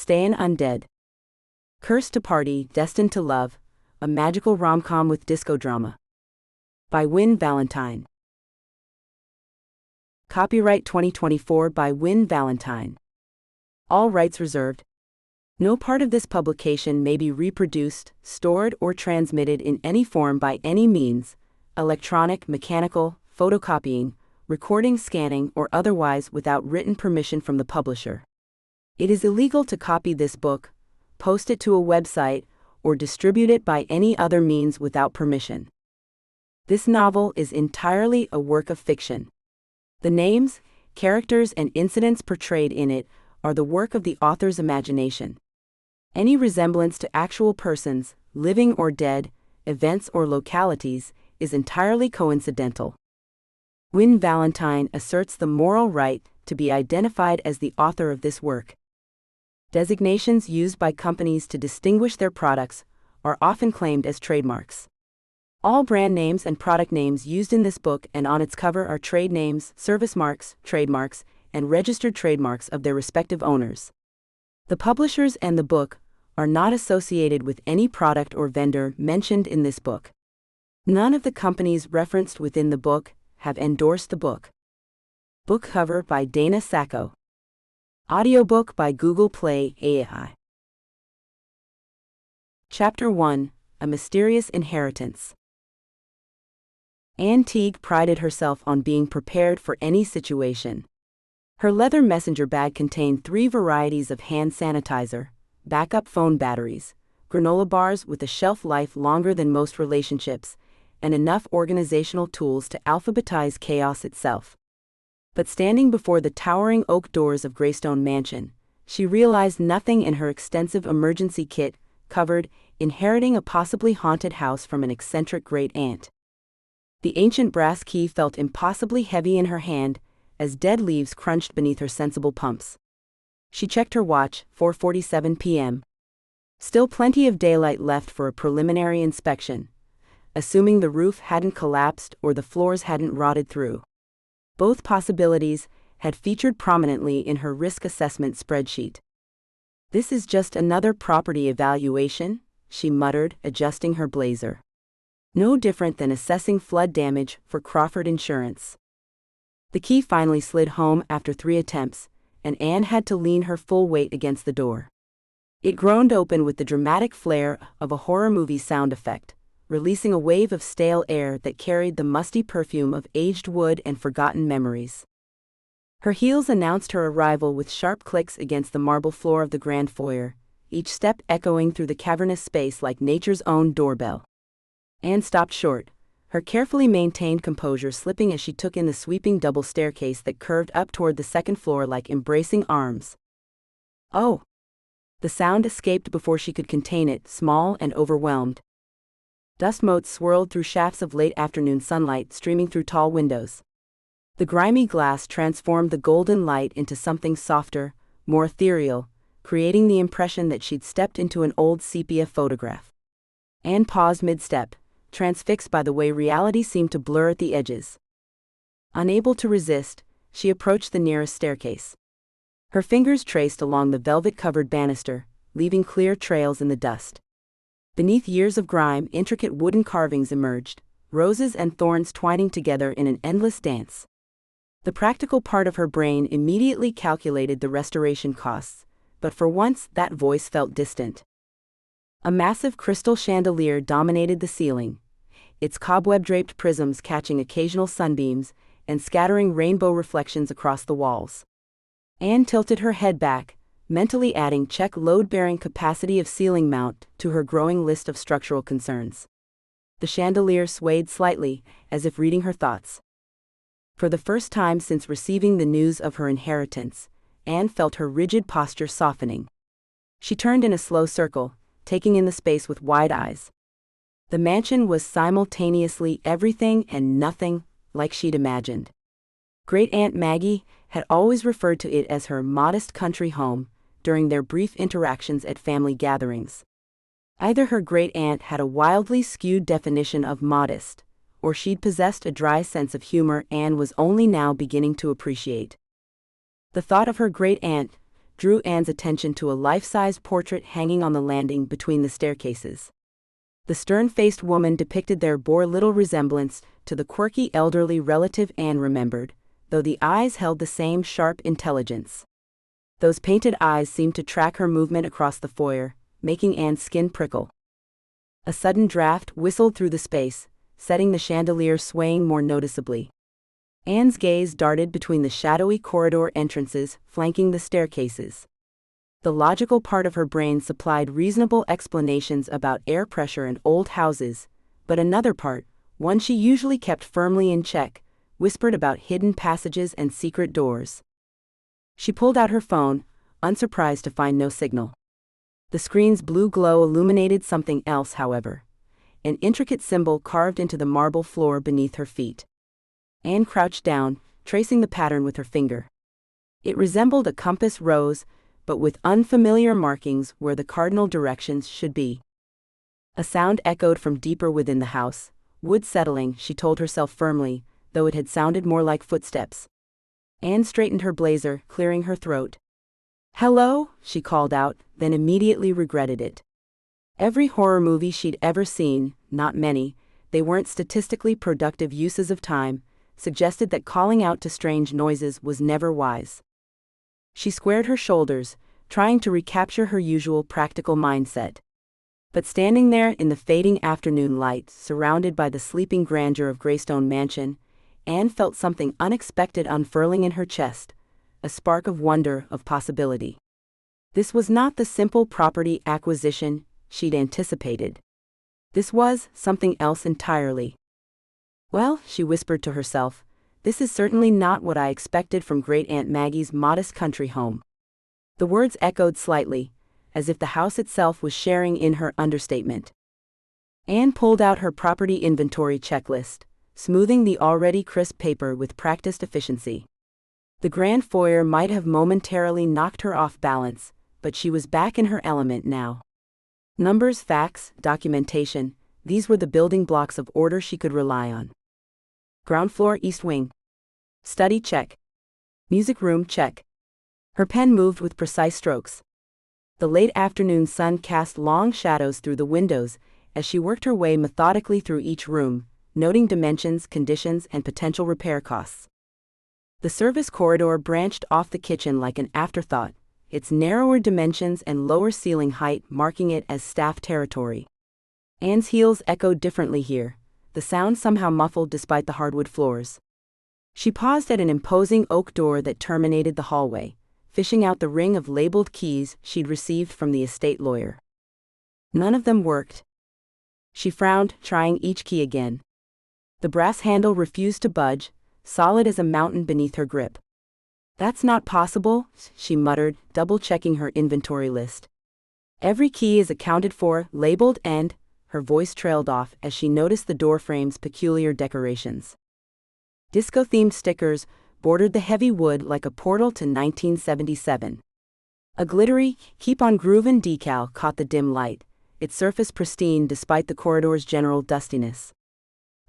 Stayin Undead. Cursed to Party, Destined to Love, a magical rom-com with disco drama. By Wynne Valentine. Copyright 2024 by Wynne Valentine. All rights reserved. No part of this publication may be reproduced, stored, or transmitted in any form by any means, electronic, mechanical, photocopying, recording, scanning, or otherwise without written permission from the publisher. It is illegal to copy this book, post it to a website, or distribute it by any other means without permission. This novel is entirely a work of fiction. The names, characters, and incidents portrayed in it are the work of the author's imagination. Any resemblance to actual persons, living or dead, events or localities, is entirely coincidental. Wynne Valentine asserts the moral right to be identified as the author of this work. Designations used by companies to distinguish their products are often claimed as trademarks. All brand names and product names used in this book and on its cover are trade names, service marks, trademarks, and registered trademarks of their respective owners. The publishers and the book are not associated with any product or vendor mentioned in this book. None of the companies referenced within the book have endorsed the book. Book cover by Dana Sacco. Audiobook by Google Play AI. Chapter 1: A Mysterious Inheritance. Anne Teague prided herself on being prepared for any situation. Her leather messenger bag contained 3 varieties of hand sanitizer, backup phone batteries, granola bars with a shelf life longer than most relationships, and enough organizational tools to alphabetize chaos itself. But standing before the towering oak doors of Greystone Mansion, she realized nothing in her extensive emergency kit covered, inheriting a possibly haunted house from an eccentric great-aunt. The ancient brass key felt impossibly heavy in her hand, as dead leaves crunched beneath her sensible pumps. She checked her watch, 4:47 p.m. Still plenty of daylight left for a preliminary inspection, assuming the roof hadn't collapsed or the floors hadn't rotted through. Both possibilities had featured prominently in her risk assessment spreadsheet. "This is just another property evaluation," she muttered, adjusting her blazer. "No different than assessing flood damage for Crawford Insurance." The key finally slid home after 3 attempts, and Anne had to lean her full weight against the door. It groaned open with the dramatic flair of a horror movie sound effect, releasing a wave of stale air that carried the musty perfume of aged wood and forgotten memories. Her heels announced her arrival with sharp clicks against the marble floor of the grand foyer, each step echoing through the cavernous space like nature's own doorbell. Anne stopped short, her carefully maintained composure slipping as she took in the sweeping double staircase that curved up toward the second floor like embracing arms. "Oh!" The sound escaped before she could contain it, small and overwhelmed. Dust motes swirled through shafts of late afternoon sunlight streaming through tall windows. The grimy glass transformed the golden light into something softer, more ethereal, creating the impression that she'd stepped into an old sepia photograph. Anne paused mid-step, transfixed by the way reality seemed to blur at the edges. Unable to resist, she approached the nearest staircase. Her fingers traced along the velvet-covered banister, leaving clear trails in the dust. Beneath years of grime, intricate wooden carvings emerged, roses and thorns twining together in an endless dance. The practical part of her brain immediately calculated the restoration costs, but for once that voice felt distant. A massive crystal chandelier dominated the ceiling, its cobweb-draped prisms catching occasional sunbeams and scattering rainbow reflections across the walls. Anne tilted her head back, mentally adding check load-bearing capacity of ceiling mount to her growing list of structural concerns. The chandelier swayed slightly, as if reading her thoughts. For the first time since receiving the news of her inheritance, Anne felt her rigid posture softening. She turned in a slow circle, taking in the space with wide eyes. The mansion was simultaneously everything and nothing, like she'd imagined. Great-Aunt Maggie had always referred to it as her modest country home during their brief interactions at family gatherings. Either her great-aunt had a wildly skewed definition of modest, or she'd possessed a dry sense of humor Anne was only now beginning to appreciate. The thought of her great-aunt, drew Anne's attention to a life-size portrait hanging on the landing between the staircases. The stern-faced woman depicted there bore little resemblance to the quirky elderly relative Anne remembered, though the eyes held the same sharp intelligence. Those painted eyes seemed to track her movement across the foyer, making Anne's skin prickle. A sudden draft whistled through the space, setting the chandelier swaying more noticeably. Anne's gaze darted between the shadowy corridor entrances flanking the staircases. The logical part of her brain supplied reasonable explanations about air pressure and old houses, but another part, one she usually kept firmly in check, whispered about hidden passages and secret doors. She pulled out her phone, unsurprised to find no signal. The screen's blue glow illuminated something else, however, an intricate symbol carved into the marble floor beneath her feet. Anne crouched down, tracing the pattern with her finger. It resembled a compass rose, but with unfamiliar markings where the cardinal directions should be. A sound echoed from deeper within the house, wood settling, she told herself firmly, though it had sounded more like footsteps. Anne straightened her blazer, clearing her throat. "Hello," she called out, then immediately regretted it. Every horror movie she'd ever seen, not many, they weren't statistically productive uses of time, suggested that calling out to strange noises was never wise. She squared her shoulders, trying to recapture her usual practical mindset. But standing there in the fading afternoon light, surrounded by the sleeping grandeur of Greystone Mansion, Anne felt something unexpected unfurling in her chest, a spark of wonder, of possibility. This was not the simple property acquisition she'd anticipated. This was something else entirely. "Well," she whispered to herself, "this is certainly not what I expected from Great Aunt Maggie's modest country home." The words echoed slightly, as if the house itself was sharing in her understatement. Anne pulled out her property inventory checklist, smoothing the already crisp paper with practiced efficiency. The grand foyer might have momentarily knocked her off balance, but she was back in her element now. Numbers, facts, documentation, these were the building blocks of order she could rely on. Ground floor east wing. Study check. Music room check. Her pen moved with precise strokes. The late afternoon sun cast long shadows through the windows as she worked her way methodically through each room, noting dimensions, conditions, and potential repair costs. The service corridor branched off the kitchen like an afterthought, its narrower dimensions and lower ceiling height marking it as staff territory. Anne's heels echoed differently here, the sound somehow muffled despite the hardwood floors. She paused at an imposing oak door that terminated the hallway, fishing out the ring of labeled keys she'd received from the estate lawyer. None of them worked. She frowned, trying each key again. The brass handle refused to budge, solid as a mountain beneath her grip. "That's not possible," she muttered, double-checking her inventory list. "Every key is accounted for, labeled, and—" her voice trailed off as she noticed the door frame's peculiar decorations. Disco-themed stickers bordered the heavy wood like a portal to 1977. A glittery, "Keep on Groovin'" decal caught the dim light, its surface pristine despite the corridor's general dustiness.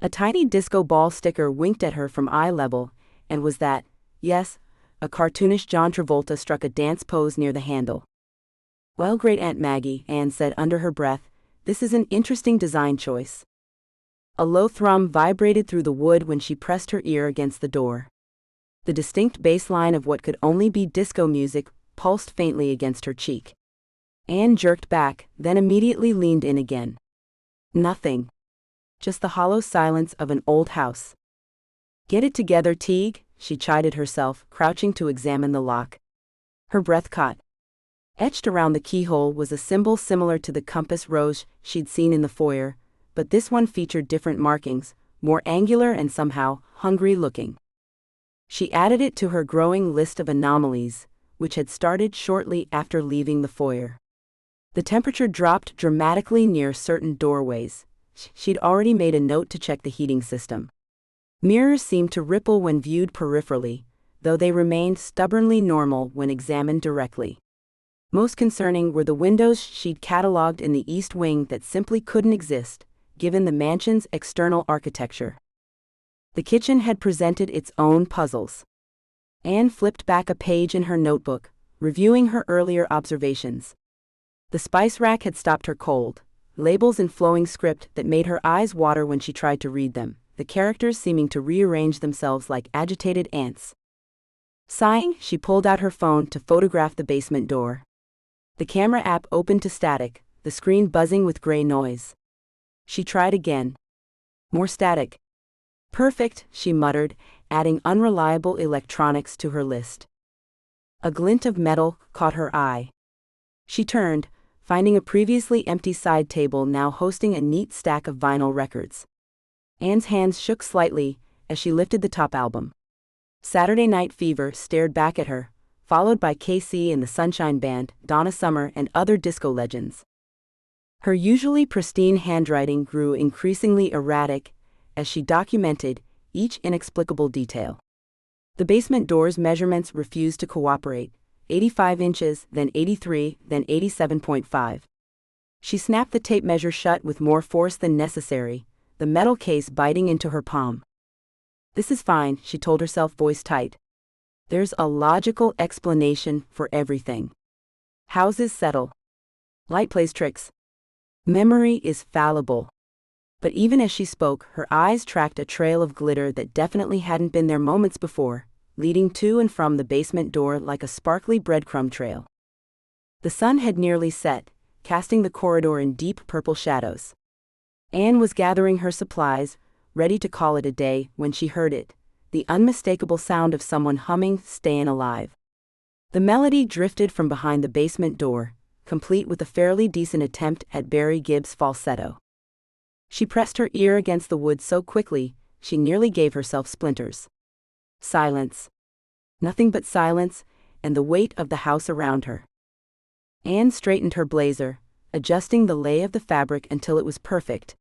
A tiny disco ball sticker winked at her from eye level, and was that, yes, a cartoonish John Travolta struck a dance pose near the handle. "Well, Great Aunt Maggie," Anne said under her breath, "this is an interesting design choice." A low thrum vibrated through the wood when she pressed her ear against the door. The distinct bass line of what could only be disco music pulsed faintly against her cheek. Anne jerked back, then immediately leaned in again. Nothing. Just the hollow silence of an old house. "Get it together, Teague," she chided herself, crouching to examine the lock. Her breath caught. Etched around the keyhole was a symbol similar to the compass rose she'd seen in the foyer, but this one featured different markings, more angular and somehow hungry-looking. She added it to her growing list of anomalies, which had started shortly after leaving the foyer. The temperature dropped dramatically near certain doorways. She'd already made a note to check the heating system. Mirrors seemed to ripple when viewed peripherally, though they remained stubbornly normal when examined directly. Most concerning were the windows she'd catalogued in the east wing that simply couldn't exist, given the mansion's external architecture. The kitchen had presented its own puzzles. Anne flipped back a page in her notebook, reviewing her earlier observations. The spice rack had stopped her cold, labels in flowing script that made her eyes water when she tried to read them, the characters seeming to rearrange themselves like agitated ants. Sighing, she pulled out her phone to photograph the basement door. The camera app opened to static, the screen buzzing with gray noise. She tried again. More static. Perfect, she muttered, adding unreliable electronics to her list. A glint of metal caught her eye. She turned, finding a previously empty side table now hosting a neat stack of vinyl records. Anne's hands shook slightly as she lifted the top album. Saturday Night Fever stared back at her, followed by KC and the Sunshine Band, Donna Summer, and other disco legends. Her usually pristine handwriting grew increasingly erratic as she documented each inexplicable detail. The basement door's measurements refused to cooperate, 85 inches, then 83, then 87.5. She snapped the tape measure shut with more force than necessary, the metal case biting into her palm. This is fine, she told herself, voice tight. There's a logical explanation for everything. Houses settle. Light plays tricks. Memory is fallible. But even as she spoke, her eyes tracked a trail of glitter that definitely hadn't been there moments before, leading to and from the basement door like a sparkly breadcrumb trail. The sun had nearly set, casting the corridor in deep purple shadows. Anne was gathering her supplies, ready to call it a day, when she heard it, the unmistakable sound of someone humming "Stayin' Alive." The melody drifted from behind the basement door, complete with a fairly decent attempt at Barry Gibb's falsetto. She pressed her ear against the wood so quickly, she nearly gave herself splinters. Silence. Nothing but silence, and the weight of the house around her. Anne straightened her blazer, adjusting the lay of the fabric until it was perfect.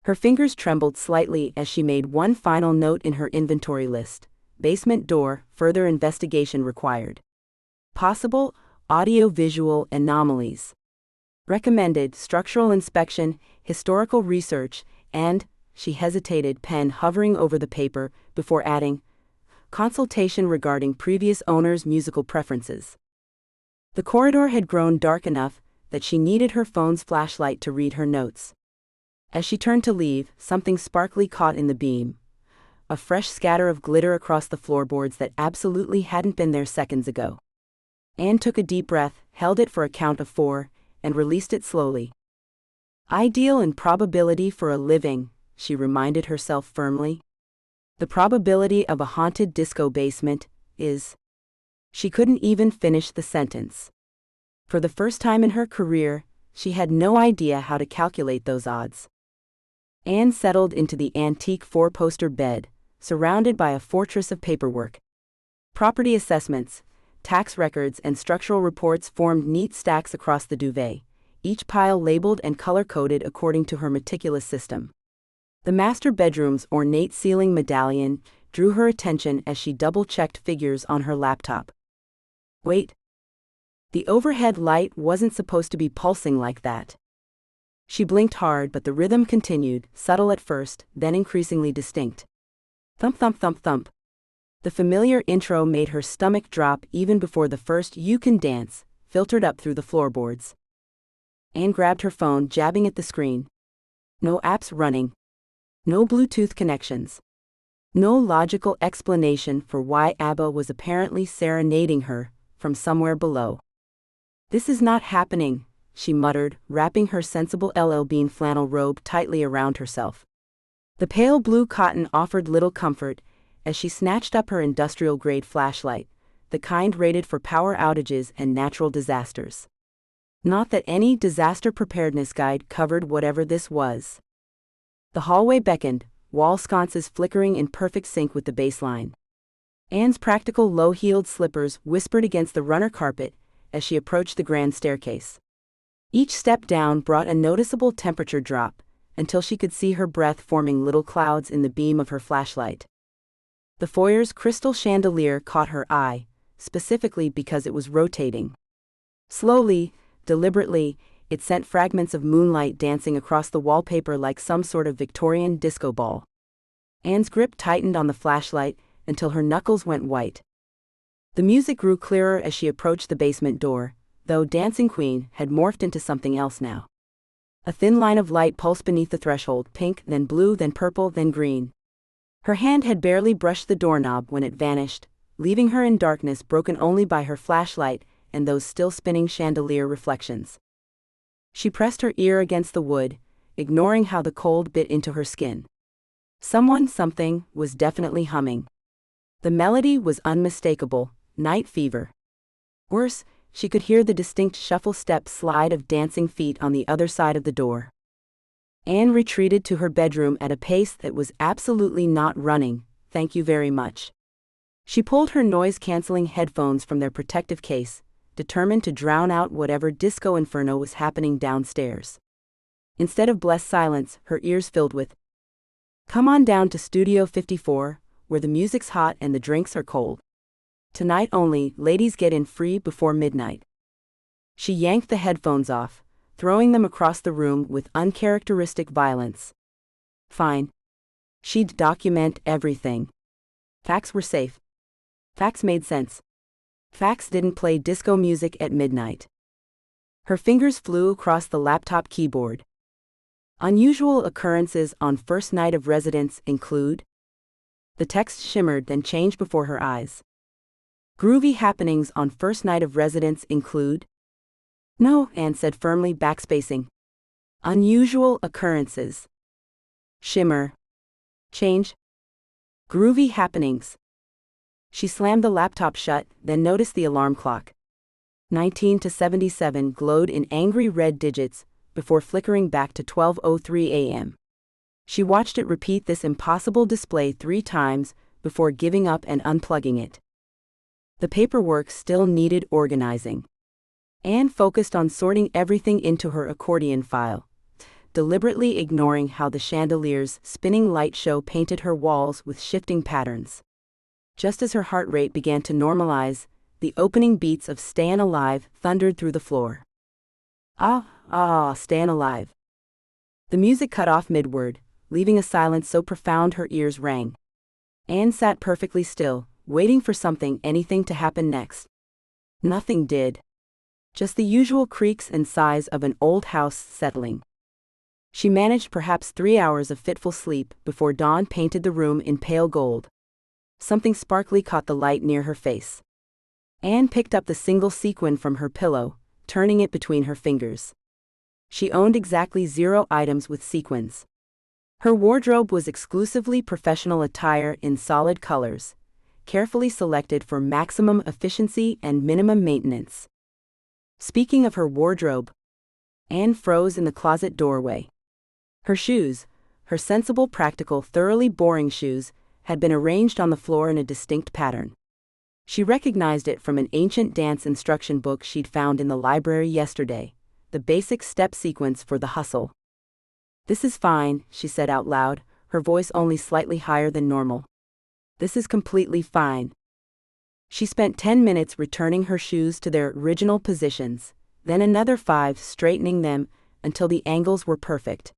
Her fingers trembled slightly as she made one final note in her inventory list: basement door, further investigation required. Possible audio-visual anomalies. Recommended structural inspection, historical research, and, she hesitated, pen hovering over the paper, before adding, consultation regarding previous owner's musical preferences. The corridor had grown dark enough that she needed her phone's flashlight to read her notes. As she turned to leave, something sparkly caught in the beam. A fresh scatter of glitter across the floorboards that absolutely hadn't been there seconds ago. Anne took a deep breath, held it for a count of 4, and released it slowly. Ideal and probability for a living, she reminded herself firmly. The probability of a haunted disco basement is... She couldn't even finish the sentence. For the first time in her career, she had no idea how to calculate those odds. Anne settled into the antique 4-poster bed, surrounded by a fortress of paperwork. Property assessments, tax records, and structural reports formed neat stacks across the duvet, each pile labeled and color-coded according to her meticulous system. The master bedroom's ornate ceiling medallion drew her attention as she double-checked figures on her laptop. Wait. The overhead light wasn't supposed to be pulsing like that. She blinked hard, but the rhythm continued, subtle at first, then increasingly distinct. Thump thump thump thump. The familiar intro made her stomach drop even before the first "You Can Dance" filtered up through the floorboards. Anne grabbed her phone, jabbing at the screen. No apps running. No Bluetooth connections. No logical explanation for why ABBA was apparently serenading her from somewhere below. This is not happening, she muttered, wrapping her sensible LL Bean flannel robe tightly around herself. The pale blue cotton offered little comfort as she snatched up her industrial-grade flashlight, the kind rated for power outages and natural disasters. Not that any disaster preparedness guide covered whatever this was. The hallway beckoned, wall sconces flickering in perfect sync with the baseline. Anne's practical low-heeled slippers whispered against the runner carpet as she approached the grand staircase. Each step down brought a noticeable temperature drop, until she could see her breath forming little clouds in the beam of her flashlight. The foyer's crystal chandelier caught her eye, specifically because it was rotating. Slowly, deliberately, it sent fragments of moonlight dancing across the wallpaper like some sort of Victorian disco ball. Anne's grip tightened on the flashlight until her knuckles went white. The music grew clearer as she approached the basement door, though Dancing Queen had morphed into something else now. A thin line of light pulsed beneath the threshold, pink, then blue, then purple, then green. Her hand had barely brushed the doorknob when it vanished, leaving her in darkness broken only by her flashlight and those still spinning chandelier reflections. She pressed her ear against the wood, ignoring how the cold bit into her skin. Something was definitely humming. The melody was unmistakable, Night Fever. Worse, she could hear the distinct shuffle step slide of dancing feet on the other side of the door. Anne retreated to her bedroom at a pace that was absolutely not running, thank you very much. She pulled her noise-canceling headphones from their protective case, determined to drown out whatever disco inferno was happening downstairs. Instead of blessed silence, her ears filled with, "Come on down to Studio 54, where the music's hot and the drinks are cold. Tonight only, ladies get in free before midnight." She yanked the headphones off, throwing them across the room with uncharacteristic violence. Fine. She'd document everything. Facts were safe. Facts made sense. Facts didn't play disco music at midnight. Her fingers flew across the laptop keyboard. Unusual occurrences on first night of residence include. The text shimmered then changed before her eyes. Groovy happenings on first night of residence include. No, Anne said firmly, backspacing. Unusual occurrences. Shimmer. Change. Groovy happenings. She slammed the laptop shut, then noticed the alarm clock. 19 to 77 glowed in angry red digits, before flickering back to 12:03 a.m. She watched it repeat this impossible display 3 times, before giving up and unplugging it. The paperwork still needed organizing. Anne focused on sorting everything into her accordion file, deliberately ignoring how the chandelier's spinning light show painted her walls with shifting patterns. Just as her heart rate began to normalize, the opening beats of Stayin' Alive thundered through the floor. Stayin' Alive. The music cut off mid-word, leaving a silence so profound her ears rang. Anne sat perfectly still, waiting for anything to happen next. Nothing did. Just the usual creaks and sighs of an old house settling. She managed perhaps 3 hours of fitful sleep before dawn painted the room in pale gold. Something sparkly caught the light near her face. Anne picked up the single sequin from her pillow, turning it between her fingers. She owned exactly 0 items with sequins. Her wardrobe was exclusively professional attire in solid colors, carefully selected for maximum efficiency and minimum maintenance. Speaking of her wardrobe, Anne froze in the closet doorway. Her shoes, her sensible, practical, thoroughly boring shoes, had been arranged on the floor in a distinct pattern. She recognized it from an ancient dance instruction book she'd found in the library yesterday, the basic step sequence for the hustle. "This is fine," she said out loud, her voice only slightly higher than normal. "This is completely fine." She spent 10 minutes returning her shoes to their original positions, then another 5 straightening them until the angles were perfect.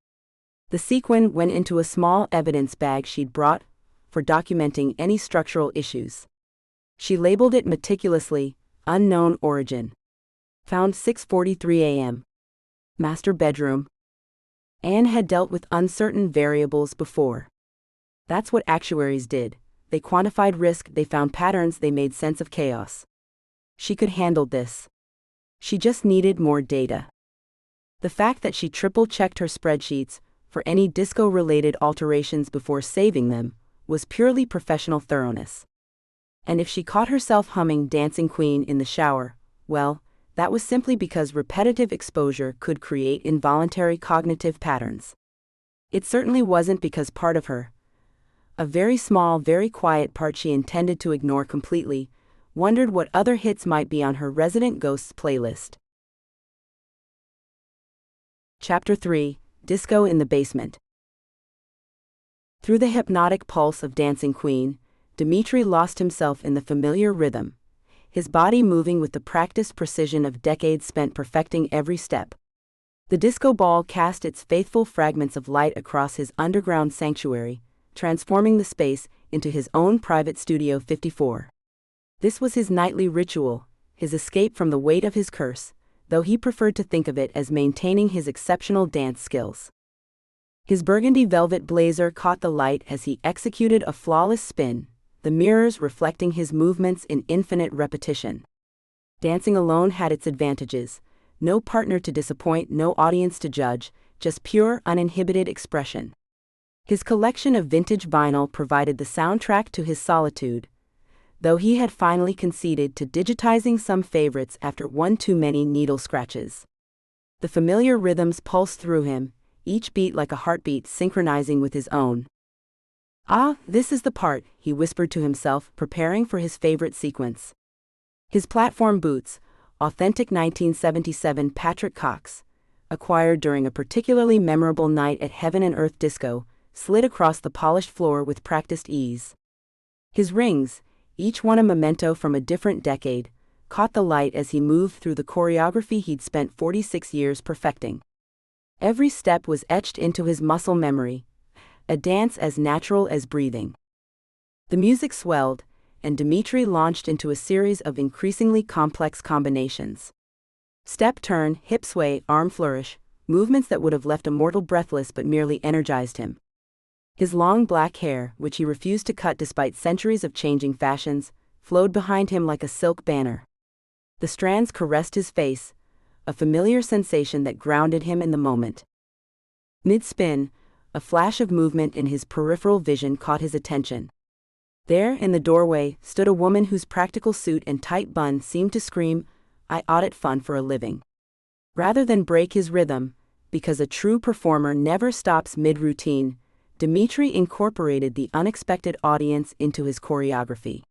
The sequin went into a small evidence bag she'd brought for documenting any structural issues. She labeled it meticulously, unknown origin. Found 6:43 a.m. Master bedroom. Anne had dealt with uncertain variables before. That's what actuaries did. They quantified risk, they found patterns, they made sense of chaos. She could handle this. She just needed more data. The fact that she triple-checked her spreadsheets for any disco-related alterations before saving them was purely professional thoroughness. And if she caught herself humming Dancing Queen in the shower, well, that was simply because repetitive exposure could create involuntary cognitive patterns. It certainly wasn't because part of her, a very small, very quiet part she intended to ignore completely, wondered what other hits might be on her Resident Ghosts playlist. Chapter 3: Disco in the Basement. Through the hypnotic pulse of Dancing Queen, Dimitri lost himself in the familiar rhythm, his body moving with the practiced precision of decades spent perfecting every step. The disco ball cast its faithful fragments of light across his underground sanctuary, transforming the space into his own private Studio 54. This was his nightly ritual, his escape from the weight of his curse, though he preferred to think of it as maintaining his exceptional dance skills. His burgundy velvet blazer caught the light as he executed a flawless spin, the mirrors reflecting his movements in infinite repetition. Dancing alone had its advantages: no partner to disappoint, no audience to judge, just pure, uninhibited expression. His collection of vintage vinyl provided the soundtrack to his solitude, though he had finally conceded to digitizing some favorites after one too many needle scratches. The familiar rhythms pulsed through him, each beat like a heartbeat synchronizing with his own. "Ah, this is the part," he whispered to himself, preparing for his favorite sequence. His platform boots, authentic 1977 Patrick Cox, acquired during a particularly memorable night at Heaven and Earth Disco, slid across the polished floor with practiced ease. His rings, each one a memento from a different decade, caught the light as he moved through the choreography he'd spent 46 years perfecting. Every step was etched into his muscle memory, a dance as natural as breathing. The music swelled, and Dimitri launched into a series of increasingly complex combinations. Step turn, hip sway, arm flourish, movements that would have left a mortal breathless but merely energized him. His long black hair, which he refused to cut despite centuries of changing fashions, flowed behind him like a silk banner. The strands caressed his face, a familiar sensation that grounded him in the moment. Mid-spin, a flash of movement in his peripheral vision caught his attention. There, in the doorway, stood a woman whose practical suit and tight bun seemed to scream, "I audit fun for a living." Rather than break his rhythm, because a true performer never stops mid-routine, Dimitri incorporated the unexpected audience into his choreography.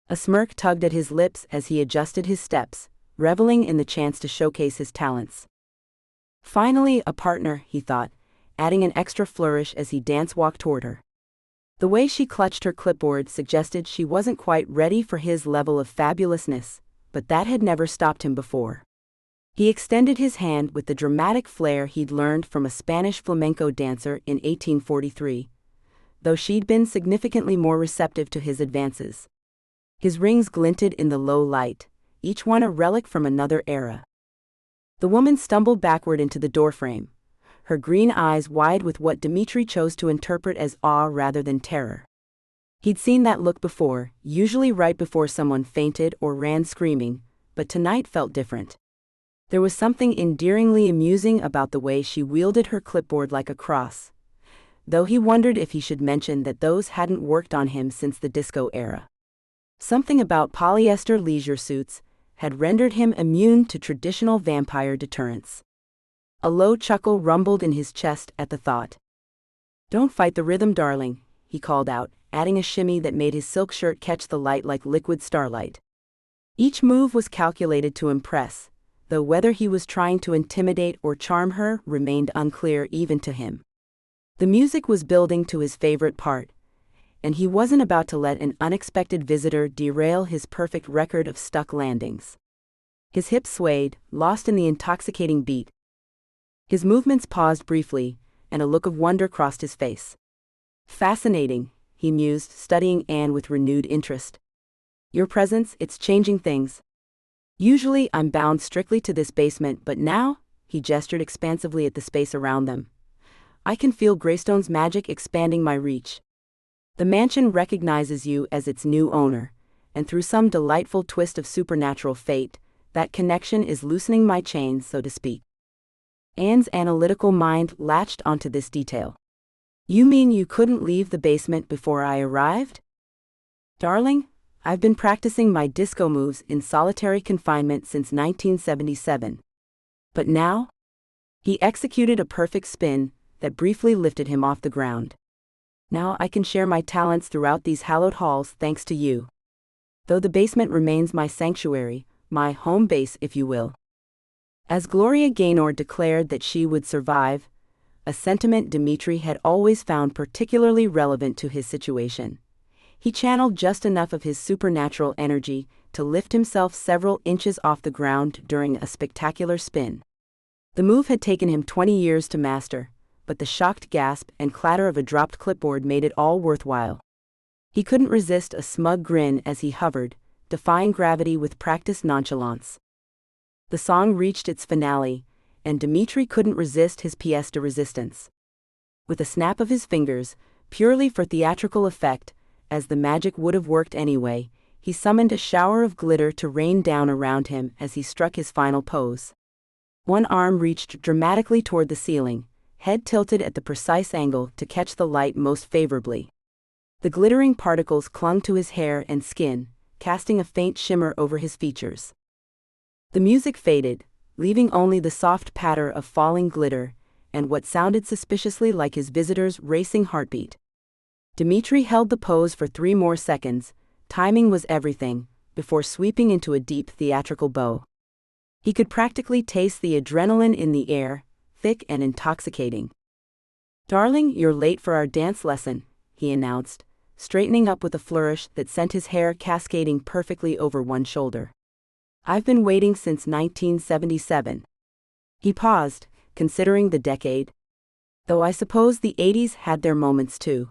A smirk tugged at his lips as he adjusted his steps, reveling in the chance to showcase his talents. Finally, a partner, he thought, adding an extra flourish as he dance-walked toward her. The way she clutched her clipboard suggested she wasn't quite ready for his level of fabulousness, but that had never stopped him before. He extended his hand with the dramatic flair he'd learned from a Spanish flamenco dancer in 1843, though she'd been significantly more receptive to his advances. His rings glinted in the low light, each one a relic from another era. The woman stumbled backward into the doorframe, her green eyes wide with what Dimitri chose to interpret as awe rather than terror. He'd seen that look before, usually right before someone fainted or ran screaming, but tonight felt different. There was something endearingly amusing about the way she wielded her clipboard like a cross, though he wondered if he should mention that those hadn't worked on him since the disco era. Something about polyester leisure suits had rendered him immune to traditional vampire deterrents. A low chuckle rumbled in his chest at the thought. "Don't fight the rhythm, darling," he called out, adding a shimmy that made his silk shirt catch the light like liquid starlight. Each move was calculated to impress, though whether he was trying to intimidate or charm her remained unclear even to him. The music was building to his favorite part, and he wasn't about to let an unexpected visitor derail his perfect record of stuck landings. His hips swayed, lost in the intoxicating beat. His movements paused briefly, and a look of wonder crossed his face. "Fascinating," he mused, studying Anne with renewed interest. "Your presence, it's changing things. Usually I'm bound strictly to this basement, but now," he gestured expansively at the space around them, "I can feel Greystone's magic expanding my reach. The mansion recognizes you as its new owner, and through some delightful twist of supernatural fate, that connection is loosening my chains, so to speak." Anne's analytical mind latched onto this detail. "You mean you couldn't leave the basement before I arrived?" "Darling, I've been practicing my disco moves in solitary confinement since 1977. But now?" He executed a perfect spin that briefly lifted him off the ground. "Now I can share my talents throughout these hallowed halls thanks to you. Though the basement remains my sanctuary, my home base if you will." As Gloria Gaynor declared that she would survive, a sentiment Dimitri had always found particularly relevant to his situation, he channeled just enough of his supernatural energy to lift himself several inches off the ground during a spectacular spin. The move had taken him 20 years to master, but the shocked gasp and clatter of a dropped clipboard made it all worthwhile. He couldn't resist a smug grin as he hovered, defying gravity with practiced nonchalance. The song reached its finale, and Dimitri couldn't resist his pièce de résistance. With a snap of his fingers, purely for theatrical effect, as the magic would have worked anyway, he summoned a shower of glitter to rain down around him as he struck his final pose. One arm reached dramatically toward the ceiling, head tilted at the precise angle to catch the light most favorably. The glittering particles clung to his hair and skin, casting a faint shimmer over his features. The music faded, leaving only the soft patter of falling glitter, and what sounded suspiciously like his visitor's racing heartbeat. Dimitri held the pose for 3 more seconds, timing was everything, before sweeping into a deep theatrical bow. He could practically taste the adrenaline in the air, thick and intoxicating. "Darling, you're late for our dance lesson," he announced, straightening up with a flourish that sent his hair cascading perfectly over one shoulder. "I've been waiting since 1977. He paused, considering the decade. Though I suppose the 80s had their moments too.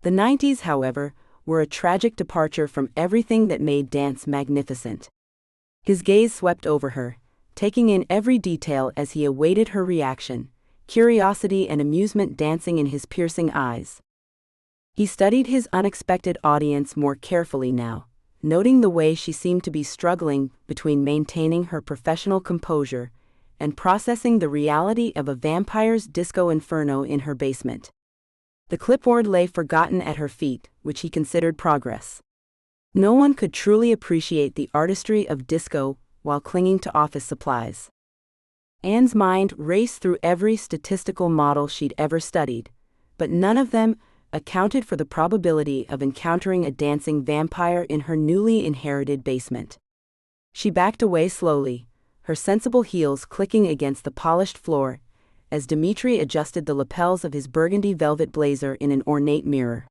The 90s, however, were a tragic departure from everything that made dance magnificent. His gaze swept over her, taking in every detail as he awaited her reaction, curiosity and amusement dancing in his piercing eyes. He studied his unexpected audience more carefully now, noting the way she seemed to be struggling between maintaining her professional composure and processing the reality of a vampire's disco inferno in her basement. The clipboard lay forgotten at her feet, which he considered progress. No one could truly appreciate the artistry of disco while clinging to office supplies. Anne's mind raced through every statistical model she'd ever studied, but none of them accounted for the probability of encountering a dancing vampire in her newly inherited basement. She backed away slowly, her sensible heels clicking against the polished floor, as Dimitri adjusted the lapels of his burgundy velvet blazer in an ornate mirror.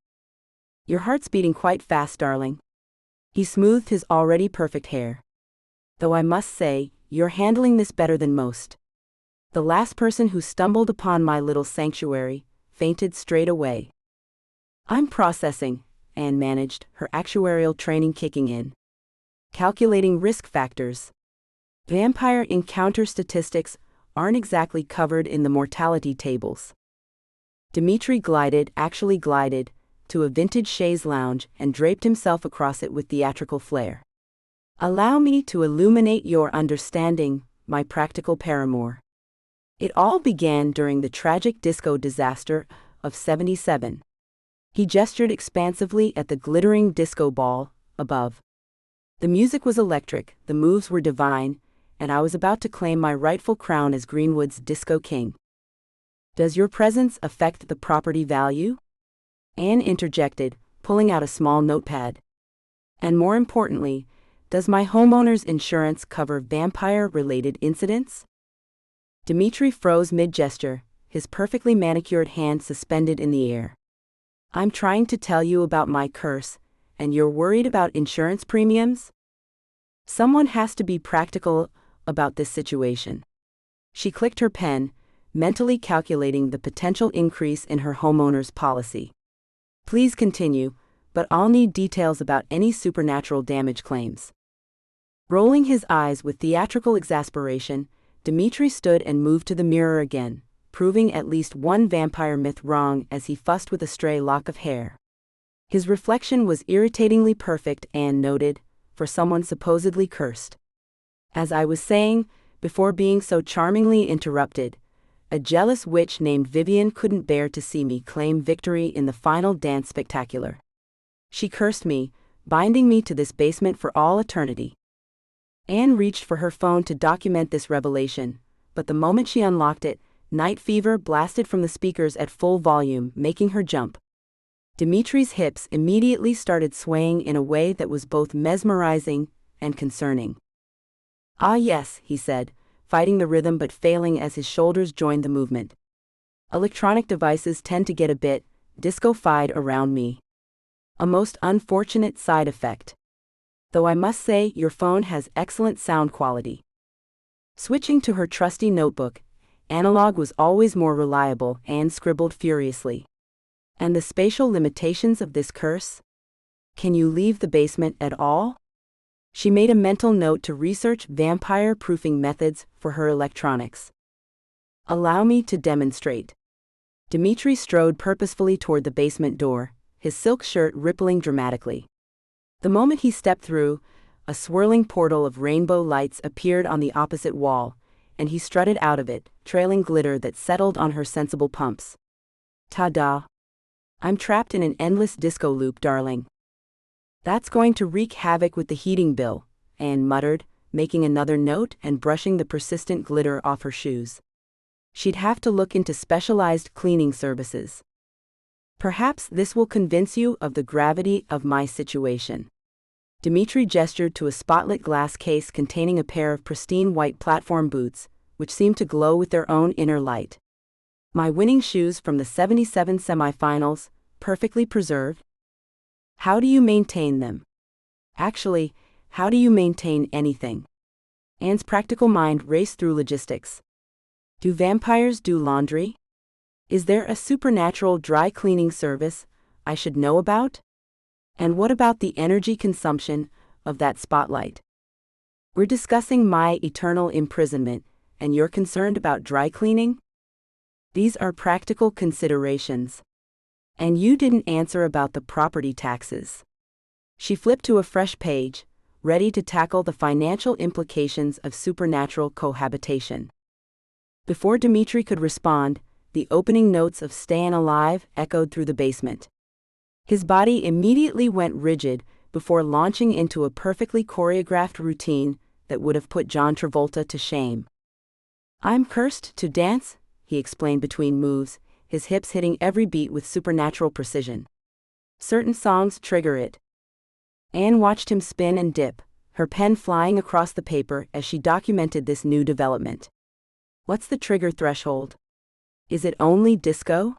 "Your heart's beating quite fast, darling." He smoothed his already perfect hair. "Though I must say, you're handling this better than most. The last person who stumbled upon my little sanctuary fainted straight away." "I'm processing," Anne managed, her actuarial training kicking in. "Calculating risk factors. Vampire encounter statistics aren't exactly covered in the mortality tables." Dimitri actually glided, to a vintage chaise lounge and draped himself across it with theatrical flair. "Allow me to illuminate your understanding, my practical paramour. It all began during the tragic disco disaster of '77. He gestured expansively at the glittering disco ball above. "The music was electric, the moves were divine, and I was about to claim my rightful crown as Greenwood's disco king." "Does your presence affect the property value?" Anne interjected, pulling out a small notepad. "And more importantly, does my homeowner's insurance cover vampire-related incidents?" Dimitri froze mid-gesture, his perfectly manicured hand suspended in the air. "I'm trying to tell you about my curse, and you're worried about insurance premiums? Someone has to be practical about this situation." She clicked her pen, mentally calculating the potential increase in her homeowner's policy. "Please continue, but I'll need details about any supernatural damage claims." Rolling his eyes with theatrical exasperation, Dimitri stood and moved to the mirror again, proving at least one vampire myth wrong as he fussed with a stray lock of hair. His reflection was irritatingly perfect, Anne noted, for someone supposedly cursed. "As I was saying, before being so charmingly interrupted, a jealous witch named Vivian couldn't bear to see me claim victory in the final dance spectacular. She cursed me, binding me to this basement for all eternity." Anne reached for her phone to document this revelation, but the moment she unlocked it, night fever blasted from the speakers at full volume, making her jump. Dimitri's hips immediately started swaying in a way that was both mesmerizing and concerning. "Ah yes," he said, fighting the rhythm but failing as his shoulders joined the movement. "Electronic devices tend to get a bit disco-fied around me. A most unfortunate side effect. Though I must say your phone has excellent sound quality." Switching to her trusty notebook, analog was always more reliable, Anne scribbled furiously. "And the spatial limitations of this curse? Can you leave the basement at all?" She made a mental note to research vampire-proofing methods for her electronics. "Allow me to demonstrate." Dimitri strode purposefully toward the basement door, his silk shirt rippling dramatically. The moment he stepped through, a swirling portal of rainbow lights appeared on the opposite wall, and he strutted out of it, trailing glitter that settled on her sensible pumps. "Ta-da! I'm trapped in an endless disco loop, darling." "That's going to wreak havoc with the heating bill," Anne muttered, making another note and brushing the persistent glitter off her shoes. She'd have to look into specialized cleaning services. "Perhaps this will convince you of the gravity of my situation." Dimitri gestured to a spotlit glass case containing a pair of pristine white platform boots, which seemed to glow with their own inner light. "My winning shoes from the '77 semifinals, perfectly preserved." "How do you maintain them?" "Actually, how do you maintain anything?" Anne's practical mind raced through logistics. "Do vampires do laundry? Is there a supernatural dry cleaning service I should know about? And what about the energy consumption of that spotlight? We're discussing my eternal imprisonment, and you're concerned about dry cleaning? These are practical considerations. And you didn't answer about the property taxes." She flipped to a fresh page, ready to tackle the financial implications of supernatural cohabitation. Before Dimitri could respond, the opening notes of "Stayin' Alive" echoed through the basement. His body immediately went rigid before launching into a perfectly choreographed routine that would have put John Travolta to shame. "I'm cursed to dance," he explained between moves, his hips hitting every beat with supernatural precision. "Certain songs trigger it." Anne watched him spin and dip, her pen flying across the paper as she documented this new development. "What's the trigger threshold? Is it only disco?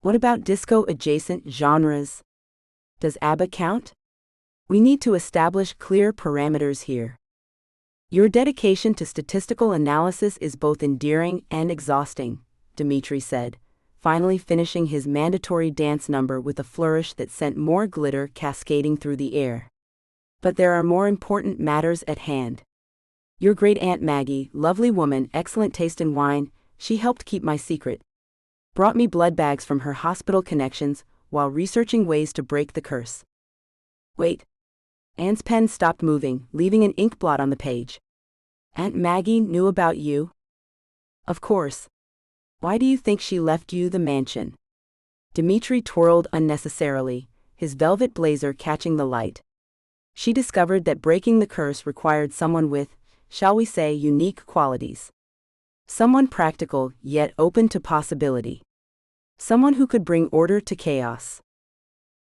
What about disco-adjacent genres? Does ABBA count? We need to establish clear parameters here." "Your dedication to statistical analysis is both endearing and exhausting," Dimitri said, finally finishing his mandatory dance number with a flourish that sent more glitter cascading through the air. "But there are more important matters at hand. Your great Aunt Maggie, lovely woman, excellent taste in wine, she helped keep my secret. Brought me blood bags from her hospital connections while researching ways to break the curse." "Wait." Anne's pen stopped moving, leaving an ink blot on the page. "Aunt Maggie knew about you?" "Of course. Why do you think she left you the mansion?" Dimitri twirled unnecessarily, his velvet blazer catching the light. "She discovered that breaking the curse required someone with, shall we say, unique qualities. Someone practical, yet open to possibility. Someone who could bring order to chaos."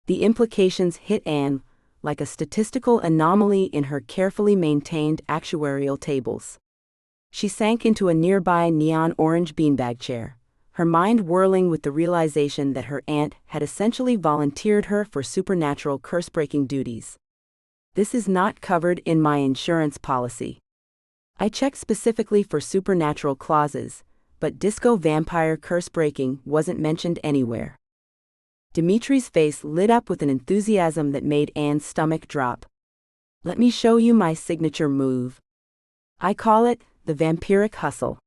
The implications hit Anne like a statistical anomaly in her carefully maintained actuarial tables. She sank into a nearby neon orange beanbag chair, her mind whirling with the realization that her aunt had essentially volunteered her for supernatural curse-breaking duties. "This is not covered in my insurance policy. I checked specifically for supernatural clauses, but disco vampire curse-breaking wasn't mentioned anywhere." Dimitri's face lit up with an enthusiasm that made Anne's stomach drop. "Let me show you my signature move. I call it the vampiric hustle.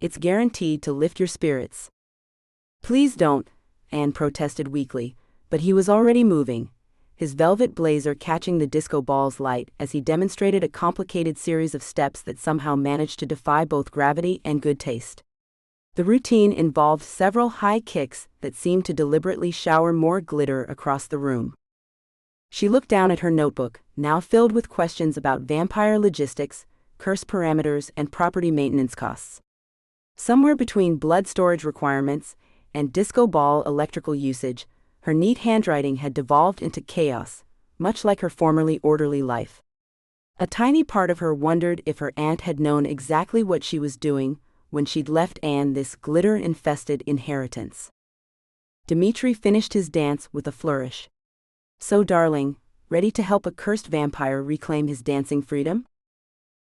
It's guaranteed to lift your spirits." "Please don't," Anne protested weakly, but he was already moving, his velvet blazer catching the disco ball's light as he demonstrated a complicated series of steps that somehow managed to defy both gravity and good taste. The routine involved several high kicks that seemed to deliberately shower more glitter across the room. She looked down at her notebook, now filled with questions about vampire logistics, curse parameters, and property maintenance costs. Somewhere between blood storage requirements and disco ball electrical usage, her neat handwriting had devolved into chaos, much like her formerly orderly life. A tiny part of her wondered if her aunt had known exactly what she was doing when she'd left Anne this glitter-infested inheritance. Dimitri finished his dance with a flourish. "So, darling, ready to help a cursed vampire reclaim his dancing freedom?"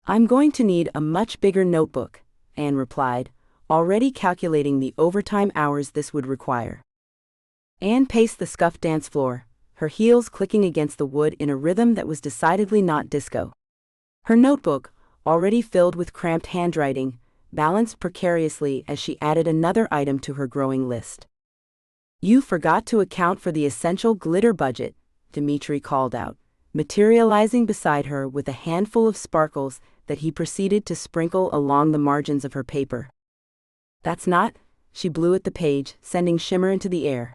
"I'm going to need a much bigger notebook," Anne replied, already calculating the overtime hours this would require. Anne paced the scuffed dance floor, her heels clicking against the wood in a rhythm that was decidedly not disco. Her notebook, already filled with cramped handwriting, balanced precariously as she added another item to her growing list. "You forgot to account for the essential glitter budget," Dimitri called out, materializing beside her with a handful of sparkles that he proceeded to sprinkle along the margins of her paper. "That's not," she blew at the page, sending shimmer into the air.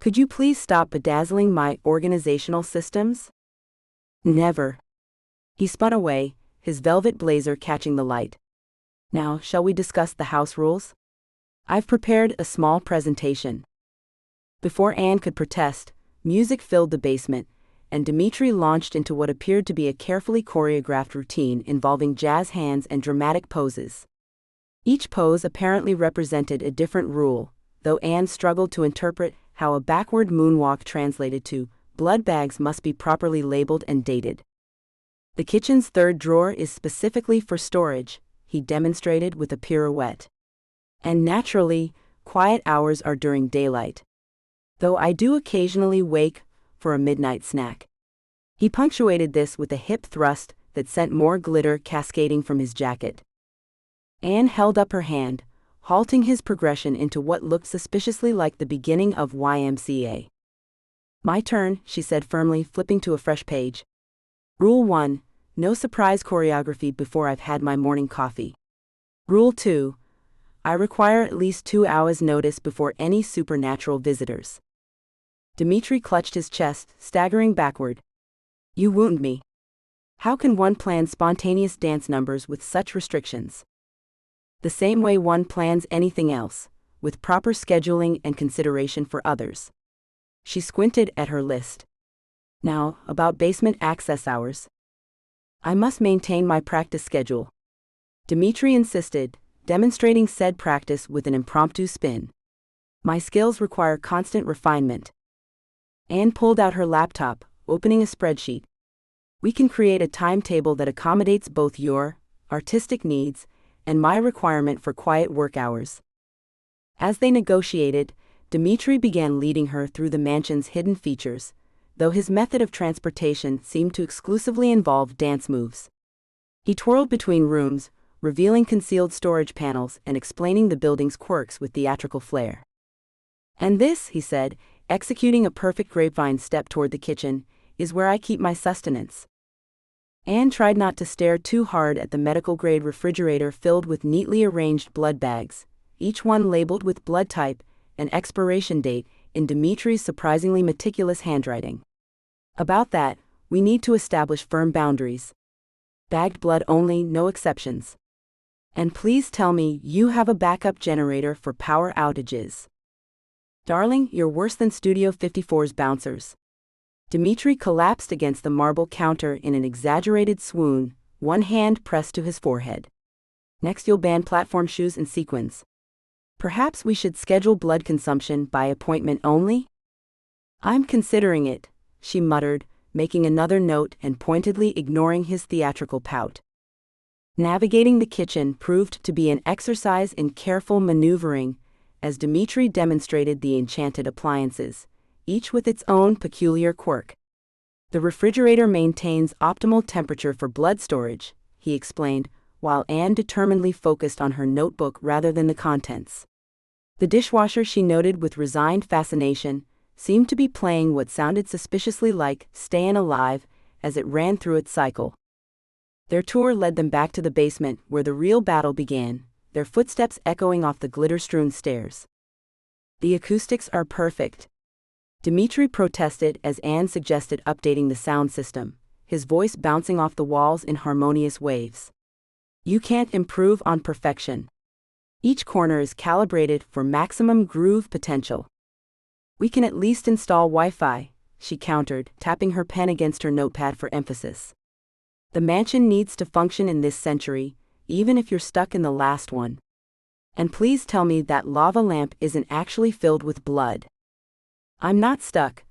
"Could you please stop bedazzling my organizational systems?" "Never." He spun away, his velvet blazer catching the light. "Now, shall we discuss the house rules? I've prepared a small presentation." Before Anne could protest, music filled the basement, and Dimitri launched into what appeared to be a carefully choreographed routine involving jazz hands and dramatic poses. Each pose apparently represented a different rule, though Anne struggled to interpret how a backward moonwalk translated to "blood bags must be properly labeled and dated." "The kitchen's third drawer is specifically for storage," he demonstrated with a pirouette. "And naturally, quiet hours are during daylight. Though I do occasionally wake for a midnight snack." He punctuated this with a hip thrust that sent more glitter cascading from his jacket. Anne held up her hand, halting his progression into what looked suspiciously like the beginning of YMCA. "My turn," she said firmly, flipping to a fresh page. "Rule 1. No surprise choreography before I've had my morning coffee. Rule 2. I require at least 2 hours notice before any supernatural visitors." Dimitri clutched his chest, staggering backward. "You wound me. How can one plan spontaneous dance numbers with such restrictions?" "The same way one plans anything else, with proper scheduling and consideration for others." She squinted at her list. "Now, about basement access hours." "I must maintain my practice schedule," Dimitri insisted, demonstrating said practice with an impromptu spin. "My skills require constant refinement." Anne pulled out her laptop, opening a spreadsheet. "We can create a timetable that accommodates both your artistic needs and my requirement for quiet work hours." As they negotiated, Dimitri began leading her through the mansion's hidden features, though his method of transportation seemed to exclusively involve dance moves. He twirled between rooms, revealing concealed storage panels and explaining the building's quirks with theatrical flair. "And this," he said, executing a perfect grapevine step toward the kitchen, "is where I keep my sustenance." Anne tried not to stare too hard at the medical-grade refrigerator filled with neatly arranged blood bags, each one labeled with blood type and expiration date in Dimitri's surprisingly meticulous handwriting. "About that, we need to establish firm boundaries. Bagged blood only, no exceptions. And please tell me you have a backup generator for power outages." "Darling, you're worse than Studio 54's bouncers." Dimitri collapsed against the marble counter in an exaggerated swoon, one hand pressed to his forehead. "Next you'll ban platform shoes and sequins. Perhaps we should schedule blood consumption by appointment only?" "I'm considering it," she muttered, making another note and pointedly ignoring his theatrical pout. Navigating the kitchen proved to be an exercise in careful maneuvering, as Dimitri demonstrated the enchanted appliances, each with its own peculiar quirk. "The refrigerator maintains optimal temperature for blood storage," he explained, while Anne determinedly focused on her notebook rather than the contents. The dishwasher, she noted with resigned fascination, seemed to be playing what sounded suspiciously like Stayin' Alive as it ran through its cycle. Their tour led them back to the basement where the real battle began, their footsteps echoing off the glitter-strewn stairs. "The acoustics are perfect," Dimitri protested as Anne suggested updating the sound system, his voice bouncing off the walls in harmonious waves. "You can't improve on perfection. Each corner is calibrated for maximum groove potential." "We can at least install Wi-Fi," she countered, tapping her pen against her notepad for emphasis. "The mansion needs to function in this century, even if you're stuck in the last one. And please tell me that lava lamp isn't actually filled with blood." "I'm not stuck.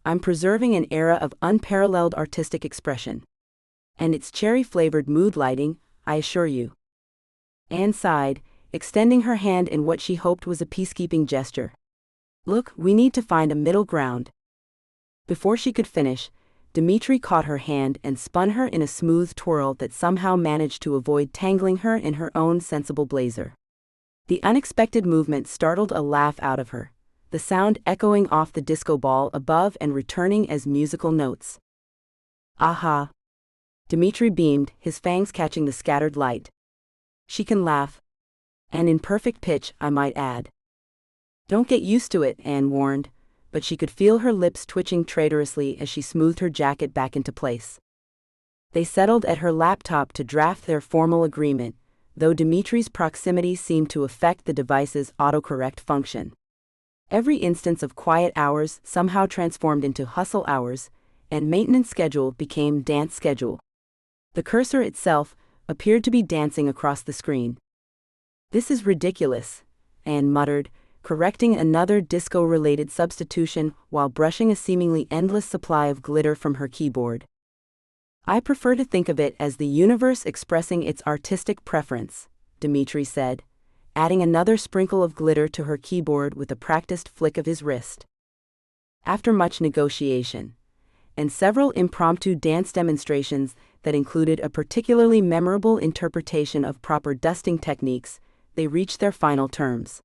I'm preserving an era of unparalleled artistic expression. And it's cherry-flavored mood lighting, I assure you." Anne sighed, extending her hand in what she hoped was a peacekeeping gesture. "Look, we need to find a middle ground. Before she could finish, Dimitri caught her hand and spun her in a smooth twirl that somehow managed to avoid tangling her in her own sensible blazer. The unexpected movement startled a laugh out of her, the sound echoing off the disco ball above and returning as musical notes. Aha! Dimitri beamed, his fangs catching the scattered light. She can laugh. And in perfect pitch, I might add. Don't get used to it, Anne warned, but she could feel her lips twitching traitorously as she smoothed her jacket back into place. They settled at her laptop to draft their formal agreement, though Dimitri's proximity seemed to affect the device's autocorrect function. Every instance of quiet hours somehow transformed into hustle hours, and maintenance schedule became dance schedule. The cursor itself appeared to be dancing across the screen. This is ridiculous, Anne muttered, correcting another disco-related substitution while brushing a seemingly endless supply of glitter from her keyboard. I prefer to think of it as the universe expressing its artistic preference, Dimitri said, adding another sprinkle of glitter to her keyboard with a practiced flick of his wrist. After much negotiation, and several impromptu dance demonstrations that included a particularly memorable interpretation of proper dusting techniques, they reached their final terms.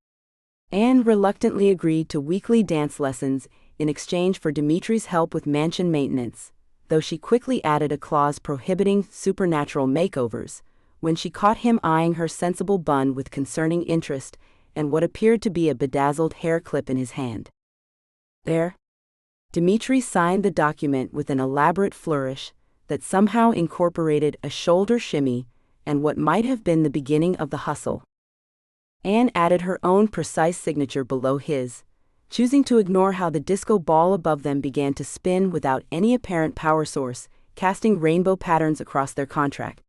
Anne reluctantly agreed to weekly dance lessons in exchange for Dimitri's help with mansion maintenance, though she quickly added a clause prohibiting supernatural makeovers, when she caught him eyeing her sensible bun with concerning interest and what appeared to be a bedazzled hair clip in his hand. There. Dimitri signed the document with an elaborate flourish that somehow incorporated a shoulder shimmy and what might have been the beginning of the hustle. Anne added her own precise signature below his, choosing to ignore how the disco ball above them began to spin without any apparent power source, casting rainbow patterns across their contract.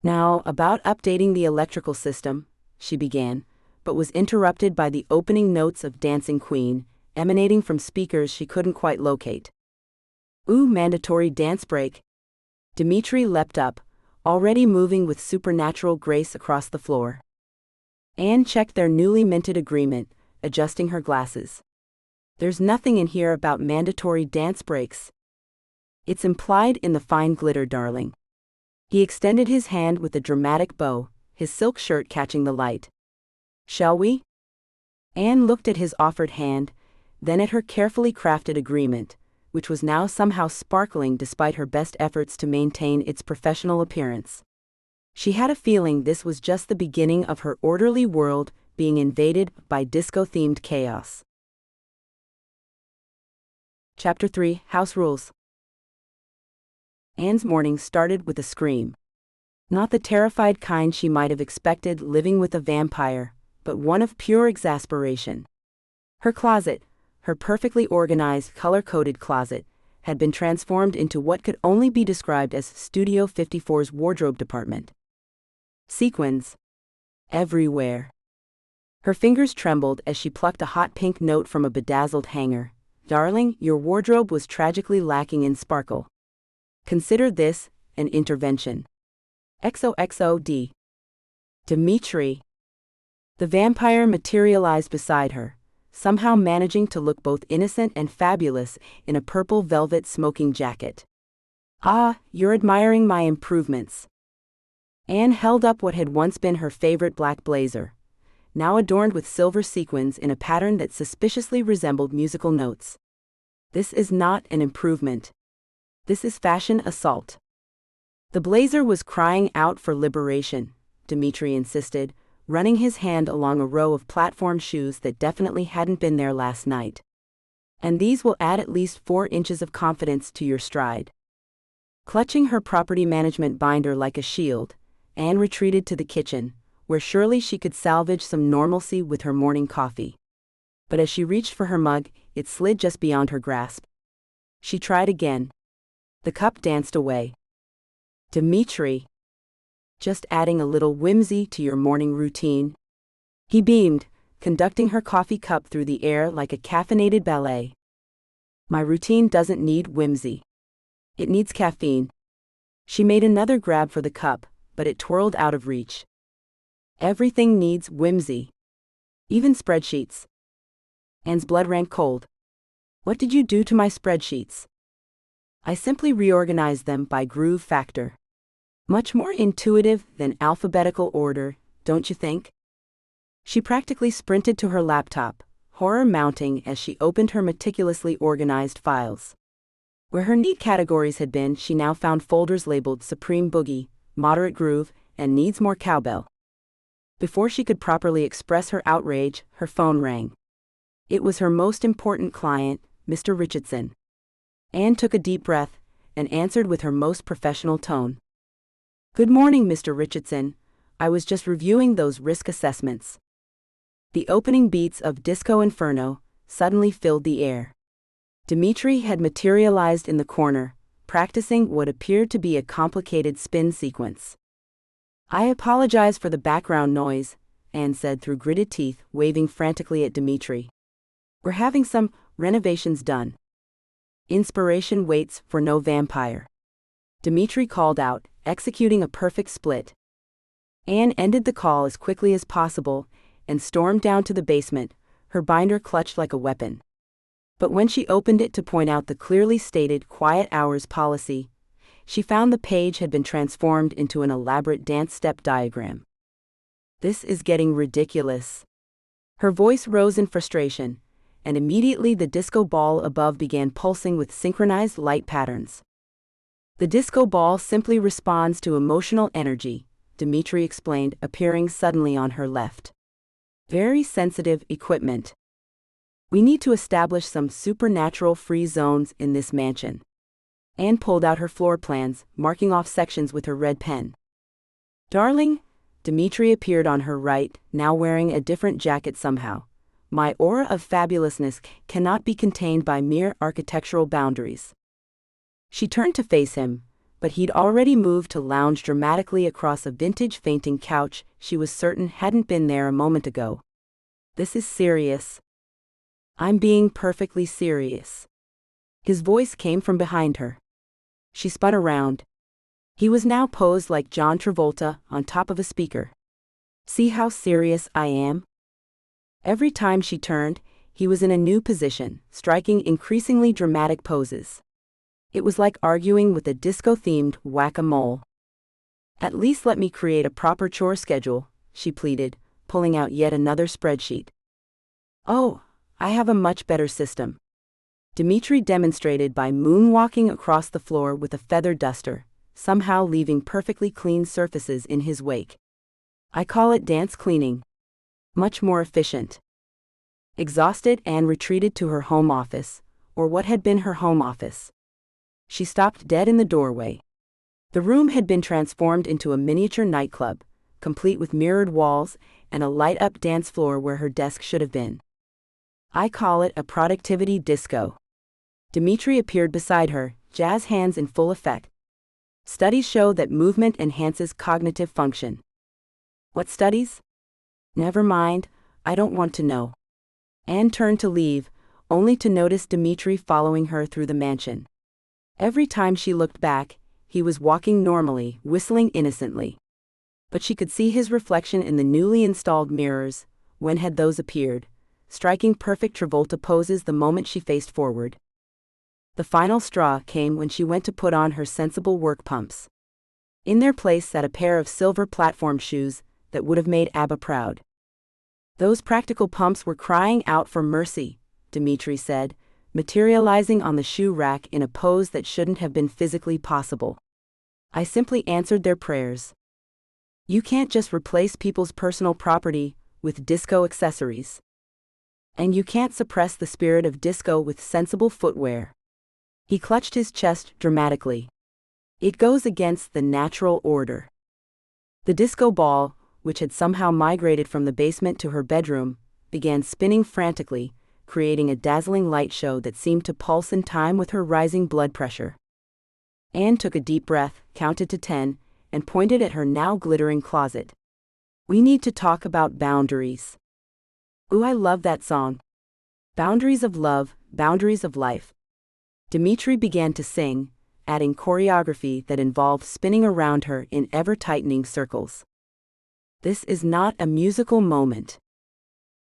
Now, about updating the electrical system, she began, but was interrupted by the opening notes of Dancing Queen, emanating from speakers she couldn't quite locate. Ooh, mandatory dance break. Dimitri leapt up, already moving with supernatural grace across the floor. Anne checked their newly minted agreement, adjusting her glasses. There's nothing in here about mandatory dance breaks. It's implied in the fine glitter, darling. He extended his hand with a dramatic bow, his silk shirt catching the light. Shall we? Anne looked at his offered hand, then at her carefully crafted agreement, which was now somehow sparkling despite her best efforts to maintain its professional appearance. She had a feeling this was just the beginning of her orderly world being invaded by disco-themed chaos. Chapter 3: House Rules. Anne's morning started with a scream. Not the terrified kind she might have expected living with a vampire, but one of pure exasperation. Her closet, her perfectly organized, color-coded closet, had been transformed into what could only be described as Studio 54's wardrobe department. Sequins. Everywhere. Her fingers trembled as she plucked a hot pink note from a bedazzled hanger. Darling, your wardrobe was tragically lacking in sparkle. Consider this an intervention. XOXOD. Dimitri. The vampire materialized beside her, somehow managing to look both innocent and fabulous in a purple velvet smoking jacket. Ah, you're admiring my improvements. Anne held up what had once been her favorite black blazer, now adorned with silver sequins in a pattern that suspiciously resembled musical notes. This is not an improvement. This is fashion assault. The blazer was crying out for liberation, Dimitri insisted, running his hand along a row of platform shoes that definitely hadn't been there last night. And these will add at least 4 inches of confidence to your stride. Clutching her property management binder like a shield, Anne retreated to the kitchen, where surely she could salvage some normalcy with her morning coffee. But as she reached for her mug, it slid just beyond her grasp. She tried again. The cup danced away. Dimitri. Just adding a little whimsy to your morning routine? He beamed, conducting her coffee cup through the air like a caffeinated ballet. My routine doesn't need whimsy. It needs caffeine. She made another grab for the cup, but it twirled out of reach. Everything needs whimsy. Even spreadsheets. Anne's blood ran cold. What did you do to my spreadsheets? I simply reorganized them by groove factor. Much more intuitive than alphabetical order, don't you think? She practically sprinted to her laptop, horror mounting as she opened her meticulously organized files. Where her neat categories had been, she now found folders labeled Supreme Boogie, Moderate Groove, and Needs More Cowbell. Before she could properly express her outrage, her phone rang. It was her most important client, Mr. Richardson. Anne took a deep breath and answered with her most professional tone. Good morning, Mr. Richardson. I was just reviewing those risk assessments. The opening beats of Disco Inferno suddenly filled the air. Dimitri had materialized in the corner, practicing what appeared to be a complicated spin sequence. I apologize for the background noise, Anne said through gritted teeth, waving frantically at Dimitri. We're having some renovations done. Inspiration waits for no vampire. Dimitri called out, executing a perfect split. Anne ended the call as quickly as possible and stormed down to the basement, her binder clutched like a weapon. But when she opened it to point out the clearly stated quiet hours policy, she found the page had been transformed into an elaborate dance step diagram. This is getting ridiculous. Her voice rose in frustration, and immediately the disco ball above began pulsing with synchronized light patterns. The disco ball simply responds to emotional energy, Dimitri explained, appearing suddenly on her left. Very sensitive equipment. We need to establish some supernatural free zones in this mansion. Anne pulled out her floor plans, marking off sections with her red pen. Darling, Dimitri appeared on her right, now wearing a different jacket somehow. My aura of fabulousness cannot be contained by mere architectural boundaries. She turned to face him, but he'd already moved to lounge dramatically across a vintage fainting couch she was certain hadn't been there a moment ago. This is serious. I'm being perfectly serious. His voice came from behind her. She spun around. He was now posed like John Travolta on top of a speaker. See how serious I am? Every time she turned, he was in a new position, striking increasingly dramatic poses. It was like arguing with a disco-themed whack-a-mole. At least let me create a proper chore schedule, she pleaded, pulling out yet another spreadsheet. Oh, I have a much better system. Dimitri demonstrated by moonwalking across the floor with a feather duster, somehow leaving perfectly clean surfaces in his wake. I call it dance cleaning. Much more efficient. Exhausted, Anne retreated to her home office, or what had been her home office. She stopped dead in the doorway. The room had been transformed into a miniature nightclub, complete with mirrored walls and a light-up dance floor where her desk should have been. I call it a productivity disco. Dimitri appeared beside her, jazz hands in full effect. Studies show that movement enhances cognitive function. What studies? Never mind, I don't want to know. Anne turned to leave, only to notice Dimitri following her through the mansion. Every time she looked back, he was walking normally, whistling innocently. But she could see his reflection in the newly installed mirrors. When had those appeared? Striking perfect Travolta poses the moment she faced forward. The final straw came when she went to put on her sensible work pumps. In their place sat a pair of silver platform shoes that would have made ABBA proud. Those practical pumps were crying out for mercy, Dimitri said, materializing on the shoe rack in a pose that shouldn't have been physically possible. I simply answered their prayers. You can't just replace people's personal property with disco accessories. And you can't suppress the spirit of disco with sensible footwear. He clutched his chest dramatically. It goes against the natural order. The disco ball, which had somehow migrated from the basement to her bedroom, began spinning frantically, creating a dazzling light show that seemed to pulse in time with her rising blood pressure. Anne took a deep breath, counted to 10, and pointed at her now glittering closet. We need to talk about boundaries. Ooh, I love that song. Boundaries of love, boundaries of life. Dimitri began to sing, adding choreography that involved spinning around her in ever-tightening circles. This is not a musical moment.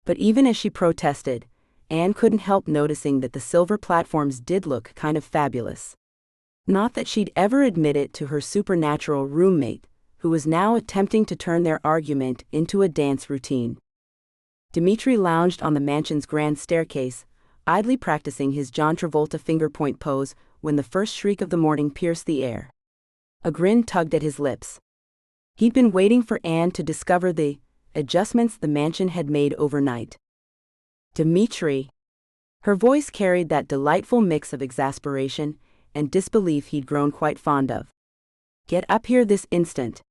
But even as she protested, Anne couldn't help noticing that the silver platforms did look kind of fabulous. Not that she'd ever admit it to her supernatural roommate, who was now attempting to turn their argument into a dance routine. Dimitri lounged on the mansion's grand staircase, idly practicing his John Travolta finger-point pose when the first shriek of the morning pierced the air. A grin tugged at his lips. He'd been waiting for Anne to discover the adjustments the mansion had made overnight. Dimitri. Her voice carried that delightful mix of exasperation and disbelief he'd grown quite fond of. Get up here this instant.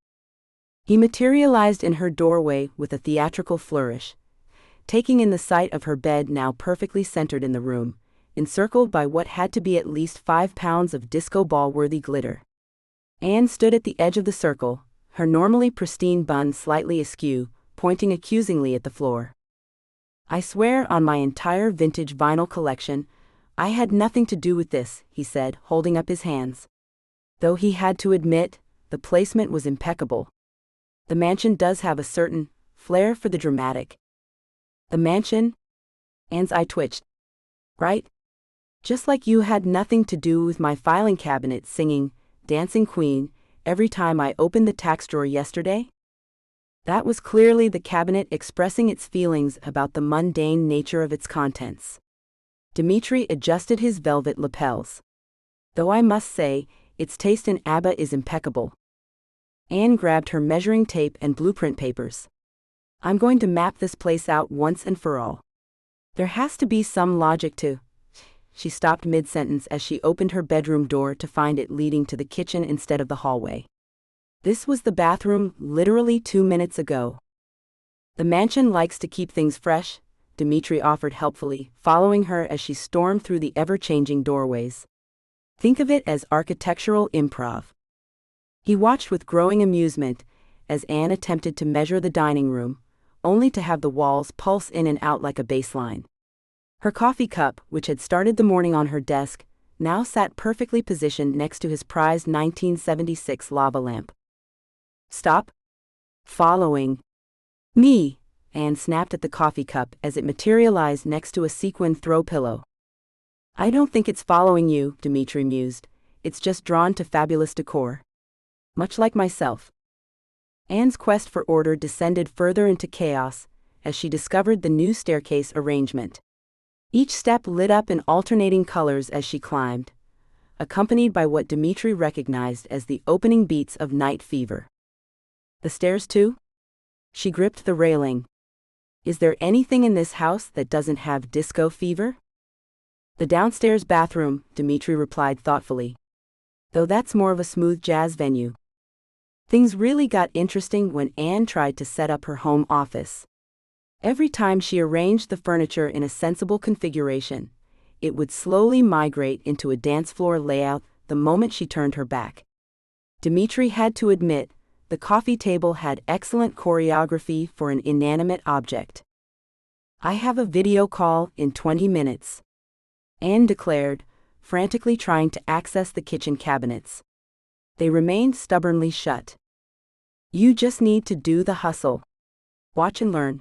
He materialized in her doorway with a theatrical flourish, taking in the sight of her bed now perfectly centered in the room, encircled by what had to be at least 5 pounds of disco ball-worthy glitter. Anne stood at the edge of the circle, her normally pristine bun slightly askew, pointing accusingly at the floor. I swear on my entire vintage vinyl collection, I had nothing to do with this, he said, holding up his hands. Though he had to admit, the placement was impeccable. The mansion does have a certain flair for the dramatic. The mansion? Anne's eye twitched. Right? Just like you had nothing to do with my filing cabinet singing Dancing Queen every time I opened the tax drawer yesterday? That was clearly the cabinet expressing its feelings about the mundane nature of its contents. Dimitri adjusted his velvet lapels. Though I must say, its taste in ABBA is impeccable. Anne grabbed her measuring tape and blueprint papers. I'm going to map this place out once and for all. There has to be some logic to. She stopped mid-sentence as she opened her bedroom door to find it leading to the kitchen instead of the hallway. This was the bathroom literally 2 minutes ago. The mansion likes to keep things fresh, Dimitri offered helpfully, following her as she stormed through the ever-changing doorways. Think of it as architectural improv. He watched with growing amusement as Anne attempted to measure the dining room, only to have the walls pulse in and out like a bass line. Her coffee cup, which had started the morning on her desk, now sat perfectly positioned next to his prized 1976 lava lamp. Stop. Following me, Anne snapped at the coffee cup as it materialized next to a sequin throw pillow. I don't think it's following you, Dimitri mused. It's just drawn to fabulous decor. Much like myself. Anne's quest for order descended further into chaos as she discovered the new staircase arrangement. Each step lit up in alternating colors as she climbed, accompanied by what Dimitri recognized as the opening beats of night fever. The stairs too? She gripped the railing. Is there anything in this house that doesn't have disco fever? The downstairs bathroom, Dimitri replied thoughtfully. Though that's more of a smooth jazz venue. Things really got interesting when Anne tried to set up her home office. Every time she arranged the furniture in a sensible configuration, it would slowly migrate into a dance floor layout the moment she turned her back. Dimitri had to admit, the coffee table had excellent choreography for an inanimate object. I have a video call in 20 minutes. Anne declared, frantically trying to access the kitchen cabinets. They remained stubbornly shut. You just need to do the hustle. Watch and learn.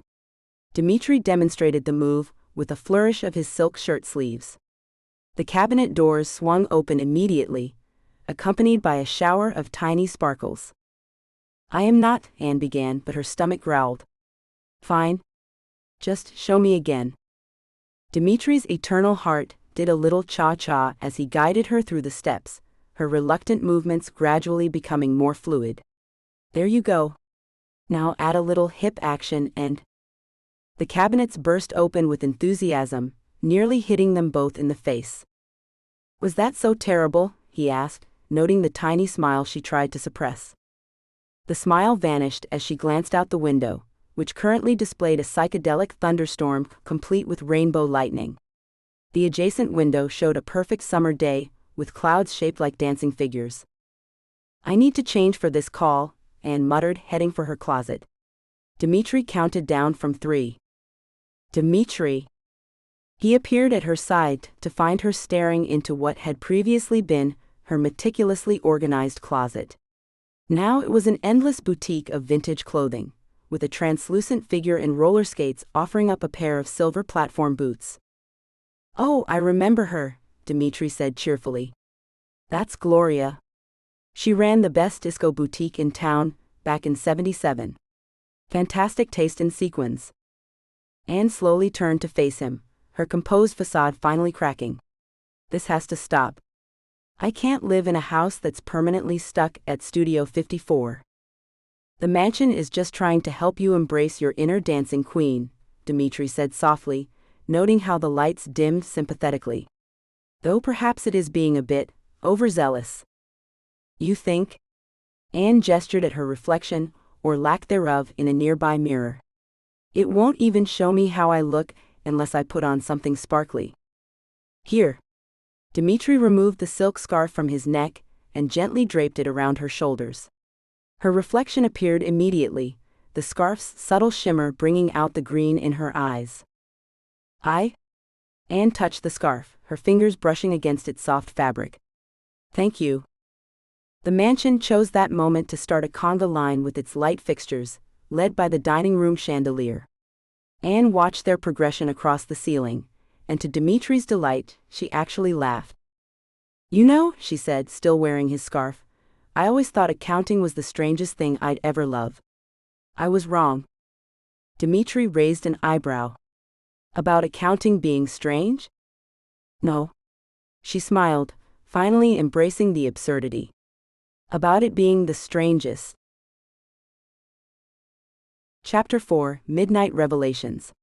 Dimitri demonstrated the move with a flourish of his silk shirt sleeves. The cabinet doors swung open immediately, accompanied by a shower of tiny sparkles. I am not, Anne began, but her stomach growled. Fine. Just show me again. Dimitri's eternal heart did a little cha-cha as he guided her through the steps, her reluctant movements gradually becoming more fluid. There you go. Now add a little hip action and... The cabinets burst open with enthusiasm, nearly hitting them both in the face. Was that so terrible? He asked, noting the tiny smile she tried to suppress. The smile vanished as she glanced out the window, which currently displayed a psychedelic thunderstorm complete with rainbow lightning. The adjacent window showed a perfect summer day, with clouds shaped like dancing figures. I need to change for this call, Anne muttered, heading for her closet. Dimitri counted down from 3. Dimitri. He appeared at her side to find her staring into what had previously been her meticulously organized closet. Now it was an endless boutique of vintage clothing, with a translucent figure in roller skates offering up a pair of silver platform boots. "Oh, I remember her," Dimitri said cheerfully. "That's Gloria. She ran the best disco boutique in town, back in '77. Fantastic taste in sequins." Anne slowly turned to face him, her composed facade finally cracking. "This has to stop. I can't live in a house that's permanently stuck at Studio 54. The mansion is just trying to help you embrace your inner dancing queen," Dimitri said softly, noting how the lights dimmed sympathetically. "Though perhaps it is being a bit overzealous." "You think?" Anne gestured at her reflection, or lack thereof, in a nearby mirror. "It won't even show me how I look unless I put on something sparkly. Here." Dimitri removed the silk scarf from his neck and gently draped it around her shoulders. Her reflection appeared immediately, the scarf's subtle shimmer bringing out the green in her eyes. Anne touched the scarf, her fingers brushing against its soft fabric. "Thank you." The mansion chose that moment to start a conga line with its light fixtures, led by the dining room chandelier. Anne watched their progression across the ceiling, and to Dimitri's delight, she actually laughed. "You know," she said, still wearing his scarf, "I always thought accounting was the strangest thing I'd ever love." "I was wrong." Dimitri raised an eyebrow. "About accounting being strange?" "No." She smiled, finally embracing the absurdity. "About it being the strangest." Chapter 4: Midnight Revelations.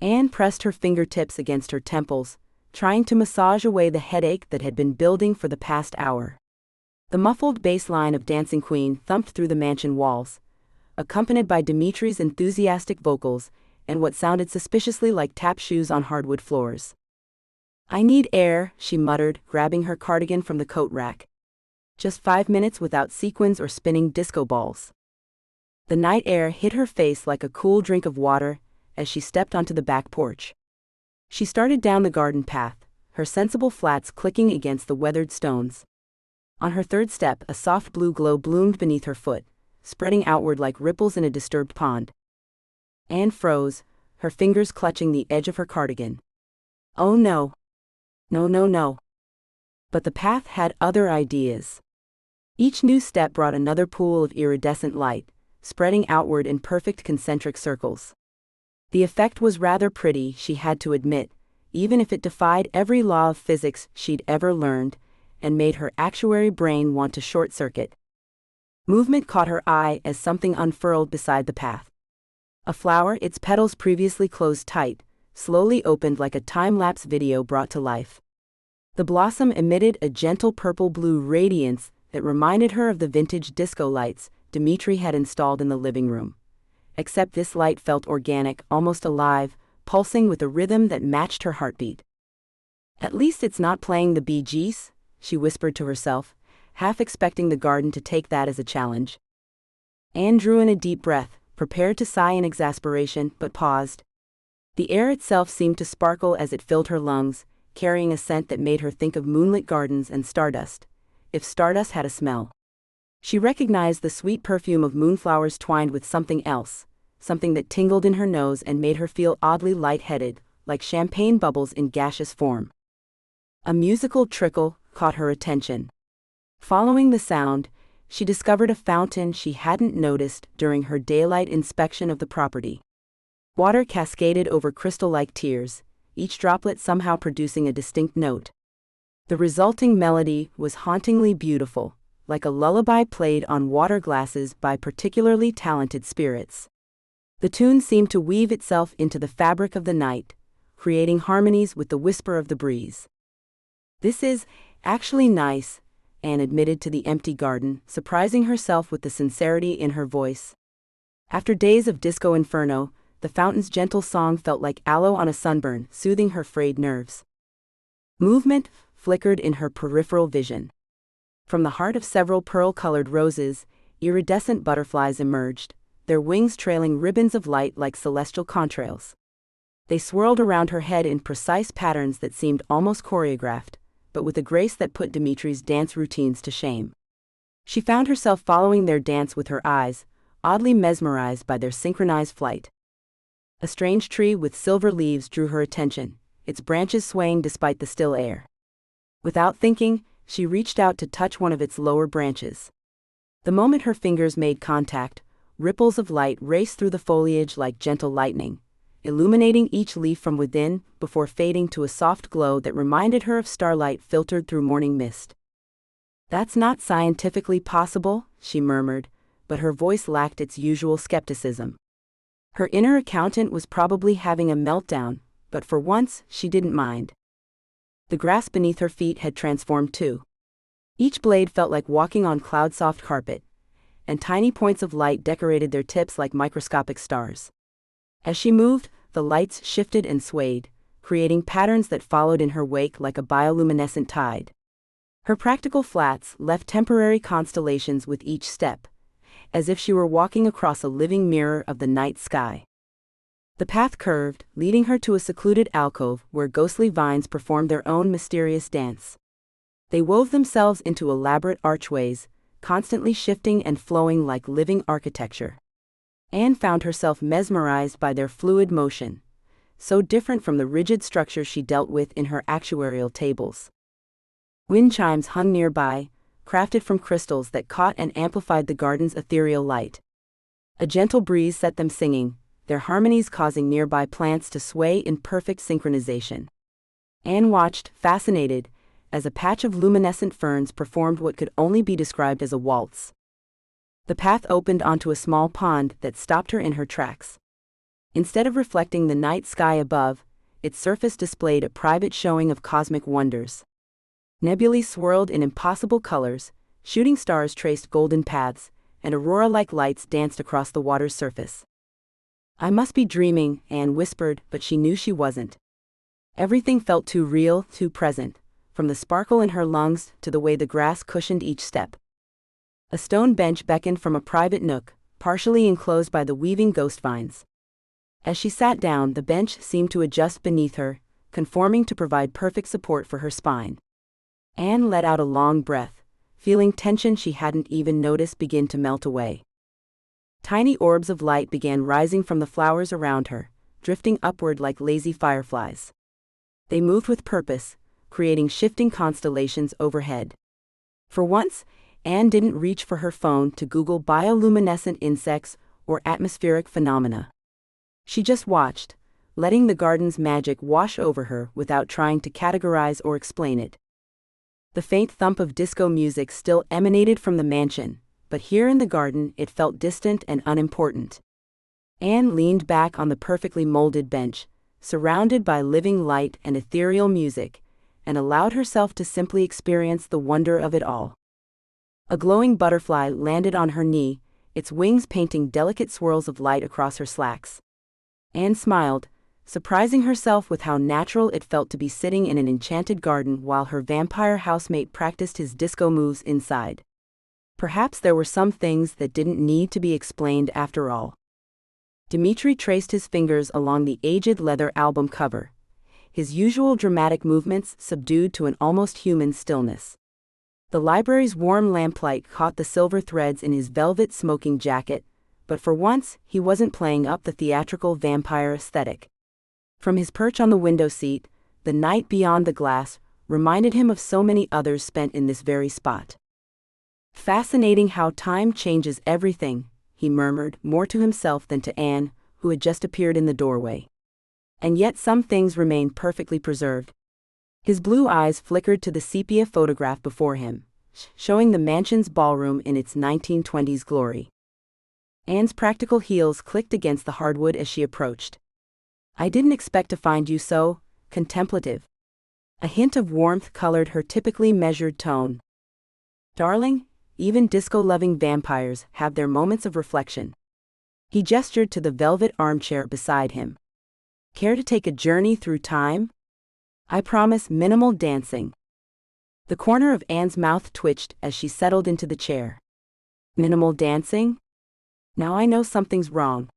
Anne pressed her fingertips against her temples, trying to massage away the headache that had been building for the past hour. The muffled bass line of Dancing Queen thumped through the mansion walls, accompanied by Dimitri's enthusiastic vocals and what sounded suspiciously like tap shoes on hardwood floors. "I need air," she muttered, grabbing her cardigan from the coat rack. "Just 5 minutes without sequins or spinning disco balls." The night air hit her face like a cool drink of water as she stepped onto the back porch. She started down the garden path, her sensible flats clicking against the weathered stones. On her third step, a soft blue glow bloomed beneath her foot, spreading outward like ripples in a disturbed pond. Anne froze, her fingers clutching the edge of her cardigan. Oh no. No. But the path had other ideas. Each new step brought another pool of iridescent light, spreading outward in perfect concentric circles. The effect was rather pretty, she had to admit, even if it defied every law of physics she'd ever learned, and made her actuary brain want to short-circuit. Movement caught her eye as something unfurled beside the path. A flower, its petals previously closed tight, slowly opened like a time-lapse video brought to life. The blossom emitted a gentle purple-blue radiance that reminded her of the vintage disco lights Dimitri had installed in the living room. Except this light felt organic, almost alive, pulsing with a rhythm that matched her heartbeat. "At least it's not playing the Bee Gees," she whispered to herself, half expecting the garden to take that as a challenge. Anne drew in a deep breath, prepared to sigh in exasperation, but paused. The air itself seemed to sparkle as it filled her lungs, carrying a scent that made her think of moonlit gardens and stardust, if stardust had a smell. She recognized the sweet perfume of moonflowers twined with something else, something that tingled in her nose and made her feel oddly lightheaded, like champagne bubbles in gaseous form. A musical trickle caught her attention. Following the sound, she discovered a fountain she hadn't noticed during her daylight inspection of the property. Water cascaded over crystal-like tears, each droplet somehow producing a distinct note. The resulting melody was hauntingly beautiful, like a lullaby played on water glasses by particularly talented spirits. The tune seemed to weave itself into the fabric of the night, creating harmonies with the whisper of the breeze. "This is actually nice," Anne admitted to the empty garden, surprising herself with the sincerity in her voice. After days of disco inferno, the fountain's gentle song felt like aloe on a sunburn, soothing her frayed nerves. Movement flickered in her peripheral vision. From the heart of several pearl-colored roses, iridescent butterflies emerged, their wings trailing ribbons of light like celestial contrails. They swirled around her head in precise patterns that seemed almost choreographed, but with a grace that put Dimitri's dance routines to shame. She found herself following their dance with her eyes, oddly mesmerized by their synchronized flight. A strange tree with silver leaves drew her attention, its branches swaying despite the still air. Without thinking, she reached out to touch one of its lower branches. The moment her fingers made contact, ripples of light raced through the foliage like gentle lightning, illuminating each leaf from within before fading to a soft glow that reminded her of starlight filtered through morning mist. "That's not scientifically possible," she murmured, but her voice lacked its usual skepticism. Her inner accountant was probably having a meltdown, but for once she didn't mind. The grass beneath her feet had transformed too. Each blade felt like walking on cloud-soft carpet, and tiny points of light decorated their tips like microscopic stars. As she moved, the lights shifted and swayed, creating patterns that followed in her wake like a bioluminescent tide. Her practical flats left temporary constellations with each step, as if she were walking across a living mirror of the night sky. The path curved, leading her to a secluded alcove where ghostly vines performed their own mysterious dance. They wove themselves into elaborate archways, constantly shifting and flowing like living architecture. Anne found herself mesmerized by their fluid motion, so different from the rigid structure she dealt with in her actuarial tables. Wind chimes hung nearby, crafted from crystals that caught and amplified the garden's ethereal light. A gentle breeze set them singing, their harmonies causing nearby plants to sway in perfect synchronization. Anne watched, fascinated, as a patch of luminescent ferns performed what could only be described as a waltz. The path opened onto a small pond that stopped her in her tracks. Instead of reflecting the night sky above, its surface displayed a private showing of cosmic wonders. Nebulae swirled in impossible colors, shooting stars traced golden paths, and aurora-like lights danced across the water's surface. "I must be dreaming," Anne whispered, but she knew she wasn't. Everything felt too real, too present, from the sparkle in her lungs to the way the grass cushioned each step. A stone bench beckoned from a private nook, partially enclosed by the weaving ghost vines. As she sat down, the bench seemed to adjust beneath her, conforming to provide perfect support for her spine. Anne let out a long breath, feeling tension she hadn't even noticed begin to melt away. Tiny orbs of light began rising from the flowers around her, drifting upward like lazy fireflies. They moved with purpose, creating shifting constellations overhead. For once, Anne didn't reach for her phone to Google bioluminescent insects or atmospheric phenomena. She just watched, letting the garden's magic wash over her without trying to categorize or explain it. The faint thump of disco music still emanated from the mansion, but here in the garden it felt distant and unimportant. Anne leaned back on the perfectly molded bench, surrounded by living light and ethereal music, and allowed herself to simply experience the wonder of it all. A glowing butterfly landed on her knee, its wings painting delicate swirls of light across her slacks. Anne smiled, surprising herself with how natural it felt to be sitting in an enchanted garden while her vampire housemate practiced his disco moves inside. Perhaps there were some things that didn't need to be explained after all. Dimitri traced his fingers along the aged leather album cover, his usual dramatic movements subdued to an almost human stillness. The library's warm lamplight caught the silver threads in his velvet smoking jacket, but for once he wasn't playing up the theatrical vampire aesthetic. From his perch on the window seat, the night beyond the glass reminded him of so many others spent in this very spot. "Fascinating how time changes everything," he murmured, more to himself than to Anne, who had just appeared in the doorway. "And yet some things remain perfectly preserved." His blue eyes flickered to the sepia photograph before him, showing the mansion's ballroom in its 1920s glory. Anne's practical heels clicked against the hardwood as she approached. "I didn't expect to find you so contemplative." A hint of warmth colored her typically measured tone. "Darling, even disco-loving vampires have their moments of reflection." He gestured to the velvet armchair beside him. "Care to take a journey through time? I promise minimal dancing." The corner of Anne's mouth twitched as she settled into the chair. "Minimal dancing? Now I know something's wrong."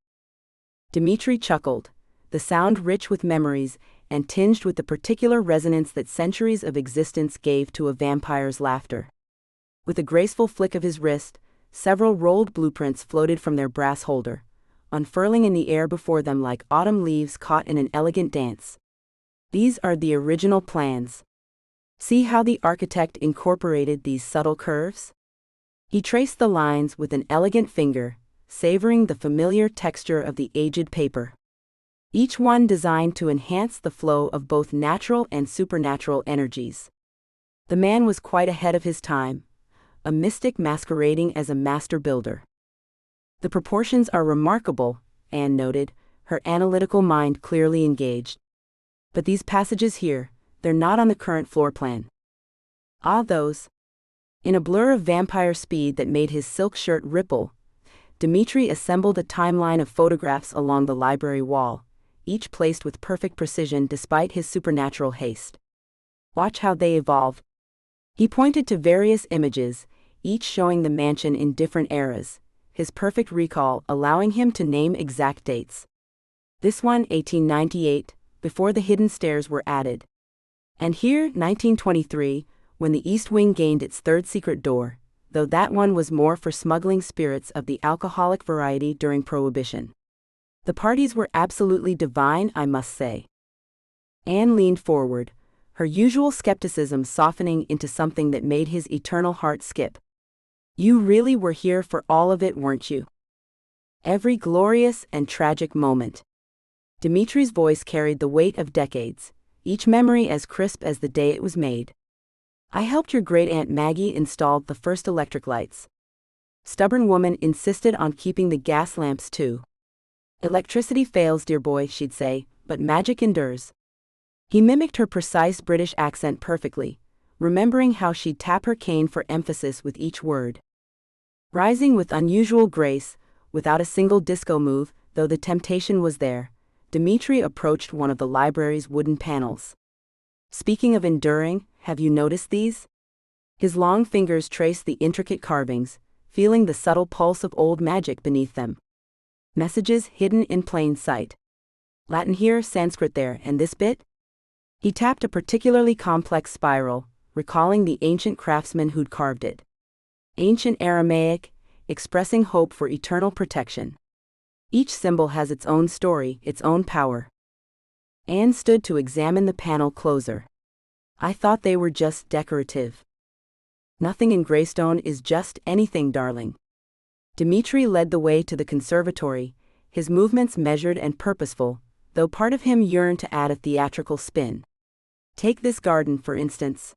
Dimitri chuckled, the sound rich with memories and tinged with the particular resonance that centuries of existence gave to a vampire's laughter. With a graceful flick of his wrist, several rolled blueprints floated from their brass holder, unfurling in the air before them like autumn leaves caught in an elegant dance. These are the original plans. See how the architect incorporated these subtle curves? He traced the lines with an elegant finger, savoring the familiar texture of the aged paper. Each one designed to enhance the flow of both natural and supernatural energies. The man was quite ahead of his time, a mystic masquerading as a master builder. The proportions are remarkable, Anne noted, her analytical mind clearly engaged. But these passages here, they're not on the current floor plan. Ah, those. In a blur of vampire speed that made his silk shirt ripple, Dimitri assembled a timeline of photographs along the library wall, each placed with perfect precision despite his supernatural haste. Watch how they evolve. He pointed to various images, each showing the mansion in different eras, his perfect recall allowing him to name exact dates. This one, 1898, before the hidden stairs were added. And here, 1923, when the East Wing gained its third secret door, though that one was more for smuggling spirits of the alcoholic variety during Prohibition. The parties were absolutely divine, I must say. Anne leaned forward, her usual skepticism softening into something that made his eternal heart skip. You really were here for all of it, weren't you? Every glorious and tragic moment. Dimitri's voice carried the weight of decades, each memory as crisp as the day it was made. I helped your great-aunt Maggie install the first electric lights. Stubborn woman insisted on keeping the gas lamps too. Electricity fails, dear boy, she'd say, but magic endures. He mimicked her precise British accent perfectly, remembering how she'd tap her cane for emphasis with each word. Rising with unusual grace, without a single disco move, though the temptation was there, Dimitri approached one of the library's wooden panels. Speaking of enduring, have you noticed these? His long fingers traced the intricate carvings, feeling the subtle pulse of old magic beneath them. Messages hidden in plain sight. Latin here, Sanskrit there, and this bit? He tapped a particularly complex spiral, recalling the ancient craftsman who'd carved it. Ancient Aramaic, expressing hope for eternal protection. Each symbol has its own story, its own power. Anne stood to examine the panel closer. I thought they were just decorative. Nothing in Greystone is just anything, darling. Dimitri led the way to the conservatory, his movements measured and purposeful, though part of him yearned to add a theatrical spin. Take this garden, for instance.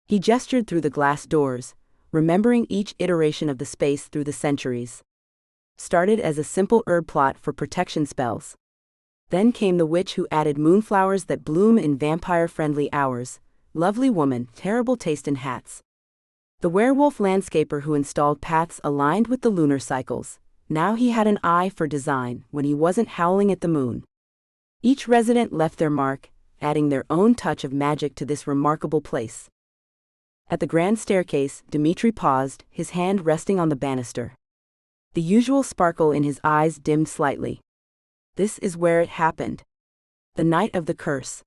He gestured through the glass doors, remembering each iteration of the space through the centuries. Started as a simple herb plot for protection spells. Then came the witch who added moonflowers that bloom in vampire-friendly hours. Lovely woman, terrible taste in hats. The werewolf landscaper who installed paths aligned with the lunar cycles. Now he had an eye for design when he wasn't howling at the moon. Each resident left their mark, adding their own touch of magic to this remarkable place. At the grand staircase, Dimitri paused, his hand resting on the banister. The usual sparkle in his eyes dimmed slightly. This is where it happened. The night of the curse.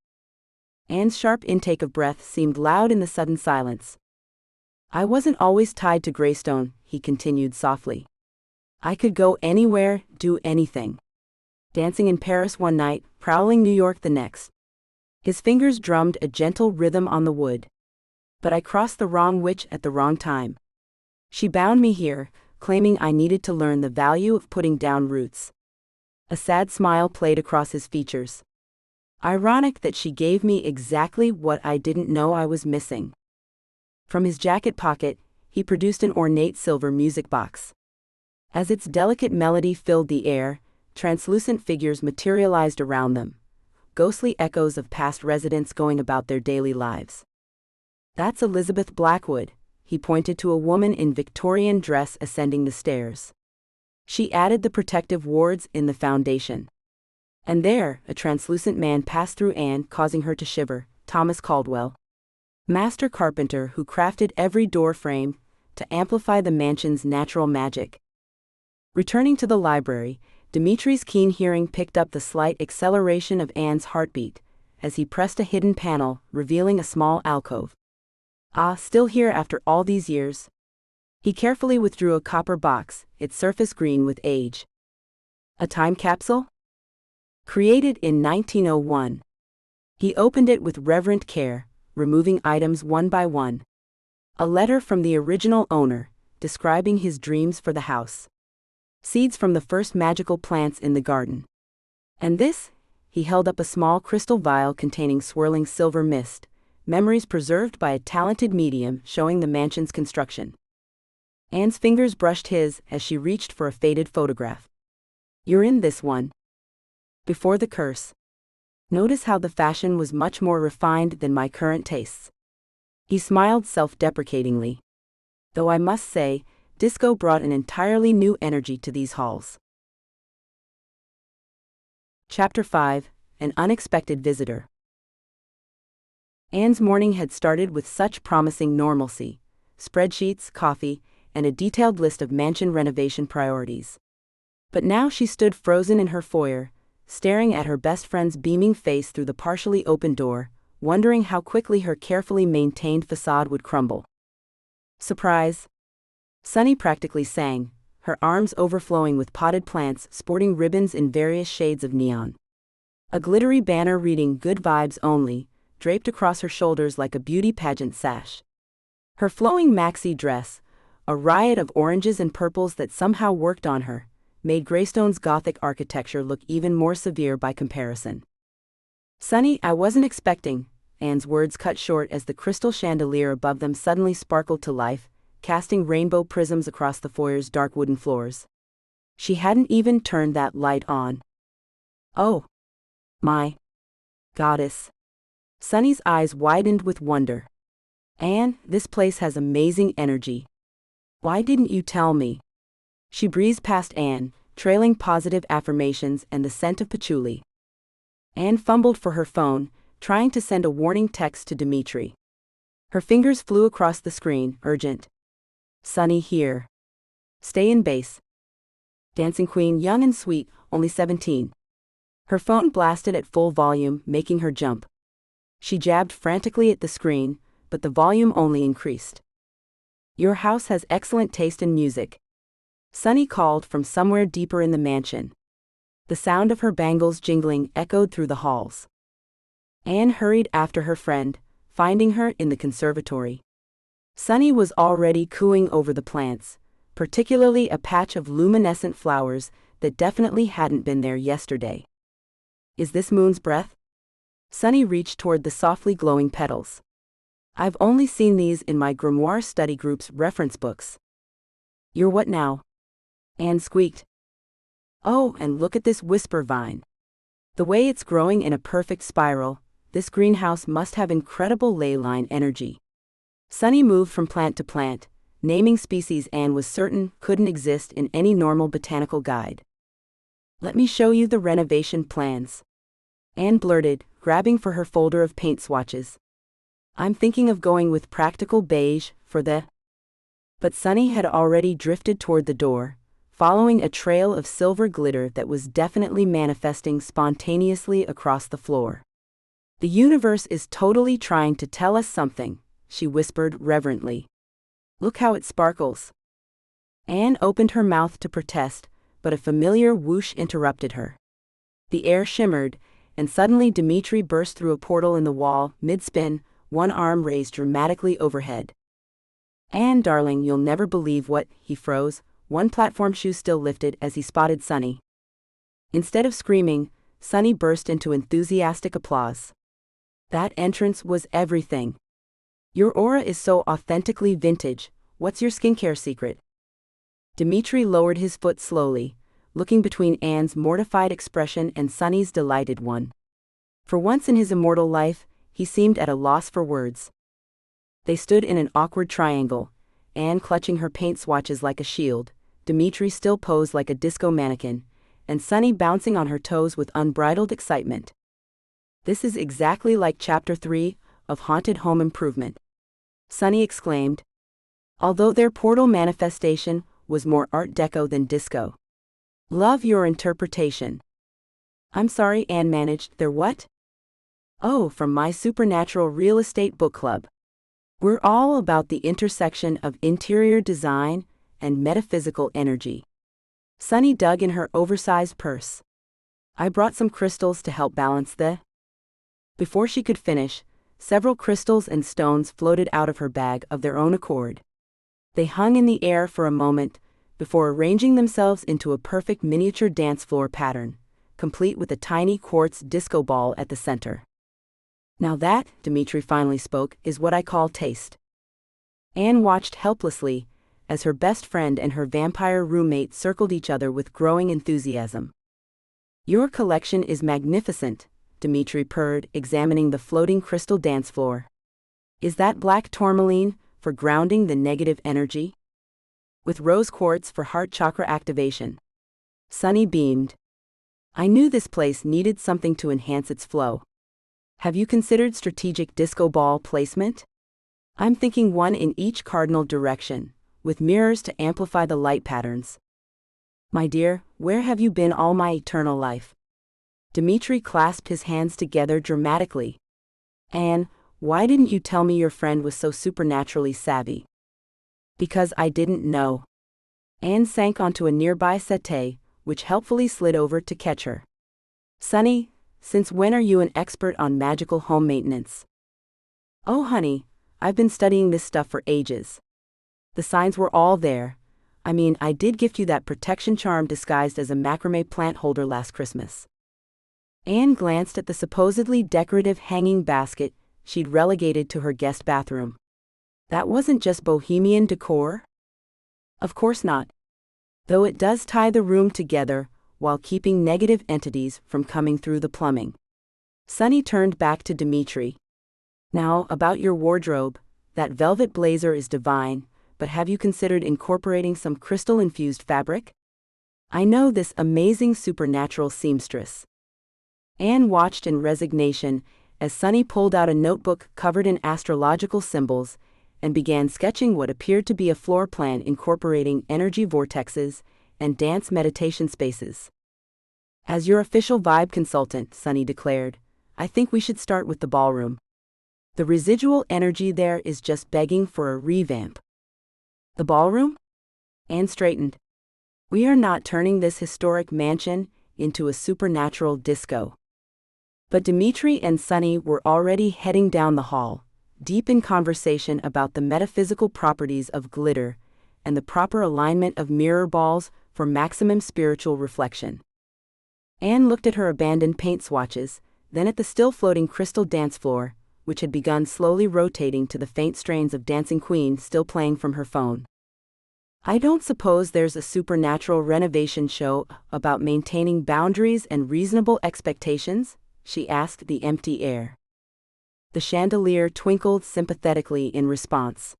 Anne's sharp intake of breath seemed loud in the sudden silence. I wasn't always tied to Greystone, he continued softly. I could go anywhere, do anything. Dancing in Paris one night, prowling New York the next. His fingers drummed a gentle rhythm on the wood. But I crossed the wrong witch at the wrong time. She bound me here, claiming I needed to learn the value of putting down roots. A sad smile played across his features. Ironic that she gave me exactly what I didn't know I was missing. From his jacket pocket, he produced an ornate silver music box. As its delicate melody filled the air, translucent figures materialized around them, ghostly echoes of past residents going about their daily lives. That's Elizabeth Blackwood, he pointed to a woman in Victorian dress ascending the stairs. She added the protective wards in the foundation. And there, a translucent man passed through Anne, causing her to shiver, Thomas Caldwell. Master carpenter who crafted every door frame to amplify the mansion's natural magic. Returning to the library, Dimitri's keen hearing picked up the slight acceleration of Anne's heartbeat, as he pressed a hidden panel, revealing a small alcove. Ah, still here after all these years. He carefully withdrew a copper box, its surface green with age. A time capsule? Created in 1901. He opened it with reverent care, removing items one by one. A letter from the original owner, describing his dreams for the house. Seeds from the first magical plants in the garden. And this? He held up a small crystal vial containing swirling silver mist, memories preserved by a talented medium showing the mansion's construction. Anne's fingers brushed his as she reached for a faded photograph. You're in this one. Before the curse. Notice how the fashion was much more refined than my current tastes. He smiled self-deprecatingly. Though I must say, disco brought an entirely new energy to these halls. Chapter 5, An Unexpected Visitor. Anne's morning had started with such promising normalcy, spreadsheets, coffee, and a detailed list of mansion renovation priorities. But now she stood frozen in her foyer, staring at her best friend's beaming face through the partially open door, wondering how quickly her carefully maintained facade would crumble. Surprise! Sunny practically sang, her arms overflowing with potted plants sporting ribbons in various shades of neon. A glittery banner reading "Good Vibes Only," draped across her shoulders like a beauty pageant sash. Her flowing maxi dress, a riot of oranges and purples that somehow worked on her, made Greystone's Gothic architecture look even more severe by comparison. "Sunny, I wasn't expecting," Anne's words cut short as the crystal chandelier above them suddenly sparkled to life, casting rainbow prisms across the foyer's dark wooden floors. She hadn't even turned that light on. "Oh, my goddess." Sunny's eyes widened with wonder. "Anne, this place has amazing energy. Why didn't you tell me?" She breezed past Anne, trailing positive affirmations and the scent of patchouli. Anne fumbled for her phone, trying to send a warning text to Dimitri. Her fingers flew across the screen, urgent. "Sunny here. Stay in base. Dancing Queen, young and sweet, only 17. Her phone blasted at full volume, making her jump. She jabbed frantically at the screen, but the volume only increased. "Your house has excellent taste in music," Sunny called from somewhere deeper in the mansion. The sound of her bangles jingling echoed through the halls. Anne hurried after her friend, finding her in the conservatory. Sunny was already cooing over the plants, particularly a patch of luminescent flowers that definitely hadn't been there yesterday. "Is this moon's breath?" Sunny reached toward the softly glowing petals. "I've only seen these in my grimoire study group's reference books." "You're what now?" Anne squeaked. "Oh, and look at this whisper vine. The way it's growing in a perfect spiral, this greenhouse must have incredible ley line energy." Sunny moved from plant to plant, naming species Anne was certain couldn't exist in any normal botanical guide. "Let me show you the renovation plans," Anne blurted, grabbing for her folder of paint swatches. "I'm thinking of going with practical beige for the..." But Sunny had already drifted toward the door, following a trail of silver glitter that was definitely manifesting spontaneously across the floor. "The universe is totally trying to tell us something," she whispered reverently. "Look how it sparkles." Anne opened her mouth to protest, but a familiar whoosh interrupted her. The air shimmered, and suddenly Dimitri burst through a portal in the wall, mid-spin, one arm raised dramatically overhead. "Anne, darling, you'll never believe what..." He froze, one platform shoe still lifted as he spotted Sunny. Instead of screaming, Sunny burst into enthusiastic applause. "That entrance was everything. Your aura is so authentically vintage. What's your skincare secret?" Dimitri lowered his foot slowly, looking between Anne's mortified expression and Sunny's delighted one. For once in his immortal life, he seemed at a loss for words. They stood in an awkward triangle, Anne clutching her paint swatches like a shield, Dimitri still posed like a disco mannequin, and Sunny bouncing on her toes with unbridled excitement. "This is exactly like Chapter 3 of Haunted Home Improvement," Sunny exclaimed. Although their portal manifestation was more Art Deco than disco. "Love your interpretation." "I'm sorry," Anne managed, "they're what?" "Oh, from my Supernatural Real Estate Book Club. We're all about the intersection of interior design and metaphysical energy." Sunny dug in her oversized purse. "I brought some crystals to help balance the..." Before she could finish, several crystals and stones floated out of her bag of their own accord. They hung in the air for a moment, before arranging themselves into a perfect miniature dance floor pattern, complete with a tiny quartz disco ball at the center. Now that, Dimitri finally spoke, is what I call taste. Anne watched helplessly, as her best friend and her vampire roommate circled each other with growing enthusiasm. Your collection is magnificent, Dimitri purred, examining the floating crystal dance floor. Is that black tourmaline, for grounding the negative energy? With rose quartz for heart chakra activation. Sunny beamed. I knew this place needed something to enhance its flow. Have you considered strategic disco ball placement? I'm thinking one in each cardinal direction, with mirrors to amplify the light patterns. My dear, where have you been all my eternal life? Dimitri clasped his hands together dramatically. Anne, why didn't you tell me your friend was so supernaturally savvy? Because I didn't know. Anne sank onto a nearby settee, which helpfully slid over to catch her. Sunny, since when are you an expert on magical home maintenance? Oh honey, I've been studying this stuff for ages. The signs were all there. I mean, I did gift you that protection charm disguised as a macrame plant holder last Christmas. Anne glanced at the supposedly decorative hanging basket she'd relegated to her guest bathroom. That wasn't just bohemian decor? Of course not. Though it does tie the room together while keeping negative entities from coming through the plumbing. Sunny turned back to Dimitri. Now, about your wardrobe, that velvet blazer is divine, but have you considered incorporating some crystal-infused fabric? I know this amazing supernatural seamstress. Anne watched in resignation as Sunny pulled out a notebook covered in astrological symbols and began sketching what appeared to be a floor plan incorporating energy vortexes and dance meditation spaces. As your official vibe consultant, Sunny declared, I think we should start with the ballroom. The residual energy there is just begging for a revamp. The ballroom? Anne straightened. We are not turning this historic mansion into a supernatural disco. But Dimitri and Sunny were already heading down the hall, deep in conversation about the metaphysical properties of glitter and the proper alignment of mirror balls for maximum spiritual reflection. Anne looked at her abandoned paint swatches, then at the still-floating crystal dance floor, which had begun slowly rotating to the faint strains of Dancing Queen still playing from her phone. I don't suppose there's a supernatural renovation show about maintaining boundaries and reasonable expectations? She asked the empty air. The chandelier twinkled sympathetically in response.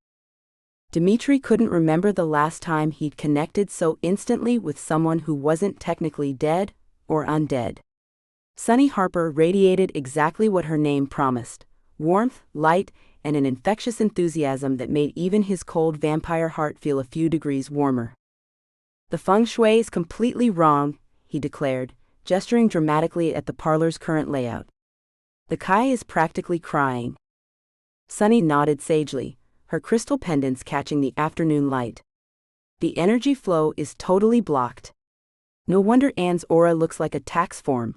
Dimitri couldn't remember the last time he'd connected so instantly with someone who wasn't technically dead or undead. Sunny Harper radiated exactly what her name promised: warmth, light, and an infectious enthusiasm that made even his cold vampire heart feel a few degrees warmer. The feng shui is completely wrong, he declared, gesturing dramatically at the parlor's current layout. The Kai is practically crying. Sunny nodded sagely, her crystal pendants catching the afternoon light. The energy flow is totally blocked. No wonder Anne's aura looks like a tax form.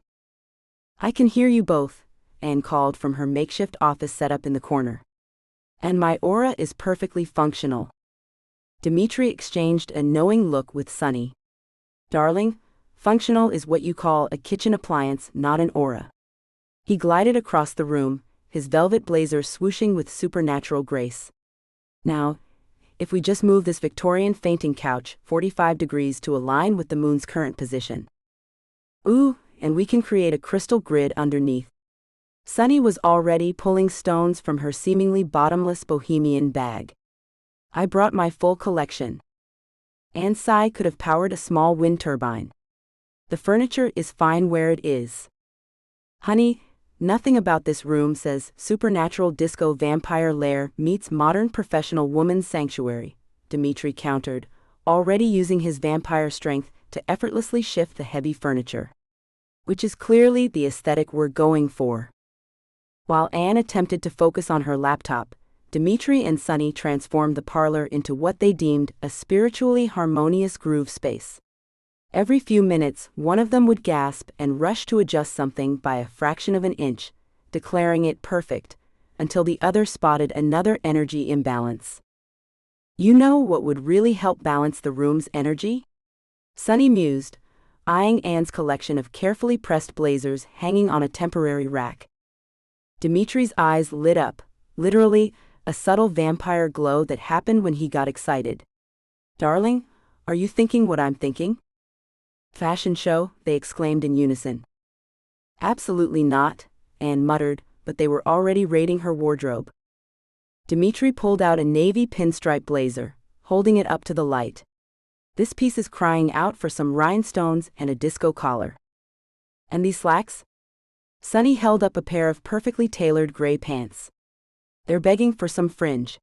I can hear you both, Anne called from her makeshift office set up in the corner. And my aura is perfectly functional. Dimitri exchanged a knowing look with Sunny. Darling, functional is what you call a kitchen appliance, not an aura. He glided across the room, his velvet blazer swooshing with supernatural grace. Now, if we just move this Victorian fainting couch 45 degrees to align with the moon's current position. Ooh, and we can create a crystal grid underneath. Sunny was already pulling stones from her seemingly bottomless bohemian bag. I brought my full collection. Anne's sigh could have powered a small wind turbine. The furniture is fine where it is. Honey, nothing about this room says supernatural disco vampire lair meets modern professional woman's sanctuary, Dimitri countered, already using his vampire strength to effortlessly shift the heavy furniture. Which is clearly the aesthetic we're going for. While Anne attempted to focus on her laptop, Dimitri and Sunny transformed the parlor into what they deemed a spiritually harmonious groove space. Every few minutes, one of them would gasp and rush to adjust something by a fraction of an inch, declaring it perfect, until the other spotted another energy imbalance. You know what would really help balance the room's energy? Sunny mused, eyeing Anne's collection of carefully pressed blazers hanging on a temporary rack. Dimitri's eyes lit up, literally, a subtle vampire glow that happened when he got excited. Darling, are you thinking what I'm thinking? Fashion show, they exclaimed in unison. Absolutely not, Anne muttered, but they were already raiding her wardrobe. Dimitri pulled out a navy pinstripe blazer, holding it up to the light. This piece is crying out for some rhinestones and a disco collar. And these slacks? Sunny held up a pair of perfectly tailored gray pants. They're begging for some fringe.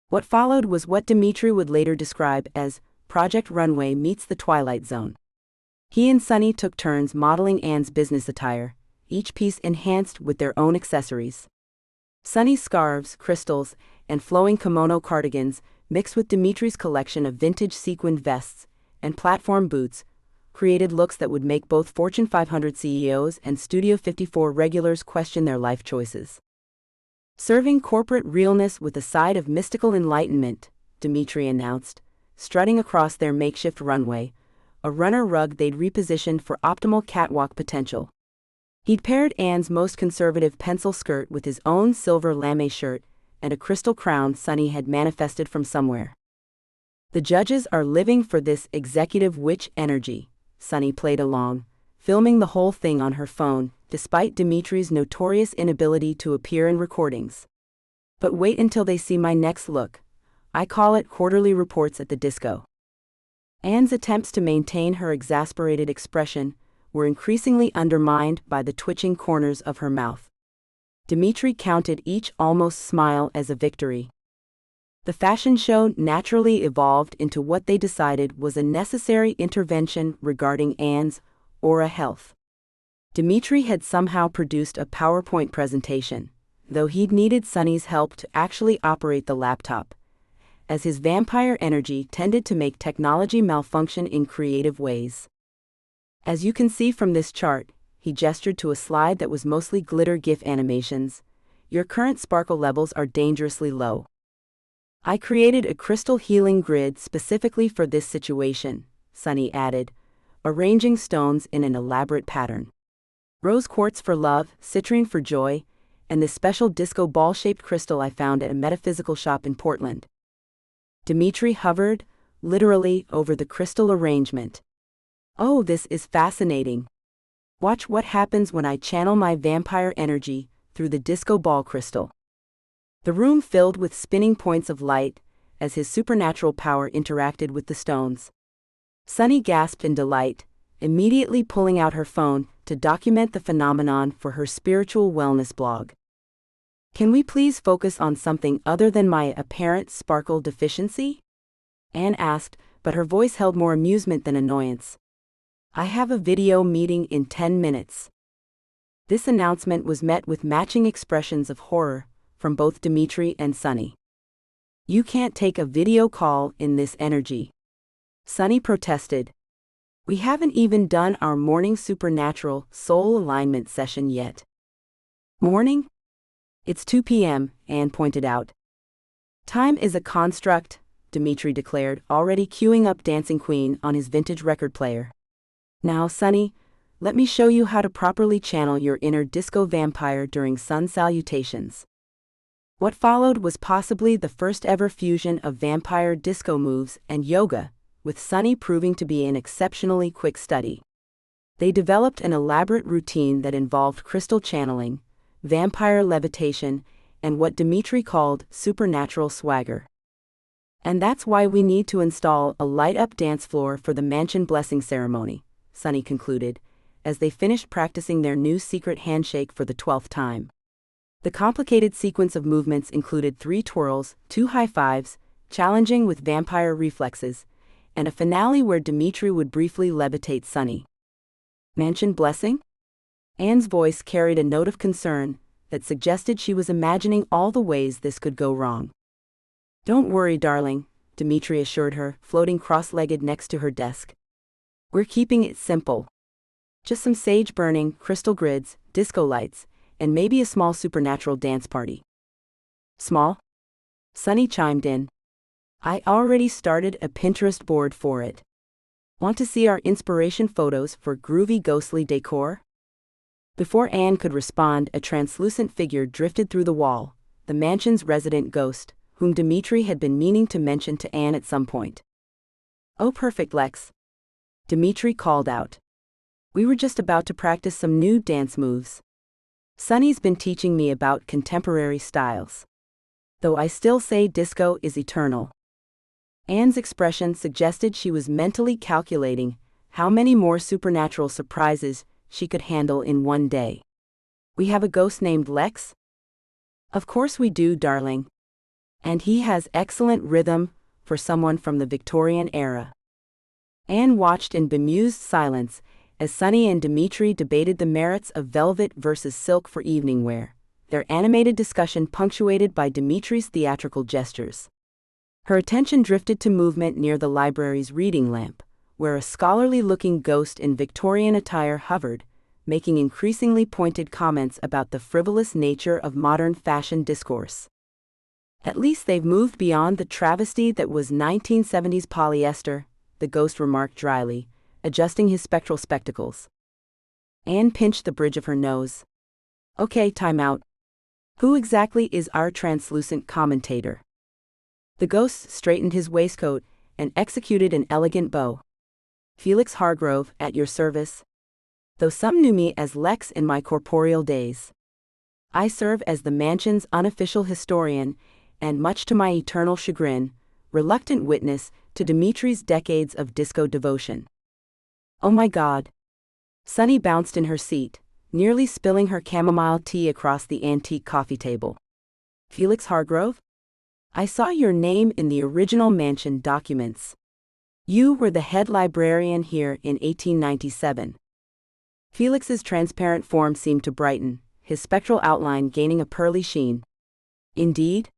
What followed was what Dimitri would later describe as Project Runway meets the Twilight Zone. He and Sunny took turns modeling Anne's business attire, each piece enhanced with their own accessories. Sunny's scarves, crystals, and flowing kimono cardigans mixed with Dimitri's collection of vintage sequined vests and platform boots created looks that would make both Fortune 500 CEOs and Studio 54 regulars question their life choices. Serving corporate realness with a side of mystical enlightenment, Dimitri announced, strutting across their makeshift runway, a runner rug they'd repositioned for optimal catwalk potential. He'd paired Anne's most conservative pencil skirt with his own silver lame shirt and a crystal crown Sunny had manifested from somewhere. The judges are living for this executive witch energy, Sunny played along, filming the whole thing on her phone, despite Dimitri's notorious inability to appear in recordings. But wait until they see my next look. I call it quarterly reports at the disco. Anne's attempts to maintain her exasperated expression were increasingly undermined by the twitching corners of her mouth. Dimitri counted each almost smile as a victory. The fashion show naturally evolved into what they decided was a necessary intervention regarding Anne's aura health. Dimitri had somehow produced a PowerPoint presentation, though he'd needed Sunny's help to actually operate the laptop, as his vampire energy tended to make technology malfunction in creative ways. As you can see from this chart, he gestured to a slide that was mostly glitter GIF animations, your current sparkle levels are dangerously low. I created a crystal healing grid specifically for this situation, Sunny added, arranging stones in an elaborate pattern. Rose quartz for love, citrine for joy, and this special disco ball-shaped crystal I found at a metaphysical shop in Portland. Dimitri hovered, literally, over the crystal arrangement. Oh, this is fascinating. Watch what happens when I channel my vampire energy through the disco ball crystal. The room filled with spinning points of light as his supernatural power interacted with the stones. Sunny gasped in delight, immediately pulling out her phone to document the phenomenon for her spiritual wellness blog. Can we please focus on something other than my apparent sparkle deficiency? Anne asked, but her voice held more amusement than annoyance. I have a video meeting in 10 minutes. This announcement was met with matching expressions of horror from both Dimitri and Sunny. You can't take a video call in this energy. Sunny protested. We haven't even done our morning supernatural soul alignment session yet. Morning? It's 2 p.m., Anne pointed out. Time is a construct, Dimitri declared, already queuing up Dancing Queen on his vintage record player. Now, Sunny, let me show you how to properly channel your inner disco vampire during sun salutations. What followed was possibly the first ever fusion of vampire disco moves and yoga, with Sunny proving to be an exceptionally quick study. They developed an elaborate routine that involved crystal channeling, vampire levitation, and what Dimitri called supernatural swagger. And that's why we need to install a light-up dance floor for the mansion blessing ceremony, Sunny concluded, as they finished practicing their new secret handshake for the 12th time. The complicated sequence of movements included 3 twirls, 2 high fives, challenging with vampire reflexes, and a finale where Dimitri would briefly levitate Sunny. Mansion blessing? Anne's voice carried a note of concern that suggested she was imagining all the ways this could go wrong. Don't worry, darling, Dimitri assured her, floating cross-legged next to her desk. We're keeping it simple. Just some sage burning, crystal grids, disco lights, and maybe a small supernatural dance party. Small? Sunny chimed in. I already started a Pinterest board for it. Want to see our inspiration photos for groovy ghostly decor? Before Anne could respond, a translucent figure drifted through the wall, the mansion's resident ghost, whom Dimitri had been meaning to mention to Anne at some point. Oh, perfect, Lex. Dimitri called out. We were just about to practice some new dance moves. Sunny's been teaching me about contemporary styles. Though I still say disco is eternal. Anne's expression suggested she was mentally calculating how many more supernatural surprises she could handle in one day. We have a ghost named Lex? Of course we do, darling. And he has excellent rhythm for someone from the Victorian era. Anne watched in bemused silence as Sunny and Dimitri debated the merits of velvet versus silk for evening wear, their animated discussion punctuated by Dimitri's theatrical gestures. Her attention drifted to movement near the library's reading lamp, where a scholarly-looking ghost in Victorian attire hovered, making increasingly pointed comments about the frivolous nature of modern fashion discourse. At least they've moved beyond the travesty that was 1970s polyester, the ghost remarked dryly, adjusting his spectral spectacles. Anne pinched the bridge of her nose. Okay, time out. Who exactly is our translucent commentator? The ghost straightened his waistcoat and executed an elegant bow. Felix Hargrove, at your service. Though some knew me as Lex in my corporeal days. I serve as the mansion's unofficial historian, and much to my eternal chagrin, reluctant witness to Dimitri's decades of disco devotion. Oh my God. Sunny bounced in her seat, nearly spilling her chamomile tea across the antique coffee table. Felix Hargrove? I saw your name in the original mansion documents. You were the head librarian here in 1897. Felix's transparent form seemed to brighten, his spectral outline gaining a pearly sheen. Indeed?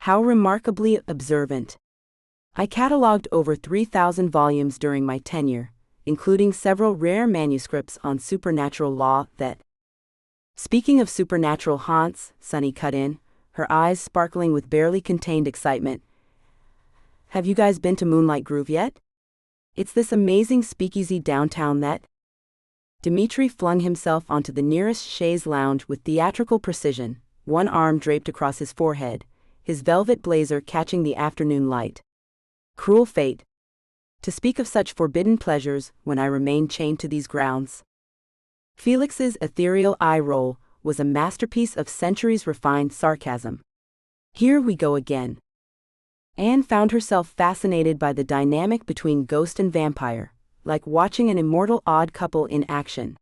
How remarkably observant. I catalogued over 3,000 volumes during my tenure, including several rare manuscripts on supernatural law that... Speaking of supernatural haunts, Sunny cut in, her eyes sparkling with barely contained excitement. Have you guys been to Moonlight Groove yet? It's this amazing speakeasy downtown that... Dimitri flung himself onto the nearest chaise lounge with theatrical precision, one arm draped across his forehead, his velvet blazer catching the afternoon light. Cruel fate. To speak of such forbidden pleasures when I remain chained to these grounds. Felix's ethereal eye roll was a masterpiece of centuries-refined sarcasm. Here we go again. Anne found herself fascinated by the dynamic between ghost and vampire, like watching an immortal odd couple in action.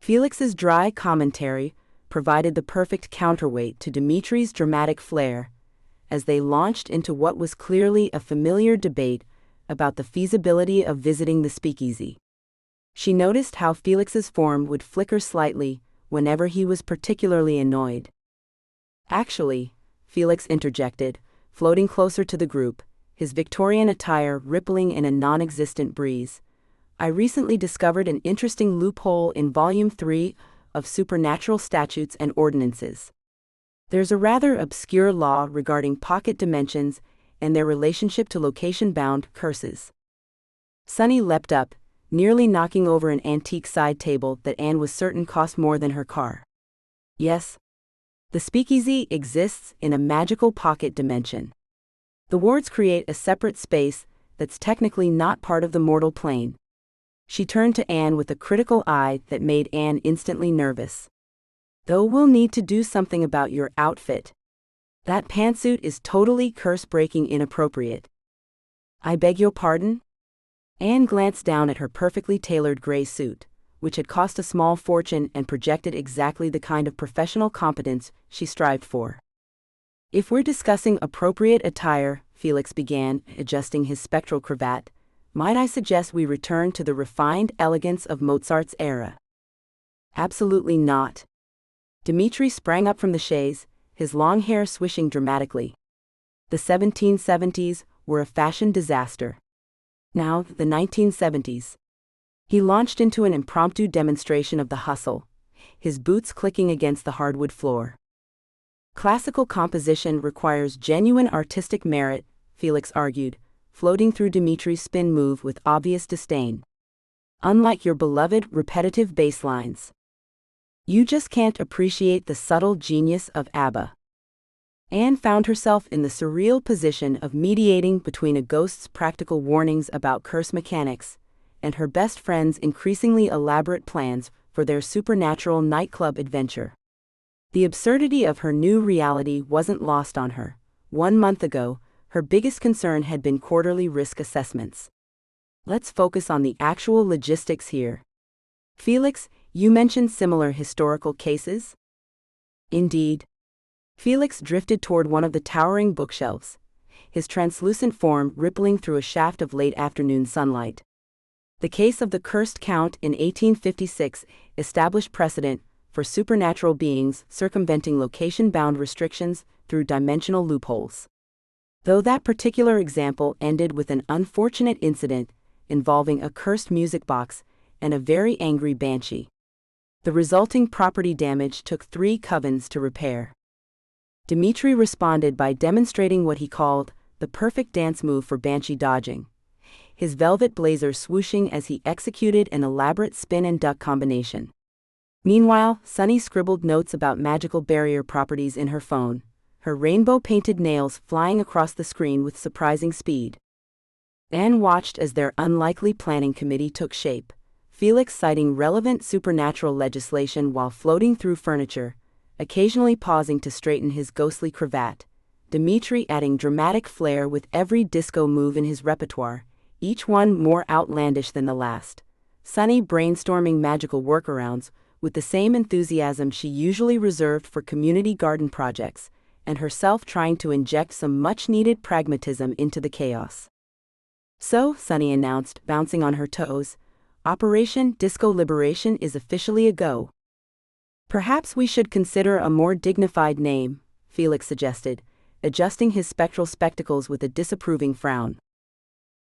Felix's dry commentary provided the perfect counterweight to Dimitri's dramatic flair, as they launched into what was clearly a familiar debate about the feasibility of visiting the speakeasy. She noticed how Felix's form would flicker slightly whenever he was particularly annoyed. Actually, Felix interjected, floating closer to the group, his Victorian attire rippling in a non-existent breeze, I recently discovered an interesting loophole in Volume 3 of Supernatural Statutes and Ordinances. There's a rather obscure law regarding pocket dimensions and their relationship to location-bound curses. Sunny leapt up, nearly knocking over an antique side table that Anne was certain cost more than her car. Yes. The speakeasy exists in a magical pocket dimension. The wards create a separate space that's technically not part of the mortal plane. She turned to Anne with a critical eye that made Anne instantly nervous. Though we'll need to do something about your outfit. That pantsuit is totally curse-breaking inappropriate. I beg your pardon? Anne glanced down at her perfectly tailored gray suit, which had cost a small fortune and projected exactly the kind of professional competence she strived for. If we're discussing appropriate attire, Felix began, adjusting his spectral cravat, might I suggest we return to the refined elegance of Mozart's era? Absolutely not. Dimitri sprang up from the chaise, his long hair swishing dramatically. The 1770s were a fashion disaster. Now, the 1970s. He launched into an impromptu demonstration of the hustle, his boots clicking against the hardwood floor. Classical composition requires genuine artistic merit, Felix argued, floating through Dimitri's spin move with obvious disdain. Unlike your beloved repetitive bass lines. You just can't appreciate the subtle genius of ABBA. Anne found herself in the surreal position of mediating between a ghost's practical warnings about curse mechanics and her best friend's increasingly elaborate plans for their supernatural nightclub adventure. The absurdity of her new reality wasn't lost on her. 1 month ago, her biggest concern had been quarterly risk assessments. Let's focus on the actual logistics here. Felix, you mentioned similar historical cases? Indeed. Felix drifted toward one of the towering bookshelves, his translucent form rippling through a shaft of late afternoon sunlight. The case of the cursed count in 1856 established precedent for supernatural beings circumventing location-bound restrictions through dimensional loopholes. Though that particular example ended with an unfortunate incident involving a cursed music box and a very angry banshee. The resulting property damage took 3 covens to repair. Dimitri responded by demonstrating what he called the perfect dance move for banshee dodging, his velvet blazer swooshing as he executed an elaborate spin and duck combination. Meanwhile, Sunny scribbled notes about magical barrier properties in her phone, her rainbow-painted nails flying across the screen with surprising speed. Anne watched as their unlikely planning committee took shape, Felix citing relevant supernatural legislation while floating through furniture, occasionally pausing to straighten his ghostly cravat, Dimitri adding dramatic flair with every disco move in his repertoire, each one more outlandish than the last. Sunny brainstorming magical workarounds with the same enthusiasm she usually reserved for community garden projects, and herself trying to inject some much-needed pragmatism into the chaos. So, Sunny announced, bouncing on her toes, Operation Disco Liberation is officially a go. Perhaps we should consider a more dignified name, Felix suggested, adjusting his spectral spectacles with a disapproving frown.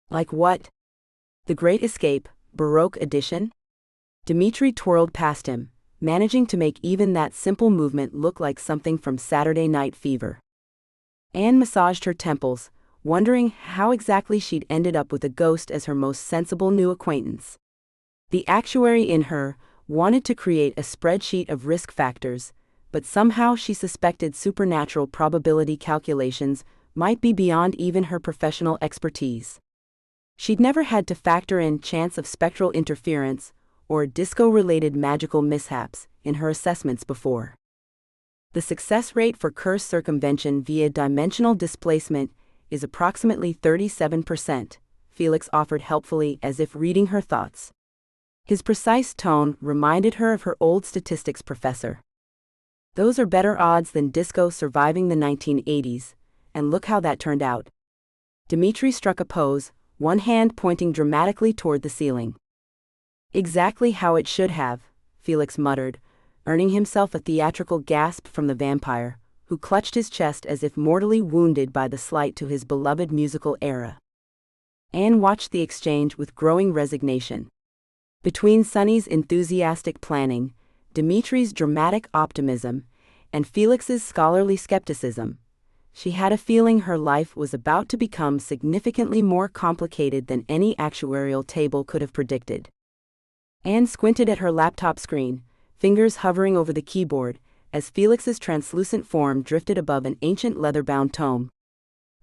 Like what? The Great Escape, Baroque Edition? Dimitri twirled past him, managing to make even that simple movement look like something from Saturday Night Fever. Anne massaged her temples, wondering how exactly she'd ended up with a ghost as her most sensible new acquaintance. The actuary in her wanted to create a spreadsheet of risk factors, but somehow she suspected supernatural probability calculations might be beyond even her professional expertise. She'd never had to factor in chance of spectral interference or disco-related magical mishaps in her assessments before. The success rate for curse circumvention via dimensional displacement is approximately 37%, Felix offered helpfully as if reading her thoughts. His precise tone reminded her of her old statistics professor. Those are better odds than disco surviving the 1980s, and look how that turned out. Dimitri struck a pose, one hand pointing dramatically toward the ceiling. Exactly how it should have, Felix muttered, earning himself a theatrical gasp from the vampire, who clutched his chest as if mortally wounded by the slight to his beloved musical era. Anne watched the exchange with growing resignation. Between Sunny's enthusiastic planning, Dimitri's dramatic optimism, and Felix's scholarly skepticism, she had a feeling her life was about to become significantly more complicated than any actuarial table could have predicted. Anne squinted at her laptop screen, fingers hovering over the keyboard, as Felix's translucent form drifted above an ancient leather-bound tome.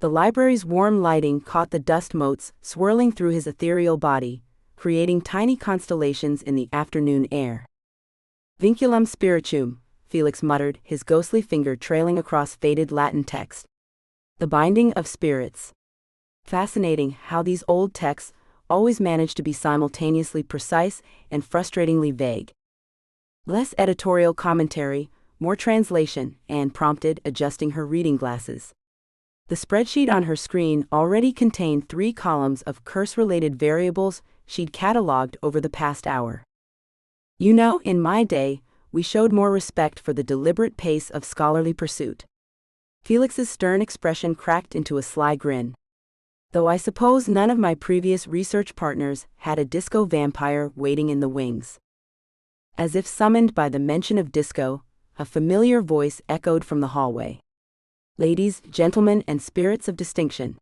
The library's warm lighting caught the dust motes swirling through his ethereal body, creating tiny constellations in the afternoon air. Vinculum spirituum, Felix muttered, his ghostly finger trailing across faded Latin text. The binding of spirits. Fascinating how these old texts always manage to be simultaneously precise and frustratingly vague. Less editorial commentary, more translation, Anne prompted, adjusting her reading glasses. The spreadsheet on her screen already contained 3 columns of curse-related variables she'd catalogued over the past hour. You know, in my day, we showed more respect for the deliberate pace of scholarly pursuit. Felix's stern expression cracked into a sly grin. Though I suppose none of my previous research partners had a disco vampire waiting in the wings. As if summoned by the mention of disco, a familiar voice echoed from the hallway. "Ladies, gentlemen, and spirits of distinction.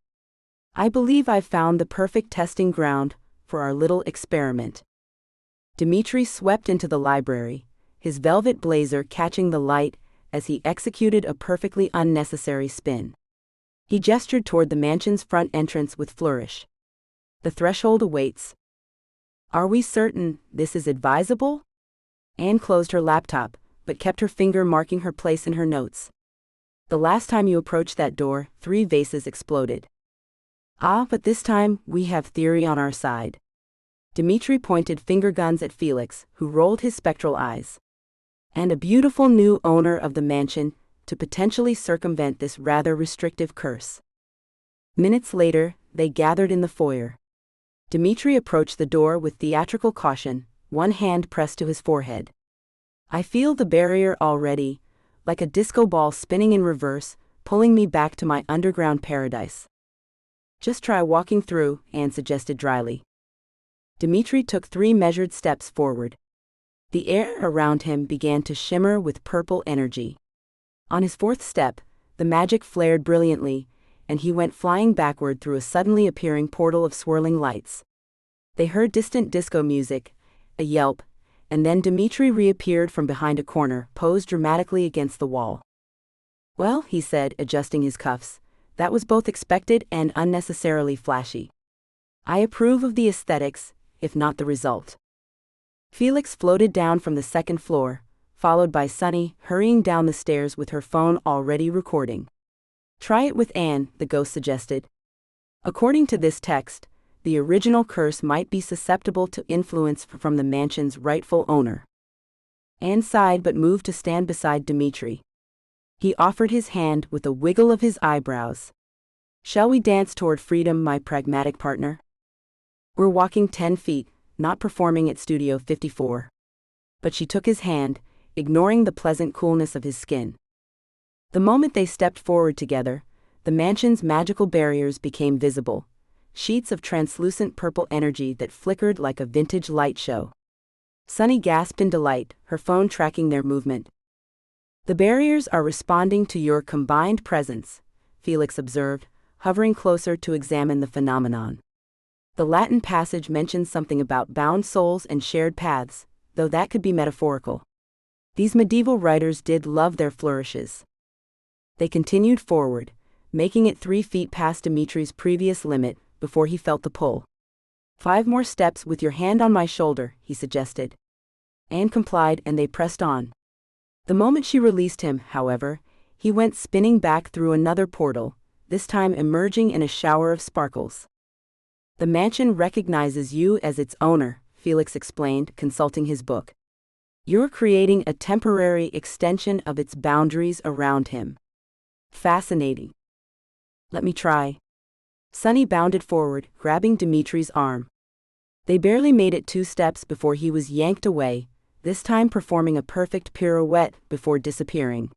I believe I've found the perfect testing ground for our little experiment." Dimitri swept into the library, his velvet blazer catching the light as he executed a perfectly unnecessary spin. He gestured toward the mansion's front entrance with flourish. "The threshold awaits. Are we certain this is advisable?" Anne closed her laptop, but kept her finger marking her place in her notes. "The last time you approached that door, 3 vases exploded." "Ah, but this time, we have theory on our side." Dimitri pointed finger guns at Felix, who rolled his spectral eyes. "And a beautiful new owner of the mansion to potentially circumvent this rather restrictive curse." Minutes later, they gathered in the foyer. Dimitri approached the door with theatrical caution, one hand pressed to his forehead. "I feel the barrier already, like a disco ball spinning in reverse, pulling me back to my underground paradise." "Just try walking through," Anne suggested dryly. Dimitri took 3 measured steps forward. The air around him began to shimmer with purple energy. On his 4th step, the magic flared brilliantly, and he went flying backward through a suddenly appearing portal of swirling lights. They heard distant disco music, a yelp, and then Dimitri reappeared from behind a corner, posed dramatically against the wall. "Well," he said, adjusting his cuffs, "that was both expected and unnecessarily flashy. I approve of the aesthetics, if not the result." Felix floated down from the 2nd floor, followed by Sunny, hurrying down the stairs with her phone already recording. "Try it with Anne," the ghost suggested. "According to this text, the original curse might be susceptible to influence from the mansion's rightful owner." Anne sighed but moved to stand beside Dimitri. He offered his hand with a wiggle of his eyebrows. "Shall we dance toward freedom, my pragmatic partner?" "We're walking 10 feet, not performing at Studio 54. But she took his hand, ignoring the pleasant coolness of his skin. The moment they stepped forward together, the mansion's magical barriers became visible, sheets of translucent purple energy that flickered like a vintage light show. Sunny gasped in delight, her phone tracking their movement. "The barriers are responding to your combined presence," Felix observed, hovering closer to examine the phenomenon. The Latin passage mentions something about bound souls and shared paths, though that could be metaphorical. These medieval writers did love their flourishes. They continued forward, making it 3 feet past Dimitri's previous limit, before he felt the pull. "5 more steps with your hand on my shoulder," he suggested. Anne complied and they pressed on. The moment she released him, however, he went spinning back through another portal, this time emerging in a shower of sparkles. "The mansion recognizes you as its owner," Felix explained, consulting his book. "You're creating a temporary extension of its boundaries around him." "Fascinating. Let me try." Sunny bounded forward, grabbing Dimitri's arm. They barely made it 2 steps before he was yanked away, this time performing a perfect pirouette before disappearing.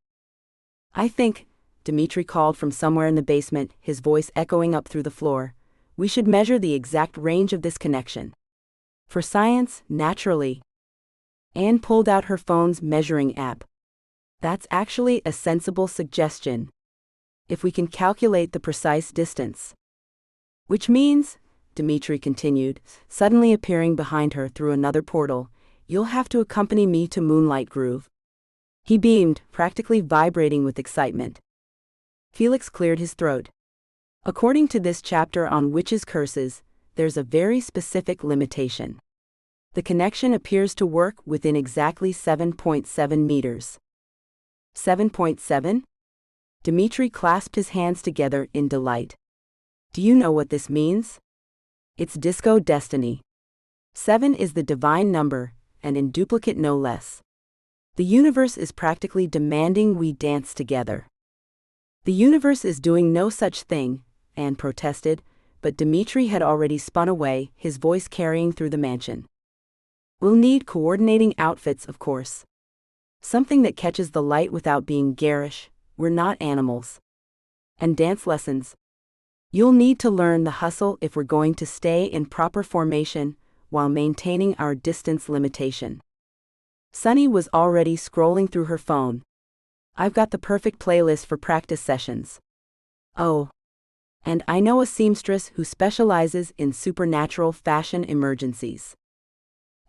"I think," Dimitri called from somewhere in the basement, his voice echoing up through the floor, "we should measure the exact range of this connection. For science, naturally." Anne pulled out her phone's measuring app. "That's actually a sensible suggestion. If we can calculate the precise distance." "Which means," Dimitri continued, suddenly appearing behind her through another portal, "you'll have to accompany me to Moonlight Groove." He beamed, practically vibrating with excitement. Felix cleared his throat. "According to this chapter on witches' curses, there's a very specific limitation. The connection appears to work within exactly 7.7 meters. 7.7? Dimitri clasped his hands together in delight. "Do you know what this means? It's disco destiny. 7 is the divine number, and in duplicate no less. The universe is practically demanding we dance together." "The universe is doing no such thing," Anne protested, but Dimitri had already spun away, his voice carrying through the mansion. "We'll need coordinating outfits, of course. Something that catches the light without being garish, we're not animals. And dance lessons. You'll need to learn the hustle if we're going to stay in proper formation while maintaining our distance limitation." Sunny was already scrolling through her phone. "I've got the perfect playlist for practice sessions." "Oh. And I know a seamstress who specializes in supernatural fashion emergencies."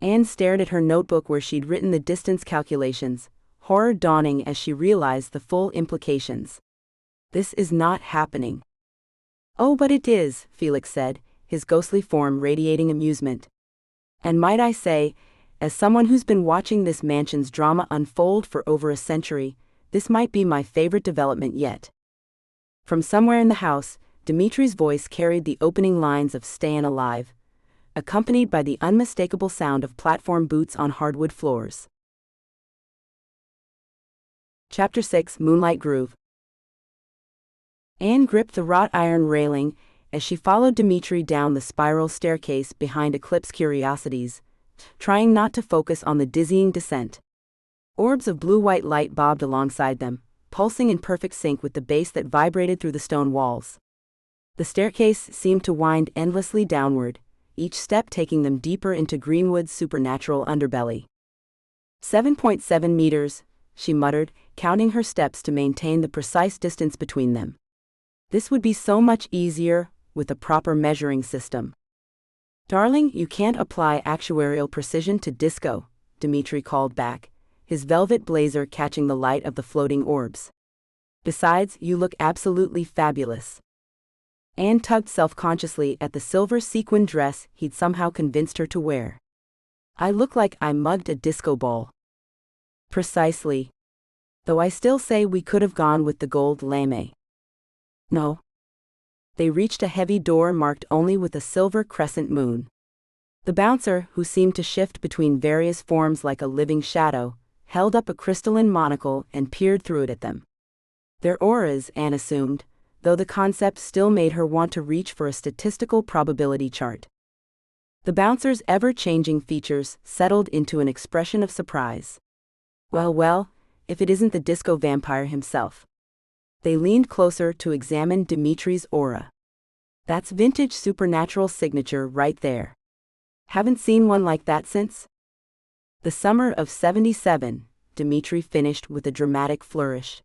Anne stared at her notebook where she'd written the distance calculations, horror dawning as she realized the full implications. "This is not happening." "Oh, but it is," Felix said, his ghostly form radiating amusement. "And might I say, as someone who's been watching this mansion's drama unfold for over a century, this might be my favorite development yet." From somewhere in the house, Dimitri's voice carried the opening lines of Stayin' Alive, accompanied by the unmistakable sound of platform boots on hardwood floors. Chapter 6: Moonlight Groove. Anne gripped the wrought iron railing as she followed Dimitri down the spiral staircase behind Eclipse Curiosities, trying not to focus on the dizzying descent. Orbs of blue-white light bobbed alongside them, pulsing in perfect sync with the bass that vibrated through the stone walls. The staircase seemed to wind endlessly downward, each step taking them deeper into Greenwood's supernatural underbelly. 7.7 meters, she muttered, counting her steps to maintain the precise distance between them. This would be so much easier with a proper measuring system. "Darling, you can't apply actuarial precision to disco," Dimitri called back, his velvet blazer catching the light of the floating orbs. "Besides, you look absolutely fabulous." Anne tugged self-consciously at the silver sequin dress he'd somehow convinced her to wear. "I look like I mugged a disco ball." "Precisely. Though I still say we could have gone with the gold lame." "No." They reached a heavy door marked only with a silver crescent moon. The bouncer, who seemed to shift between various forms like a living shadow, held up a crystalline monocle and peered through it at them. Their auras, Anne assumed, though the concept still made her want to reach for a statistical probability chart. The bouncer's ever-changing features settled into an expression of surprise. Well, if it isn't the disco vampire himself." They leaned closer to examine Dimitri's aura. "That's vintage supernatural signature right there. Haven't seen one like that since the summer of '77, Dimitri finished with a dramatic flourish.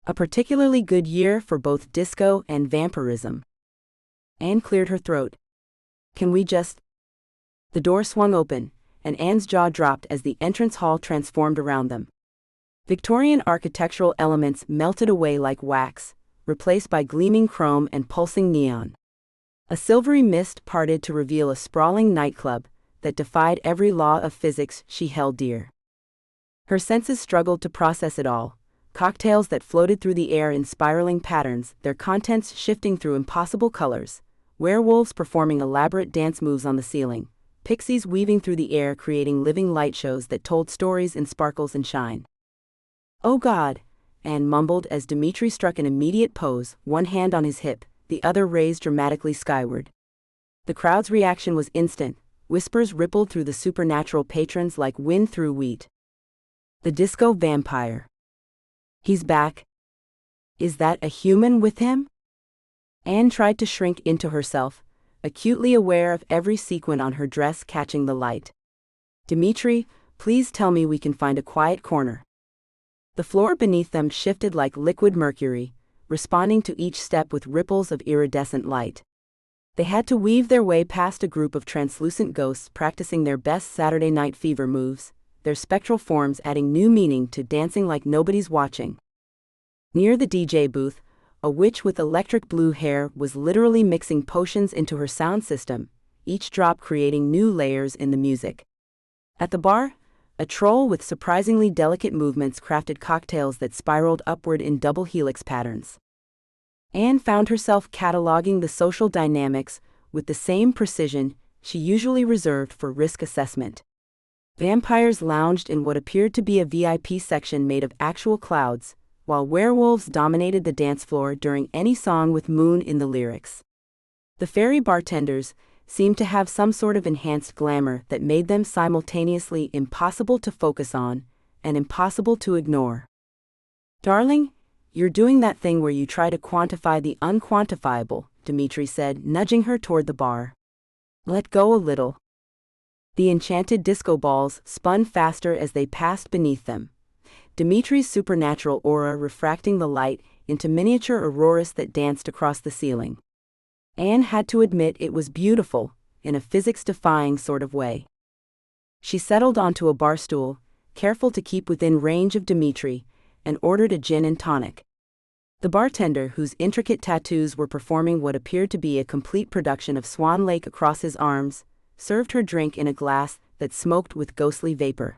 "A particularly good year for both disco and vampirism." Anne cleared her throat. "Can we just—" The door swung open, and Anne's jaw dropped as the entrance hall transformed around them. Victorian architectural elements melted away like wax, replaced by gleaming chrome and pulsing neon. A silvery mist parted to reveal a sprawling nightclub that defied every law of physics she held dear. Her senses struggled to process it all. Cocktails that floated through the air in spiraling patterns, their contents shifting through impossible colors, werewolves performing elaborate dance moves on the ceiling, pixies weaving through the air creating living light shows that told stories in sparkles and shine. "Oh God," Anne mumbled as Dimitri struck an immediate pose, one hand on his hip, the other raised dramatically skyward. The crowd's reaction was instant. Whispers rippled through the supernatural patrons like wind through wheat. "The disco vampire. He's back. Is that a human with him?" Anne tried to shrink into herself, acutely aware of every sequin on her dress catching the light. "Dimitri, please tell me we can find a quiet corner." The floor beneath them shifted like liquid mercury, responding to each step with ripples of iridescent light. They had to weave their way past a group of translucent ghosts practicing their best Saturday Night Fever moves, their spectral forms adding new meaning to dancing like nobody's watching. Near the DJ booth, a witch with electric blue hair was literally mixing potions into her sound system, each drop creating new layers in the music. At the bar, a troll with surprisingly delicate movements crafted cocktails that spiraled upward in double helix patterns. Anne found herself cataloging the social dynamics with the same precision she usually reserved for risk assessment. Vampires lounged in what appeared to be a VIP section made of actual clouds, while werewolves dominated the dance floor during any song with moon in the lyrics. The fairy bartenders seemed to have some sort of enhanced glamour that made them simultaneously impossible to focus on and impossible to ignore. "Darling, you're doing that thing where you try to quantify the unquantifiable," Dimitri said, nudging her toward the bar. "Let go a little." The enchanted disco balls spun faster as they passed beneath them, Dimitri's supernatural aura refracting the light into miniature auroras that danced across the ceiling. Anne had to admit it was beautiful, in a physics-defying sort of way. She settled onto a bar stool, careful to keep within range of Dimitri, and ordered a gin and tonic. The bartender, whose intricate tattoos were performing what appeared to be a complete production of Swan Lake across his arms, served her drink in a glass that smoked with ghostly vapor.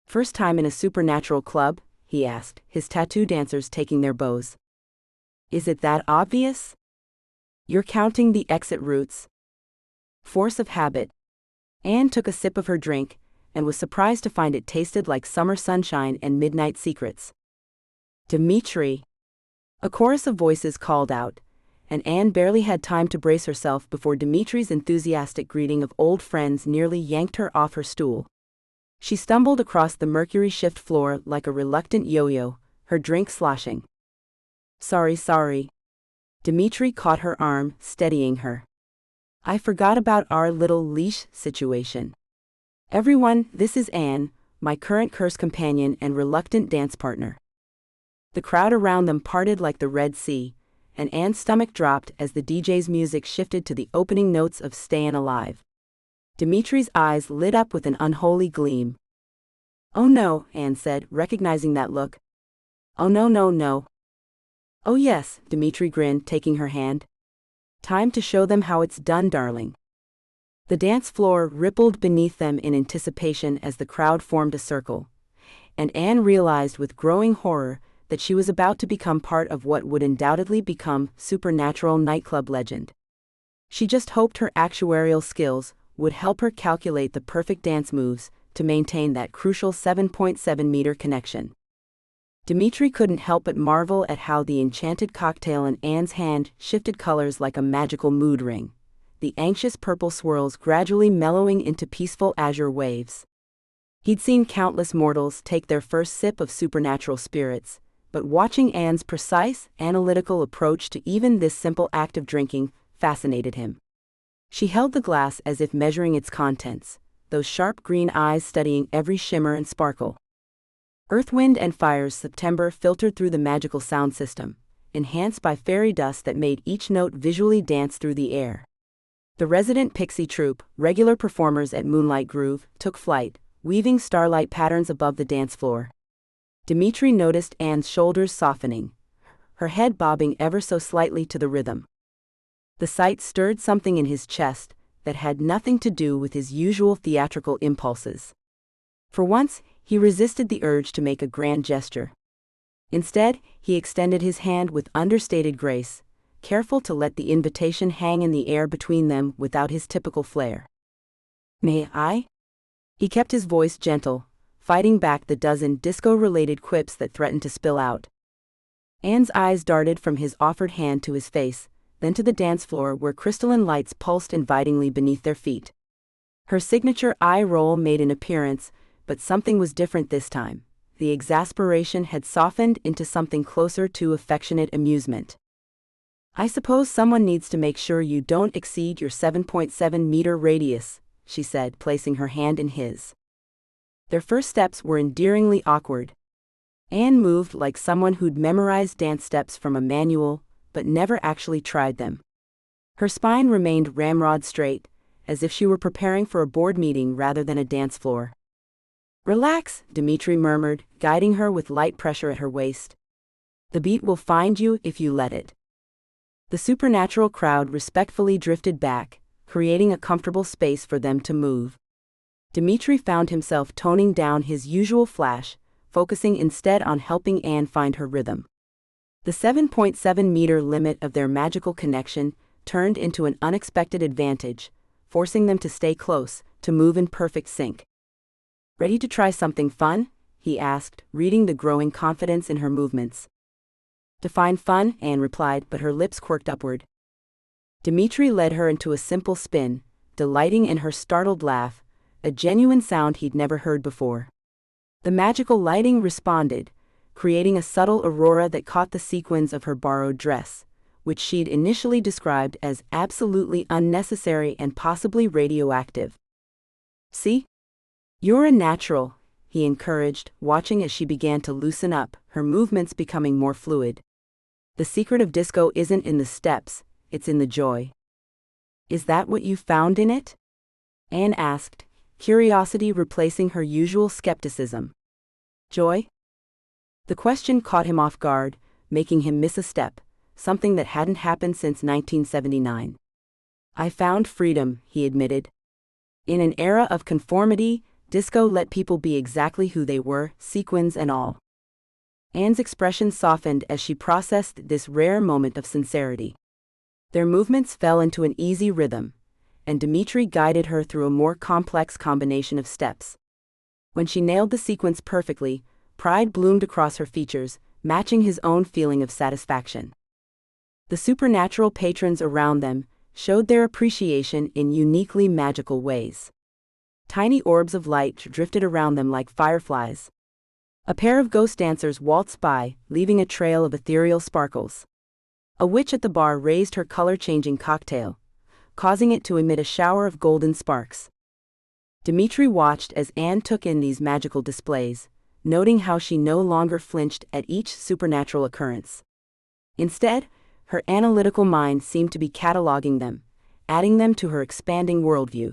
"First time in a supernatural club?" he asked, his tattoo dancers taking their bows. "Is it that obvious? You're counting the exit routes." Force of habit. Anne took a sip of her drink, and was surprised to find it tasted like summer sunshine and midnight secrets. "Dimitri!" A chorus of voices called out, and Anne barely had time to brace herself before Dimitri's enthusiastic greeting of old friends nearly yanked her off her stool. She stumbled across the mercury shift floor like a reluctant yo-yo, her drink sloshing. Sorry. Dimitri caught her arm, steadying her. "I forgot about our little leash situation. Everyone, this is Anne, my current curse companion and reluctant dance partner." The crowd around them parted like the Red Sea, and Anne's stomach dropped as the DJ's music shifted to the opening notes of Stayin' Alive. Dimitri's eyes lit up with an unholy gleam. "Oh no," Anne said, recognizing that look. "Oh no. "Oh yes," Dimitri grinned, taking her hand. "Time to show them how it's done, darling." The dance floor rippled beneath them in anticipation as the crowd formed a circle, and Anne realized with growing horror that she was about to become part of what would undoubtedly become supernatural nightclub legend. She just hoped her actuarial skills would help her calculate the perfect dance moves to maintain that crucial 7.7-meter connection. Dimitri couldn't help but marvel at how the enchanted cocktail in Anne's hand shifted colors like a magical mood ring, the anxious purple swirls gradually mellowing into peaceful azure waves. He'd seen countless mortals take their first sip of supernatural spirits, but watching Anne's precise, analytical approach to even this simple act of drinking fascinated him. She held the glass as if measuring its contents, those sharp green eyes studying every shimmer and sparkle. Earth, Wind and Fire's September filtered through the magical sound system, enhanced by fairy dust that made each note visually dance through the air. The resident pixie troupe, regular performers at Moonlight Groove, took flight, weaving starlight patterns above the dance floor. Dimitri noticed Anne's shoulders softening, her head bobbing ever so slightly to the rhythm. The sight stirred something in his chest that had nothing to do with his usual theatrical impulses. For once, he resisted the urge to make a grand gesture. Instead, he extended his hand with understated grace, careful to let the invitation hang in the air between them without his typical flair. "May I?" He kept his voice gentle, fighting back the dozen disco-related quips that threatened to spill out. Anne's eyes darted from his offered hand to his face, then to the dance floor where crystalline lights pulsed invitingly beneath their feet. Her signature eye roll made an appearance, but something was different this time. The exasperation had softened into something closer to affectionate amusement. "I suppose someone needs to make sure you don't exceed your 7.7-meter radius," she said, placing her hand in his. Their first steps were endearingly awkward. Anne moved like someone who'd memorized dance steps from a manual, but never actually tried them. Her spine remained ramrod straight, as if she were preparing for a board meeting rather than a dance floor. "Relax," Dimitri murmured, guiding her with light pressure at her waist. "The beat will find you if you let it." The supernatural crowd respectfully drifted back, creating a comfortable space for them to move. Dimitri found himself toning down his usual flash, focusing instead on helping Anne find her rhythm. The 7.7-meter limit of their magical connection turned into an unexpected advantage, forcing them to stay close, to move in perfect sync. "Ready to try something fun?" he asked, reading the growing confidence in her movements. "Define fun," Anne replied, but her lips quirked upward. Dimitri led her into a simple spin, delighting in her startled laugh, a genuine sound he'd never heard before. The magical lighting responded, creating a subtle aurora that caught the sequins of her borrowed dress, which she'd initially described as absolutely unnecessary and possibly radioactive. See? You're a natural, he encouraged, watching as she began to loosen up, her movements becoming more fluid. The secret of disco isn't in the steps, it's in the joy. Is that what you found in it? Anne asked, curiosity replacing her usual skepticism. Joy? The question caught him off guard, making him miss a step, something that hadn't happened since 1979. I found freedom, he admitted. In an era of conformity, disco let people be exactly who they were, sequins and all. Anne's expression softened as she processed this rare moment of sincerity. Their movements fell into an easy rhythm, and Dimitri guided her through a more complex combination of steps. When she nailed the sequence perfectly, pride bloomed across her features, matching his own feeling of satisfaction. The supernatural patrons around them showed their appreciation in uniquely magical ways. Tiny orbs of light drifted around them like fireflies. A pair of ghost dancers waltzed by, leaving a trail of ethereal sparkles. A witch at the bar raised her color-changing cocktail, causing it to emit a shower of golden sparks. Dimitri watched as Anne took in these magical displays, noting how she no longer flinched at each supernatural occurrence. Instead, her analytical mind seemed to be cataloging them, adding them to her expanding worldview.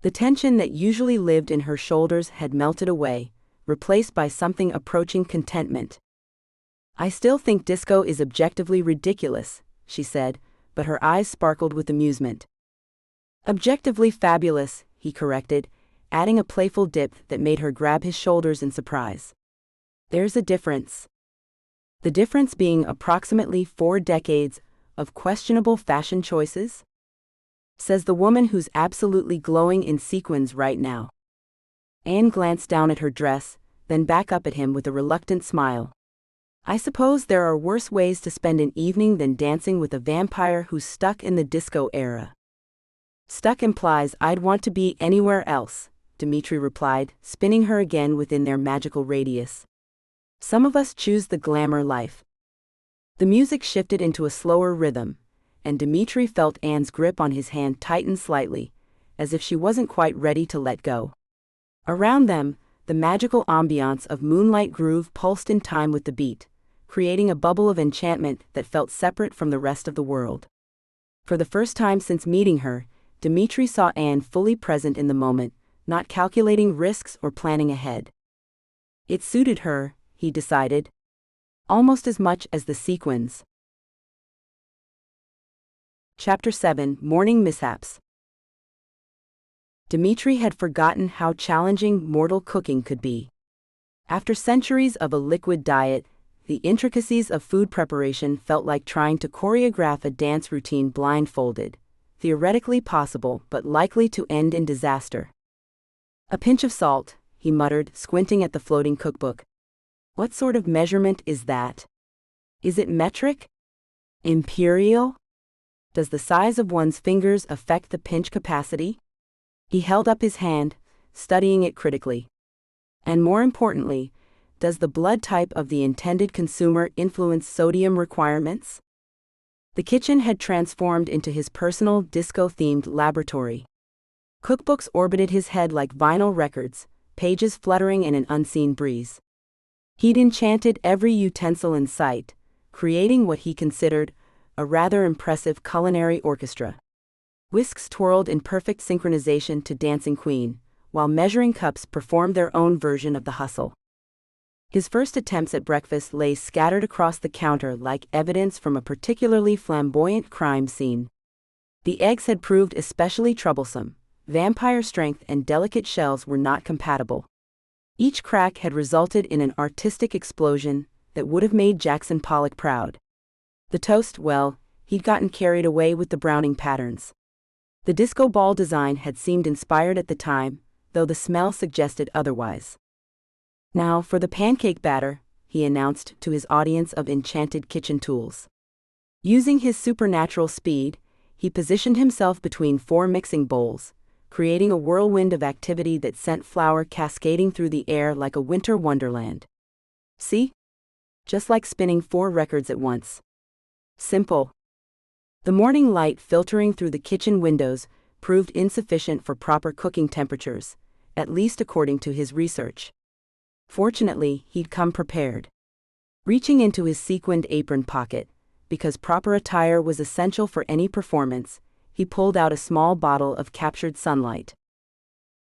The tension that usually lived in her shoulders had melted away, replaced by something approaching contentment. I still think disco is objectively ridiculous, she said, but her eyes sparkled with amusement. Objectively fabulous, he corrected, adding a playful dip that made her grab his shoulders in surprise. There's a difference. The difference being approximately 4 decades of questionable fashion choices? Says the woman who's absolutely glowing in sequins right now. Anne glanced down at her dress, then back up at him with a reluctant smile. I suppose there are worse ways to spend an evening than dancing with a vampire who's stuck in the disco era. Stuck implies I'd want to be anywhere else, Dimitri replied, spinning her again within their magical radius. Some of us choose the glamour life. The music shifted into a slower rhythm, and Dimitri felt Anne's grip on his hand tighten slightly, as if she wasn't quite ready to let go. Around them, the magical ambiance of moonlight groove pulsed in time with the beat, creating a bubble of enchantment that felt separate from the rest of the world. For the first time since meeting her, Dimitri saw Anne fully present in the moment, not calculating risks or planning ahead. It suited her, he decided, almost as much as the sequins. Chapter 7: Morning Mishaps. Dimitri had forgotten how challenging mortal cooking could be. After centuries of a liquid diet, the intricacies of food preparation felt like trying to choreograph a dance routine blindfolded, theoretically possible but likely to end in disaster. A pinch of salt, he muttered, squinting at the floating cookbook. What sort of measurement is that? Is it metric? Imperial? Does the size of one's fingers affect the pinch capacity? He held up his hand, studying it critically. And more importantly, does the blood type of the intended consumer influence sodium requirements? The kitchen had transformed into his personal disco-themed laboratory. Cookbooks orbited his head like vinyl records, pages fluttering in an unseen breeze. He'd enchanted every utensil in sight, creating what he considered a rather impressive culinary orchestra. Whisks twirled in perfect synchronization to Dancing Queen, while measuring cups performed their own version of the hustle. His first attempts at breakfast lay scattered across the counter like evidence from a particularly flamboyant crime scene. The eggs had proved especially troublesome. Vampire strength and delicate shells were not compatible. Each crack had resulted in an artistic explosion that would have made Jackson Pollock proud. The toast, well, he'd gotten carried away with the browning patterns. The disco ball design had seemed inspired at the time, though the smell suggested otherwise. Now for the pancake batter, he announced to his audience of enchanted kitchen tools. Using his supernatural speed, he positioned himself between 4 mixing bowls, creating a whirlwind of activity that sent flour cascading through the air like a winter wonderland. See? Just like spinning 4 records at once. Simple. The morning light filtering through the kitchen windows proved insufficient for proper cooking temperatures, at least according to his research. Fortunately, he'd come prepared. Reaching into his sequined apron pocket, because proper attire was essential for any performance, he pulled out a small bottle of captured sunlight.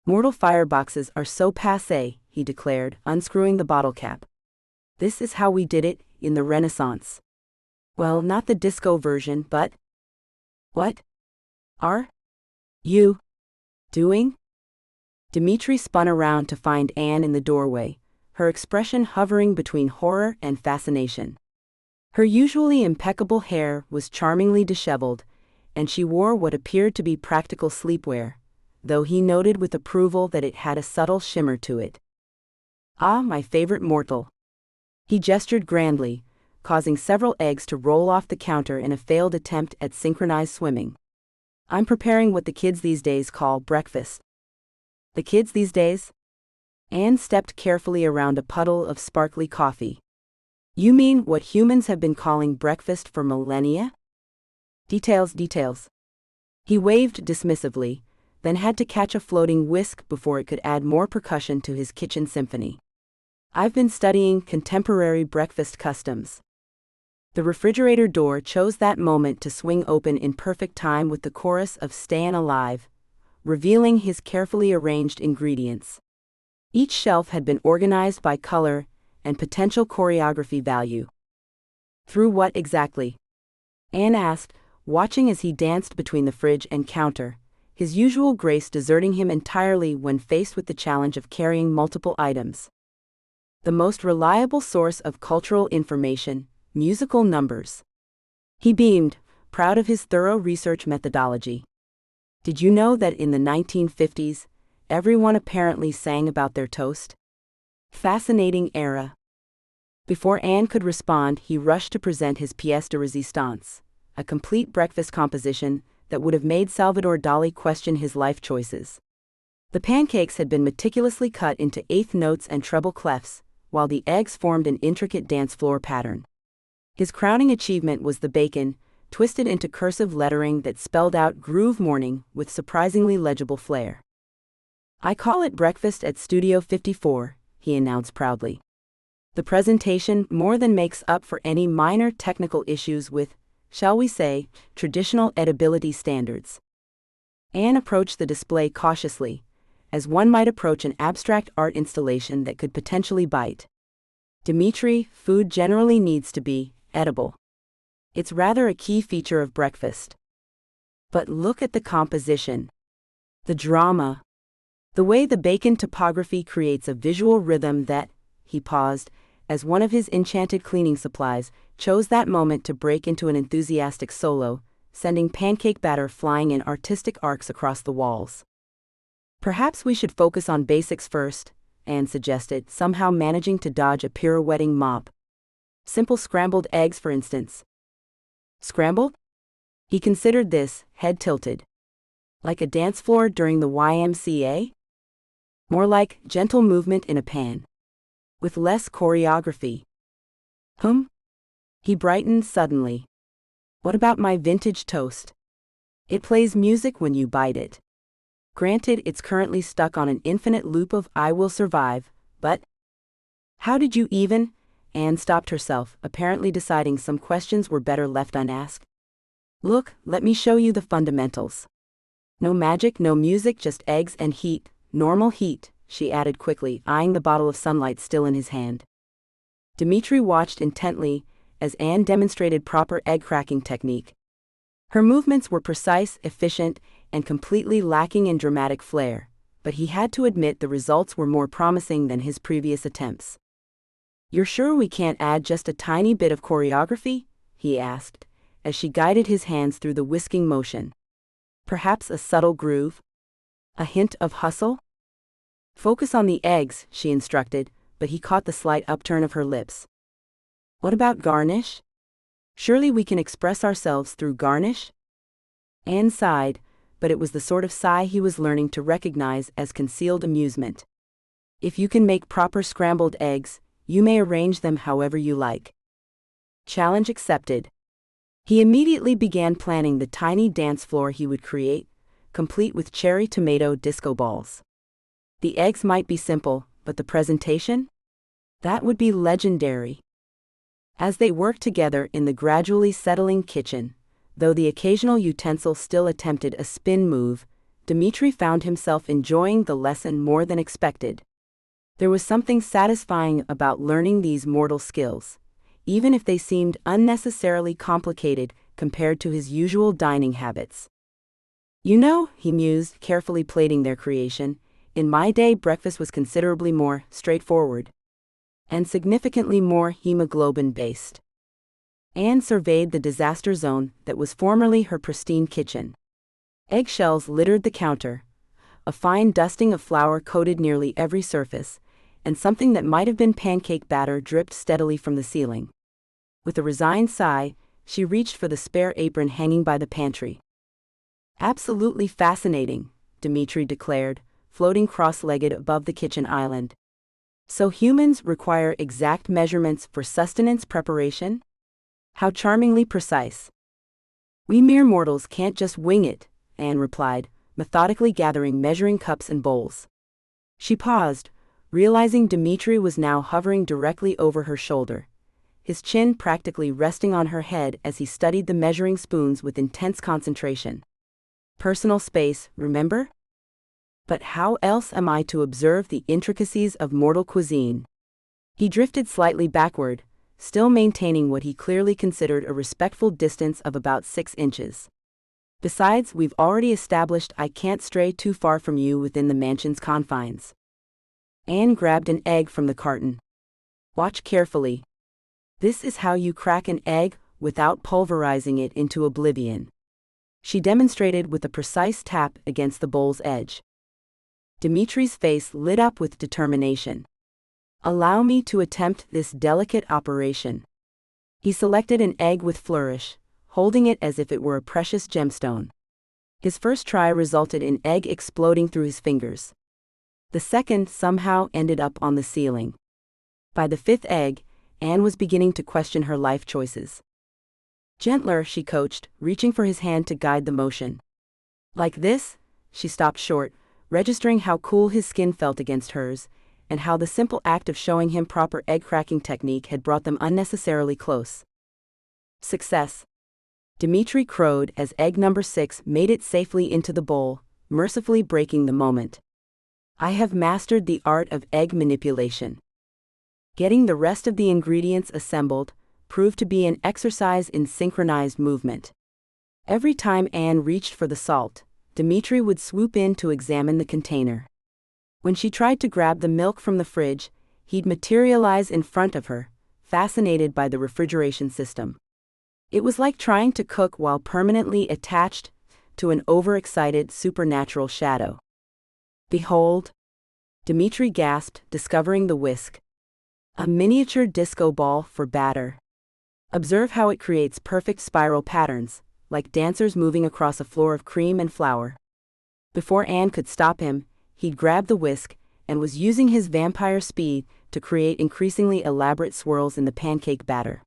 "Mortal fireboxes are so passé," he declared, unscrewing the bottle cap. "This is how we did it, in the Renaissance. Well, not the disco version, but..." "What are you doing?" Dimitri spun around to find Anne in the doorway, her expression hovering between horror and fascination. Her usually impeccable hair was charmingly disheveled, and she wore what appeared to be practical sleepwear, though he noted with approval that it had a subtle shimmer to it. "Ah, my favorite mortal." He gestured grandly, causing several eggs to roll off the counter in a failed attempt at synchronized swimming. "I'm preparing what the kids these days call breakfast." "The kids these days?" Anne stepped carefully around a puddle of sparkly coffee. "You mean what humans have been calling breakfast for millennia?" Details. He waved dismissively, then had to catch a floating whisk before it could add more percussion to his kitchen symphony. "I've been studying contemporary breakfast customs." The refrigerator door chose that moment to swing open in perfect time with the chorus of "Stayin' Alive," revealing his carefully arranged ingredients. Each shelf had been organized by color and potential choreography value. "Through what exactly?" Anne asked, watching as he danced between the fridge and counter, his usual grace deserting him entirely when faced with the challenge of carrying multiple items. "The most reliable source of cultural information, musical numbers." He beamed, proud of his thorough research methodology. "Did you know that in the 1950s, everyone apparently sang about their toast?" Fascinating era. Before Anne could respond, he rushed to present his pièce de résistance, a complete breakfast composition that would have made Salvador Dali question his life choices. The pancakes had been meticulously cut into eighth notes and treble clefs, while the eggs formed an intricate dance floor pattern. His crowning achievement was the bacon, twisted into cursive lettering that spelled out "Groove Morning" with surprisingly legible flair. "I call it breakfast at Studio 54, he announced proudly. "The presentation more than makes up for any minor technical issues with, shall we say, traditional edibility standards." Anne approached the display cautiously, as one might approach an abstract art installation that could potentially bite. "Dimitri, food generally needs to be edible. It's rather a key feature of breakfast. But look at the composition. The drama. The way the bacon topography creates a visual rhythm that," he paused, as one of his enchanted cleaning supplies chose that moment to break into an enthusiastic solo, sending pancake batter flying in artistic arcs across the walls. "Perhaps we should focus on basics first," Anne suggested, somehow managing to dodge a pirouetting mop. "Simple scrambled eggs, for instance." "Scrambled?" He considered this, head tilted. "Like a dance floor during the YMCA? More like gentle movement in a pan. With less choreography." He brightened suddenly. "What about my vintage toast? It plays music when you bite it. Granted, it's currently stuck on an infinite loop of 'I will survive,' but..." "How did you even..." Anne stopped herself, apparently deciding some questions were better left unasked. "Look, let me show you the fundamentals. No magic, no music, just eggs and heat, normal heat," she added quickly, eyeing the bottle of sunlight still in his hand. Dimitri watched intently as Anne demonstrated proper egg-cracking technique. Her movements were precise, efficient, and completely lacking in dramatic flair, but he had to admit the results were more promising than his previous attempts. "You're sure we can't add just a tiny bit of choreography?" he asked, as she guided his hands through the whisking motion. "Perhaps a subtle groove? A hint of hustle?" "Focus on the eggs," she instructed, but he caught the slight upturn of her lips. "What about garnish? Surely we can express ourselves through garnish?" Anne sighed, but it was the sort of sigh he was learning to recognize as concealed amusement. "If you can make proper scrambled eggs, you may arrange them however you like." Challenge accepted. He immediately began planning the tiny dance floor he would create, complete with cherry tomato disco balls. The eggs might be simple, but the presentation? That would be legendary. As they worked together in the gradually settling kitchen, though the occasional utensil still attempted a spin move, Dimitri found himself enjoying the lesson more than expected. There was something satisfying about learning these mortal skills, even if they seemed unnecessarily complicated compared to his usual dining habits. You know, he mused, carefully plating their creation, in my day breakfast was considerably more straightforward and significantly more hemoglobin-based. Anne surveyed the disaster zone that was formerly her pristine kitchen. Eggshells littered the counter, a fine dusting of flour coated nearly every surface, and something that might have been pancake batter dripped steadily from the ceiling. With a resigned sigh, she reached for the spare apron hanging by the pantry. Absolutely fascinating, Dimitri declared, floating cross-legged above the kitchen island. So humans require exact measurements for sustenance preparation? How charmingly precise. We mere mortals can't just wing it, Anne replied, methodically gathering measuring cups and bowls. She paused, realizing Dimitri was now hovering directly over her shoulder, his chin practically resting on her head as he studied the measuring spoons with intense concentration. Personal space, remember? But how else am I to observe the intricacies of mortal cuisine? He drifted slightly backward, still maintaining what he clearly considered a respectful distance of about 6 inches. Besides, we've already established I can't stray too far from you within the mansion's confines. Anne grabbed an egg from the carton. Watch carefully. This is how you crack an egg without pulverizing it into oblivion. She demonstrated with a precise tap against the bowl's edge. Dimitri's face lit up with determination. Allow me to attempt this delicate operation. He selected an egg with flourish, holding it as if it were a precious gemstone. His first try resulted in egg exploding through his fingers. The second somehow ended up on the ceiling. By the 5th egg, Anne was beginning to question her life choices. Gentler, she coached, reaching for his hand to guide the motion. Like this? She stopped short, registering how cool his skin felt against hers, and how the simple act of showing him proper egg-cracking technique had brought them unnecessarily close. Success. Dimitri crowed as egg number 6 made it safely into the bowl, mercifully breaking the moment. I have mastered the art of egg manipulation. Getting the rest of the ingredients assembled proved to be an exercise in synchronized movement. Every time Anne reached for the salt, Dimitri would swoop in to examine the container. When she tried to grab the milk from the fridge, he'd materialize in front of her, fascinated by the refrigeration system. It was like trying to cook while permanently attached to an overexcited supernatural shadow. Behold! Dimitri gasped, discovering the whisk. A miniature disco ball for batter. Observe how it creates perfect spiral patterns, like dancers moving across a floor of cream and flour. Before Anne could stop him, he'd grabbed the whisk and was using his vampire speed to create increasingly elaborate swirls in the pancake batter.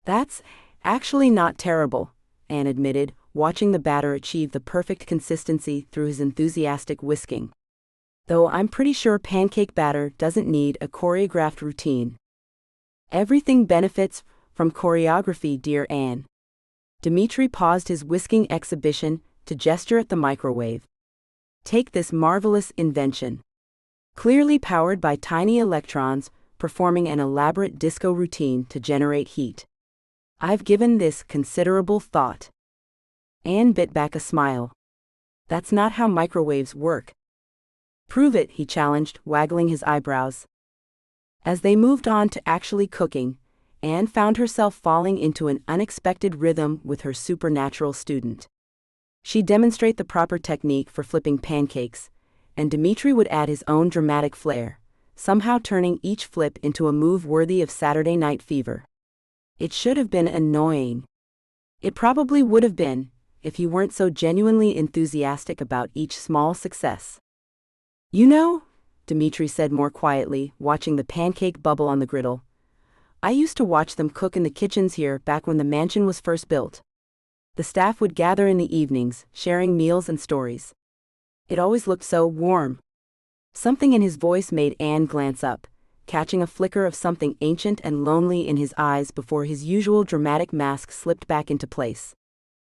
That's actually not terrible, Anne admitted, watching the batter achieve the perfect consistency through his enthusiastic whisking. Though I'm pretty sure pancake batter doesn't need a choreographed routine. Everything benefits from choreography, dear Anne. Dimitri paused his whisking exhibition to gesture at the microwave. Take this marvelous invention. Clearly powered by tiny electrons performing an elaborate disco routine to generate heat. I've given this considerable thought. Anne bit back a smile. That's not how microwaves work. Prove it, he challenged, waggling his eyebrows. As they moved on to actually cooking, Anne found herself falling into an unexpected rhythm with her supernatural student. She'd demonstrate the proper technique for flipping pancakes, and Dimitri would add his own dramatic flair, somehow turning each flip into a move worthy of Saturday Night Fever. It should have been annoying. It probably would have been, if he weren't so genuinely enthusiastic about each small success. You know, Dimitri said more quietly, watching the pancake bubble on the griddle, I used to watch them cook in the kitchens here back when the mansion was first built. The staff would gather in the evenings, sharing meals and stories. It always looked so warm. Something in his voice made Anne glance up, catching a flicker of something ancient and lonely in his eyes before his usual dramatic mask slipped back into place.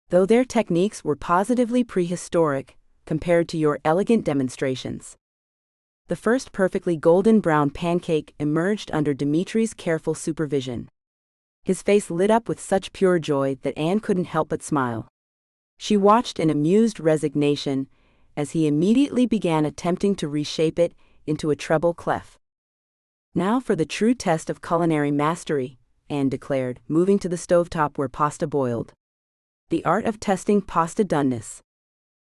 Though their techniques were positively prehistoric, compared to your elegant demonstrations. The first perfectly golden brown pancake emerged under Dimitri's careful supervision. His face lit up with such pure joy that Anne couldn't help but smile. She watched in amused resignation as he immediately began attempting to reshape it into a treble clef. Now for the true test of culinary mastery, Anne declared, moving to the stovetop where pasta boiled. The art of testing pasta doneness.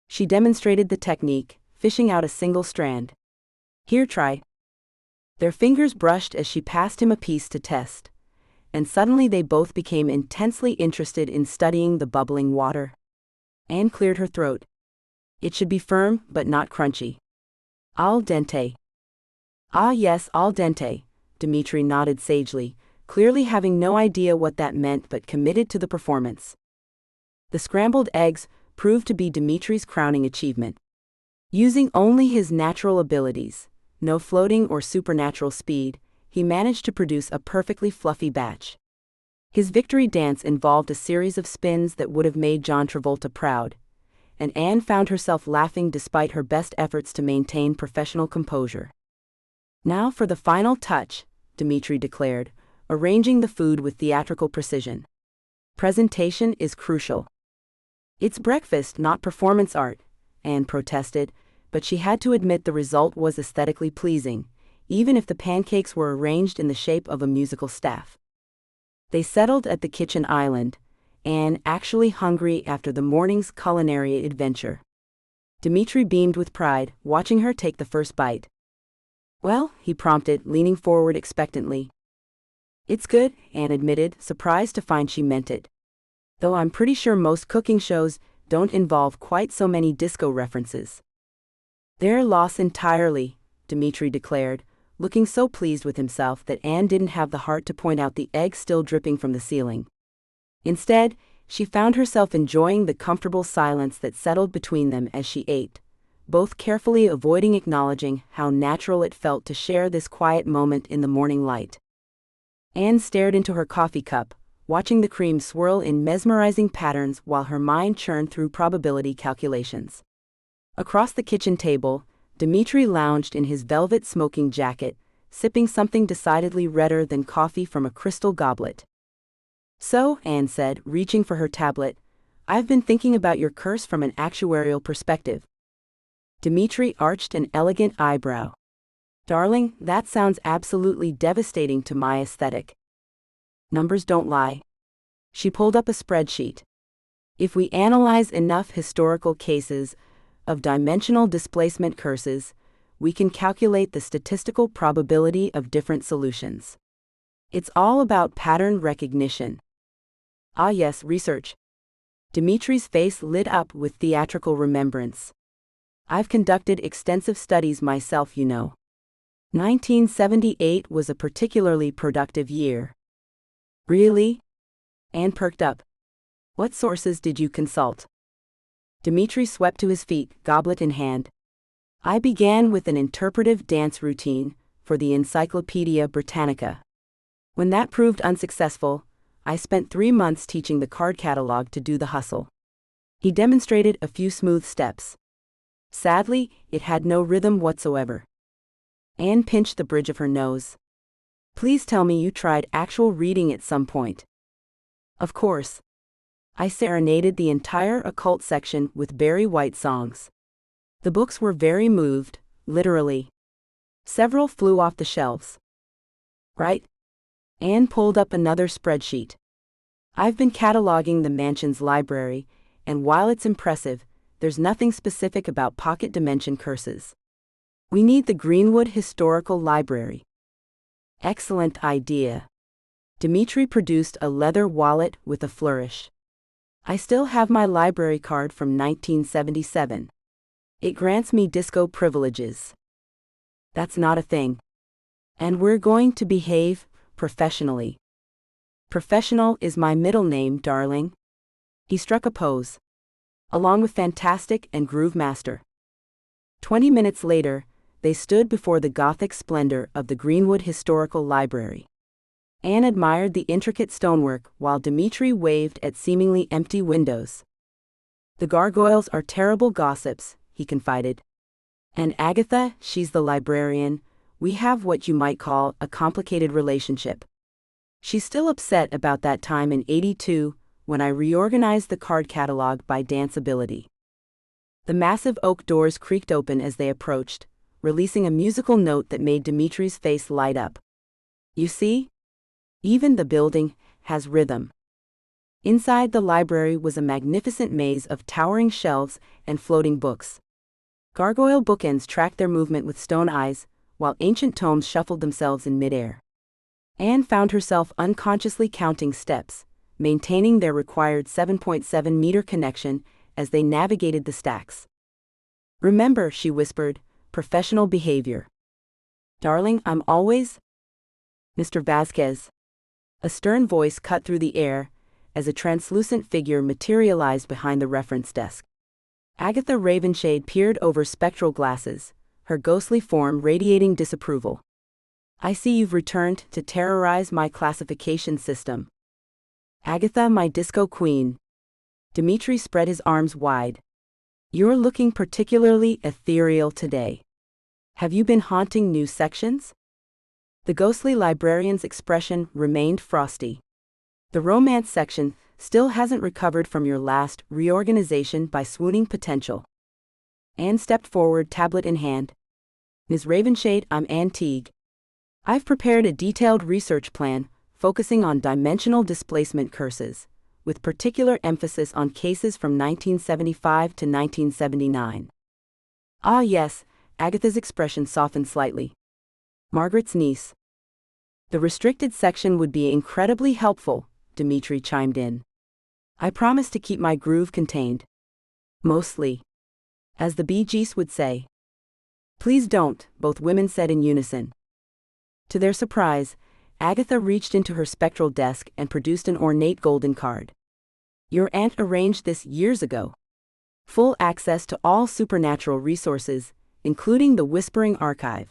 She demonstrated the technique, fishing out a single strand. Here, try. Their fingers brushed as she passed him a piece to test, and suddenly they both became intensely interested in studying the bubbling water. Anne cleared her throat. It should be firm, but not crunchy. Al dente. Ah yes, al dente, Dimitri nodded sagely, clearly having no idea what that meant but committed to the performance. The scrambled eggs proved to be Dimitri's crowning achievement. Using only his natural abilities, no floating or supernatural speed, he managed to produce a perfectly fluffy batch. His victory dance involved a series of spins that would have made John Travolta proud, and Anne found herself laughing despite her best efforts to maintain professional composure. Now for the final touch, Dimitri declared, arranging the food with theatrical precision. Presentation is crucial. It's breakfast, not performance art, Anne protested, but she had to admit the result was aesthetically pleasing, even if the pancakes were arranged in the shape of a musical staff. They settled at the kitchen island, Anne actually hungry after the morning's culinary adventure. Dimitri beamed with pride, watching her take the first bite. Well, he prompted, leaning forward expectantly. It's good, Anne admitted, surprised to find she meant it. Though I'm pretty sure most cooking shows don't involve quite so many disco references. Their loss entirely, Dimitri declared, looking so pleased with himself that Anne didn't have the heart to point out the egg still dripping from the ceiling. Instead, she found herself enjoying the comfortable silence that settled between them as she ate, both carefully avoiding acknowledging how natural it felt to share this quiet moment in the morning light. Anne stared into her coffee cup, watching the cream swirl in mesmerizing patterns while her mind churned through probability calculations. Across the kitchen table, Dimitri lounged in his velvet smoking jacket, sipping something decidedly redder than coffee from a crystal goblet. So, Anne said, reaching for her tablet, I've been thinking about your curse from an actuarial perspective. Dimitri arched an elegant eyebrow. Darling, that sounds absolutely devastating to my aesthetic. Numbers don't lie. She pulled up a spreadsheet. If we analyze enough historical cases of dimensional displacement curses, we can calculate the statistical probability of different solutions. It's all about pattern recognition. Ah yes, research. Dimitri's face lit up with theatrical remembrance. I've conducted extensive studies myself, you know. 1978 was a particularly productive year. Really? Anne perked up. What sources did you consult? Dimitri swept to his feet, goblet in hand. I began with an interpretive dance routine for the Encyclopedia Britannica. When that proved unsuccessful, I spent 3 months teaching the card catalog to do the hustle. He demonstrated a few smooth steps. Sadly, it had no rhythm whatsoever. Anne pinched the bridge of her nose. Please tell me you tried actual reading at some point. Of course. I serenaded the entire occult section with Barry White songs. The books were very moved, literally. Several flew off the shelves. Right? Anne pulled up another spreadsheet. I've been cataloging the mansion's library, and while it's impressive, there's nothing specific about pocket dimension curses. We need the Greenwood Historical Library. Excellent idea. Dimitri produced a leather wallet with a flourish. I still have my library card from 1977. It grants me disco privileges. That's not a thing. And we're going to behave professionally. Professional is my middle name, darling. He struck a pose, along with Fantastic and Groove Master. 20 minutes later, they stood before the Gothic splendor of the Greenwood Historical Library. Anne admired the intricate stonework while Dimitri waved at seemingly empty windows. "The gargoyles are terrible gossips," he confided. "And Agatha, she's the librarian. We have what you might call a complicated relationship. She's still upset about that time in '82 when I reorganized the card catalog by danceability." The massive oak doors creaked open as they approached, releasing a musical note that made Dimitri's face light up. "You see? Even the building has rhythm." Inside the library was a magnificent maze of towering shelves and floating books. Gargoyle bookends tracked their movement with stone eyes, while ancient tomes shuffled themselves in midair. Anne found herself unconsciously counting steps, maintaining their required 7.7-meter connection as they navigated the stacks. "Remember," she whispered, "professional behavior." "Darling, I'm always—" "Mr. Vasquez." A stern voice cut through the air as a translucent figure materialized behind the reference desk. Agatha Ravenshade peered over spectral glasses, her ghostly form radiating disapproval. "I see you've returned to terrorize my classification system." "Agatha, my disco queen." Dimitri spread his arms wide. "You're looking particularly ethereal today. Have you been haunting new sections?" The ghostly librarian's expression remained frosty. "The romance section still hasn't recovered from your last reorganization by swooning potential." Anne stepped forward, tablet in hand. "Ms. Ravenshade, I'm Anne Teague. I've prepared a detailed research plan focusing on dimensional displacement curses, with particular emphasis on cases from 1975 to 1979. "Ah yes," Agatha's expression softened slightly. "Margaret's niece." "The restricted section would be incredibly helpful," Dimitri chimed in. "I promise to keep my groove contained. Mostly. As the Bee Gees would say." "Please don't," both women said in unison. To their surprise, Agatha reached into her spectral desk and produced an ornate golden card. "Your aunt arranged this years ago. Full access to all supernatural resources, including the Whispering Archive."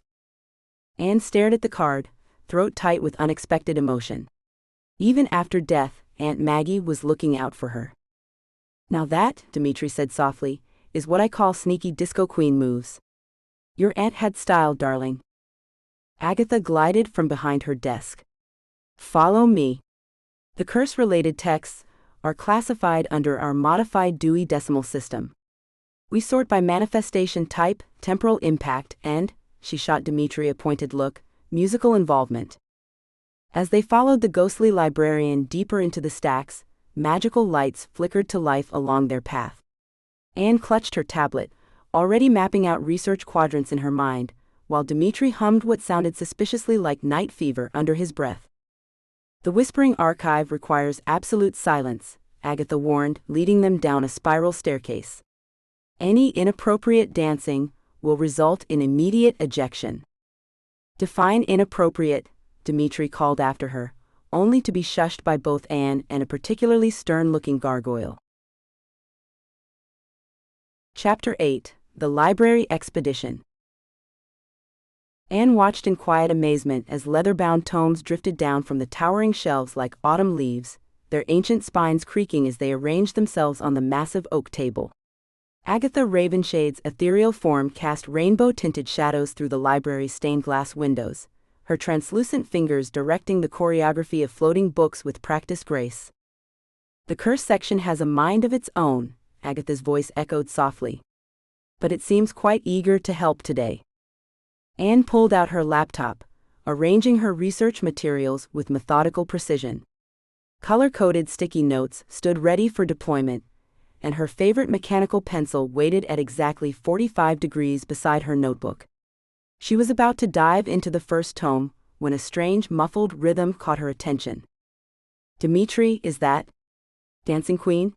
Anne stared at the card, throat tight with unexpected emotion. Even after death, Aunt Maggie was looking out for her. "Now that," Dimitri said softly, "is what I call sneaky disco queen moves. Your aunt had style, darling." Agatha glided from behind her desk. "Follow me." The curse-related texts are classified under our modified Dewey Decimal System. We sort by manifestation type, temporal impact, and, she shot Dimitri a pointed look, musical involvement. As they followed the ghostly librarian deeper into the stacks, magical lights flickered to life along their path. Anne clutched her tablet, already mapping out research quadrants in her mind, while Dimitri hummed what sounded suspiciously like night fever under his breath. "The Whispering Archive requires absolute silence," Agatha warned, leading them down a spiral staircase. "Any inappropriate dancing will result in immediate ejection." "Define inappropriate," Dimitri called after her, only to be shushed by both Anne and a particularly stern-looking gargoyle. Chapter 8: The Library Expedition. Anne watched in quiet amazement as leather-bound tomes drifted down from the towering shelves like autumn leaves, their ancient spines creaking as they arranged themselves on the massive oak table. Agatha Ravenshade's ethereal form cast rainbow-tinted shadows through the library's stained-glass windows, her translucent fingers directing the choreography of floating books with practiced grace. "The curse section has a mind of its own," Agatha's voice echoed softly. "But it seems quite eager to help today." Anne pulled out her laptop, arranging her research materials with methodical precision. Color-coded sticky notes stood ready for deployment, and her favorite mechanical pencil waited at exactly 45 degrees beside her notebook. She was about to dive into the first tome when a strange, muffled rhythm caught her attention. "Dimitri, is that Dancing Queen?"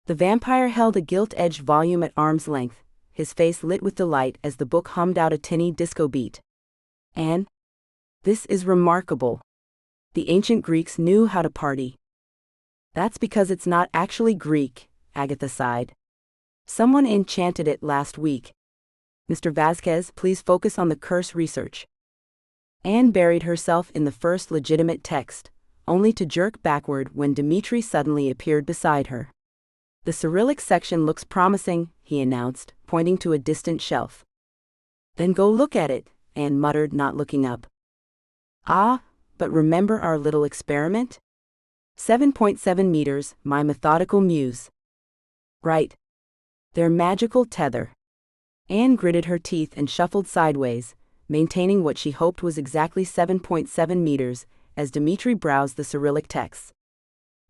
The vampire held a gilt-edged volume at arm's length, his face lit with delight as the book hummed out a tinny disco beat. "Anne, this is remarkable. The ancient Greeks knew how to party." That's because it's not actually Greek, Agatha sighed. Someone enchanted it last week. Mr. Vasquez, please focus on the curse research. Anne buried herself in the first legitimate text, only to jerk backward when Dimitri suddenly appeared beside her. The Cyrillic section looks promising, he announced, pointing to a distant shelf. Then go look at it, Anne muttered, not looking up. Ah, but remember our little experiment? 7.7 meters, my methodical muse. Right. Their magical tether. Anne gritted her teeth and shuffled sideways, maintaining what she hoped was exactly 7.7 meters, as Dimitri browsed the Cyrillic texts.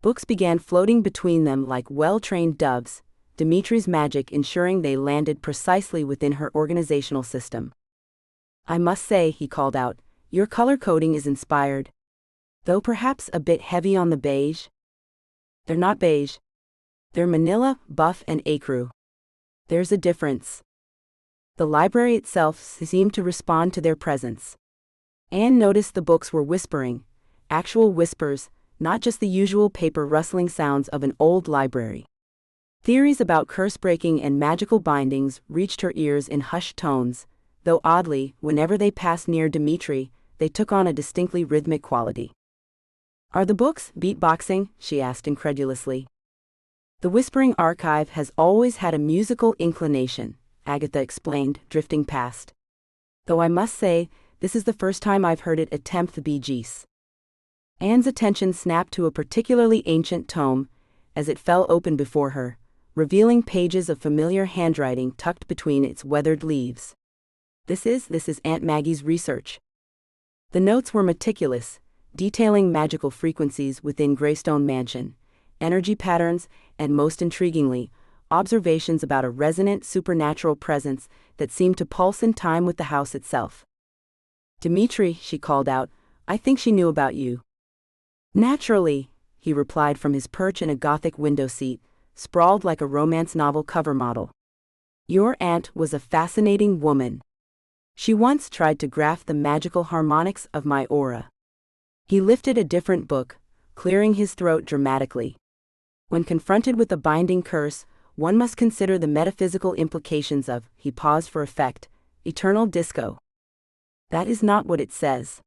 Books began floating between them like well-trained doves, Dimitri's magic ensuring they landed precisely within her organizational system. I must say, he called out, your color coding is inspired. Though perhaps a bit heavy on the beige. They're not beige. They're manila, buff and ecru. There's a difference. The library itself seemed to respond to their presence. Anne noticed the books were whispering, actual whispers, not just the usual paper rustling sounds of an old library. Theories about curse-breaking and magical bindings reached her ears in hushed tones, though oddly, whenever they passed near Dimitri, they took on a distinctly rhythmic quality. Are the books beatboxing? She asked incredulously. The Whispering Archive has always had a musical inclination, Agatha explained, drifting past. Though I must say, this is the first time I've heard it attempt the Bee Gees. Anne's attention snapped to a particularly ancient tome, as it fell open before her, revealing pages of familiar handwriting tucked between its weathered leaves. This is Aunt Maggie's research. The notes were meticulous, detailing magical frequencies within Greystone Mansion, energy patterns, and most intriguingly, observations about a resonant supernatural presence that seemed to pulse in time with the house itself. Dimitri, she called out, I think she knew about you. Naturally, he replied from his perch in a Gothic window seat, sprawled like a romance novel cover model. Your aunt was a fascinating woman. She once tried to graph the magical harmonics of my aura. He lifted a different book, clearing his throat dramatically. When confronted with a binding curse, one must consider the metaphysical implications of, he paused for effect, eternal disco. That is not what it says.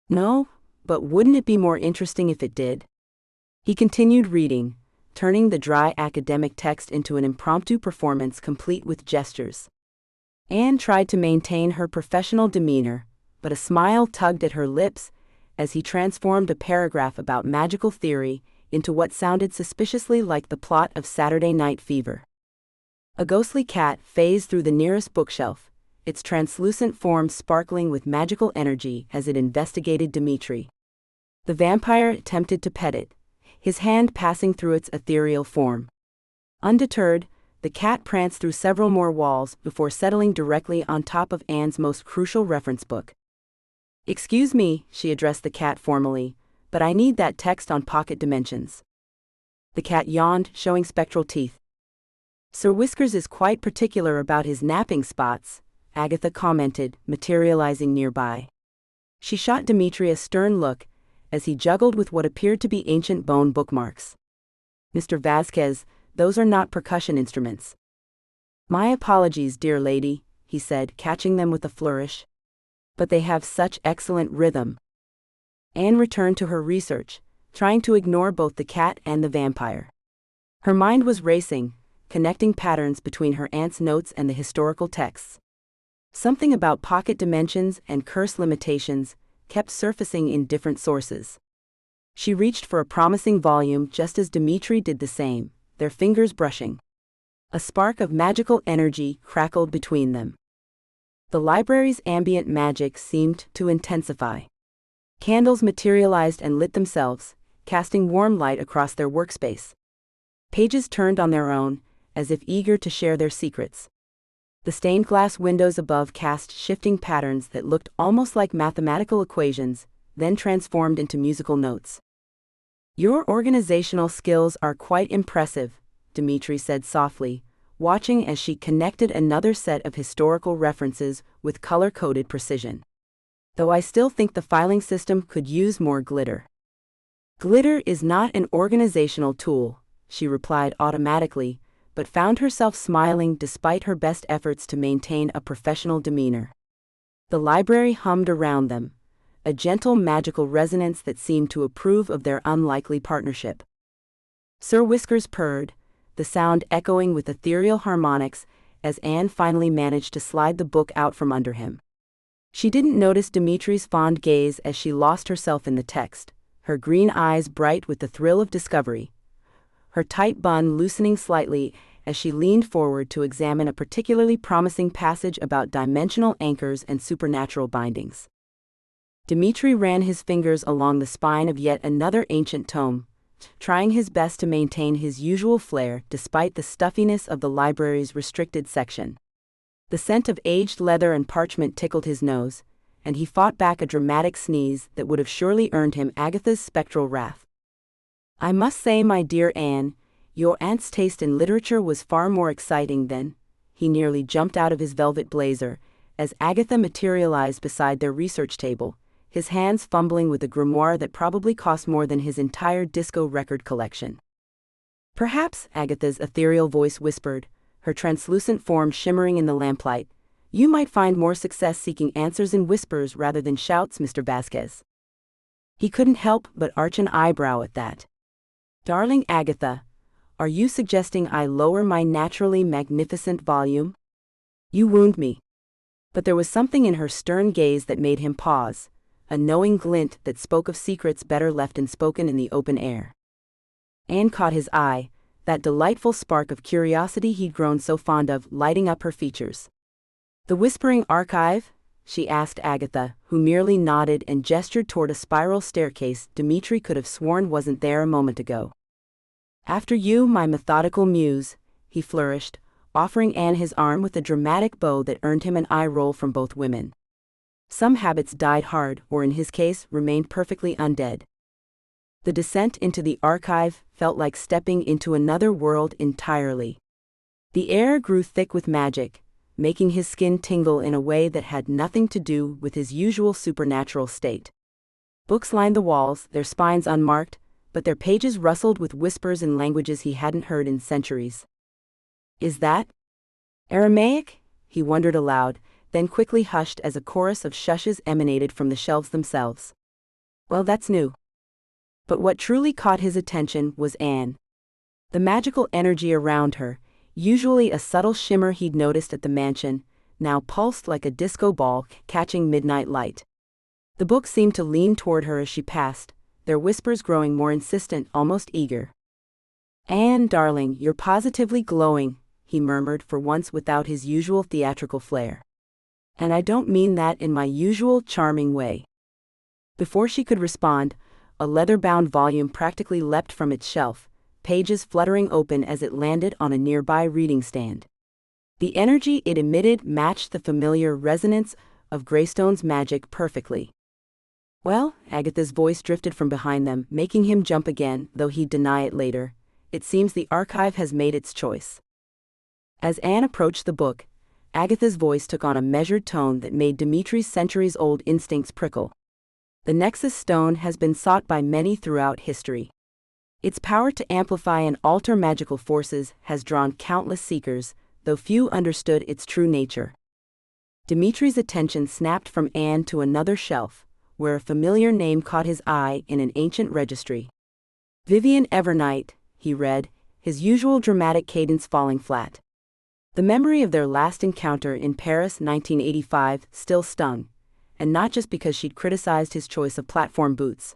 No, but wouldn't it be more interesting if it did? He continued reading, turning the dry academic text into an impromptu performance complete with gestures. Anne tried to maintain her professional demeanor, but a smile tugged at her lips as he transformed a paragraph about magical theory into what sounded suspiciously like the plot of Saturday Night Fever. A ghostly cat phased through the nearest bookshelf, its translucent form sparkling with magical energy as it investigated Dimitri. The vampire attempted to pet it, his hand passing through its ethereal form. Undeterred, the cat pranced through several more walls before settling directly on top of Anne's most crucial reference book. Excuse me, she addressed the cat formally, but I need that text on pocket dimensions. The cat yawned, showing spectral teeth. Sir Whiskers is quite particular about his napping spots, Agatha commented, materializing nearby. She shot Dimitri a stern look, as he juggled with what appeared to be ancient bone bookmarks. Mr. Vasquez, those are not percussion instruments. My apologies, dear lady, he said, catching them with a flourish. But they have such excellent rhythm. Anne returned to her research, trying to ignore both the cat and the vampire. Her mind was racing, connecting patterns between her aunt's notes and the historical texts. Something about pocket dimensions and curse limitations kept surfacing in different sources. She reached for a promising volume just as Dimitri did the same, their fingers brushing. A spark of magical energy crackled between them. The library's ambient magic seemed to intensify. Candles materialized and lit themselves, casting warm light across their workspace. Pages turned on their own, as if eager to share their secrets. The stained glass windows above cast shifting patterns that looked almost like mathematical equations, then transformed into musical notes. Your organizational skills are quite impressive, Dimitri said softly, watching as she connected another set of historical references with color-coded precision. Though I still think the filing system could use more glitter. Glitter is not an organizational tool, she replied automatically, but found herself smiling despite her best efforts to maintain a professional demeanor. The library hummed around them, a gentle magical resonance that seemed to approve of their unlikely partnership. Sir Whiskers purred, the sound echoing with ethereal harmonics as Anne finally managed to slide the book out from under him. She didn't notice Dimitri's fond gaze as she lost herself in the text, her green eyes bright with the thrill of discovery, her tight bun loosening slightly as she leaned forward to examine a particularly promising passage about dimensional anchors and supernatural bindings. Dimitri ran his fingers along the spine of yet another ancient tome, trying his best to maintain his usual flair despite the stuffiness of the library's restricted section. The scent of aged leather and parchment tickled his nose, and he fought back a dramatic sneeze that would have surely earned him Agatha's spectral wrath. "I must say, my dear Anne, your aunt's taste in literature was far more exciting than—" He nearly jumped out of his velvet blazer as Agatha materialized beside their research table, his hands fumbling with a grimoire that probably cost more than his entire disco record collection. "Perhaps," Agatha's ethereal voice whispered, her translucent form shimmering in the lamplight, "you might find more success seeking answers in whispers rather than shouts, Mr. Vasquez." He couldn't help but arch an eyebrow at that. "Darling Agatha, are you suggesting I lower my naturally magnificent volume? You wound me." But there was something in her stern gaze that made him pause, a knowing glint that spoke of secrets better left unspoken in the open air. Anne caught his eye, that delightful spark of curiosity he'd grown so fond of lighting up her features. "The Whispering Archive?" she asked Agatha, who merely nodded and gestured toward a spiral staircase Dimitri could have sworn wasn't there a moment ago. "After you, my methodical muse," he flourished, offering Anne his arm with a dramatic bow that earned him an eye roll from both women. Some habits died hard, or in his case, remained perfectly undead. The descent into the archive felt like stepping into another world entirely. The air grew thick with magic, making his skin tingle in a way that had nothing to do with his usual supernatural state. Books lined the walls, their spines unmarked, but their pages rustled with whispers in languages he hadn't heard in centuries. "Is that Aramaic?" he wondered aloud, then quickly hushed as a chorus of shushes emanated from the shelves themselves. "Well, that's new." But what truly caught his attention was Anne. The magical energy around her, usually a subtle shimmer he'd noticed at the mansion, now pulsed like a disco ball catching midnight light. The book seemed to lean toward her as she passed, their whispers growing more insistent, almost eager. "Anne, darling, you're positively glowing," he murmured for once without his usual theatrical flair. "And I don't mean that in my usual charming way." Before she could respond, a leather-bound volume practically leapt from its shelf, pages fluttering open as it landed on a nearby reading stand. The energy it emitted matched the familiar resonance of Greystone's magic perfectly. "Well," Agatha's voice drifted from behind them, making him jump again, though he'd deny it later, "it seems the archive has made its choice." As Anne approached the book, Agatha's voice took on a measured tone that made Dimitri's centuries-old instincts prickle. "The Nexus Stone has been sought by many throughout history. Its power to amplify and alter magical forces has drawn countless seekers, though few understood its true nature." Dimitri's attention snapped from Anne to another shelf, where a familiar name caught his eye in an ancient registry. "Vivian Evernight," he read, his usual dramatic cadence falling flat. The memory of their last encounter in Paris 1985 still stung, and not just because she'd criticized his choice of platform boots.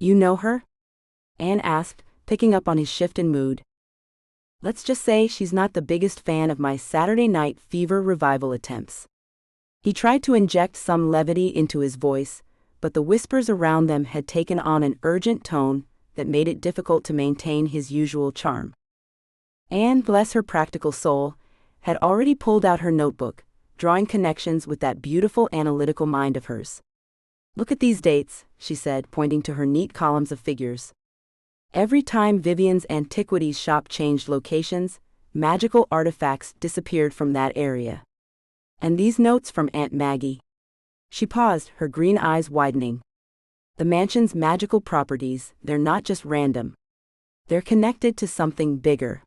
"You know her?" Anne asked, picking up on his shift in mood. "Let's just say she's not the biggest fan of my Saturday Night Fever revival attempts." He tried to inject some levity into his voice, but the whispers around them had taken on an urgent tone that made it difficult to maintain his usual charm. Anne, bless her practical soul, had already pulled out her notebook, drawing connections with that beautiful analytical mind of hers. "Look at these dates," she said, pointing to her neat columns of figures. "Every time Vivian's antiquities shop changed locations, magical artifacts disappeared from that area. And these notes from Aunt Maggie." She paused, her green eyes widening. The mansion's magical properties, they're not just random. They're connected to something bigger.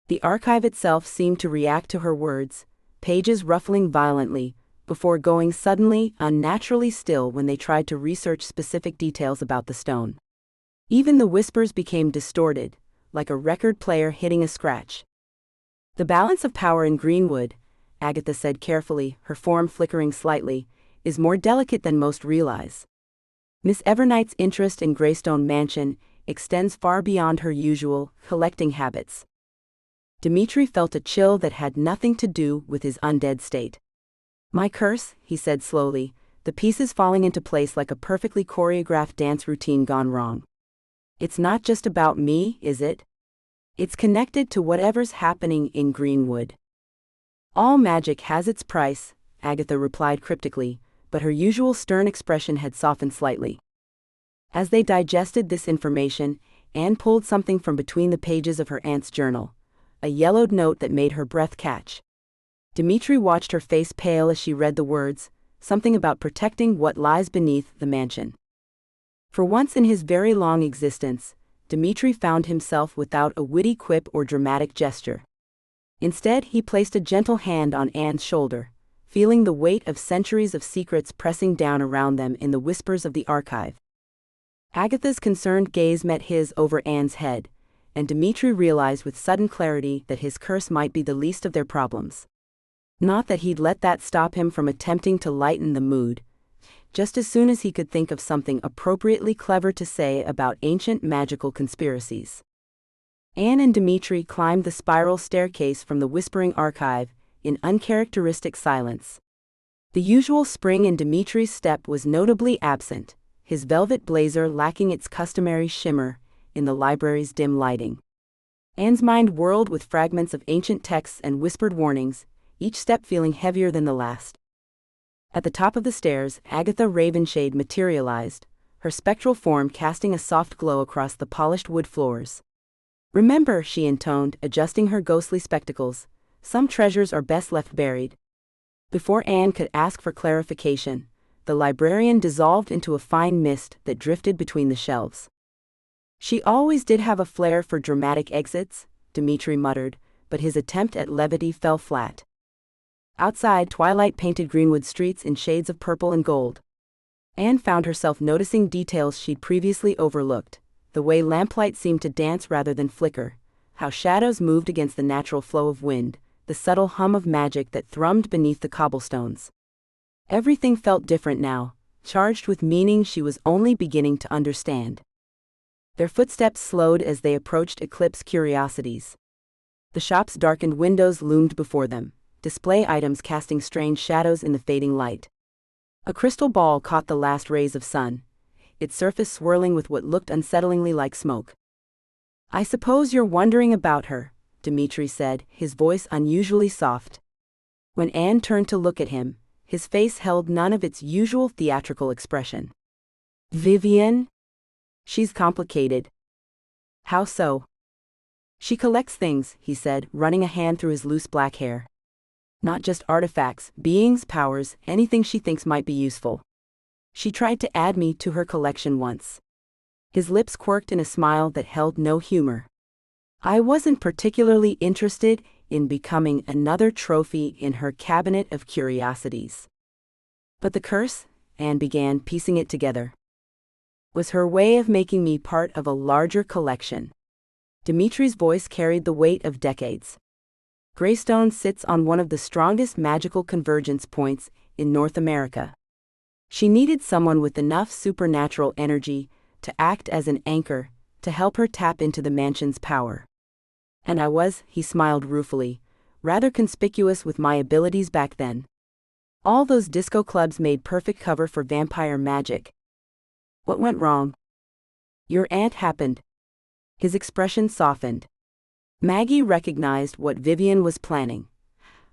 The archive itself seemed to react to her words, pages ruffling violently, before going suddenly, unnaturally still when they tried to research specific details about the stone. Even the whispers became distorted, like a record player hitting a scratch. The balance of power in Greenwood, Agatha said carefully, her form flickering slightly, is more delicate than most realize. Miss Evernight's interest in Greystone Mansion extends far beyond her usual collecting habits. Dimitri felt a chill that had nothing to do with his undead state. My curse, he said slowly, the pieces falling into place like a perfectly choreographed dance routine gone wrong. It's not just about me, is it? It's connected to whatever's happening in Greenwood. All magic has its price, Agatha replied cryptically, but her usual stern expression had softened slightly. As they digested this information, Anne pulled something from between the pages of her aunt's journal, a yellowed note that made her breath catch. Dimitri watched her face pale as she read the words, something about protecting what lies beneath the mansion. For once in his very long existence, Dimitri found himself without a witty quip or dramatic gesture. Instead, he placed a gentle hand on Anne's shoulder, feeling the weight of centuries of secrets pressing down around them in the whispers of the archive. Agatha's concerned gaze met his over Anne's head, and Dimitri realized with sudden clarity that his curse might be the least of their problems. Not that he'd let that stop him from attempting to lighten the mood, just as soon as he could think of something appropriately clever to say about ancient magical conspiracies. Anne and Dimitri climbed the spiral staircase from the whispering archive in uncharacteristic silence. The usual spring in Dimitri's step was notably absent, his velvet blazer lacking its customary shimmer in the library's dim lighting. Anne's mind whirled with fragments of ancient texts and whispered warnings, each step feeling heavier than the last. At the top of the stairs, Agatha Ravenshade materialized, her spectral form casting a soft glow across the polished wood floors. Remember, she intoned, adjusting her ghostly spectacles, some treasures are best left buried. Before Anne could ask for clarification, the librarian dissolved into a fine mist that drifted between the shelves. She always did have a flair for dramatic exits, Dimitri muttered, but his attempt at levity fell flat. Outside, twilight painted Greenwood streets in shades of purple and gold. Anne found herself noticing details she'd previously overlooked, the way lamplight seemed to dance rather than flicker, how shadows moved against the natural flow of wind, the subtle hum of magic that thrummed beneath the cobblestones. Everything felt different now, charged with meaning she was only beginning to understand. Their footsteps slowed as they approached Eclipse Curiosities. The shop's darkened windows loomed before them, display items casting strange shadows in the fading light. A crystal ball caught the last rays of sun, its surface swirling with what looked unsettlingly like smoke. I suppose you're wondering about her, Dimitri said, his voice unusually soft. When Anne turned to look at him, his face held none of its usual theatrical expression. Vivian? She's complicated. How so? She collects things, he said, running a hand through his loose black hair. Not just artifacts, beings, powers, anything she thinks might be useful. She tried to add me to her collection once. His lips quirked in a smile that held no humor. I wasn't particularly interested in becoming another trophy in her cabinet of curiosities. But the curse, Anne began, piecing it together, was her way of making me part of a larger collection. Dimitri's voice carried the weight of decades. Greystone sits on one of the strongest magical convergence points in North America. She needed someone with enough supernatural energy to act as an anchor, to help her tap into the mansion's power. And I was, he smiled ruefully, rather conspicuous with my abilities back then. All those disco clubs made perfect cover for vampire magic. What went wrong? Your aunt happened. His expression softened. Maggie recognized what Vivian was planning.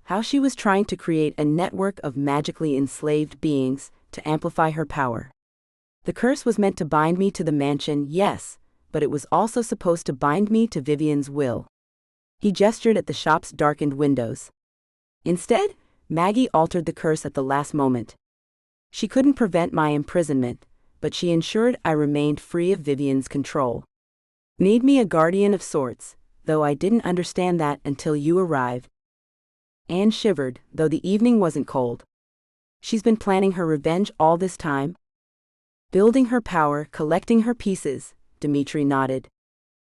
How she was trying to create a network of magically enslaved beings to amplify her power. The curse was meant to bind me to the mansion, yes, but it was also supposed to bind me to Vivian's will. He gestured at the shop's darkened windows. Instead, Maggie altered the curse at the last moment. She couldn't prevent my imprisonment, but she ensured I remained free of Vivian's control. Made me a guardian of sorts, though I didn't understand that until you arrived. Anne shivered, though the evening wasn't cold. She's been planning her revenge all this time? Building her power, collecting her pieces, Dimitri nodded.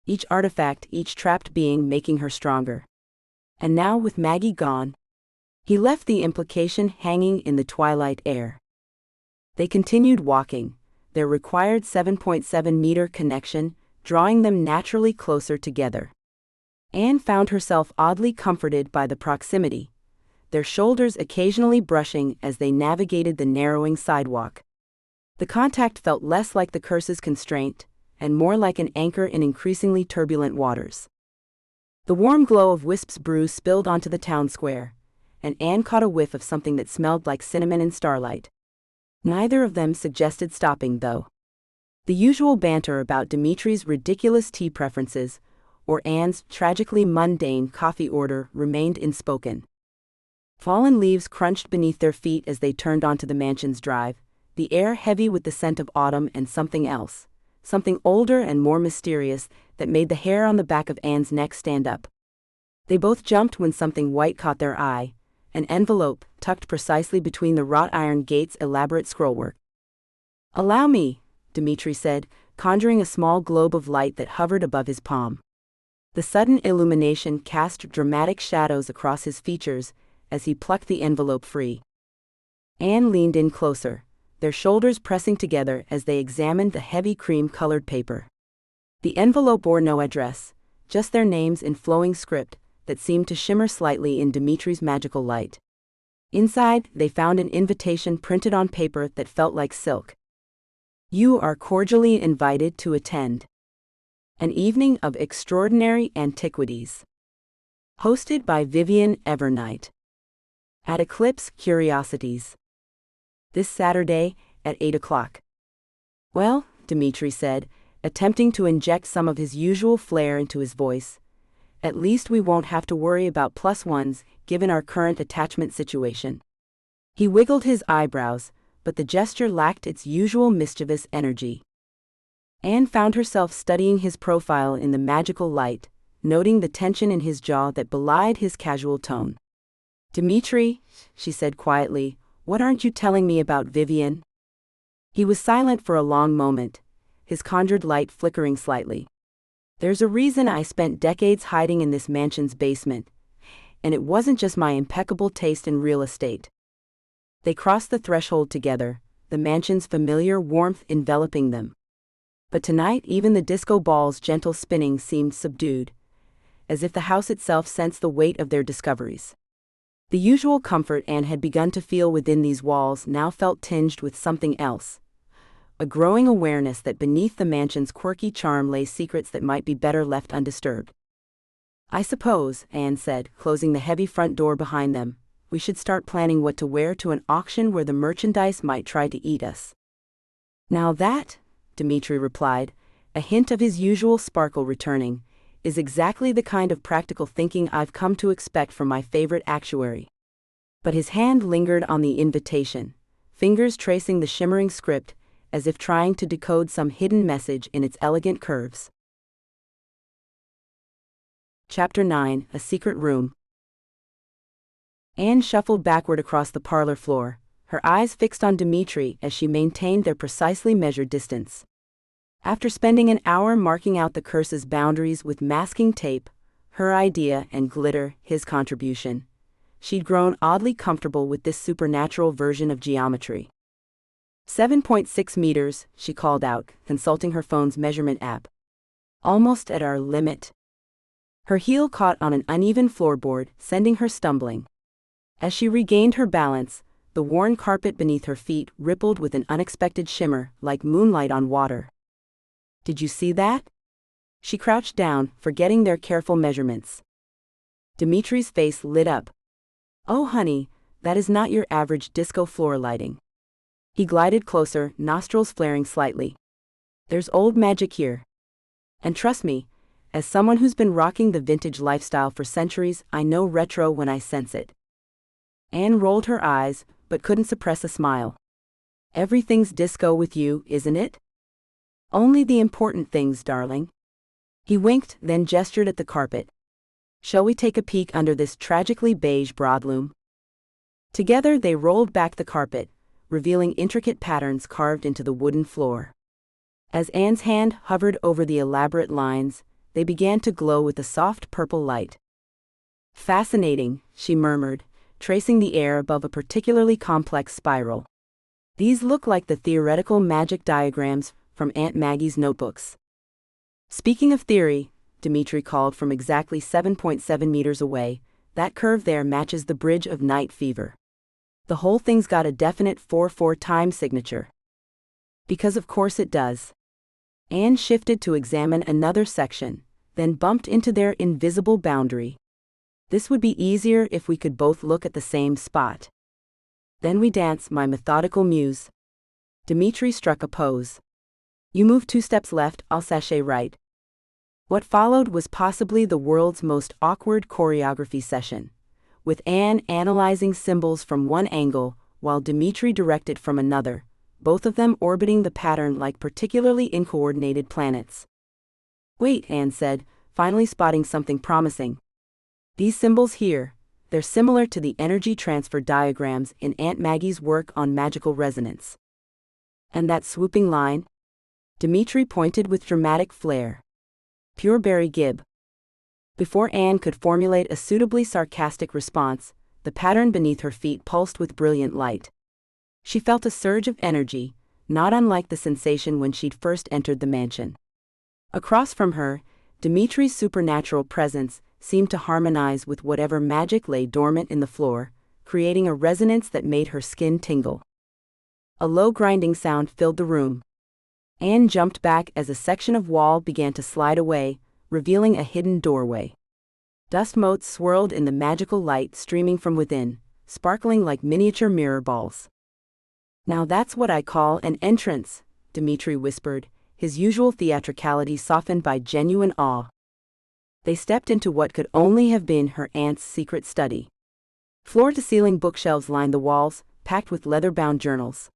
Each artifact, each trapped being making her stronger. And now with Maggie gone, he left the implication hanging in the twilight air. They continued walking, their required 7.7-meter connection drawing them naturally closer together. Anne found herself oddly comforted by the proximity, their shoulders occasionally brushing as they navigated the narrowing sidewalk. The contact felt less like the curse's constraint, and more like an anchor in increasingly turbulent waters. The warm glow of Wisp's brew spilled onto the town square, and Anne caught a whiff of something that smelled like cinnamon and starlight. Neither of them suggested stopping, though. The usual banter about Dimitri's ridiculous tea preferences, or Anne's tragically mundane coffee order, remained unspoken. Fallen leaves crunched beneath their feet as they turned onto the mansion's drive, the air heavy with the scent of autumn and something else, something older and more mysterious that made the hair on the back of Anne's neck stand up. They both jumped when something white caught their eye, an envelope tucked precisely between the wrought iron gate's elaborate scrollwork. "Allow me," Dimitri said, conjuring a small globe of light that hovered above his palm. The sudden illumination cast dramatic shadows across his features as he plucked the envelope free. Anne leaned in closer, their shoulders pressing together as they examined the heavy cream-colored paper. The envelope bore no address, just their names in flowing script that seemed to shimmer slightly in Dimitri's magical light. Inside, they found an invitation printed on paper that felt like silk. "You are cordially invited to attend an evening of extraordinary antiquities, hosted by Vivian Evernight, at Eclipse Curiosities, this Saturday at 8 o'clock. "Well," Dimitri said, attempting to inject some of his usual flair into his voice, "at least we won't have to worry about +1s, given our current attachment situation." He wiggled his eyebrows, but the gesture lacked its usual mischievous energy. Anne found herself studying his profile in the magical light, noting the tension in his jaw that belied his casual tone. "Dimitri," she said quietly, "what aren't you telling me about Vivian?" He was silent for a long moment, his conjured light flickering slightly. "There's a reason I spent decades hiding in this mansion's basement, and it wasn't just my impeccable taste in real estate." They crossed the threshold together, the mansion's familiar warmth enveloping them. But tonight even the disco ball's gentle spinning seemed subdued, as if the house itself sensed the weight of their discoveries. The usual comfort Anne had begun to feel within these walls now felt tinged with something else, a growing awareness that beneath the mansion's quirky charm lay secrets that might be better left undisturbed. "I suppose," Anne said, closing the heavy front door behind them, "we should start planning what to wear to an auction where the merchandise might try to eat us." "Now that," Dimitri replied, a hint of his usual sparkle returning, "is exactly the kind of practical thinking I've come to expect from my favorite actuary." But his hand lingered on the invitation, fingers tracing the shimmering script, as if trying to decode some hidden message in its elegant curves. Chapter 9: A Secret Room. Anne shuffled backward across the parlor floor, her eyes fixed on Dimitri as she maintained their precisely measured distance. After spending an hour marking out the curse's boundaries with masking tape, her idea, and glitter, his contribution, she'd grown oddly comfortable with this supernatural version of geometry. 7.6 meters, she called out, consulting her phone's measurement app. "Almost at our limit." Her heel caught on an uneven floorboard, sending her stumbling. As she regained her balance, the worn carpet beneath her feet rippled with an unexpected shimmer, like moonlight on water. "Did you see that?" She crouched down, forgetting their careful measurements. Dimitri's face lit up. "Oh honey, that is not your average disco floor lighting." He glided closer, nostrils flaring slightly. "There's old magic here. And trust me, as someone who's been rocking the vintage lifestyle for centuries, I know retro when I sense it." Anne rolled her eyes, but couldn't suppress a smile. Everything's disco with you, isn't it? Only the important things, darling. He winked, then gestured at the carpet. Shall we take a peek under this tragically beige broadloom? Together they rolled back the carpet, revealing intricate patterns carved into the wooden floor. As Anne's hand hovered over the elaborate lines, they began to glow with a soft purple light. Fascinating, she murmured, tracing the air above a particularly complex spiral. These look like the theoretical magic diagrams from Aunt Maggie's notebooks. Speaking of theory, Dimitri called from exactly 7.7 meters away, that curve there matches the Bridge of Night Fever. The whole thing's got a definite 4/4 time signature. Because of course it does. Anne shifted to examine another section, then bumped into their invisible boundary. This would be easier if we could both look at the same spot. Then we dance, my methodical muse. Dimitri struck a pose. You move 2 steps left, I'll sashay right. What followed was possibly the world's most awkward choreography session, with Anne analyzing symbols from one angle while Dimitri directed from another, both of them orbiting the pattern like particularly uncoordinated planets. Wait, Anne said, finally spotting something promising. These symbols here, they're similar to the energy transfer diagrams in Aunt Maggie's work on magical resonance. And that swooping line? Dimitri pointed with dramatic flair. Pure Barry Gibb. Before Anne could formulate a suitably sarcastic response, the pattern beneath her feet pulsed with brilliant light. She felt a surge of energy, not unlike the sensation when she'd first entered the mansion. Across from her, Dimitri's supernatural presence seemed to harmonize with whatever magic lay dormant in the floor, creating a resonance that made her skin tingle. A low grinding sound filled the room. Anne jumped back as a section of wall began to slide away, revealing a hidden doorway. Dust motes swirled in the magical light streaming from within, sparkling like miniature mirror balls. Now that's what I call an entrance, Dimitri whispered, his usual theatricality softened by genuine awe. They stepped into what could only have been her aunt's secret study. Floor-to-ceiling bookshelves lined the walls, packed with leather-bound journals.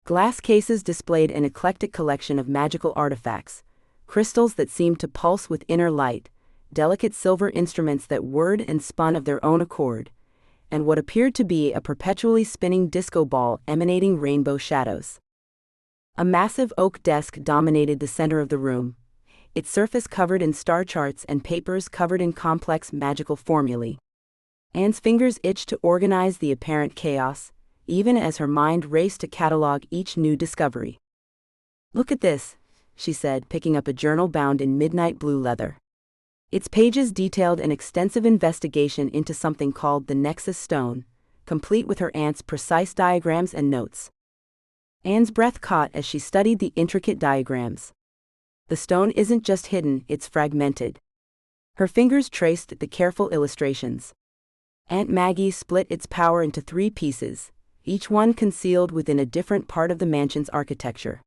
Glass cases displayed an eclectic collection of magical artifacts, crystals that seemed to pulse with inner light, delicate silver instruments that whirred and spun of their own accord, and what appeared to be a perpetually spinning disco ball emanating rainbow shadows. A massive oak desk dominated the center of the room, its surface covered in star charts and papers covered in complex magical formulae. Anne's fingers itched to organize the apparent chaos, even as her mind raced to catalog each new discovery. Look at this, she said, picking up a journal bound in midnight blue leather. Its pages detailed an extensive investigation into something called the Nexus Stone, complete with her aunt's precise diagrams and notes. Anne's breath caught as she studied the intricate diagrams. The stone isn't just hidden, it's fragmented. Her fingers traced the careful illustrations. Aunt Maggie split its power into 3 pieces, each one concealed within a different part of the mansion's architecture.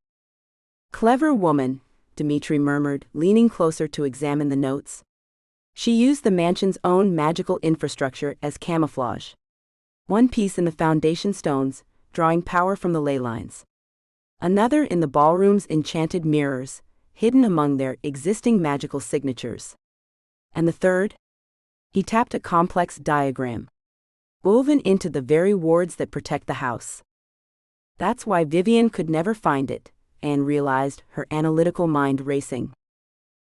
Clever woman, Dimitri murmured, leaning closer to examine the notes. She used the mansion's own magical infrastructure as camouflage. One piece in the foundation stones, drawing power from the ley lines. Another in the ballroom's enchanted mirrors, hidden among their existing magical signatures. And the third? He tapped a complex diagram, woven into the very wards that protect the house. That's why Vivian could never find it, Anne realized, her analytical mind racing.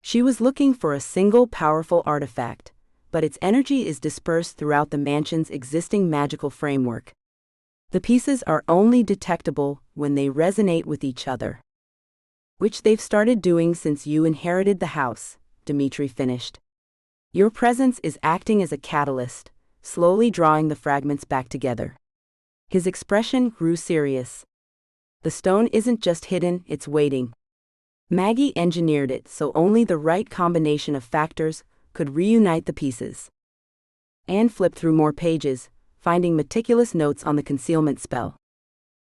She was looking for a single powerful artifact, but its energy is dispersed throughout the mansion's existing magical framework. The pieces are only detectable when they resonate with each other. Which they've started doing since you inherited the house, Dimitri finished. Your presence is acting as a catalyst, slowly drawing the fragments back together. His expression grew serious. The stone isn't just hidden, it's waiting. Maggie engineered it so only the right combination of factors could reunite the pieces. Anne flipped through more pages, finding meticulous notes on the concealment spell.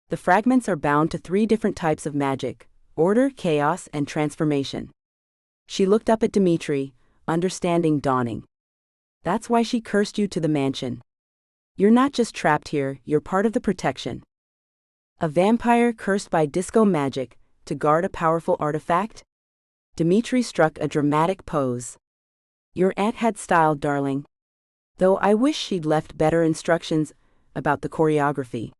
The fragments are bound to 3 different types of magic: order, chaos, and transformation. She looked up at Dimitri, understanding dawning. That's why she cursed you to the mansion. You're not just trapped here, you're part of the protection. A vampire cursed by disco magic to guard a powerful artifact? Dimitri struck a dramatic pose. Your aunt had style, darling. Though I wish she'd left better instructions about the choreography.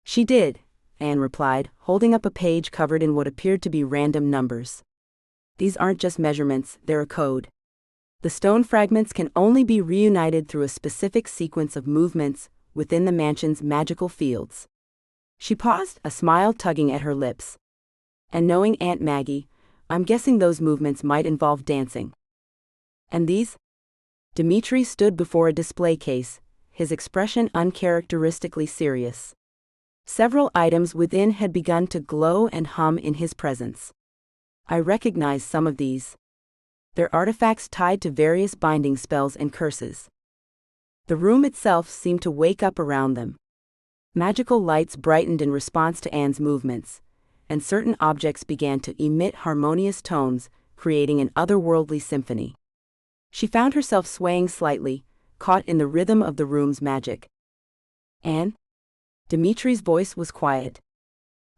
She did, Anne replied, holding up a page covered in what appeared to be random numbers. These aren't just measurements, they're a code. The stone fragments can only be reunited through a specific sequence of movements within the mansion's magical fields. She paused, a smile tugging at her lips. And knowing Aunt Maggie, I'm guessing those movements might involve dancing. And these? Dimitri stood before a display case, his expression uncharacteristically serious. Several items within had begun to glow and hum in his presence. I recognized some of these. They're artifacts tied to various binding spells and curses. The room itself seemed to wake up around them. Magical lights brightened in response to Anne's movements, and certain objects began to emit harmonious tones, creating an otherworldly symphony. She found herself swaying slightly, caught in the rhythm of the room's magic. Anne? Dimitri's voice was quiet.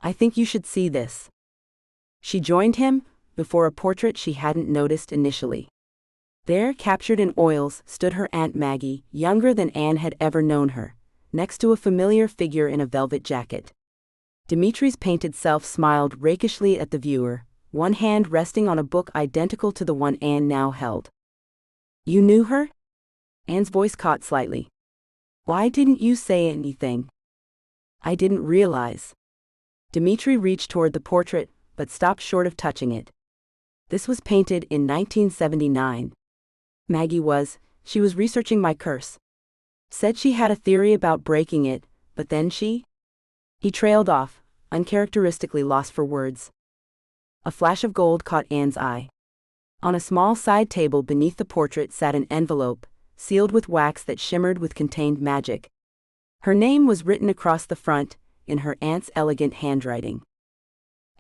I think you should see this. She joined him, before a portrait she hadn't noticed initially. There, captured in oils, stood her Aunt Maggie, younger than Anne had ever known her, next to a familiar figure in a velvet jacket. Dimitri's painted self smiled rakishly at the viewer, one hand resting on a book identical to the one Anne now held. You knew her? Anne's voice caught slightly. Why didn't you say anything? I didn't realize. Dimitri reached toward the portrait, but stopped short of touching it. This was painted in 1979. Maggie she was researching my curse. Said she had a theory about breaking it, but then He trailed off, uncharacteristically lost for words. A flash of gold caught Anne's eye. On a small side table beneath the portrait sat an envelope, sealed with wax that shimmered with contained magic. Her name was written across the front, in her aunt's elegant handwriting.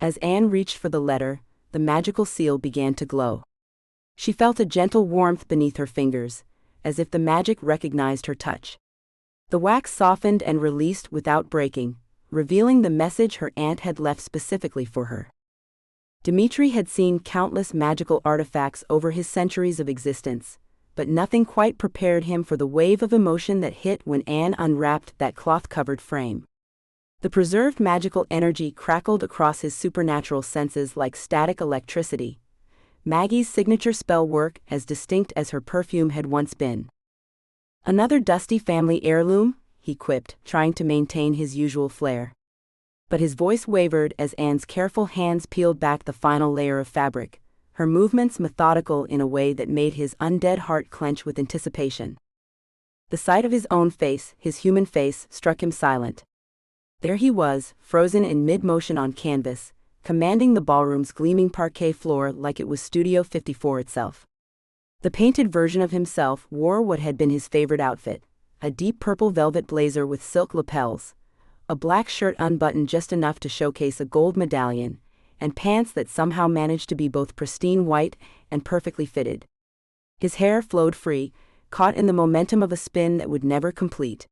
As Anne reached for the letter, the magical seal began to glow. She felt a gentle warmth beneath her fingers, as if the magic recognized her touch. The wax softened and released without breaking, revealing the message her aunt had left specifically for her. Dimitri had seen countless magical artifacts over his centuries of existence, but nothing quite prepared him for the wave of emotion that hit when Anne unwrapped that cloth-covered frame. The preserved magical energy crackled across his supernatural senses like static electricity. Maggie's signature spell work as distinct as her perfume had once been. Another dusty family heirloom, he quipped, trying to maintain his usual flair. But his voice wavered as Anne's careful hands peeled back the final layer of fabric, her movements methodical in a way that made his undead heart clench with anticipation. The sight of his own face, his human face, struck him silent. There he was, frozen in mid-motion on canvas, commanding the ballroom's gleaming parquet floor like it was Studio 54 itself. The painted version of himself wore what had been his favorite outfit, a deep purple velvet blazer with silk lapels, a black shirt unbuttoned just enough to showcase a gold medallion, and pants that somehow managed to be both pristine white and perfectly fitted. His hair flowed free, caught in the momentum of a spin that would never complete.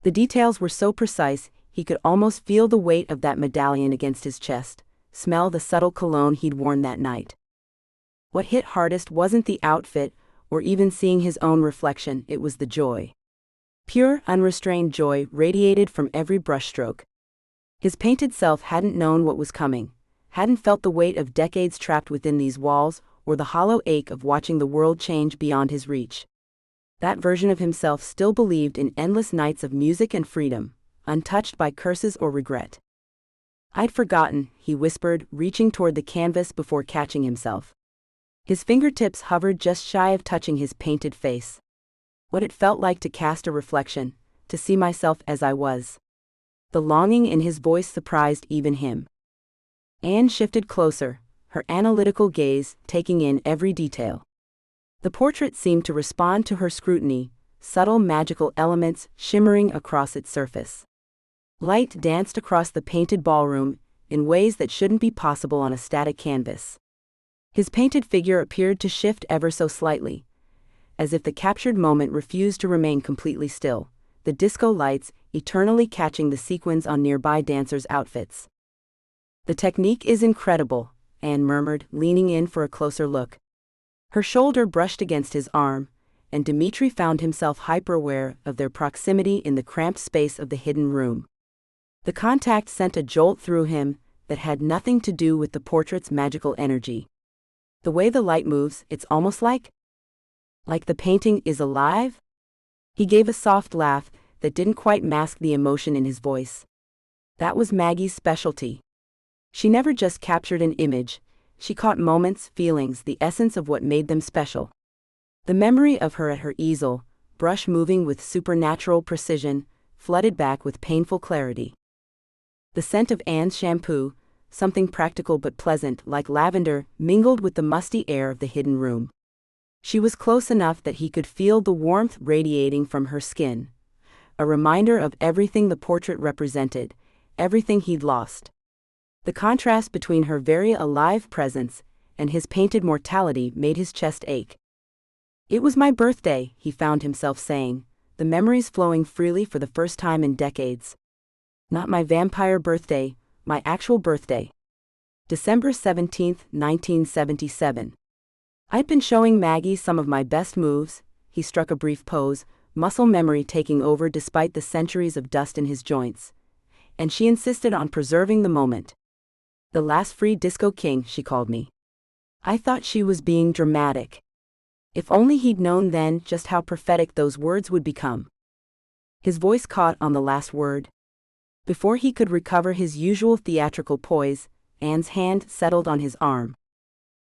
The details were so precise, he could almost feel the weight of that medallion against his chest, smell the subtle cologne he'd worn that night. What hit hardest wasn't the outfit, or even seeing his own reflection, it was the joy. Pure, unrestrained joy radiated from every brushstroke. His painted self hadn't known what was coming, hadn't felt the weight of decades trapped within these walls, or the hollow ache of watching the world change beyond his reach. That version of himself still believed in endless nights of music and freedom, untouched by curses or regret. I'd forgotten, he whispered, reaching toward the canvas before catching himself. His fingertips hovered just shy of touching his painted face. What it felt like to cast a reflection, to see myself as I was. The longing in his voice surprised even him. Anne shifted closer, her analytical gaze taking in every detail. The portrait seemed to respond to her scrutiny, subtle magical elements shimmering across its surface. Light danced across the painted ballroom in ways that shouldn't be possible on a static canvas. His painted figure appeared to shift ever so slightly, as if the captured moment refused to remain completely still, the disco lights eternally catching the sequins on nearby dancers' outfits. "The technique is incredible," Anne murmured, leaning in for a closer look. Her shoulder brushed against his arm, and Dimitri found himself hyper-aware of their proximity in the cramped space of the hidden room. The contact sent a jolt through him that had nothing to do with the portrait's magical energy. "The way the light moves, it's almost like the painting is alive?" He gave a soft laugh that didn't quite mask the emotion in his voice. That was Maggie's specialty. She never just captured an image, she caught moments, feelings, the essence of what made them special. The memory of her at her easel, brush moving with supernatural precision, flooded back with painful clarity. The scent of Anne's shampoo, something practical but pleasant like lavender, mingled with the musty air of the hidden room. She was close enough that he could feel the warmth radiating from her skin, a reminder of everything the portrait represented, everything he'd lost. The contrast between her very alive presence and his painted mortality made his chest ache. "It was my birthday," he found himself saying, the memories flowing freely for the first time in decades. "Not my vampire birthday, my actual birthday. December 17th, 1977. I'd been showing Maggie some of my best moves," he struck a brief pose, muscle memory taking over despite the centuries of dust in his joints. And she insisted on preserving the moment. "The last free disco king," she called me. I thought she was being dramatic. If only he'd known then just how prophetic those words would become. His voice caught on the last word. Before he could recover his usual theatrical poise, Anne's hand settled on his arm.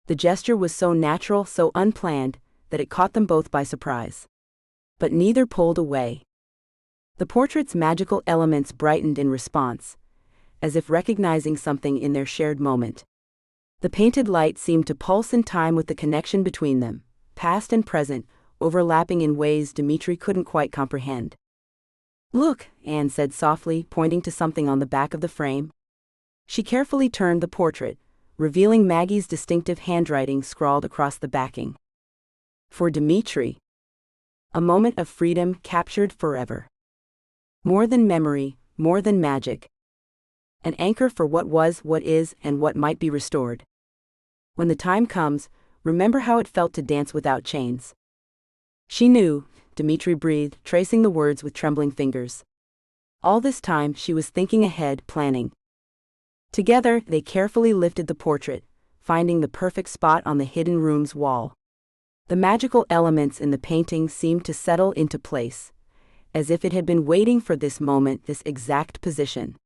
The gesture was so natural, so unplanned, that it caught them both by surprise. But neither pulled away. The portrait's magical elements brightened in response, as if recognizing something in their shared moment. The painted light seemed to pulse in time with the connection between them, past and present, overlapping in ways Dimitri couldn't quite comprehend. "Look," Anne said softly, pointing to something on the back of the frame. She carefully turned the portrait, revealing Maggie's distinctive handwriting scrawled across the backing. "For Dimitri. A moment of freedom captured forever. More than memory, more than magic. An anchor for what was, what is, and what might be restored. When the time comes, remember how it felt to dance without chains." She knew, Dimitri breathed, tracing the words with trembling fingers. All this time she was thinking ahead, planning. Together, they carefully lifted the portrait, finding the perfect spot on the hidden room's wall. The magical elements in the painting seemed to settle into place, as if it had been waiting for this moment, this exact position.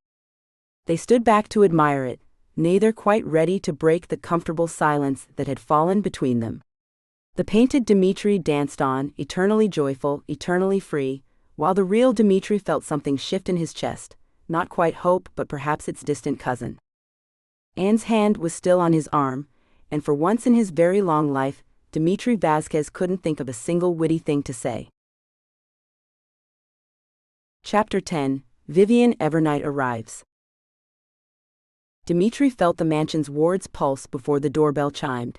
They stood back to admire it, neither quite ready to break the comfortable silence that had fallen between them. The painted Dimitri danced on, eternally joyful, eternally free, while the real Dimitri felt something shift in his chest, not quite hope but perhaps its distant cousin. Anne's hand was still on his arm, and for once in his very long life, Dimitri Vasquez couldn't think of a single witty thing to say. Chapter 10, Vivian Evernight arrives. Dimitri felt the mansion's ward's pulse before the doorbell chimed,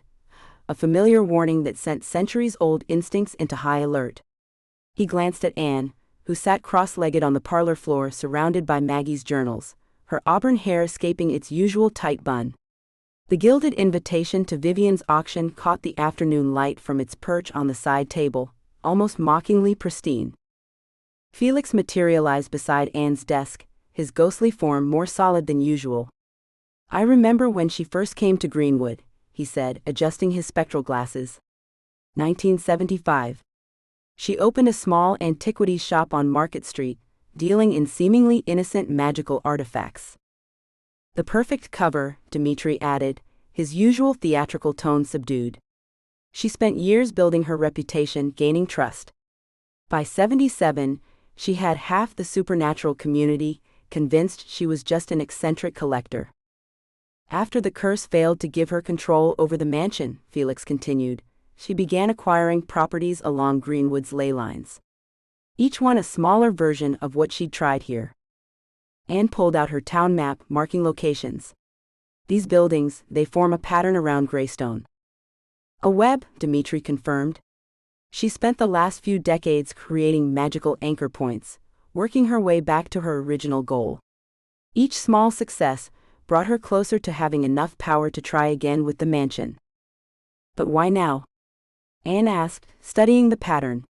a familiar warning that sent centuries-old instincts into high alert. He glanced at Anne, who sat cross-legged on the parlor floor surrounded by Maggie's journals, her auburn hair escaping its usual tight bun. The gilded invitation to Vivian's auction caught the afternoon light from its perch on the side table, almost mockingly pristine. Felix materialized beside Anne's desk, his ghostly form more solid than usual. "I remember when she first came to Greenwood," he said, adjusting his spectral glasses. 1975. She opened a small antiquities shop on Market Street, dealing in seemingly innocent magical artifacts. "The perfect cover," Dimitri added, his usual theatrical tone subdued. "She spent years building her reputation, gaining trust. By 77, she had half the supernatural community convinced she was just an eccentric collector. After the curse failed to give her control over the mansion," Felix continued, "she began acquiring properties along Greenwood's ley lines. Each one a smaller version of what she'd tried here." Anne pulled out her town map, marking locations. "These buildings, they form a pattern around Greystone." "A web," Dimitri confirmed. "She spent the last few decades creating magical anchor points, working her way back to her original goal. Each small success brought her closer to having enough power to try again with the mansion. But why now? Anne asked, studying the pattern.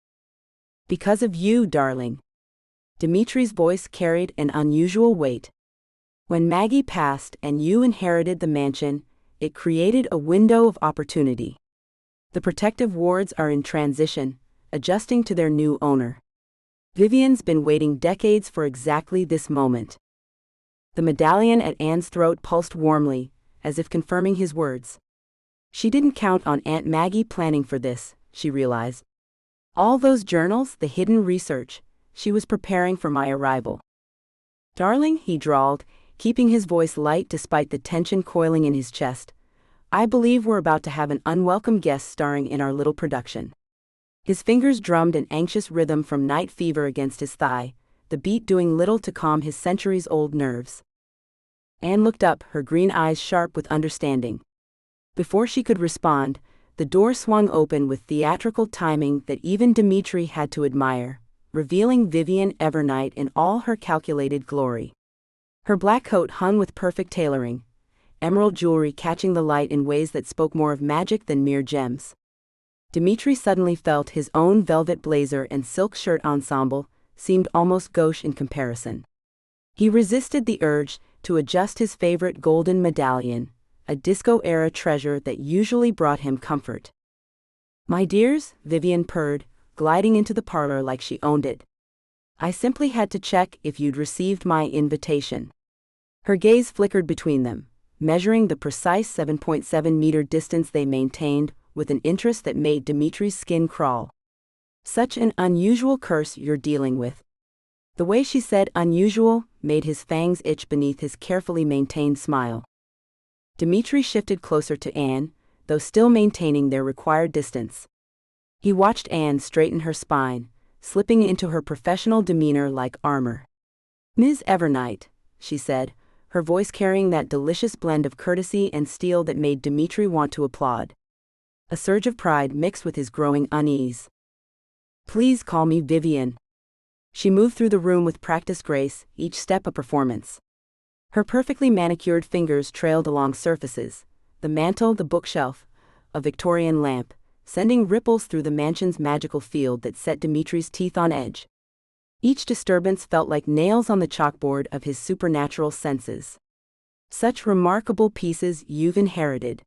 Because of you, darling. Dimitri's voice carried an unusual weight. When Maggie passed and you inherited the mansion, it created a window of opportunity. The protective wards are in transition, adjusting to their new owner. Vivian's been waiting decades for exactly this moment. The medallion at Anne's throat pulsed warmly, as if confirming his words. She didn't count on Aunt Maggie planning for this, she realized. All those journals, the hidden research, she was preparing for my arrival. Darling, he drawled, keeping his voice light despite the tension coiling in his chest. I believe we're about to have an unwelcome guest starring in our little production. His fingers drummed an anxious rhythm from night fever against his thigh, the beat doing little to calm his centuries-old nerves. Anne looked up, her green eyes sharp with understanding. Before she could respond, the door swung open with theatrical timing that even Dimitri had to admire, revealing Vivian Evernight in all her calculated glory. Her black coat hung with perfect tailoring, emerald jewelry catching the light in ways that spoke more of magic than mere gems. Dimitri suddenly felt his own velvet blazer and silk shirt ensemble seemed almost gauche in comparison. He resisted the urge to adjust his favorite golden medallion, a disco-era treasure that usually brought him comfort. My dears, Vivian purred, gliding into the parlor like she owned it. I simply had to check if you'd received my invitation. Her gaze flickered between them, measuring the precise 7.7-meter distance they maintained with an interest that made Dimitri's skin crawl. Such an unusual curse you're dealing with. The way she said unusual made his fangs itch beneath his carefully maintained smile. Dimitri shifted closer to Anne, though still maintaining their required distance. He watched Anne straighten her spine, slipping into her professional demeanor like armor. Ms. Evernight, she said, her voice carrying that delicious blend of courtesy and steel that made Dimitri want to applaud. A surge of pride mixed with his growing unease. Please call me Vivian. She moved through the room with practiced grace, each step a performance. Her perfectly manicured fingers trailed along surfaces, the mantel, the bookshelf, a Victorian lamp, sending ripples through the mansion's magical field that set Dimitri's teeth on edge. Each disturbance felt like nails on the chalkboard of his supernatural senses. Such remarkable pieces you've inherited.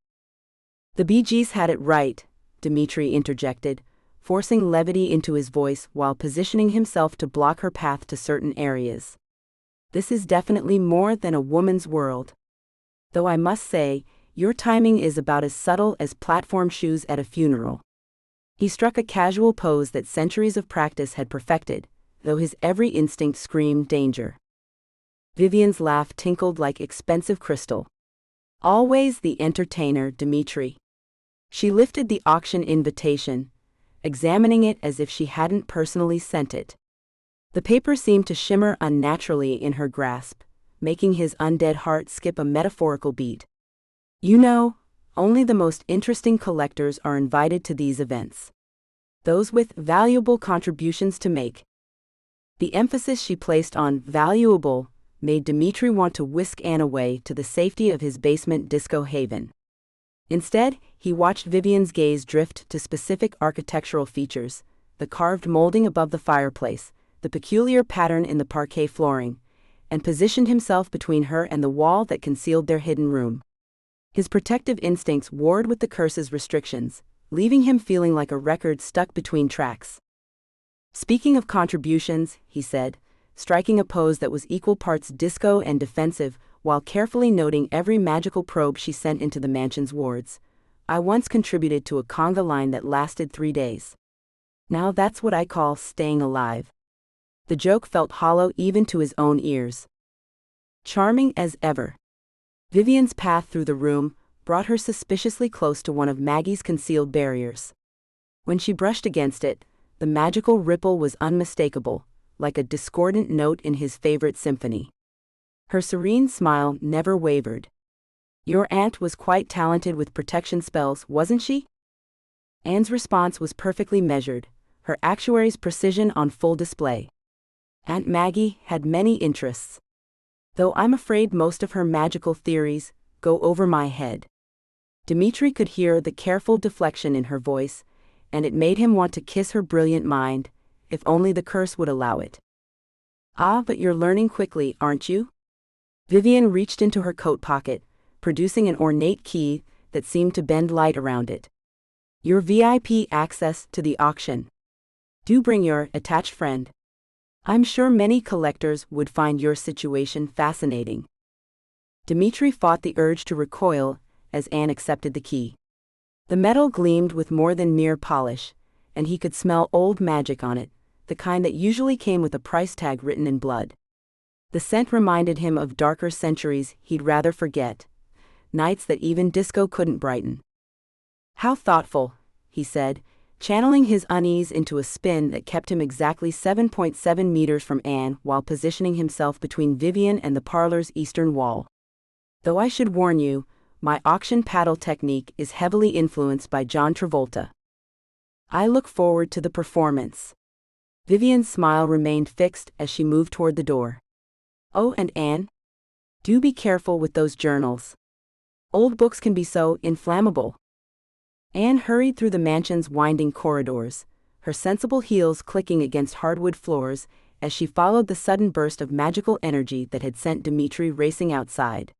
The Bee Gees had it right, Dimitri interjected, forcing levity into his voice while positioning himself to block her path to certain areas. This is definitely more than a woman's world. Though I must say, your timing is about as subtle as platform shoes at a funeral. He struck a casual pose that centuries of practice had perfected, though his every instinct screamed danger. Vivian's laugh tinkled like expensive crystal. Always the entertainer, Dimitri. She lifted the auction invitation, examining it as if she hadn't personally sent it. The paper seemed to shimmer unnaturally in her grasp, making his undead heart skip a metaphorical beat. You know, only the most interesting collectors are invited to these events. Those with valuable contributions to make. The emphasis she placed on valuable made Dimitri want to whisk Anne away to the safety of his basement disco haven. Instead, he watched Vivian's gaze drift to specific architectural features, the carved molding above the fireplace, the peculiar pattern in the parquet flooring, and positioned himself between her and the wall that concealed their hidden room. His protective instincts warred with the curse's restrictions, leaving him feeling like a record stuck between tracks. Speaking of contributions, he said, striking a pose that was equal parts disco and defensive, while carefully noting every magical probe she sent into the mansion's wards. I once contributed to a conga line that lasted 3 days. Now that's what I call staying alive. The joke felt hollow even to his own ears. Charming as ever. Vivian's path through the room brought her suspiciously close to one of Maggie's concealed barriers. When she brushed against it, the magical ripple was unmistakable, like a discordant note in his favorite symphony. Her serene smile never wavered. Your aunt was quite talented with protection spells, wasn't she? Anne's response was perfectly measured, her actuary's precision on full display. Aunt Maggie had many interests, though I'm afraid most of her magical theories go over my head. Dimitri could hear the careful deflection in her voice, and it made him want to kiss her brilliant mind, if only the curse would allow it. Ah, but you're learning quickly, aren't you? Vivian reached into her coat pocket, producing an ornate key that seemed to bend light around it. Your VIP access to the auction. Do bring your attached friend. I'm sure many collectors would find your situation fascinating. Dimitri fought the urge to recoil as Anne accepted the key. The metal gleamed with more than mere polish, and he could smell old magic on it, the kind that usually came with a price tag written in blood. The scent reminded him of darker centuries he'd rather forget, nights that even disco couldn't brighten. How thoughtful, he said, channeling his unease into a spin that kept him exactly 7.7 meters from Anne while positioning himself between Vivian and the parlor's eastern wall. Though I should warn you, my auction paddle technique is heavily influenced by John Travolta. I look forward to the performance. Vivian's smile remained fixed as she moved toward the door. Oh, and Anne? Do be careful with those journals. Old books can be so inflammable. Anne hurried through the mansion's winding corridors, her sensible heels clicking against hardwood floors as she followed the sudden burst of magical energy that had sent Dimitri racing outside.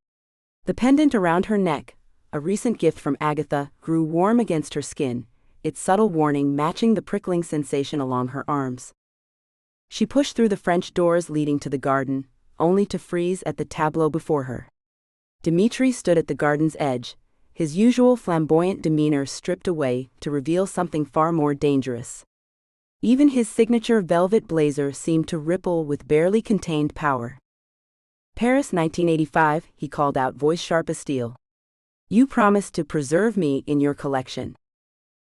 The pendant around her neck, a recent gift from Agatha, grew warm against her skin, its subtle warning matching the prickling sensation along her arms. She pushed through the French doors leading to the garden, only to freeze at the tableau before her. Dimitri stood at the garden's edge, his usual flamboyant demeanor stripped away to reveal something far more dangerous. Even his signature velvet blazer seemed to ripple with barely contained power. Paris 1985, he called out, voice sharp as steel. You promised to preserve me in your collection.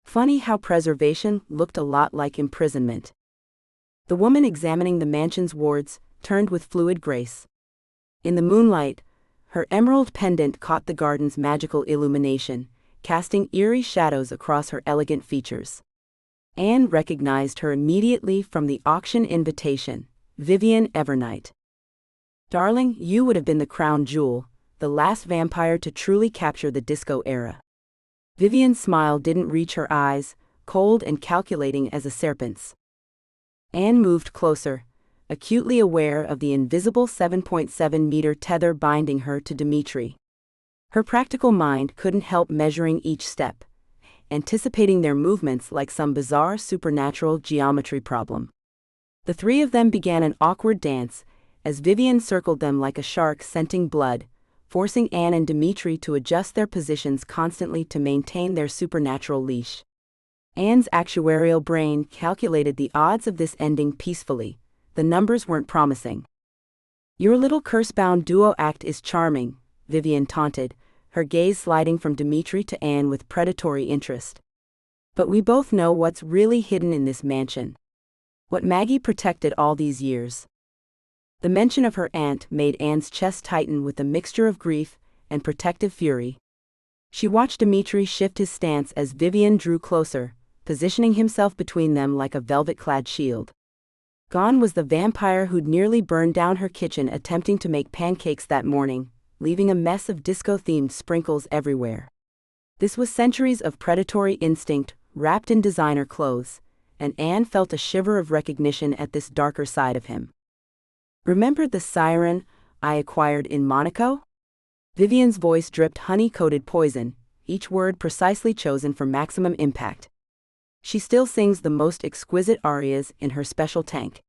Funny how preservation looked a lot like imprisonment. The woman examining the mansion's wards turned with fluid grace. In the moonlight, her emerald pendant caught the garden's magical illumination, casting eerie shadows across her elegant features. Anne recognized her immediately from the auction invitation, Vivian Evernight. Darling, you would have been the crown jewel, the last vampire to truly capture the disco era. Vivian's smile didn't reach her eyes, cold and calculating as a serpent's. Anne moved closer, acutely aware of the invisible 7.7-meter tether binding her to Dimitri. Her practical mind couldn't help measuring each step, anticipating their movements like some bizarre supernatural geometry problem. The three of them began an awkward dance, as Vivian circled them like a shark scenting blood, forcing Anne and Dimitri to adjust their positions constantly to maintain their supernatural leash. Anne's actuarial brain calculated the odds of this ending peacefully. The numbers weren't promising. Your little curse-bound duo act is charming, Vivian taunted, her gaze sliding from Dimitri to Anne with predatory interest. But we both know what's really hidden in this mansion. What Maggie protected all these years. The mention of her aunt made Anne's chest tighten with a mixture of grief and protective fury. She watched Dimitri shift his stance as Vivian drew closer, positioning himself between them like a velvet-clad shield. Gone was the vampire who'd nearly burned down her kitchen attempting to make pancakes that morning, leaving a mess of disco-themed sprinkles everywhere. This was centuries of predatory instinct wrapped in designer clothes, and Anne felt a shiver of recognition at this darker side of him. Remember the siren I acquired in Monaco? Vivian's voice dripped honey-coated poison, each word precisely chosen for maximum impact. She still sings the most exquisite arias in her special tank.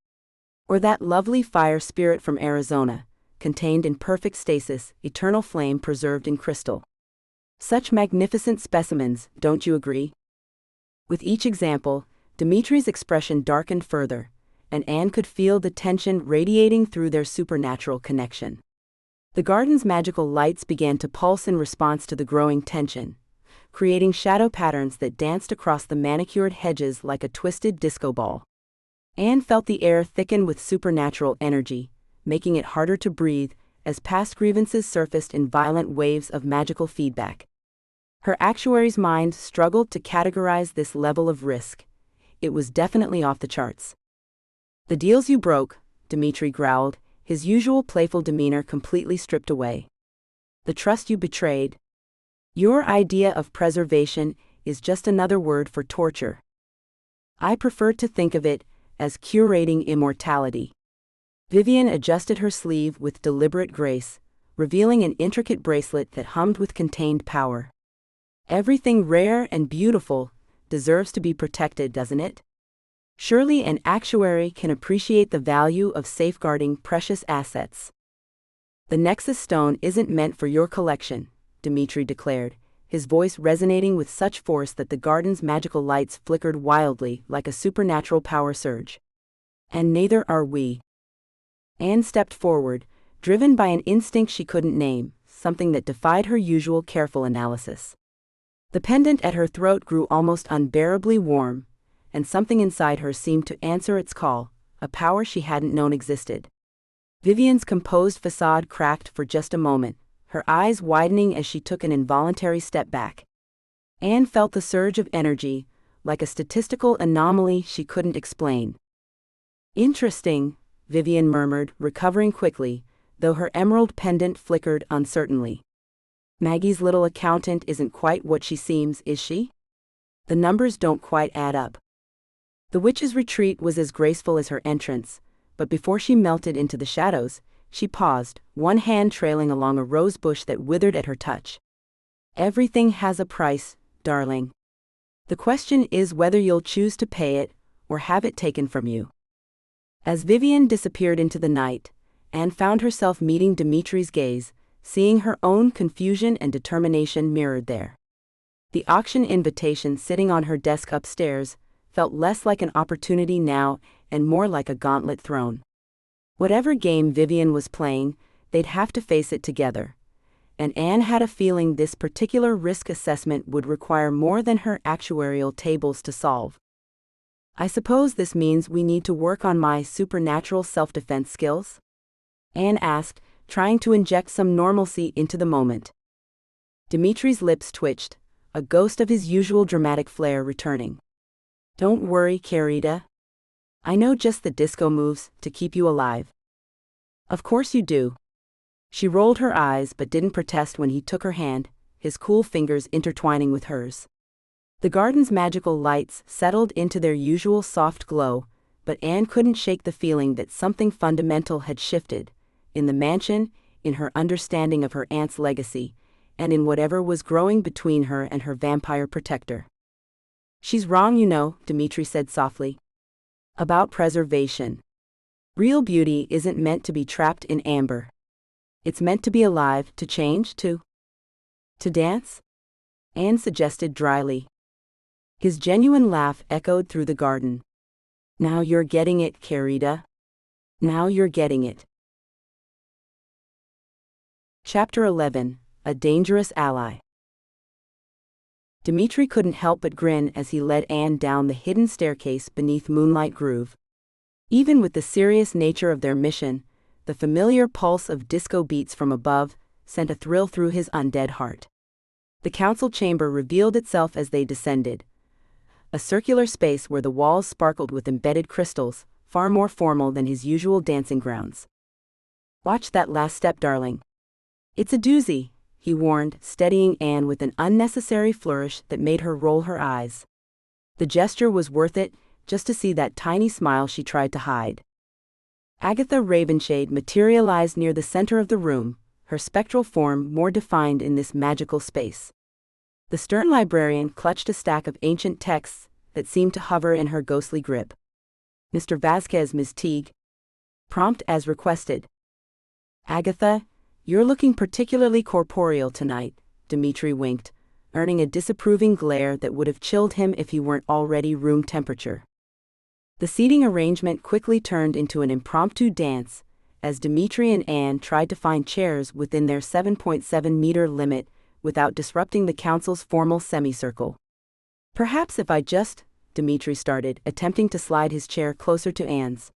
Or that lovely fire spirit from Arizona, contained in perfect stasis, eternal flame preserved in crystal. Such magnificent specimens, don't you agree? With each example, Dimitri's expression darkened further, and Anne could feel the tension radiating through their supernatural connection. The garden's magical lights began to pulse in response to the growing tension, creating shadow patterns that danced across the manicured hedges like a twisted disco ball. Anne felt the air thicken with supernatural energy, making it harder to breathe as past grievances surfaced in violent waves of magical feedback. Her actuary's mind struggled to categorize this level of risk. It was definitely off the charts. The deals you broke, Dimitri growled, his usual playful demeanor completely stripped away. The trust you betrayed. Your idea of preservation is just another word for torture. I prefer to think of it as curating immortality. Vivian adjusted her sleeve with deliberate grace, revealing an intricate bracelet that hummed with contained power. Everything rare and beautiful deserves to be protected, doesn't it? Surely an actuary can appreciate the value of safeguarding precious assets. The Nexus Stone isn't meant for your collection, Dimitri declared, his voice resonating with such force that the garden's magical lights flickered wildly like a supernatural power surge. And neither are we. Anne stepped forward, driven by an instinct she couldn't name, something that defied her usual careful analysis. The pendant at her throat grew almost unbearably warm, and something inside her seemed to answer its call, a power she hadn't known existed. Vivian's composed facade cracked for just a moment, her eyes widening as she took an involuntary step back. Anne felt the surge of energy, like a statistical anomaly she couldn't explain. Interesting, Vivian murmured, recovering quickly, though her emerald pendant flickered uncertainly. Maggie's little accountant isn't quite what she seems, is she? The numbers don't quite add up. The witch's retreat was as graceful as her entrance, but before she melted into the shadows, she paused, one hand trailing along a rose bush that withered at her touch. Everything has a price, darling. The question is whether you'll choose to pay it, or have it taken from you. As Vivian disappeared into the night, Anne found herself meeting Dimitri's gaze, seeing her own confusion and determination mirrored there. The auction invitation sitting on her desk upstairs felt less like an opportunity now and more like a gauntlet thrown. Whatever game Vivian was playing, they'd have to face it together. And Anne had a feeling this particular risk assessment would require more than her actuarial tables to solve. I suppose this means we need to work on my supernatural self-defense skills? Anne asked, trying to inject some normalcy into the moment. Dimitri's lips twitched, a ghost of his usual dramatic flair returning. Don't worry, Carita. I know just the disco moves to keep you alive. Of course you do. She rolled her eyes but didn't protest when he took her hand, his cool fingers intertwining with hers. The garden's magical lights settled into their usual soft glow, but Anne couldn't shake the feeling that something fundamental had shifted, in the mansion, in her understanding of her aunt's legacy, and in whatever was growing between her and her vampire protector. She's wrong, you know, Dimitri said softly. About preservation. Real beauty isn't meant to be trapped in amber. It's meant to be alive, to change, to dance? Anne suggested dryly. His genuine laugh echoed through the garden. Now you're getting it, Carita. Now you're getting it. Chapter 11, A Dangerous Ally. Dimitri couldn't help but grin as he led Anne down the hidden staircase beneath Moonlight Groove. Even with the serious nature of their mission, the familiar pulse of disco beats from above sent a thrill through his undead heart. The council chamber revealed itself as they descended, a circular space where the walls sparkled with embedded crystals, far more formal than his usual dancing grounds. Watch that last step, darling. It's a doozy, he warned, steadying Anne with an unnecessary flourish that made her roll her eyes. The gesture was worth it, just to see that tiny smile she tried to hide. Agatha Ravenshade materialized near the center of the room, her spectral form more defined in this magical space. The stern librarian clutched a stack of ancient texts that seemed to hover in her ghostly grip. Mr. Vasquez, Ms. Teague. Prompt as requested. Agatha, you're looking particularly corporeal tonight, Dimitri winked, earning a disapproving glare that would have chilled him if he weren't already room temperature. The seating arrangement quickly turned into an impromptu dance, as Dimitri and Anne tried to find chairs within their 7.7-meter limit without disrupting the council's formal semicircle. Perhaps if I just, Dimitri started, attempting to slide his chair closer to Anne's.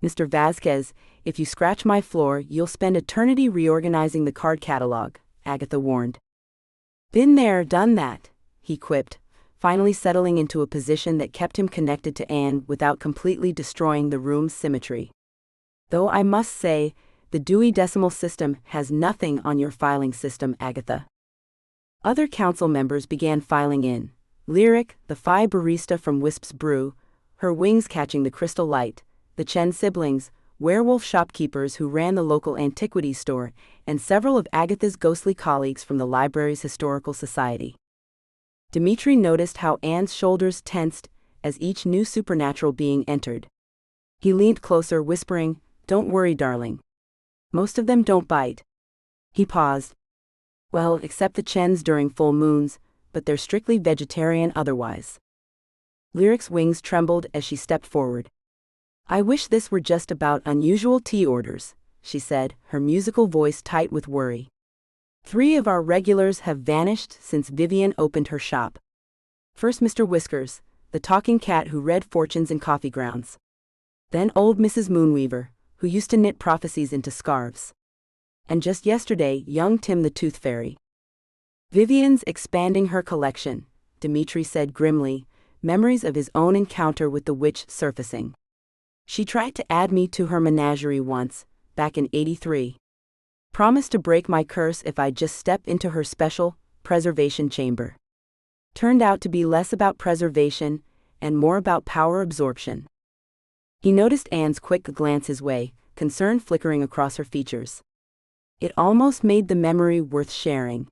Mr. Vasquez, if you scratch my floor, you'll spend eternity reorganizing the card catalog, Agatha warned. Been there, done that, he quipped, finally settling into a position that kept him connected to Anne without completely destroying the room's symmetry. Though I must say, the Dewey Decimal System has nothing on your filing system, Agatha. Other council members began filing in. Lyric, the Phi barista from Wisp's Brew, her wings catching the crystal light, the Chen siblings, werewolf shopkeepers who ran the local antiquities store, and several of Agatha's ghostly colleagues from the library's historical society. Dimitri noticed how Anne's shoulders tensed as each new supernatural being entered. He leaned closer, whispering, "Don't worry, darling. Most of them don't bite." He paused. "Well, except the Chens during full moons, but they're strictly vegetarian otherwise." Lyric's wings trembled as she stepped forward. "I wish this were just about unusual tea orders," she said, her musical voice tight with worry. "3 of our regulars have vanished since Vivian opened her shop. First Mr. Whiskers, the talking cat who read fortunes in coffee grounds. Then old Mrs. Moonweaver, who used to knit prophecies into scarves. And just yesterday, young Tim the Tooth Fairy." "Vivian's expanding her collection," Dimitri said grimly, memories of his own encounter with the witch surfacing. "She tried to add me to her menagerie once, back in '83. Promised to break my curse if I just step into her special preservation chamber. Turned out to be less about preservation and more about power absorption." He noticed Anne's quick glance his way, concern flickering across her features. It almost made the memory worth sharing.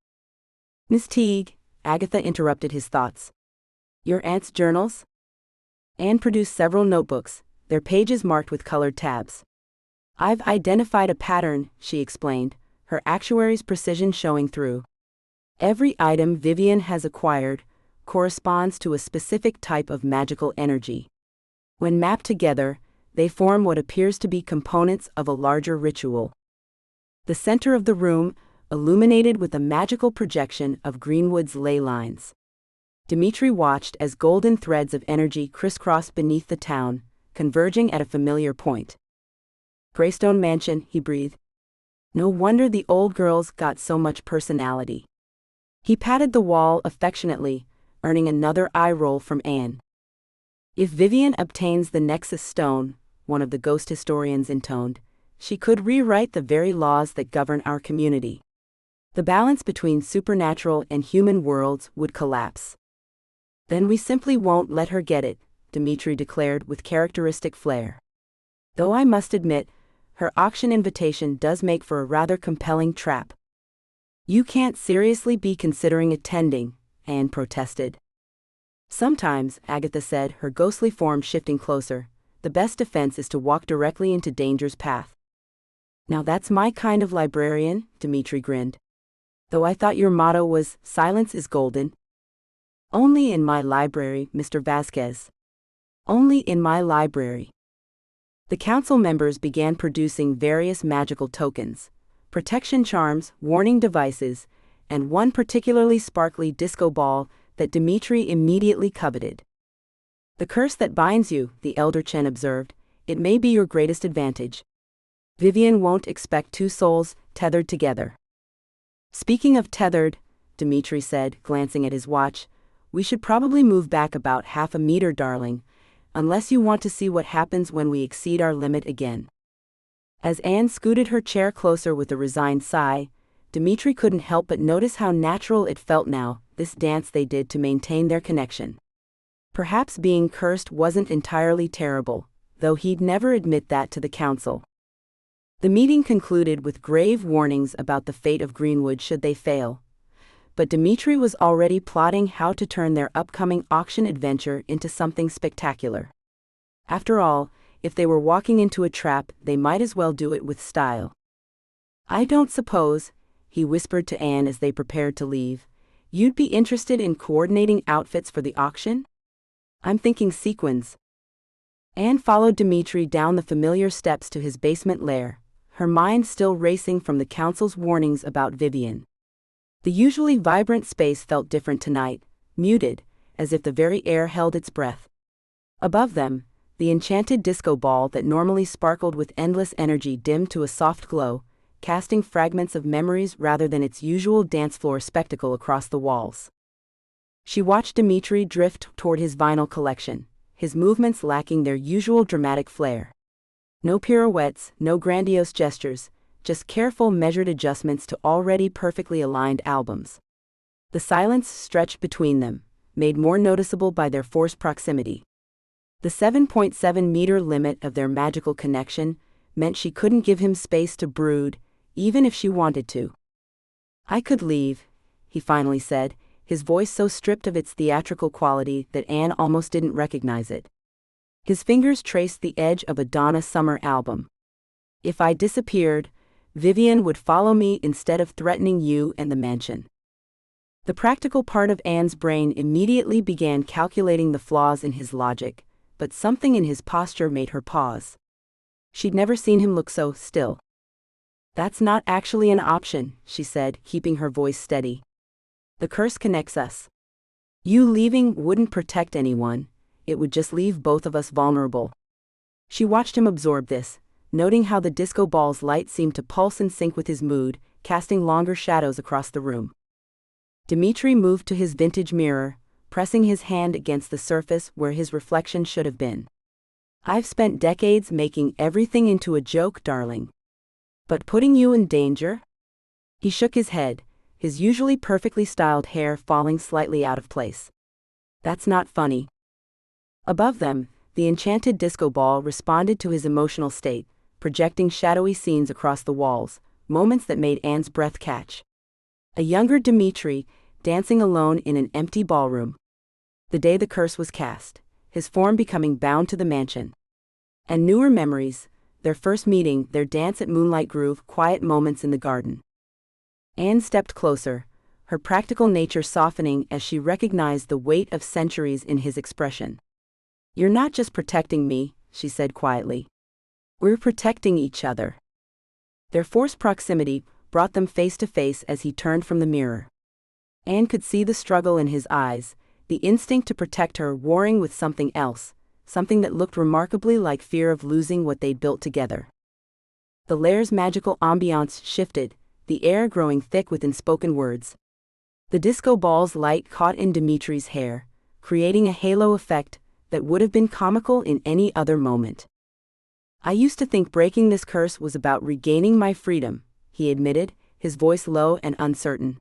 "Miss Teague," Agatha interrupted his thoughts. "Your aunt's journals?" Anne produced several notebooks, their pages marked with colored tabs. "I've identified a pattern," she explained, her actuary's precision showing through. "Every item Vivian has acquired corresponds to a specific type of magical energy. When mapped together, they form what appears to be components of a larger ritual." The center of the room, illuminated with a magical projection of Greenwood's ley lines. Dimitri watched as golden threads of energy crisscrossed beneath the town, converging at a familiar point. "Greystone Mansion," he breathed. "No wonder the old girls got so much personality." He patted the wall affectionately, earning another eye roll from Anne. "If Vivian obtains the Nexus Stone," one of the ghost historians intoned, "she could rewrite the very laws that govern our community. The balance between supernatural and human worlds would collapse." "Then we simply won't let her get it," Dimitri declared with characteristic flair. "Though I must admit, her auction invitation does make for a rather compelling trap." "You can't seriously be considering attending," Anne protested. "Sometimes," Agatha said, her ghostly form shifting closer, "the best defense is to walk directly into danger's path." "Now that's my kind of librarian," Dimitri grinned. "Though I thought your motto was, 'Silence is golden.'" "Only in my library, Mr. Vasquez. Only in my library." The council members began producing various magical tokens, protection charms, warning devices, and one particularly sparkly disco ball that Dimitri immediately coveted. "The curse that binds you," the elder Chen observed, "it may be your greatest advantage. Vivian won't expect 2 souls tethered together." "Speaking of tethered," Dimitri said, glancing at his watch, "we should probably move back about half a meter, darling, unless you want to see what happens when we exceed our limit again." As Anne scooted her chair closer with a resigned sigh, Dimitri couldn't help but notice how natural it felt now, this dance they did to maintain their connection. Perhaps being cursed wasn't entirely terrible, though he'd never admit that to the council. The meeting concluded with grave warnings about the fate of Greenwood should they fail. But Dimitri was already plotting how to turn their upcoming auction adventure into something spectacular. After all, if they were walking into a trap, they might as well do it with style. "I don't suppose," he whispered to Anne as they prepared to leave, "you'd be interested in coordinating outfits for the auction? I'm thinking sequins." Anne followed Dimitri down the familiar steps to his basement lair, her mind still racing from the council's warnings about Vivian. The usually vibrant space felt different tonight, muted, as if the very air held its breath. Above them, the enchanted disco ball that normally sparkled with endless energy dimmed to a soft glow, casting fragments of memories rather than its usual dance floor spectacle across the walls. She watched Dimitri drift toward his vinyl collection, his movements lacking their usual dramatic flair. No pirouettes, no grandiose gestures, just careful, measured adjustments to already perfectly aligned albums. The silence stretched between them, made more noticeable by their forced proximity. The 7.7-meter limit of their magical connection meant she couldn't give him space to brood, even if she wanted to. "I could leave," he finally said, his voice so stripped of its theatrical quality that Anne almost didn't recognize it. His fingers traced the edge of a Donna Summer album. "If I disappeared, Vivian would follow me instead of threatening you and the mansion." The practical part of Anne's brain immediately began calculating the flaws in his logic, but something in his posture made her pause. She'd never seen him look so still. "That's not actually an option," she said, keeping her voice steady. "The curse connects us. You leaving wouldn't protect anyone, it would just leave both of us vulnerable." She watched him absorb this, noting how the disco ball's light seemed to pulse in sync with his mood, casting longer shadows across the room. Dimitri moved to his vintage mirror, pressing his hand against the surface where his reflection should have been. "I've spent decades making everything into a joke, darling. But putting you in danger?" He shook his head, his usually perfectly styled hair falling slightly out of place. "That's not funny." Above them, the enchanted disco ball responded to his emotional state, projecting shadowy scenes across the walls, moments that made Anne's breath catch. A younger Dimitri, dancing alone in an empty ballroom. The day the curse was cast, his form becoming bound to the mansion. And newer memories, their first meeting, their dance at Moonlight Groove, quiet moments in the garden. Anne stepped closer, her practical nature softening as she recognized the weight of centuries in his expression. "You're not just protecting me," she said quietly. "We're protecting each other." Their forced proximity brought them face to face as he turned from the mirror. Anne could see the struggle in his eyes, the instinct to protect her warring with something else, something that looked remarkably like fear of losing what they'd built together. The lair's magical ambiance shifted, the air growing thick with unspoken words. The disco ball's light caught in Dimitri's hair, creating a halo effect that would have been comical in any other moment. "I used to think breaking this curse was about regaining my freedom," he admitted, his voice low and uncertain.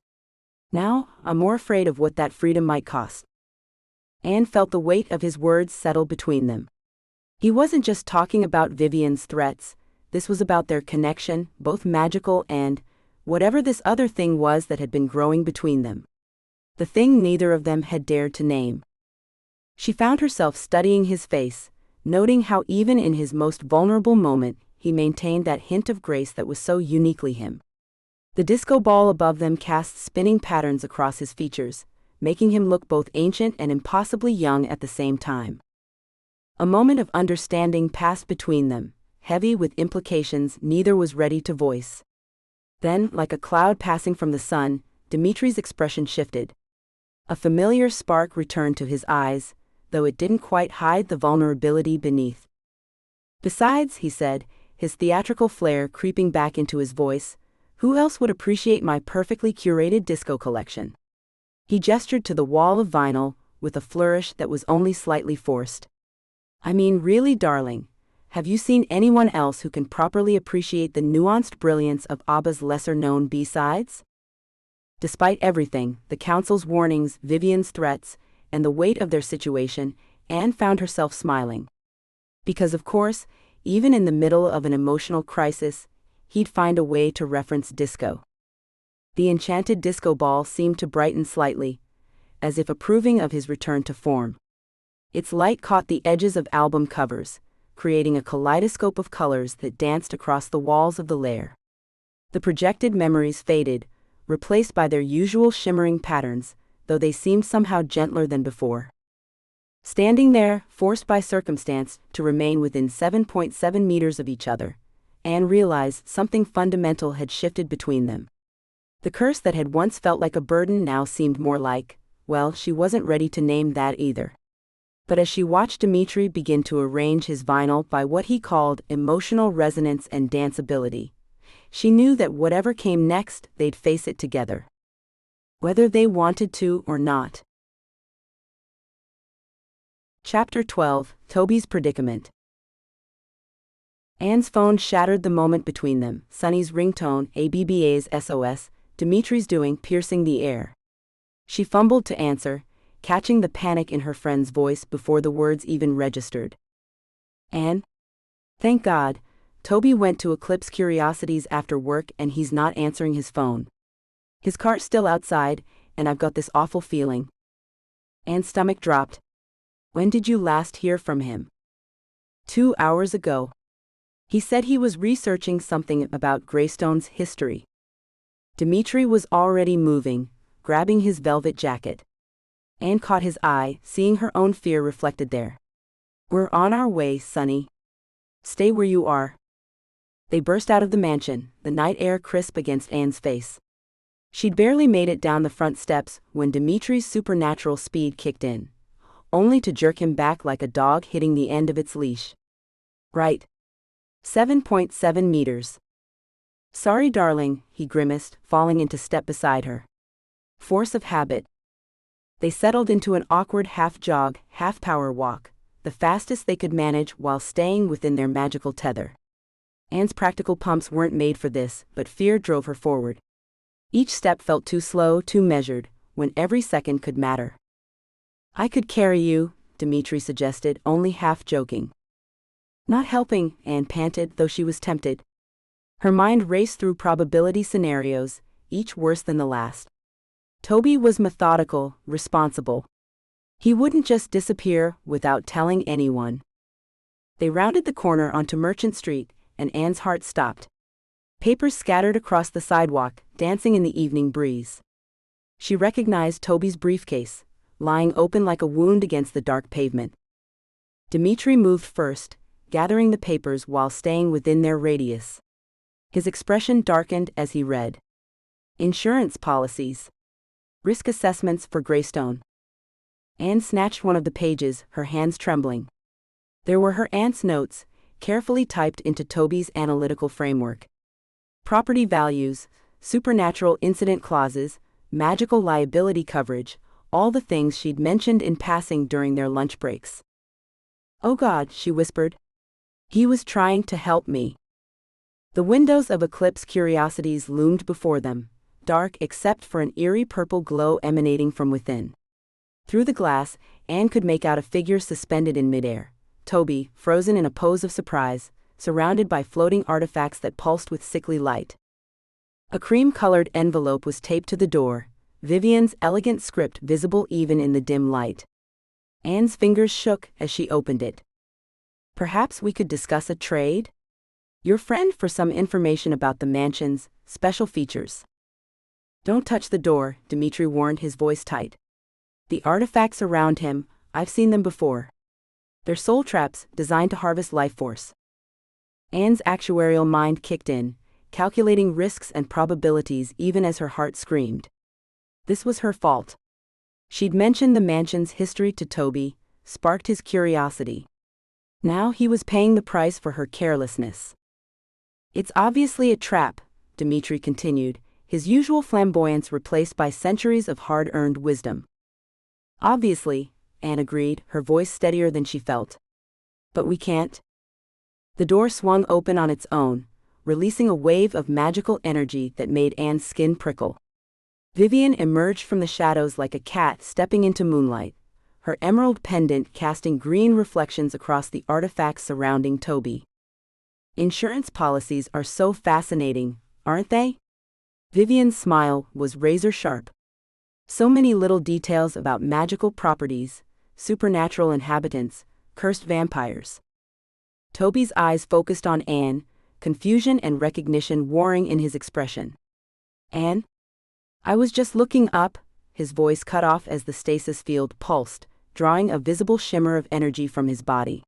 "Now, I'm more afraid of what that freedom might cost." Anne felt the weight of his words settle between them. He wasn't just talking about Vivian's threats, this was about their connection, both magical and whatever this other thing was that had been growing between them. The thing neither of them had dared to name. She found herself studying his face, noting how even in his most vulnerable moment, he maintained that hint of grace that was so uniquely him. The disco ball above them cast spinning patterns across his features, making him look both ancient and impossibly young at the same time. A moment of understanding passed between them, heavy with implications neither was ready to voice. Then, like a cloud passing from the sun, Dimitri's expression shifted. A familiar spark returned to his eyes, though it didn't quite hide the vulnerability beneath. "Besides," he said, his theatrical flair creeping back into his voice, "who else would appreciate my perfectly curated disco collection?" He gestured to the wall of vinyl, with a flourish that was only slightly forced. "I mean, really, darling, have you seen anyone else who can properly appreciate the nuanced brilliance of ABBA's lesser-known B-sides?" Despite everything, the council's warnings, Vivian's threats, and the weight of their situation, Anne found herself smiling. Because of course, even in the middle of an emotional crisis, he'd find a way to reference disco. The enchanted disco ball seemed to brighten slightly, as if approving of his return to form. Its light caught the edges of album covers, creating a kaleidoscope of colors that danced across the walls of the lair. The projected memories faded, replaced by their usual shimmering patterns, though they seemed somehow gentler than before. Standing there, forced by circumstance to remain within 7.7 meters of each other, Anne realized something fundamental had shifted between them. The curse that had once felt like a burden now seemed more like, well, she wasn't ready to name that either. But as she watched Dimitri begin to arrange his vinyl by what he called emotional resonance and danceability, she knew that whatever came next, they'd face it together. Whether they wanted to or not. Chapter 12, Toby's Predicament. Anne's phone shattered the moment between them. Sunny's ringtone, ABBA's SOS, Dimitri's doing, piercing the air. She fumbled to answer, catching the panic in her friend's voice before the words even registered. Anne? Thank God, Toby went to Eclipse Curiosities after work and he's not answering his phone. His car's still outside, and I've got this awful feeling. Anne's stomach dropped. When did you last hear from him? 2 hours ago. He said he was researching something about Greystone's history. Dimitri was already moving, grabbing his velvet jacket. Anne caught his eye, seeing her own fear reflected there. We're on our way, Sunny. Stay where you are. They burst out of the mansion, the night air crisp against Anne's face. She'd barely made it down the front steps when Dimitri's supernatural speed kicked in, only to jerk him back like a dog hitting the end of its leash. Right. 7.7 meters. Sorry, darling, he grimaced, falling into step beside her. Force of habit. They settled into an awkward half-jog, half-power walk, the fastest they could manage while staying within their magical tether. Anne's practical pumps weren't made for this, but fear drove her forward. Each step felt too slow, too measured, when every second could matter. I could carry you, Dimitri suggested, only half joking. Not helping, Anne panted, though she was tempted. Her mind raced through probability scenarios, each worse than the last. Toby was methodical, responsible. He wouldn't just disappear without telling anyone. They rounded the corner onto Merchant Street, and Anne's heart stopped. Papers scattered across the sidewalk, dancing in the evening breeze. She recognized Toby's briefcase, lying open like a wound against the dark pavement. Dimitri moved first, gathering the papers while staying within their radius. His expression darkened as he read. Insurance policies. Risk assessments for Greystone. Anne snatched one of the pages, her hands trembling. There were her aunt's notes, carefully typed into Toby's analytical framework. Property values, supernatural incident clauses, magical liability coverage, all the things she'd mentioned in passing during their lunch breaks. Oh God, she whispered. He was trying to help me. The windows of Eclipse Curiosities loomed before them, dark except for an eerie purple glow emanating from within. Through the glass, Anne could make out a figure suspended in midair, Toby, frozen in a pose of surprise, surrounded by floating artifacts that pulsed with sickly light. A cream-colored envelope was taped to the door, Vivian's elegant script visible even in the dim light. Anne's fingers shook as she opened it. Perhaps we could discuss a trade? Your friend for some information about the mansion's special features. Don't touch the door, Dimitri warned, his voice tight. The artifacts around him, I've seen them before. They're soul traps designed to harvest life force. Anne's actuarial mind kicked in, calculating risks and probabilities even as her heart screamed. This was her fault. She'd mentioned the mansion's history to Toby, sparked his curiosity. Now he was paying the price for her carelessness. It's obviously a trap, Dimitri continued, his usual flamboyance replaced by centuries of hard-earned wisdom. Obviously, Anne agreed, her voice steadier than she felt. But we can't. The door swung open on its own, releasing a wave of magical energy that made Anne's skin prickle. Vivian emerged from the shadows like a cat stepping into moonlight, her emerald pendant casting green reflections across the artifacts surrounding Toby. Insurance policies are so fascinating, aren't they? Vivian's smile was razor-sharp. So many little details about magical properties, supernatural inhabitants, cursed vampires. Toby's eyes focused on Anne, confusion and recognition warring in his expression. Anne? I was just looking up, his voice cut off as the stasis field pulsed, drawing a visible shimmer of energy from his body.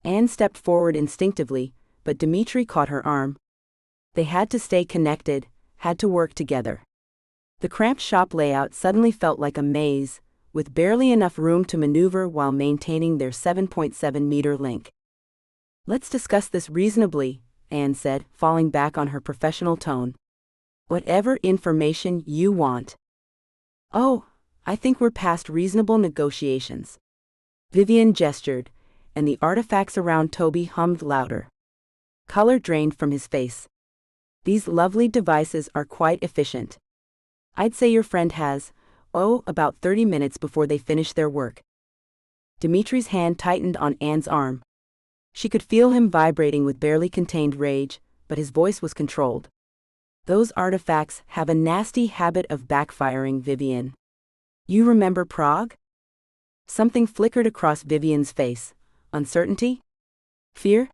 Anne stepped forward instinctively, but Dimitri caught her arm. They had to stay connected, had to work together. The cramped shop layout suddenly felt like a maze, with barely enough room to maneuver while maintaining their 7.7-meter link. Let's discuss this reasonably, Anne said, falling back on her professional tone. Whatever information you want. Oh, I think we're past reasonable negotiations. Vivian gestured, and the artifacts around Toby hummed louder. Color drained from his face. These lovely devices are quite efficient. I'd say your friend has, about 30 minutes before they finish their work. Dimitri's hand tightened on Anne's arm. She could feel him vibrating with barely contained rage, but his voice was controlled. Those artifacts have a nasty habit of backfiring, Vivian. You remember Prague? Something flickered across Vivian's face. Uncertainty? Fear?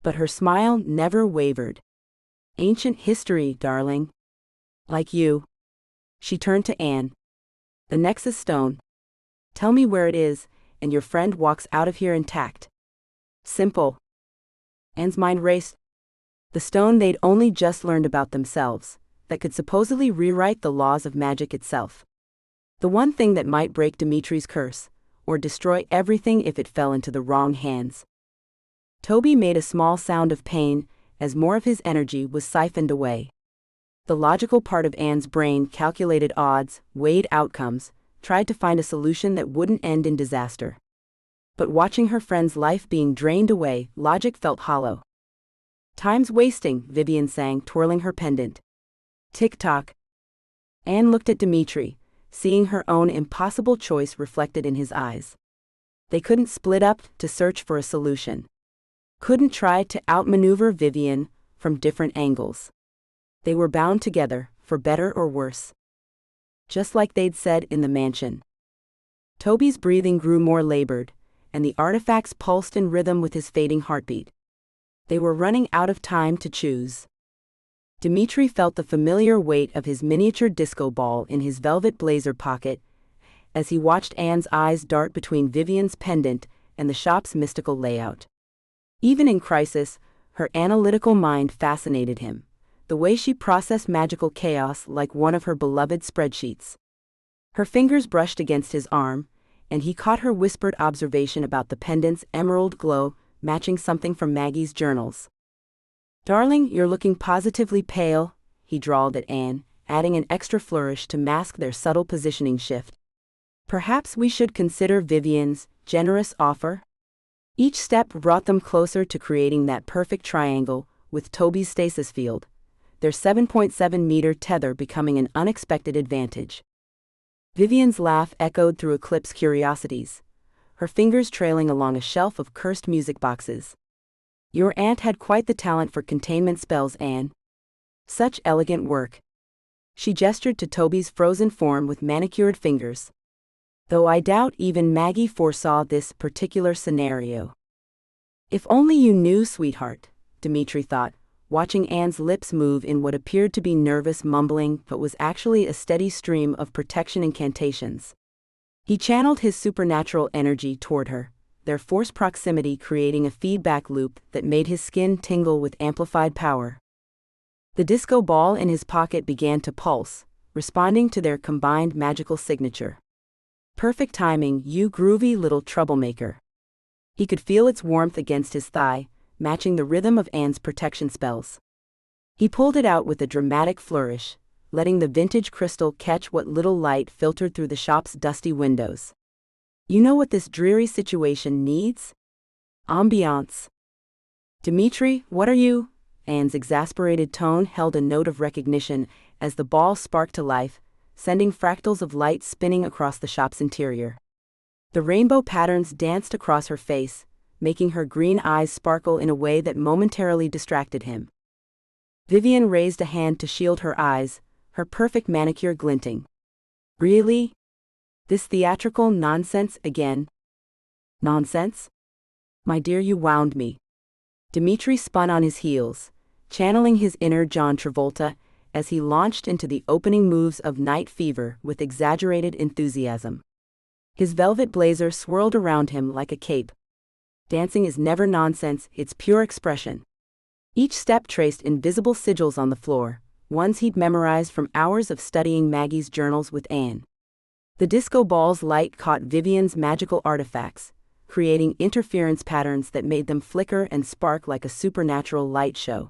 But her smile never wavered. Ancient history, darling. Like you. She turned to Anne. The Nexus Stone. Tell me where it is, and your friend walks out of here intact. Simple. Anne's mind raced. The stone they'd only just learned about themselves, that could supposedly rewrite the laws of magic itself. The one thing that might break Dimitri's curse, or destroy everything if it fell into the wrong hands. Toby made a small sound of pain, as more of his energy was siphoned away. The logical part of Anne's brain calculated odds, weighed outcomes, tried to find a solution that wouldn't end in disaster. But watching her friend's life being drained away, logic felt hollow. Time's wasting, Vivian sang, twirling her pendant. Tick-tock. Anne looked at Dimitri, seeing her own impossible choice reflected in his eyes. They couldn't split up to search for a solution. Couldn't try to outmaneuver Vivian from different angles. They were bound together, for better or worse. Just like they'd said in the mansion. Toby's breathing grew more labored, and the artifacts pulsed in rhythm with his fading heartbeat. They were running out of time to choose. Dimitri felt the familiar weight of his miniature disco ball in his velvet blazer pocket, as he watched Anne's eyes dart between Vivian's pendant and the shop's mystical layout. Even in crisis, her analytical mind fascinated him, the way she processed magical chaos like one of her beloved spreadsheets. Her fingers brushed against his arm, and he caught her whispered observation about the pendant's emerald glow, matching something from Maggie's journals. Darling, you're looking positively pale, he drawled at Anne, adding an extra flourish to mask their subtle positioning shift. Perhaps we should consider Vivian's generous offer? Each step brought them closer to creating that perfect triangle, with Toby's stasis field, their 7.7-meter tether becoming an unexpected advantage. Vivian's laugh echoed through Eclipse curiosities, her fingers trailing along a shelf of cursed music boxes. Your aunt had quite the talent for containment spells, Anne. Such elegant work. She gestured to Toby's frozen form with manicured fingers. Though I doubt even Maggie foresaw this particular scenario. If only you knew, sweetheart, Dimitri thought, watching Anne's lips move in what appeared to be nervous mumbling but was actually a steady stream of protection incantations. He channeled his supernatural energy toward her, their forced proximity creating a feedback loop that made his skin tingle with amplified power. The disco ball in his pocket began to pulse, responding to their combined magical signature. Perfect timing, you groovy little troublemaker. He could feel its warmth against his thigh, matching the rhythm of Anne's protection spells. He pulled it out with a dramatic flourish, letting the vintage crystal catch what little light filtered through the shop's dusty windows. You know what this dreary situation needs? Ambiance. Dimitri, what are you? Anne's exasperated tone held a note of recognition as the ball sparked to life, sending fractals of light spinning across the shop's interior. The rainbow patterns danced across her face, making her green eyes sparkle in a way that momentarily distracted him. Vivian raised a hand to shield her eyes, her perfect manicure glinting. Really? This theatrical nonsense again? Nonsense? My dear, you wound me. Dimitri spun on his heels, channeling his inner John Travolta, as he launched into the opening moves of Night Fever with exaggerated enthusiasm. His velvet blazer swirled around him like a cape. Dancing is never nonsense, it's pure expression. Each step traced invisible sigils on the floor, ones he'd memorized from hours of studying Maggie's journals with Anne. The disco ball's light caught Vivian's magical artifacts, creating interference patterns that made them flicker and spark like a supernatural light show.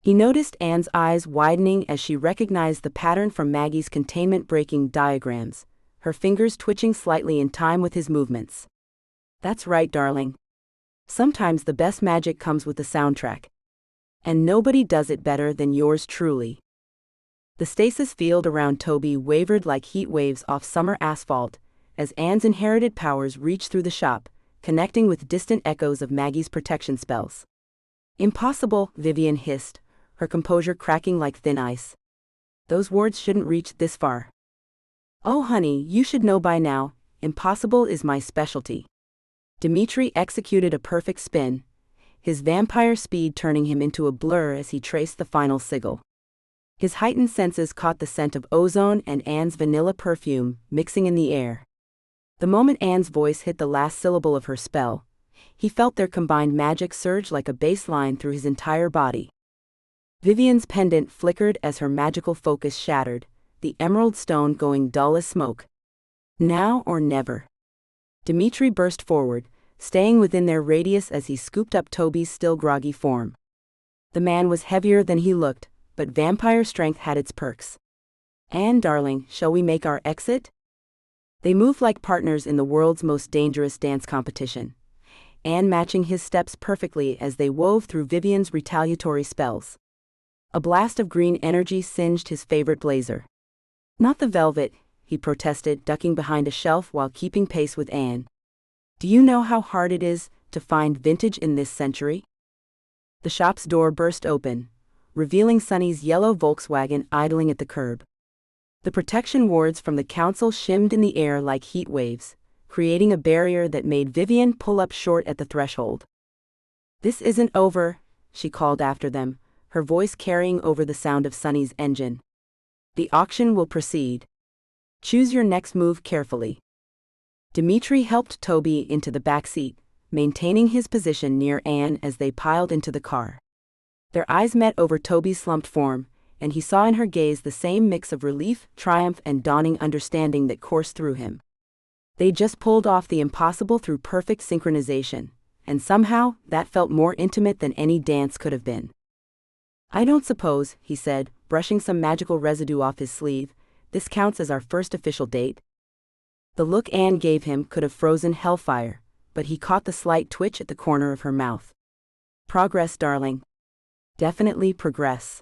He noticed Anne's eyes widening as she recognized the pattern from Maggie's containment-breaking diagrams, her fingers twitching slightly in time with his movements. That's right, darling. Sometimes the best magic comes with the soundtrack. And nobody does it better than yours truly. The stasis field around Toby wavered like heat waves off summer asphalt, as Anne's inherited powers reached through the shop, connecting with distant echoes of Maggie's protection spells. Impossible, Vivian hissed, her composure cracking like thin ice. Those words shouldn't reach this far. Oh honey, you should know by now, impossible is my specialty. Dimitri executed a perfect spin, his vampire speed turning him into a blur as he traced the final sigil. His heightened senses caught the scent of ozone and Anne's vanilla perfume mixing in the air. The moment Anne's voice hit the last syllable of her spell, he felt their combined magic surge like a bass line through his entire body. Vivian's pendant flickered as her magical focus shattered, the emerald stone going dull as smoke. Now or never. Dimitri burst forward, staying within their radius as he scooped up Toby's still groggy form. The man was heavier than he looked, but vampire strength had its perks. Anne, darling, shall we make our exit? They moved like partners in the world's most dangerous dance competition, Anne matching his steps perfectly as they wove through Vivian's retaliatory spells. A blast of green energy singed his favorite blazer. Not the velvet, he protested, ducking behind a shelf while keeping pace with Anne. Do you know how hard it is to find vintage in this century? The shop's door burst open, revealing Sonny's yellow Volkswagen idling at the curb. The protection wards from the council shimmed in the air like heat waves, creating a barrier that made Vivian pull up short at the threshold. This isn't over, she called after them, her voice carrying over the sound of Sonny's engine. The auction will proceed. Choose your next move carefully. Dimitri helped Toby into the back seat, maintaining his position near Anne as they piled into the car. Their eyes met over Toby's slumped form, and he saw in her gaze the same mix of relief, triumph, and dawning understanding that coursed through him. They just pulled off the impossible through perfect synchronization, and somehow that felt more intimate than any dance could have been. I don't suppose, he said, brushing some magical residue off his sleeve, this counts as our first official date? The look Anne gave him could have frozen hellfire, but he caught the slight twitch at the corner of her mouth. Progress, darling. Definitely progress.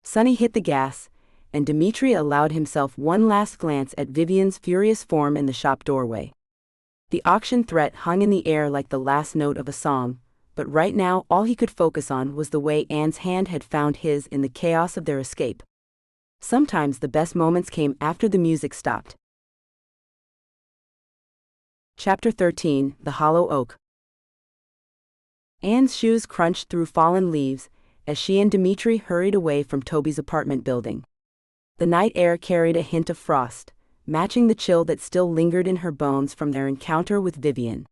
Sonny hit the gas, and Dimitri allowed himself one last glance at Vivian's furious form in the shop doorway. The auction threat hung in the air like the last note of a song, but right now all he could focus on was the way Anne's hand had found his in the chaos of their escape. Sometimes the best moments came after the music stopped. Chapter 13, The Hollow Oak. Anne's shoes crunched through fallen leaves as she and Dimitri hurried away from Toby's apartment building. The night air carried a hint of frost, matching the chill that still lingered in her bones from their encounter with Vivian.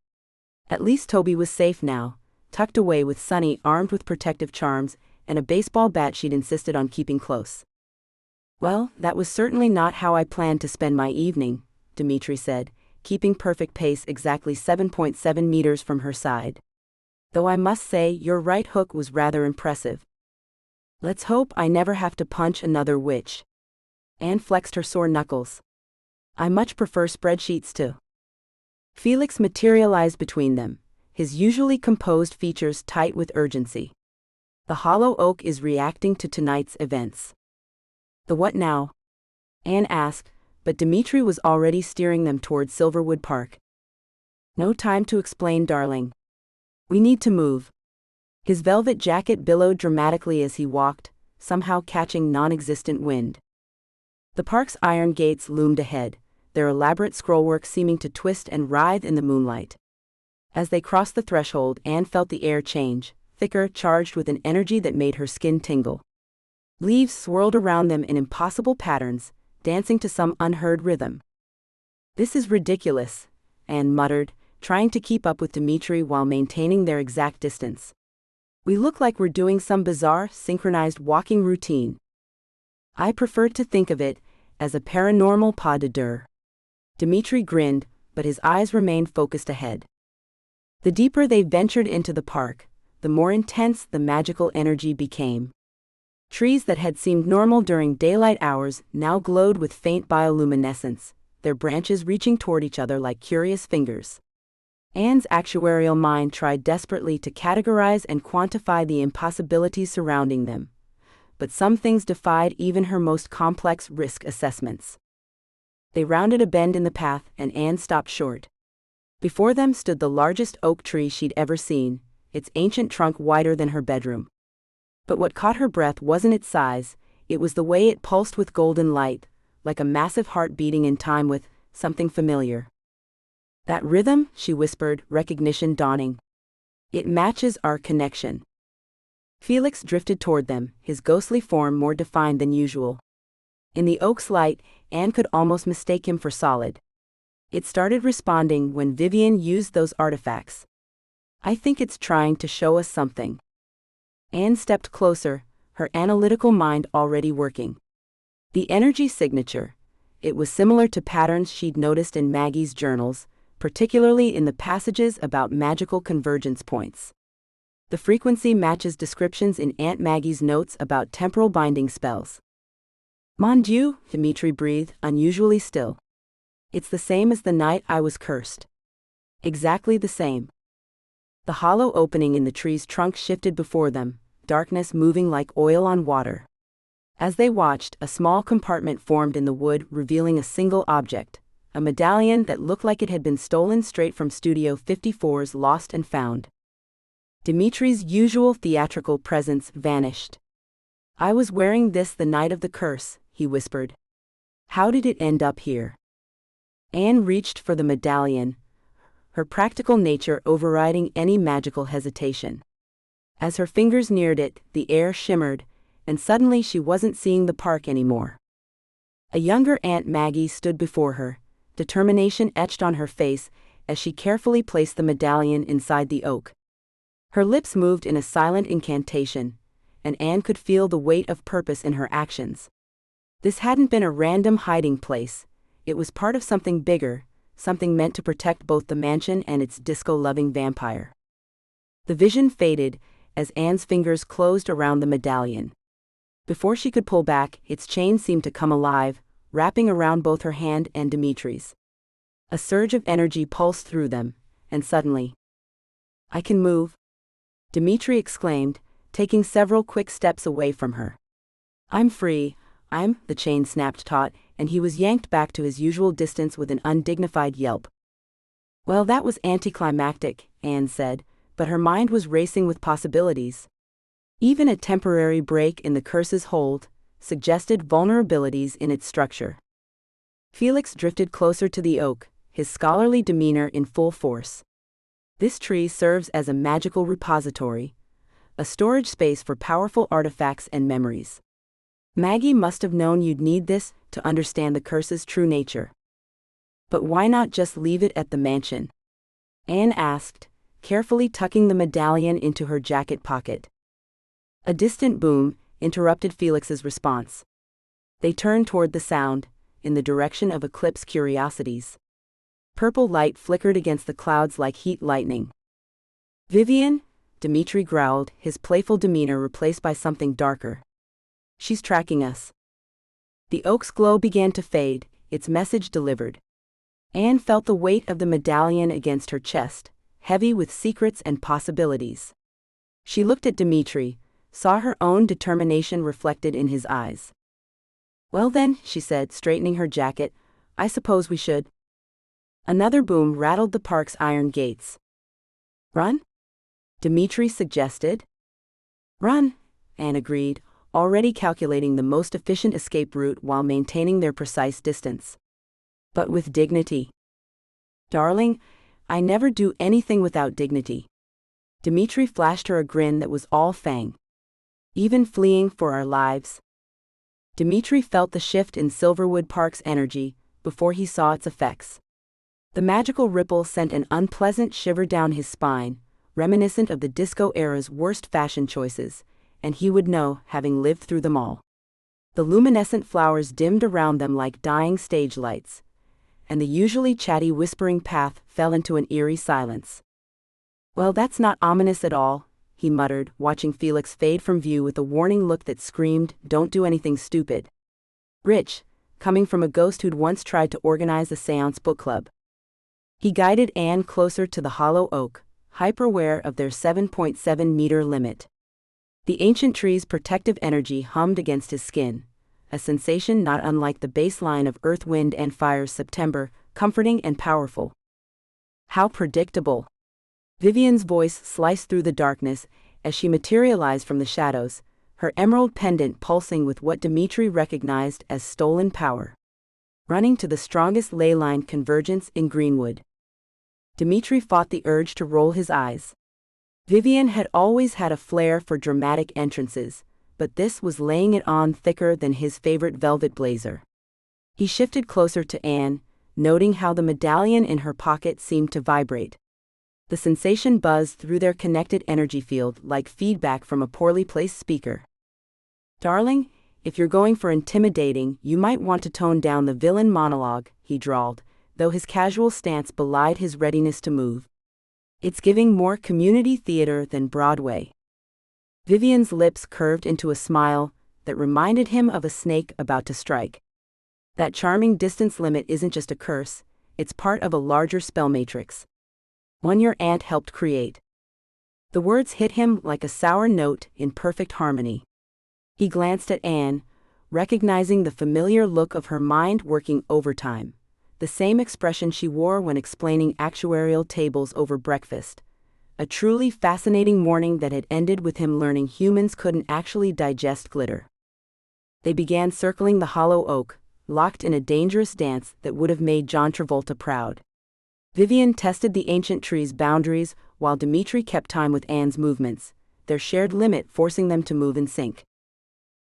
At least Toby was safe now, tucked away with Sonny armed with protective charms and a baseball bat she'd insisted on keeping close. Well, that was certainly not how I planned to spend my evening, Dimitri said, keeping perfect pace exactly 7.7 meters from her side. Though I must say your right hook was rather impressive. Let's hope I never have to punch another witch. Anne flexed her sore knuckles. I much prefer spreadsheets to. Felix materialized between them, his usually composed features tight with urgency. The Hollow Oak is reacting to tonight's events. The what now? Anne asked, but Dimitri was already steering them toward Silverwood Park. No time to explain, darling. We need to move. His velvet jacket billowed dramatically as he walked, somehow catching non-existent wind. The park's iron gates loomed ahead, their elaborate scrollwork seeming to twist and writhe in the moonlight. As they crossed the threshold, Anne felt the air change, thicker, charged with an energy that made her skin tingle. Leaves swirled around them in impossible patterns, dancing to some unheard rhythm. This is ridiculous, Anne muttered, trying to keep up with Dimitri while maintaining their exact distance. We look like we're doing some bizarre, synchronized walking routine. I prefer to think of it as a paranormal pas de deux. Dimitri grinned, but his eyes remained focused ahead. The deeper they ventured into the park, the more intense the magical energy became. Trees that had seemed normal during daylight hours now glowed with faint bioluminescence, their branches reaching toward each other like curious fingers. Anne's actuarial mind tried desperately to categorize and quantify the impossibilities surrounding them, but some things defied even her most complex risk assessments. They rounded a bend in the path, and Anne stopped short. Before them stood the largest oak tree she'd ever seen, its ancient trunk wider than her bedroom. But what caught her breath wasn't its size, it was the way it pulsed with golden light, like a massive heart beating in time with something familiar. "That rhythm," she whispered, recognition dawning. "It matches our connection." Felix drifted toward them, his ghostly form more defined than usual. In the oak's light, Anne could almost mistake him for solid. It started responding when Vivian used those artifacts. "I think it's trying to show us something." Anne stepped closer, her analytical mind already working. The energy signature. It was similar to patterns she'd noticed in Maggie's journals, particularly in the passages about magical convergence points. The frequency matches descriptions in Aunt Maggie's notes about temporal binding spells. "Mon Dieu," Dimitri breathed, unusually still. "It's the same as the night I was cursed." "Exactly the same." The hollow opening in the tree's trunk shifted before them, darkness moving like oil on water. As they watched, a small compartment formed in the wood, revealing a single object, a medallion that looked like it had been stolen straight from Studio 54's Lost and Found. Dimitri's usual theatrical presence vanished. "I was wearing this the night of the curse," he whispered. "How did it end up here?" Anne reached for the medallion, her practical nature overriding any magical hesitation. As her fingers neared it, the air shimmered, and suddenly she wasn't seeing the park anymore. A younger Aunt Maggie stood before her, determination etched on her face as she carefully placed the medallion inside the oak. Her lips moved in a silent incantation, and Anne could feel the weight of purpose in her actions. This hadn't been a random hiding place, it was part of something bigger, something meant to protect both the mansion and its disco-loving vampire. The vision faded as Anne's fingers closed around the medallion. Before she could pull back, its chain seemed to come alive, wrapping around both her hand and Dimitri's. A surge of energy pulsed through them, and suddenly, "I can move," Dimitri exclaimed, taking several quick steps away from her. "I'm free, the chain snapped taut, and he was yanked back to his usual distance with an undignified yelp. "Well, that was anticlimactic," Anne said, but her mind was racing with possibilities. Even a temporary break in the curse's hold suggested vulnerabilities in its structure. Felix drifted closer to the oak, his scholarly demeanor in full force. "This tree serves as a magical repository, a storage space for powerful artifacts and memories. Maggie must have known you'd need this to understand the curse's true nature." "But why not just leave it at the mansion?" Anne asked, carefully tucking the medallion into her jacket pocket. A distant boom interrupted Felix's response. They turned toward the sound, in the direction of Eclipse Curiosities. Purple light flickered against the clouds like heat lightning. "Vivian?" Dimitri growled, his playful demeanor replaced by something darker. "She's tracking us." The oak's glow began to fade, its message delivered. Anne felt the weight of the medallion against her chest, heavy with secrets and possibilities. She looked at Dimitri, saw her own determination reflected in his eyes. "Well then," she said, straightening her jacket, "I suppose we should." Another boom rattled the park's iron gates. "Run?" Dimitri suggested. "Run," Anne agreed, already calculating the most efficient escape route while maintaining their precise distance. "But with dignity." "Darling, I never do anything without dignity." Dimitri flashed her a grin that was all fang. "Even fleeing for our lives." Dimitri felt the shift in Silverwood Park's energy before he saw its effects. The magical ripple sent an unpleasant shiver down his spine, reminiscent of the disco era's worst fashion choices, and he would know, having lived through them all. The luminescent flowers dimmed around them like dying stage lights, and the usually chatty whispering path fell into an eerie silence. "Well, that's not ominous at all," he muttered, watching Felix fade from view with a warning look that screamed, "Don't do anything stupid." Rich, coming from a ghost who'd once tried to organize a seance book club. He guided Anne closer to the hollow oak, hyper-aware of their 7.7-meter limit. The ancient tree's protective energy hummed against his skin, a sensation not unlike the baseline of Earth, Wind, and Fire's September, comforting and powerful. How predictable! Vivian's voice sliced through the darkness as she materialized from the shadows, her emerald pendant pulsing with what Dimitri recognized as stolen power. Running to the strongest ley line convergence in Greenwood. Dimitri fought the urge to roll his eyes. Vivian had always had a flair for dramatic entrances, but this was laying it on thicker than his favorite velvet blazer. He shifted closer to Anne, noting how the medallion in her pocket seemed to vibrate. The sensation buzzed through their connected energy field like feedback from a poorly placed speaker. "Darling, if you're going for intimidating, you might want to tone down the villain monologue," he drawled, though his casual stance belied his readiness to move. "It's giving more community theater than Broadway." Vivian's lips curved into a smile that reminded him of a snake about to strike. That charming distance limit isn't just a curse, it's part of a larger spell matrix. One your aunt helped create. The words hit him like a sour note in perfect harmony. He glanced at Anne, recognizing the familiar look of her mind working overtime, the same expression she wore when explaining actuarial tables over breakfast. A truly fascinating morning that had ended with him learning humans couldn't actually digest glitter. They began circling the hollow oak, locked in a dangerous dance that would have made John Travolta proud. Vivian tested the ancient tree's boundaries while Dimitri kept time with Anne's movements, their shared limit forcing them to move in sync.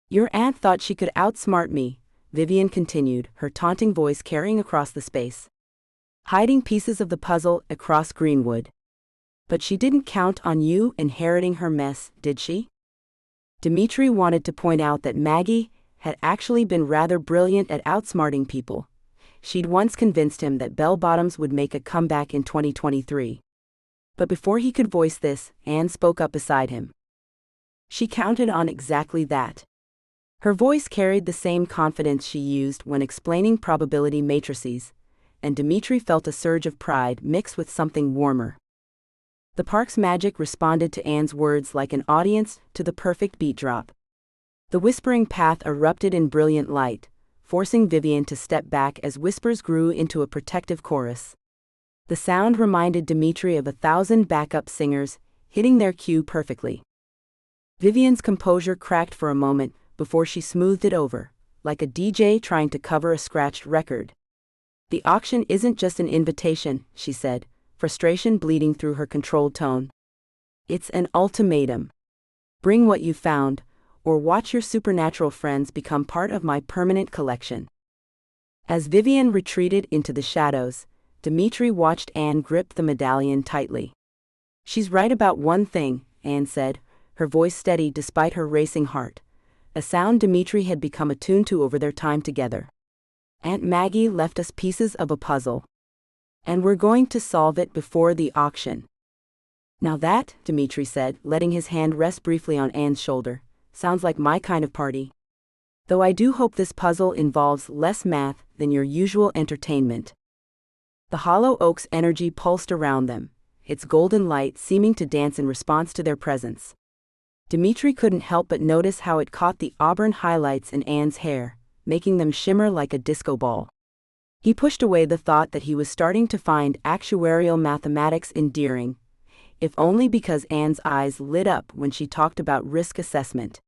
"Your aunt thought she could outsmart me," Vivian continued, her taunting voice carrying across the space. "Hiding pieces of the puzzle across Greenwood. But she didn't count on you inheriting her mess, did she?" Dimitri wanted to point out that Maggie had actually been rather brilliant at outsmarting people. She'd once convinced him that bell-bottoms would make a comeback in 2023. But before he could voice this, Anne spoke up beside him. She counted on exactly that. Her voice carried the same confidence she used when explaining probability matrices, and Dimitri felt a surge of pride mixed with something warmer. The park's magic responded to Anne's words like an audience to the perfect beat drop. The whispering path erupted in brilliant light, forcing Vivian to step back as whispers grew into a protective chorus. The sound reminded Dimitri of 1,000 backup singers, hitting their cue perfectly. Vivian's composure cracked for a moment before she smoothed it over, like a DJ trying to cover a scratched record. "The auction isn't just an invitation," she said, frustration bleeding through her controlled tone. "It's an ultimatum. Bring what you found, or watch your supernatural friends become part of my permanent collection." As Vivian retreated into the shadows, Dimitri watched Anne grip the medallion tightly. "She's right about one thing," Anne said, her voice steady despite her racing heart, a sound Dimitri had become attuned to over their time together. "Aunt Maggie left us pieces of a puzzle. And we're going to solve it before the auction." "Now that," Dimitri said, letting his hand rest briefly on Anne's shoulder, "sounds like my kind of party. Though I do hope this puzzle involves less math than your usual entertainment." The hollow oak's energy pulsed around them, its golden light seeming to dance in response to their presence. Dimitri couldn't help but notice how it caught the auburn highlights in Anne's hair, making them shimmer like a disco ball. He pushed away the thought that he was starting to find actuarial mathematics endearing, if only because Anne's eyes lit up when she talked about risk assessment.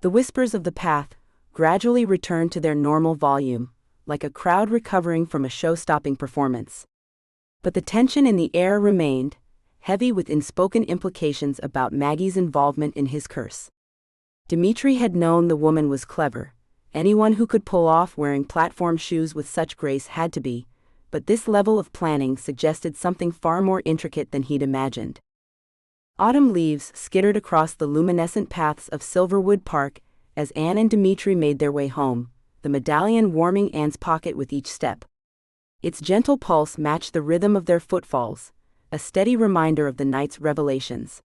The whispers of the path gradually returned to their normal volume, like a crowd recovering from a show-stopping performance. But the tension in the air remained, heavy with unspoken implications about Maggie's involvement in his curse. Dimitri had known the woman was clever. Anyone who could pull off wearing platform shoes with such grace had to be, but this level of planning suggested something far more intricate than he'd imagined. Autumn leaves skittered across the luminescent paths of Silverwood Park as Anne and Dimitri made their way home, the medallion warming Anne's pocket with each step. Its gentle pulse matched the rhythm of their footfalls, a steady reminder of the night's revelations.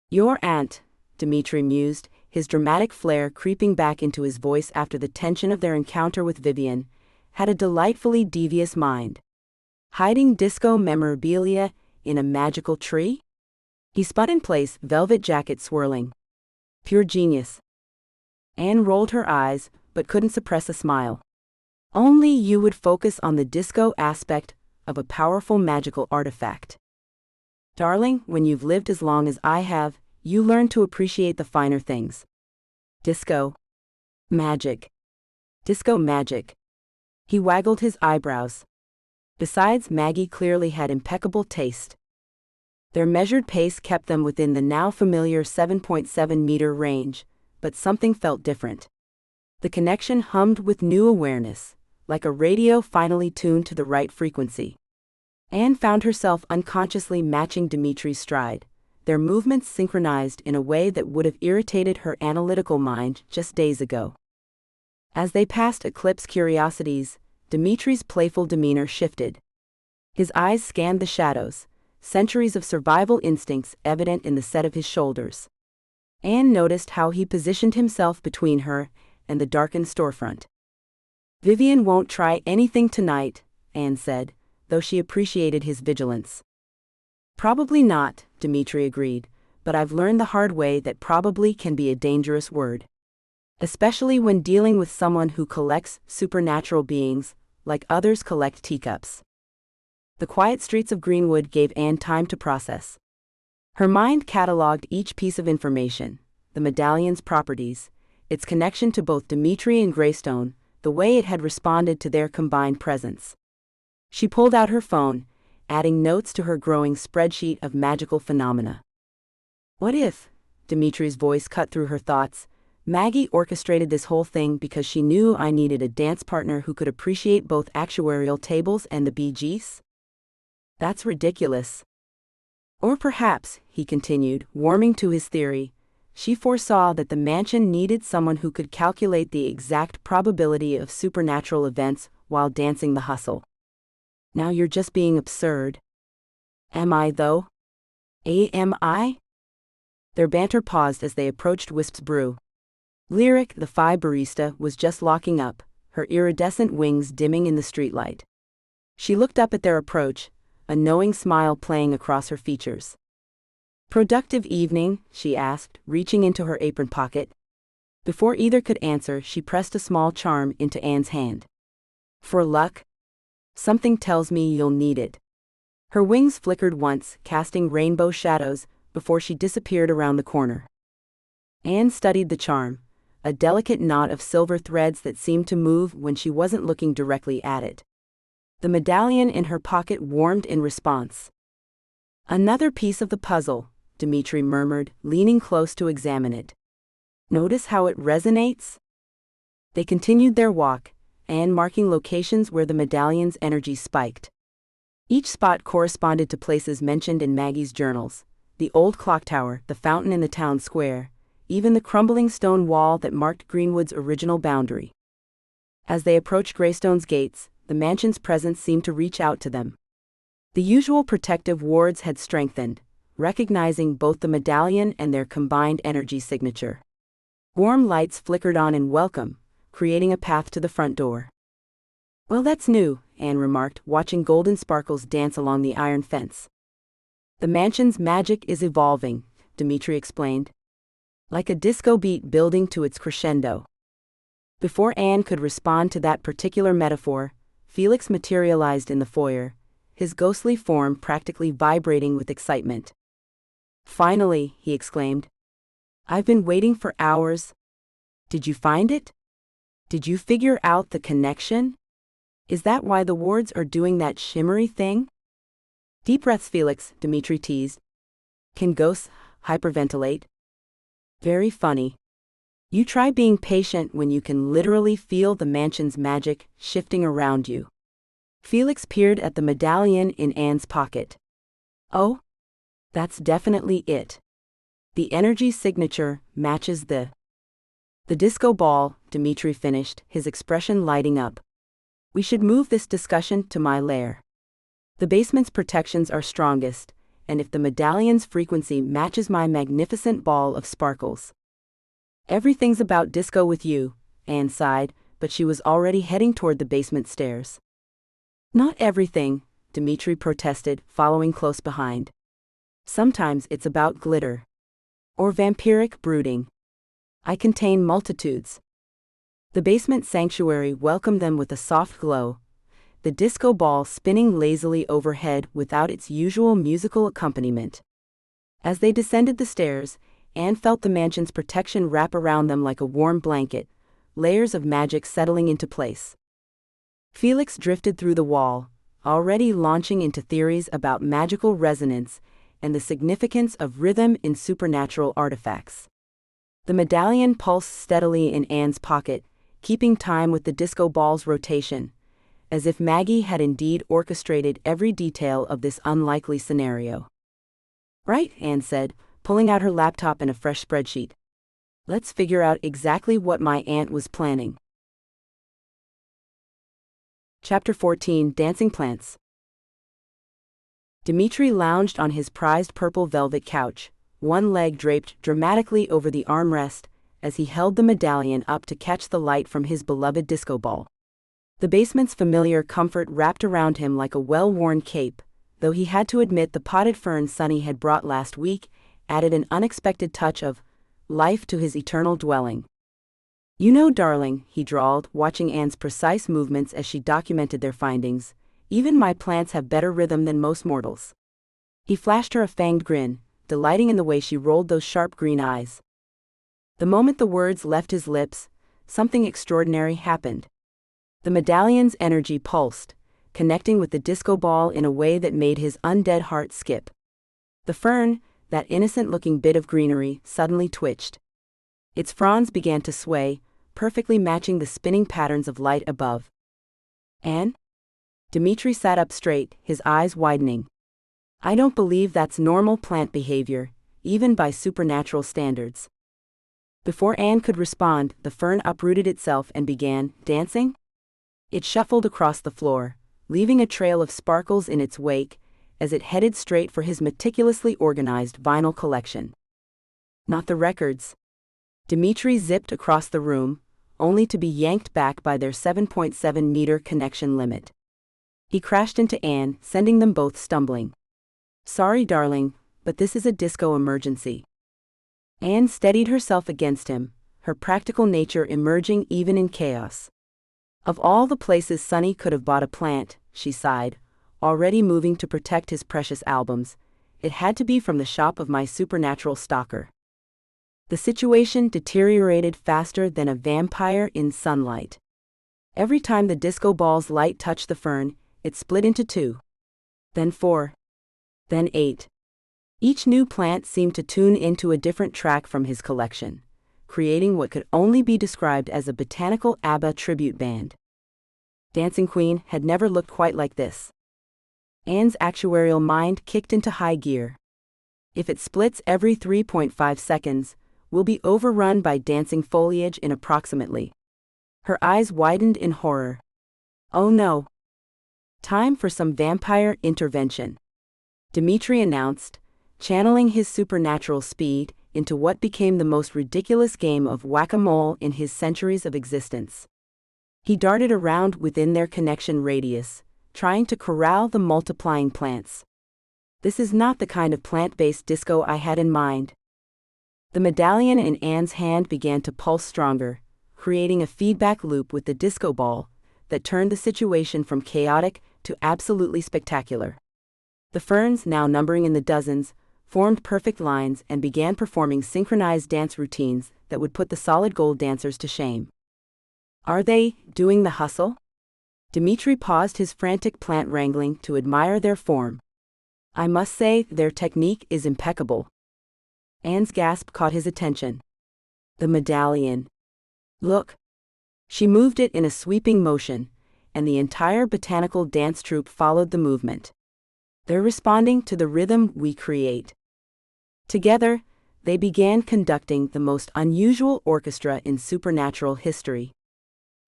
"Your aunt," Dimitri mused, his dramatic flair creeping back into his voice after the tension of their encounter with Vivian, had a delightfully devious mind. Hiding disco memorabilia in a magical tree? He spun in place, velvet jacket swirling. Pure genius. Anne rolled her eyes, but couldn't suppress a smile. Only you would focus on the disco aspect of a powerful magical artifact. Darling, when you've lived as long as I have, you learn to appreciate the finer things. Disco. Magic. Disco magic. He waggled his eyebrows. Besides, Maggie clearly had impeccable taste. Their measured pace kept them within the now familiar 7.7-meter range, but something felt different. The connection hummed with new awareness, like a radio finally tuned to the right frequency. Anne found herself unconsciously matching Dimitri's stride, their movements synchronized in a way that would have irritated her analytical mind just days ago. As they passed Eclipse Curiosities, Dimitri's playful demeanor shifted. His eyes scanned the shadows, centuries of survival instincts evident in the set of his shoulders. Anne noticed how he positioned himself between her and the darkened storefront. Vivian won't try anything tonight, Anne said, though she appreciated his vigilance. Probably not, Dimitri agreed, but I've learned the hard way that probably can be a dangerous word. Especially when dealing with someone who collects supernatural beings, like others collect teacups. The quiet streets of Greenwood gave Anne time to process. Her mind catalogued each piece of information, the medallion's properties, its connection to both Dimitri and Greystone, the way it had responded to their combined presence. She pulled out her phone, adding notes to her growing spreadsheet of magical phenomena. What if, Dimitri's voice cut through her thoughts, Maggie orchestrated this whole thing because she knew I needed a dance partner who could appreciate both actuarial tables and the Bee Gees? That's ridiculous. Or perhaps, he continued, warming to his theory, she foresaw that the mansion needed someone who could calculate the exact probability of supernatural events while dancing the hustle. Now you're just being absurd. Am I, though? Am I? Their banter paused as they approached Wisp's Brew. Lyric, the Phi barista, was just locking up, her iridescent wings dimming in the streetlight. She looked up at their approach, a knowing smile playing across her features. Productive evening, she asked, reaching into her apron pocket. Before either could answer, she pressed a small charm into Anne's hand. For luck? Something tells me you'll need it. Her wings flickered once, casting rainbow shadows, before she disappeared around the corner. Anne studied the charm, a delicate knot of silver threads that seemed to move when she wasn't looking directly at it. The medallion in her pocket warmed in response. Another piece of the puzzle, Dimitri murmured, leaning close to examine it. Notice how it resonates? They continued their walk, Anne marking locations where the medallion's energy spiked. Each spot corresponded to places mentioned in Maggie's journals: the old clock tower, the fountain in the town square, even the crumbling stone wall that marked Greenwood's original boundary. As they approached Greystone's gates, the mansion's presence seemed to reach out to them. The usual protective wards had strengthened, recognizing both the medallion and their combined energy signature. Warm lights flickered on in welcome, creating a path to the front door. Well, that's new, Anne remarked, watching golden sparkles dance along the iron fence. The mansion's magic is evolving, Dimitri explained. Like a disco beat building to its crescendo. Before Anne could respond to that particular metaphor, Felix materialized in the foyer, his ghostly form practically vibrating with excitement. Finally, he exclaimed. I've been waiting for hours. Did you find it? Did you figure out the connection? Is that why the wards are doing that shimmery thing? Deep breaths, Felix, Dimitri teased. Can ghosts hyperventilate? Very funny. You try being patient when you can literally feel the mansion's magic shifting around you. Felix peered at the medallion in Anne's pocket. Oh? That's definitely it. The energy signature matches the disco ball, Dimitri finished, his expression lighting up. We should move this discussion to my lair. The basement's protections are strongest, and if the medallion's frequency matches my magnificent ball of sparkles. Everything's about disco with you, Anne sighed, but she was already heading toward the basement stairs. Not everything, Dimitri protested, following close behind. Sometimes it's about glitter. Or vampiric brooding. I contain multitudes. The basement sanctuary welcomed them with a soft glow, the disco ball spinning lazily overhead without its usual musical accompaniment. As they descended the stairs, Anne felt the mansion's protection wrap around them like a warm blanket, layers of magic settling into place. Felix drifted through the wall, already launching into theories about magical resonance and the significance of rhythm in supernatural artifacts. The medallion pulsed steadily in Anne's pocket, keeping time with the disco ball's rotation, as if Maggie had indeed orchestrated every detail of this unlikely scenario. "Right," Anne said, pulling out her laptop and a fresh spreadsheet. "Let's figure out exactly what my aunt was planning." Chapter 14: Dancing Plants. Dimitri lounged on his prized purple velvet couch, one leg draped dramatically over the armrest, as he held the medallion up to catch the light from his beloved disco ball. The basement's familiar comfort wrapped around him like a well-worn cape, though he had to admit the potted fern Sonny had brought last week added an unexpected touch of life to his eternal dwelling. "You know, darling," he drawled, watching Anne's precise movements as she documented their findings, "even my plants have better rhythm than most mortals." He flashed her a fanged grin, delighting in the way she rolled those sharp green eyes. The moment the words left his lips, something extraordinary happened. The medallion's energy pulsed, connecting with the disco ball in a way that made his undead heart skip. The fern, that innocent-looking bit of greenery, suddenly twitched. Its fronds began to sway, perfectly matching the spinning patterns of light above. "Anne?" Dimitri sat up straight, his eyes widening. "I don't believe that's normal plant behavior, even by supernatural standards." Before Anne could respond, the fern uprooted itself and began dancing. It shuffled across the floor, leaving a trail of sparkles in its wake, as it headed straight for his meticulously organized vinyl collection. "Not the records." Dimitri zipped across the room, only to be yanked back by their 7.7-meter connection limit. He crashed into Anne, sending them both stumbling. "Sorry, darling, but this is a disco emergency." Anne steadied herself against him, her practical nature emerging even in chaos. Of all the places Sonny could have bought a plant, she sighed, already moving to protect his precious albums, it had to be from the shop of my supernatural stalker. The situation deteriorated faster than a vampire in sunlight. Every time the disco ball's light touched the fern, it split into 2. Then 4. Then 8. Each new plant seemed to tune into a different track from his collection, creating what could only be described as a botanical ABBA tribute band. Dancing Queen had never looked quite like this. Anne's actuarial mind kicked into high gear. If it splits every 3.5 seconds, we'll be overrun by dancing foliage in approximately. Her eyes widened in horror. "Oh no. Time for some vampire intervention," Dimitri announced, channeling his supernatural speed into what became the most ridiculous game of whack-a-mole in his centuries of existence. He darted around within their connection radius, trying to corral the multiplying plants. "This is not the kind of plant-based disco I had in mind." The medallion in Anne's hand began to pulse stronger, creating a feedback loop with the disco ball that turned the situation from chaotic to absolutely spectacular. The ferns, now numbering in the dozens, formed perfect lines and began performing synchronized dance routines that would put the solid gold dancers to shame. "Are they doing the hustle?" Dimitri paused his frantic plant wrangling to admire their form. "I must say, their technique is impeccable." Anne's gasp caught his attention. "The medallion. Look." She moved it in a sweeping motion, and the entire botanical dance troupe followed the movement. "They're responding to the rhythm we create." Together, they began conducting the most unusual orchestra in supernatural history.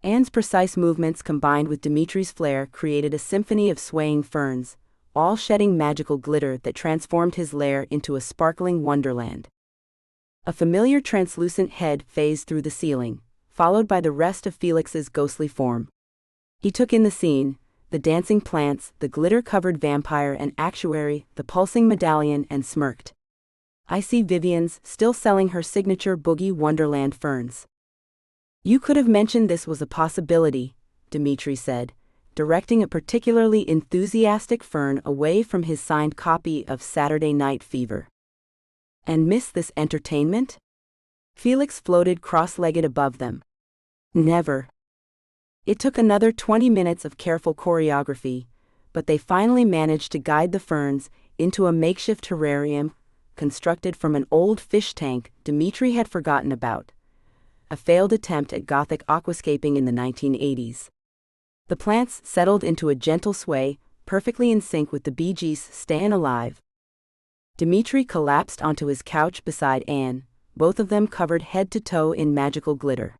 Anne's precise movements combined with Dimitri's flair created a symphony of swaying ferns, all shedding magical glitter that transformed his lair into a sparkling wonderland. A familiar translucent head phased through the ceiling, followed by the rest of Felix's ghostly form. He took in the scene, the dancing plants, the glitter-covered vampire and actuary, the pulsing medallion, and smirked. "I see Vivian's still selling her signature Boogie Wonderland ferns." "You could have mentioned this was a possibility," Dimitri said, directing a particularly enthusiastic fern away from his signed copy of Saturday Night Fever. "And miss this entertainment?" Felix floated cross-legged above them. "Never." It took another 20 minutes of careful choreography, but they finally managed to guide the ferns into a makeshift terrarium constructed from an old fish tank Dimitri had forgotten about, a failed attempt at Gothic aquascaping in the 1980s. The plants settled into a gentle sway, perfectly in sync with the Bee Gees' "Stayin' Alive." Dimitri collapsed onto his couch beside Anne, both of them covered head to toe in magical glitter.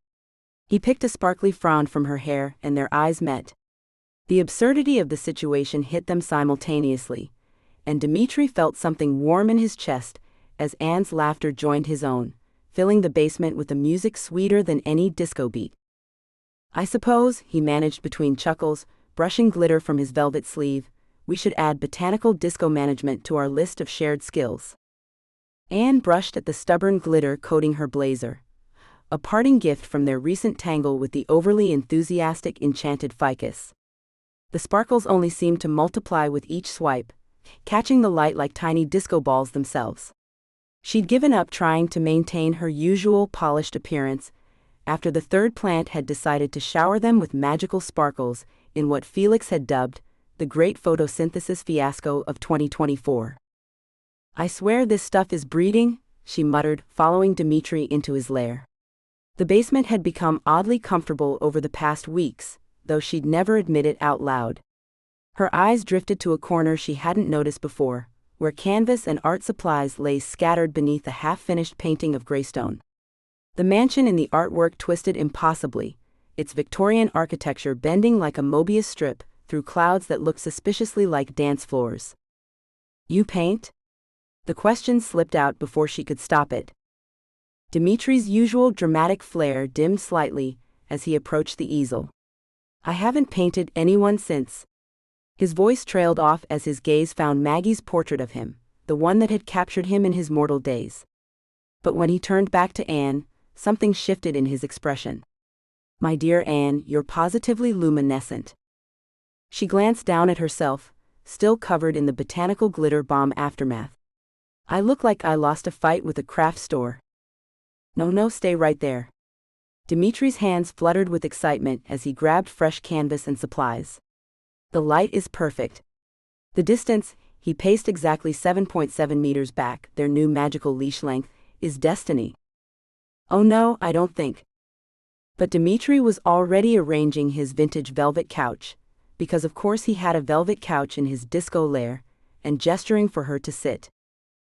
He picked a sparkly frond from her hair, and their eyes met. The absurdity of the situation hit them simultaneously, and Dimitri felt something warm in his chest as Anne's laughter joined his own, filling the basement with a music sweeter than any disco beat. "I suppose," he managed between chuckles, brushing glitter from his velvet sleeve, "we should add botanical disco management to our list of shared skills." Anne brushed at the stubborn glitter coating her blazer, a parting gift from their recent tangle with the overly enthusiastic enchanted ficus. The sparkles only seemed to multiply with each swipe, catching the light like tiny disco balls themselves. She'd given up trying to maintain her usual polished appearance after the third plant had decided to shower them with magical sparkles in what Felix had dubbed the great photosynthesis fiasco of 2024. "I swear this stuff is breeding," she muttered, following Dimitri into his lair. The basement had become oddly comfortable over the past weeks, though she'd never admit it out loud. Her eyes drifted to a corner she hadn't noticed before, where canvas and art supplies lay scattered beneath a half-finished painting of Greystone. The mansion in the artwork twisted impossibly, its Victorian architecture bending like a Mobius strip through clouds that looked suspiciously like dance floors. "You paint?" The question slipped out before she could stop it. Dimitri's usual dramatic flair dimmed slightly as he approached the easel. "I haven't painted anyone since." His voice trailed off as his gaze found Maggie's portrait of him, the one that had captured him in his mortal days. But when he turned back to Anne, something shifted in his expression. "My dear Anne, you're positively luminescent." She glanced down at herself, still covered in the botanical glitter bomb aftermath. "I look like I lost a fight with a craft store." No, stay right there." Dimitri's hands fluttered with excitement as he grabbed fresh canvas and supplies. "The light is perfect." The distance, he paced exactly 7.7 meters back, their new magical leash length, is destiny. "Oh no, I don't think." But Dimitri was already arranging his vintage velvet couch, because of course he had a velvet couch in his disco lair, and gesturing for her to sit.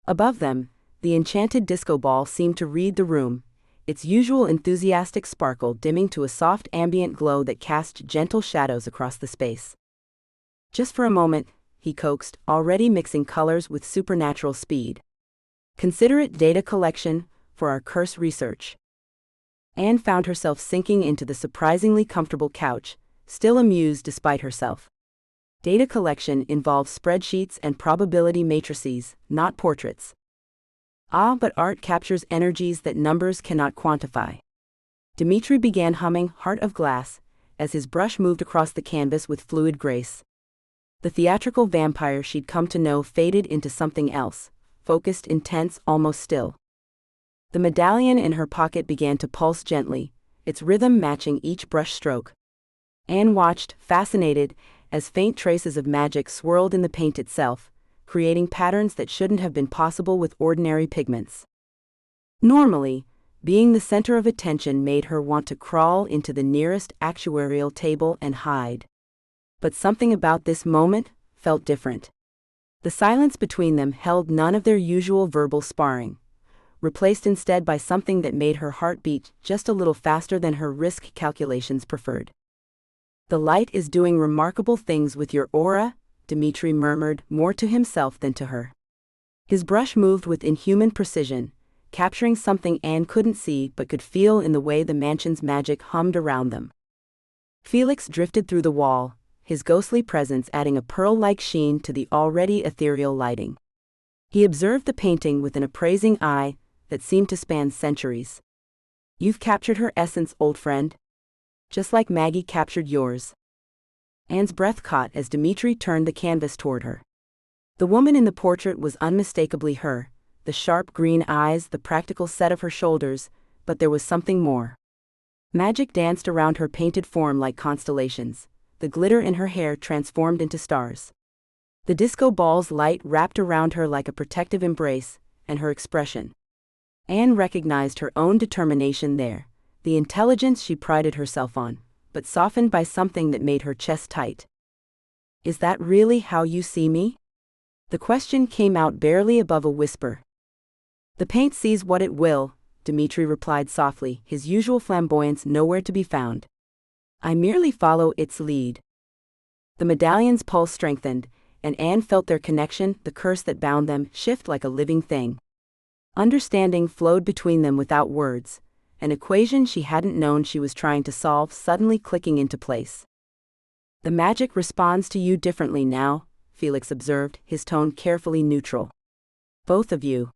Above them, the enchanted disco ball seemed to read the room, its usual enthusiastic sparkle dimming to a soft ambient glow that cast gentle shadows across the space. "Just for a moment," he coaxed, already mixing colors with supernatural speed. "Consider it data collection for our curse research." Anne found herself sinking into the surprisingly comfortable couch, still amused despite herself. Data collection involves spreadsheets and probability matrices, not portraits. "Ah, but art captures energies that numbers cannot quantify." Dimitri began humming "Heart of Glass" as his brush moved across the canvas with fluid grace. The theatrical vampire she'd come to know faded into something else, focused, intense, almost still. The medallion in her pocket began to pulse gently, its rhythm matching each brush stroke. Anne watched, fascinated, as faint traces of magic swirled in the paint itself, creating patterns that shouldn't have been possible with ordinary pigments. Normally, being the center of attention made her want to crawl into the nearest actuarial table and hide. But something about this moment felt different. The silence between them held none of their usual verbal sparring, replaced instead by something that made her heart beat just a little faster than her risk calculations preferred. "The light is doing remarkable things with your aura," Dimitri murmured, more to himself than to her. His brush moved with inhuman precision, capturing something Anne couldn't see but could feel in the way the mansion's magic hummed around them. Felix drifted through the wall, his ghostly presence adding a pearl-like sheen to the already ethereal lighting. He observed the painting with an appraising eye that seemed to span centuries. "You've captured her essence, old friend. Just like Maggie captured yours." Anne's breath caught as Dimitri turned the canvas toward her. The woman in the portrait was unmistakably her, the sharp green eyes, the practical set of her shoulders, but there was something more. Magic danced around her painted form like constellations, the glitter in her hair transformed into stars. The disco ball's light wrapped around her like a protective embrace, and her expression. Anne recognized her own determination there, the intelligence she prided herself on, but softened by something that made her chest tight. "Is that really how you see me?" The question came out barely above a whisper. "The paint sees what it will," Dimitri replied softly, his usual flamboyance nowhere to be found. "I merely follow its lead." The medallion's pulse strengthened, and Anne felt their connection, the curse that bound them, shift like a living thing. Understanding flowed between them without words, an equation she hadn't known she was trying to solve suddenly clicking into place. "The magic responds to you differently now," Felix observed, his tone carefully neutral. "Both of you."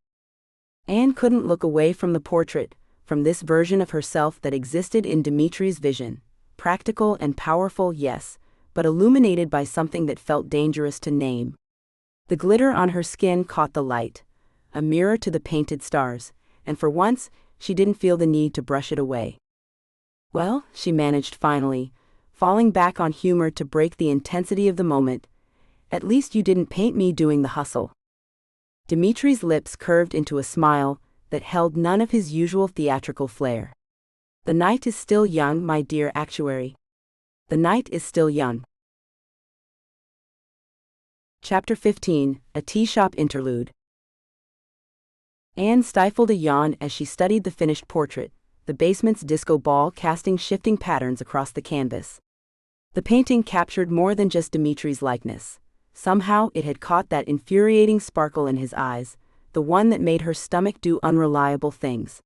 Anne couldn't look away from the portrait, from this version of herself that existed in Dimitri's vision. Practical and powerful, yes, but illuminated by something that felt dangerous to name. The glitter on her skin caught the light, a mirror to the painted stars, and for once, she didn't feel the need to brush it away. "Well," she managed finally, falling back on humor to break the intensity of the moment, "at least you didn't paint me doing the hustle." Dimitri's lips curved into a smile that held none of his usual theatrical flair. "The night is still young, my dear actuary. The night is still young." Chapter 15, A Tea Shop Interlude. Anne stifled a yawn as she studied the finished portrait, the basement's disco ball casting shifting patterns across the canvas. The painting captured more than just Dimitri's likeness. Somehow it had caught that infuriating sparkle in his eyes, the one that made her stomach do unreliable things.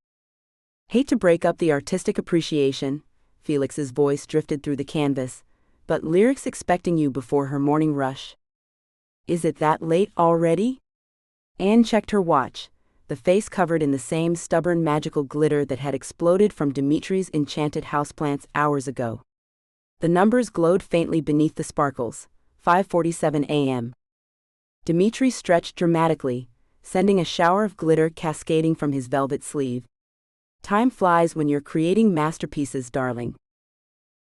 "Hate to break up the artistic appreciation," Felix's voice drifted through the canvas, "but lyrics expecting you before her morning rush." "Is it that late already?" Anne checked her watch, the face covered in the same stubborn magical glitter that had exploded from Dimitri's enchanted houseplants hours ago. The numbers glowed faintly beneath the sparkles. 5:47 a.m. Dimitri stretched dramatically, sending a shower of glitter cascading from his velvet sleeve. "Time flies when you're creating masterpieces, darling."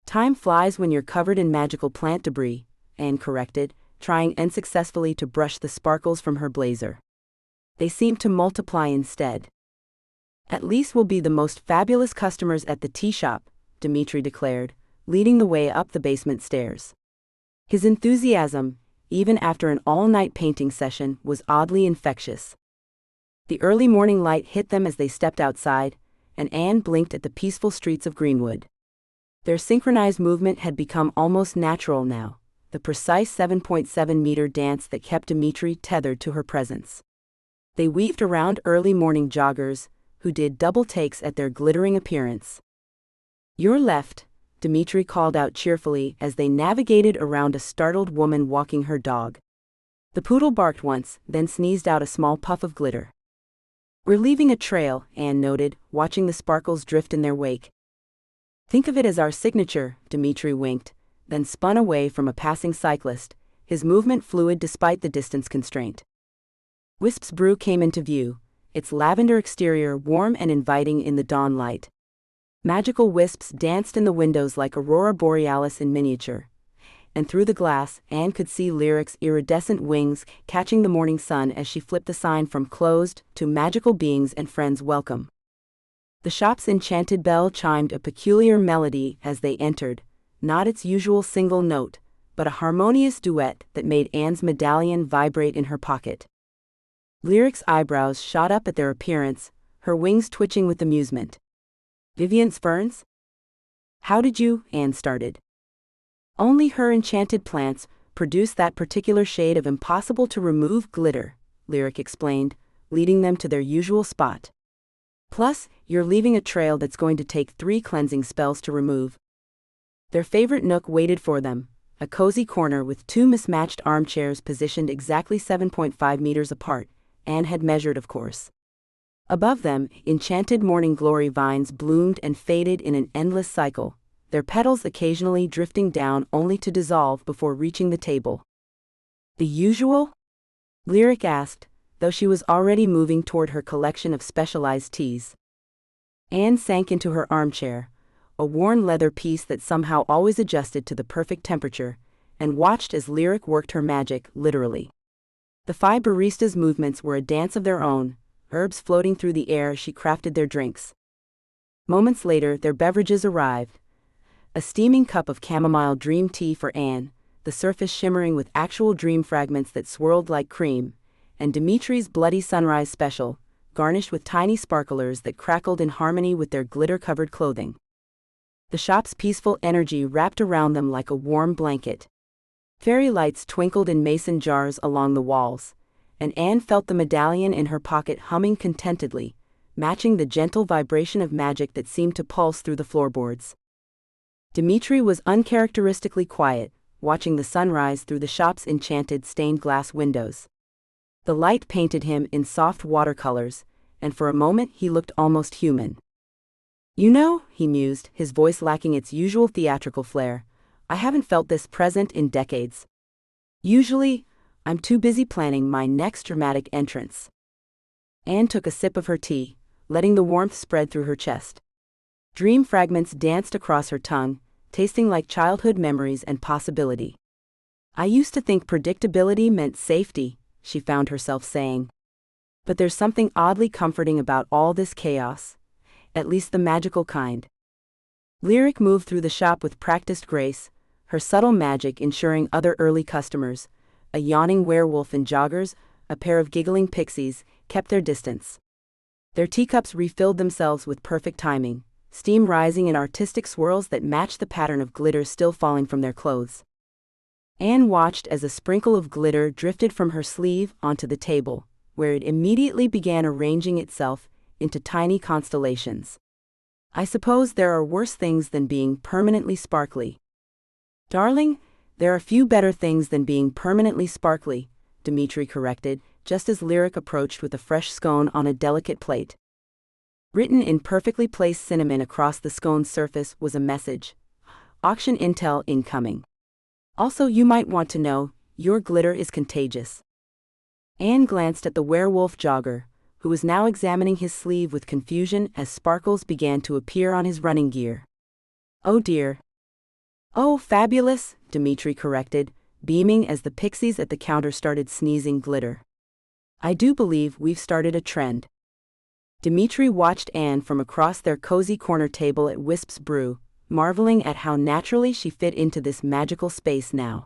"Time flies when you're covered in magical plant debris," Anne corrected, trying unsuccessfully to brush the sparkles from her blazer. "They seem to multiply instead." "At least we'll be the most fabulous customers at the tea shop," Dimitri declared, leading the way up the basement stairs. His enthusiasm, even after an all-night painting session, was oddly infectious. The early morning light hit them as they stepped outside, and Anne blinked at the peaceful streets of Greenwood. Their synchronized movement had become almost natural now, the precise 7.7-meter dance that kept Dimitri tethered to her presence. They weaved around early morning joggers, who did double takes at their glittering appearance. "Your left," Dimitri called out cheerfully as they navigated around a startled woman walking her dog. The poodle barked once, then sneezed out a small puff of glitter. "We're leaving a trail," Anne noted, watching the sparkles drift in their wake. "Think of it as our signature," Dimitri winked, then spun away from a passing cyclist, his movement fluid despite the distance constraint. Wisp's Brew came into view, its lavender exterior warm and inviting in the dawn light. Magical wisps danced in the windows like aurora borealis in miniature, and through the glass, Anne could see Lyric's iridescent wings catching the morning sun as she flipped the sign from closed to magical beings and friends welcome. The shop's enchanted bell chimed a peculiar melody as they entered, not its usual single note, but a harmonious duet that made Anne's medallion vibrate in her pocket. Lyric's eyebrows shot up at their appearance, her wings twitching with amusement. "Vivian's ferns? How did you?" Anne started. "Only her enchanted plants produce that particular shade of impossible-to-remove glitter," Lyric explained, leading them to their usual spot. "Plus, you're leaving a trail that's going to take 3 cleansing spells to remove." Their favorite nook waited for them, a cozy corner with two mismatched armchairs positioned exactly 7.5 meters apart. Anne had measured, of course. Above them, enchanted morning glory vines bloomed and faded in an endless cycle, their petals occasionally drifting down only to dissolve before reaching the table. "The usual?" Lyric asked, though she was already moving toward her collection of specialized teas. Anne sank into her armchair, a worn leather piece that somehow always adjusted to the perfect temperature, and watched as Lyric worked her magic, literally. The five baristas' movements were a dance of their own, herbs floating through the air as she crafted their drinks. Moments later, their beverages arrived. A steaming cup of chamomile dream tea for Anne, the surface shimmering with actual dream fragments that swirled like cream, and Dimitri's Bloody Sunrise Special, garnished with tiny sparklers that crackled in harmony with their glitter-covered clothing. The shop's peaceful energy wrapped around them like a warm blanket. Fairy lights twinkled in mason jars along the walls, and Anne felt the medallion in her pocket humming contentedly, matching the gentle vibration of magic that seemed to pulse through the floorboards. Dimitri was uncharacteristically quiet, watching the sunrise through the shop's enchanted stained glass windows. The light painted him in soft watercolors, and for a moment he looked almost human. "You know," he mused, his voice lacking its usual theatrical flair, "I haven't felt this present in decades. Usually, I'm too busy planning my next dramatic entrance." Anne took a sip of her tea, letting the warmth spread through her chest. Dream fragments danced across her tongue, tasting like childhood memories and possibility. "I used to think predictability meant safety," she found herself saying. "But there's something oddly comforting about all this chaos, at least the magical kind." Lyric moved through the shop with practiced grace, her subtle magic ensuring other early customers, a yawning werewolf in joggers, a pair of giggling pixies, kept their distance. Their teacups refilled themselves with perfect timing, steam rising in artistic swirls that matched the pattern of glitter still falling from their clothes. Anne watched as a sprinkle of glitter drifted from her sleeve onto the table, where it immediately began arranging itself into tiny constellations. "I suppose there are worse things than being permanently sparkly." "Darling, there are few better things than being permanently sparkly," Dimitri corrected, just as Lyric approached with a fresh scone on a delicate plate. Written in perfectly placed cinnamon across the scone's surface was a message: "Auction intel incoming. Also, you might want to know, your glitter is contagious." Anne glanced at the werewolf jogger, who was now examining his sleeve with confusion as sparkles began to appear on his running gear. "Oh dear." "Oh, fabulous," Dimitri corrected, beaming as the pixies at the counter started sneezing glitter. "I do believe we've started a trend." Dimitri watched Anne from across their cozy corner table at Wisp's Brew, marveling at how naturally she fit into this magical space now.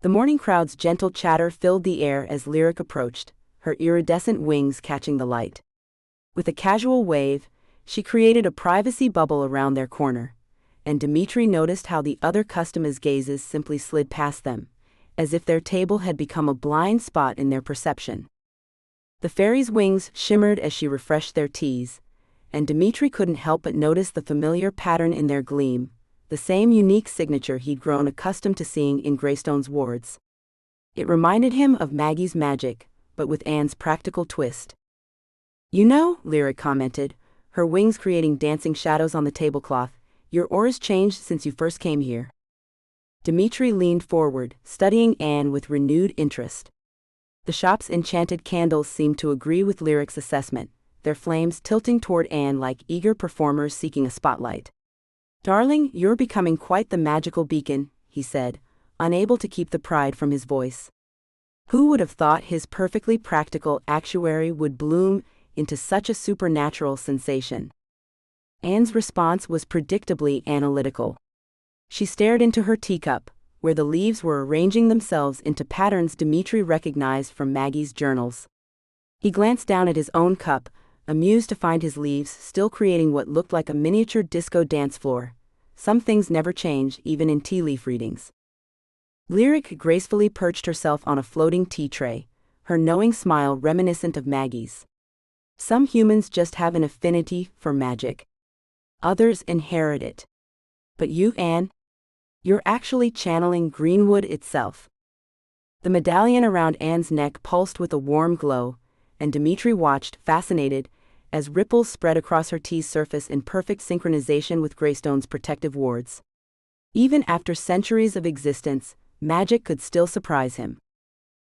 The morning crowd's gentle chatter filled the air as Lyric approached, her iridescent wings catching the light. With a casual wave, she created a privacy bubble around their corner, and Dimitri noticed how the other customers' gazes simply slid past them, as if their table had become a blind spot in their perception. The fairies' wings shimmered as she refreshed their teas, and Dimitri couldn't help but notice the familiar pattern in their gleam, the same unique signature he'd grown accustomed to seeing in Greystone's wards. It reminded him of Maggie's magic, but with Anne's practical twist. "You know," Lyric commented, her wings creating dancing shadows on the tablecloth, "your aura's changed since you first came here." Dimitri leaned forward, studying Anne with renewed interest. The shop's enchanted candles seemed to agree with Lyric's assessment, their flames tilting toward Anne like eager performers seeking a spotlight. "Darling, you're becoming quite the magical beacon," he said, unable to keep the pride from his voice. Who would have thought his perfectly practical actuary would bloom into such a supernatural sensation? Anne's response was predictably analytical. She stared into her teacup, where the leaves were arranging themselves into patterns Dimitri recognized from Maggie's journals. He glanced down at his own cup, amused to find his leaves still creating what looked like a miniature disco dance floor. Some things never change, even in tea leaf readings. Lyric gracefully perched herself on a floating tea tray, her knowing smile reminiscent of Maggie's. Some humans just have an affinity for magic. Others inherit it. But you, Anne? You're actually channeling Greenwood itself. The medallion around Anne's neck pulsed with a warm glow, and Dimitri watched, fascinated, as ripples spread across her T's surface in perfect synchronization with Greystone's protective wards. Even after centuries of existence, magic could still surprise him.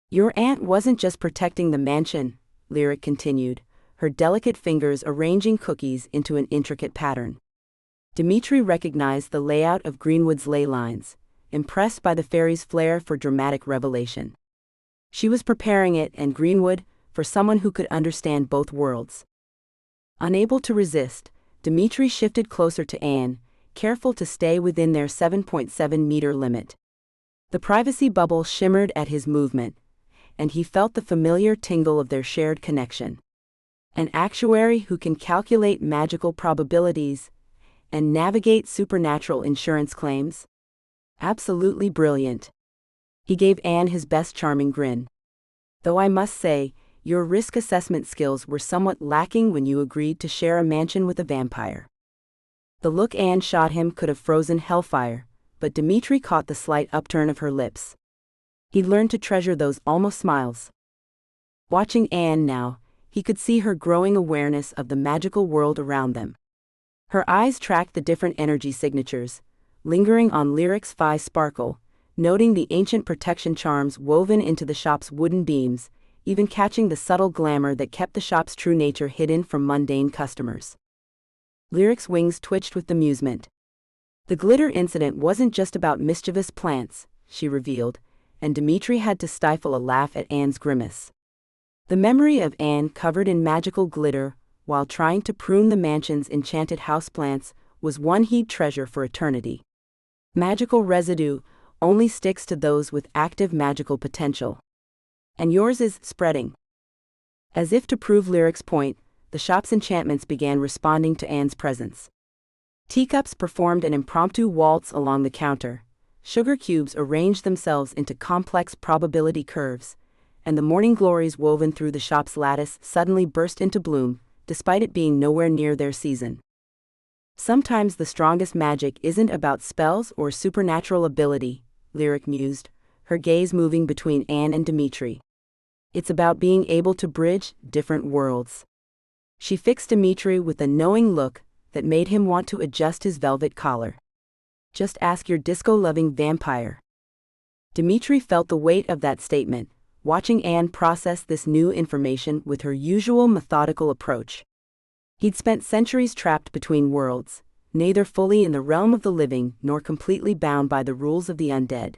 Your aunt wasn't just protecting the mansion, Lyric continued, her delicate fingers arranging cookies into an intricate pattern. Dimitri recognized the layout of Greenwood's ley lines, impressed by the fairy's flair for dramatic revelation. She was preparing it and Greenwood for someone who could understand both worlds. Unable to resist, Dimitri shifted closer to Anne, careful to stay within their 7.7-meter limit. The privacy bubble shimmered at his movement, and he felt the familiar tingle of their shared connection. An actuary who can calculate magical probabilities and navigate supernatural insurance claims? Absolutely brilliant. He gave Anne his best charming grin. Though I must say, your risk assessment skills were somewhat lacking when you agreed to share a mansion with a vampire. The look Anne shot him could have frozen hellfire, but Dimitri caught the slight upturn of her lips. He'd learned to treasure those almost smiles. Watching Anne now, he could see her growing awareness of the magical world around them. Her eyes tracked the different energy signatures, lingering on Lyric's Phi sparkle, noting the ancient protection charms woven into the shop's wooden beams, even catching the subtle glamour that kept the shop's true nature hidden from mundane customers. Lyric's wings twitched with amusement. The glitter incident wasn't just about mischievous plants, she revealed, and Dimitri had to stifle a laugh at Anne's grimace. The memory of Anne covered in magical glitter while trying to prune the mansion's enchanted houseplants was one he'd treasure for eternity. Magical residue only sticks to those with active magical potential. And yours is spreading. As if to prove Lyric's point, the shop's enchantments began responding to Anne's presence. Teacups performed an impromptu waltz along the counter, sugar cubes arranged themselves into complex probability curves, and the morning glories woven through the shop's lattice suddenly burst into bloom, despite it being nowhere near their season. Sometimes the strongest magic isn't about spells or supernatural ability, Lyric mused, her gaze moving between Anne and Dimitri. It's about being able to bridge different worlds. She fixed Dimitri with a knowing look that made him want to adjust his velvet collar. Just ask your disco-loving vampire. Dimitri felt the weight of that statement, watching Anne process this new information with her usual methodical approach. He'd spent centuries trapped between worlds, neither fully in the realm of the living nor completely bound by the rules of the undead.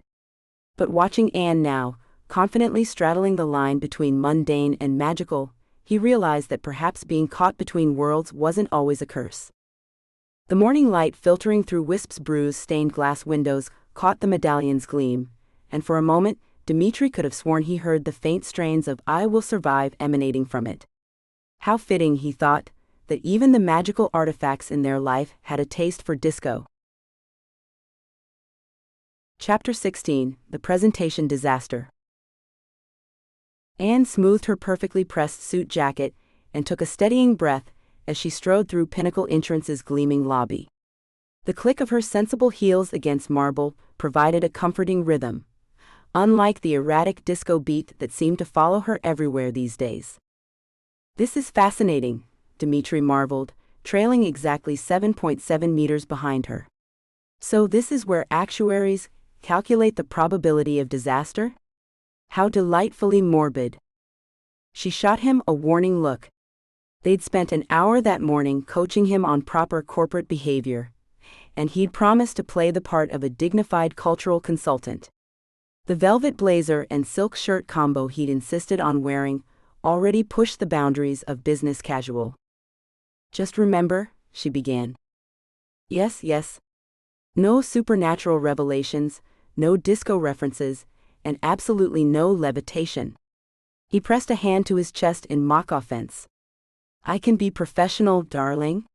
But watching Anne now, confidently straddling the line between mundane and magical, he realized that perhaps being caught between worlds wasn't always a curse. The morning light filtering through Wisp's bruise-stained glass windows caught the medallion's gleam, and for a moment, Dimitri could have sworn he heard the faint strains of "I Will Survive" emanating from it. How fitting, he thought, that even the magical artifacts in their life had a taste for disco. Chapter 16, The Presentation Disaster. Anne smoothed her perfectly pressed suit jacket and took a steadying breath as she strode through Pinnacle Entrance's gleaming lobby. The click of her sensible heels against marble provided a comforting rhythm, unlike the erratic disco beat that seemed to follow her everywhere these days. This is fascinating, Dimitri marveled, trailing exactly 7.7 meters behind her. So this is where actuaries calculate the probability of disaster? How delightfully morbid. She shot him a warning look. They'd spent an hour that morning coaching him on proper corporate behavior, and he'd promised to play the part of a dignified cultural consultant. The velvet blazer and silk shirt combo he'd insisted on wearing already pushed the boundaries of business casual. Just remember, she began. Yes, yes. No supernatural revelations, no disco references, and absolutely no levitation. He pressed a hand to his chest in mock offense. I can be professional, darling.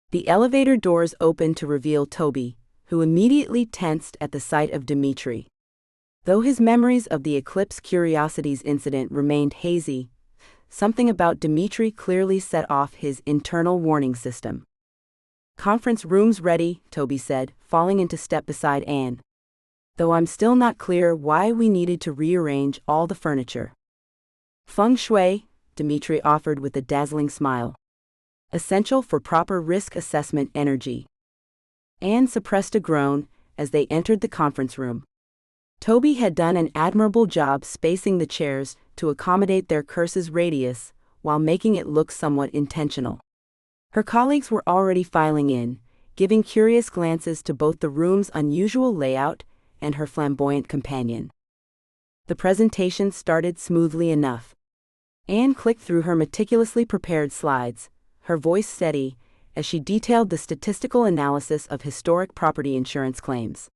The elevator doors opened to reveal Toby, who immediately tensed at the sight of Dimitri. Though his memories of the Eclipse Curiosities incident remained hazy, something about Dimitri clearly set off his internal warning system. Conference room's ready, Toby said, falling into step beside Anne. Though I'm still not clear why we needed to rearrange all the furniture. Feng shui, Dimitri offered with a dazzling smile. Essential for proper risk assessment energy. Anne suppressed a groan as they entered the conference room. Toby had done an admirable job spacing the chairs to accommodate their curse's radius, while making it look somewhat intentional. Her colleagues were already filing in, giving curious glances to both the room's unusual layout and her flamboyant companion. The presentation started smoothly enough. Anne clicked through her meticulously prepared slides, her voice steady, as she detailed the statistical analysis of historic property insurance claims.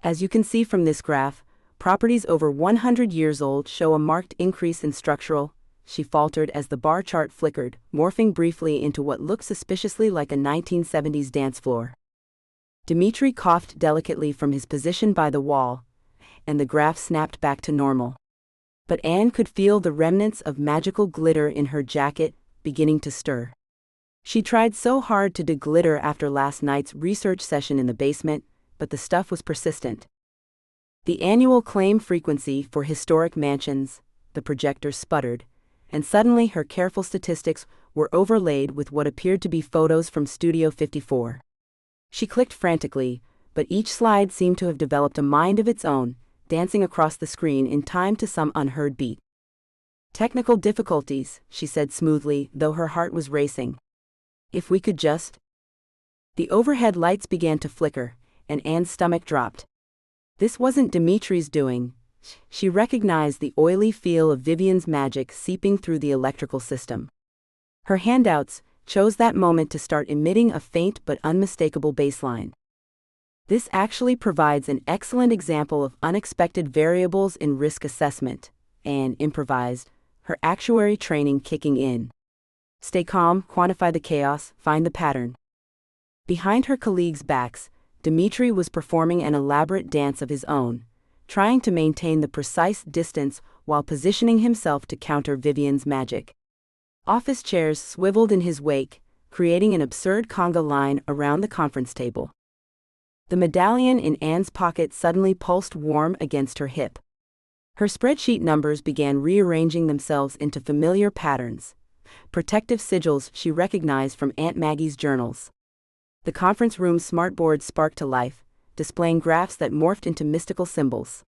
As you can see from this graph, properties over 100 years old show a marked increase in structural, she faltered as the bar chart flickered, morphing briefly into what looked suspiciously like a 1970s dance floor. Dimitri coughed delicately from his position by the wall, and the graph snapped back to normal. But Anne could feel the remnants of magical glitter in her jacket beginning to stir. She tried so hard to de-glitter after last night's research session in the basement, but the stuff was persistent. The annual claim frequency for historic mansions, the projector sputtered, and suddenly her careful statistics were overlaid with what appeared to be photos from Studio 54. She clicked frantically, but each slide seemed to have developed a mind of its own, dancing across the screen in time to some unheard beat. Technical difficulties, she said smoothly, though her heart was racing. If we could just... The overhead lights began to flicker, and Anne's stomach dropped. This wasn't Dimitri's doing. She recognized the oily feel of Vivian's magic seeping through the electrical system. Her handouts chose that moment to start emitting a faint but unmistakable bassline. This actually provides an excellent example of unexpected variables in risk assessment, Anne improvised, her actuary training kicking in. Stay calm, quantify the chaos, find the pattern. Behind her colleagues' backs, Dimitri was performing an elaborate dance of his own, trying to maintain the precise distance while positioning himself to counter Vivian's magic. Office chairs swiveled in his wake, creating an absurd conga line around the conference table. The medallion in Anne's pocket suddenly pulsed warm against her hip. Her spreadsheet numbers began rearranging themselves into familiar patterns, protective sigils she recognized from Aunt Maggie's journals. The conference room's smartboard sparked to life, displaying graphs that morphed into mystical symbols.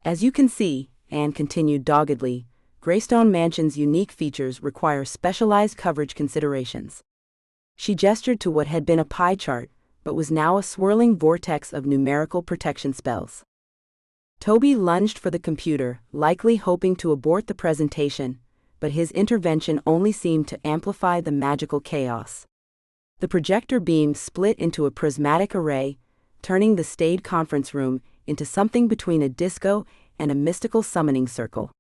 As you can see, Anne continued doggedly, Greystone Mansion's unique features require specialized coverage considerations. She gestured to what had been a pie chart, but was now a swirling vortex of numerical protection spells. Toby lunged for the computer, likely hoping to abort the presentation, but his intervention only seemed to amplify the magical chaos. The projector beam split into a prismatic array, turning the staid conference room into something between a disco and a mystical summoning circle.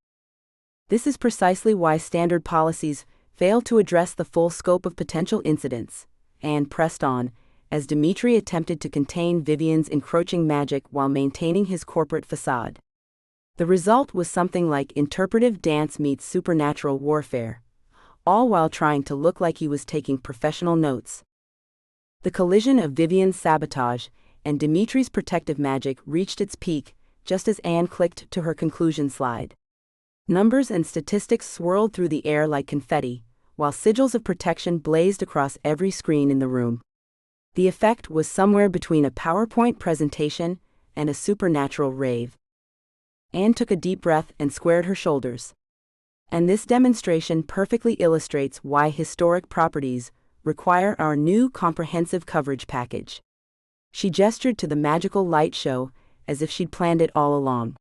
This is precisely why standard policies fail to address the full scope of potential incidents, Anne pressed on, as Dimitri attempted to contain Vivian's encroaching magic while maintaining his corporate facade. The result was something like interpretive dance meets supernatural warfare, all while trying to look like he was taking professional notes. The collision of Vivian's sabotage and Dimitri's protective magic reached its peak just as Anne clicked to her conclusion slide. Numbers and statistics swirled through the air like confetti, while sigils of protection blazed across every screen in the room. The effect was somewhere between a PowerPoint presentation and a supernatural rave. Anne took a deep breath and squared her shoulders. And this demonstration perfectly illustrates why historic properties require our new comprehensive coverage package. She gestured to the magical light show as if she'd planned it all along.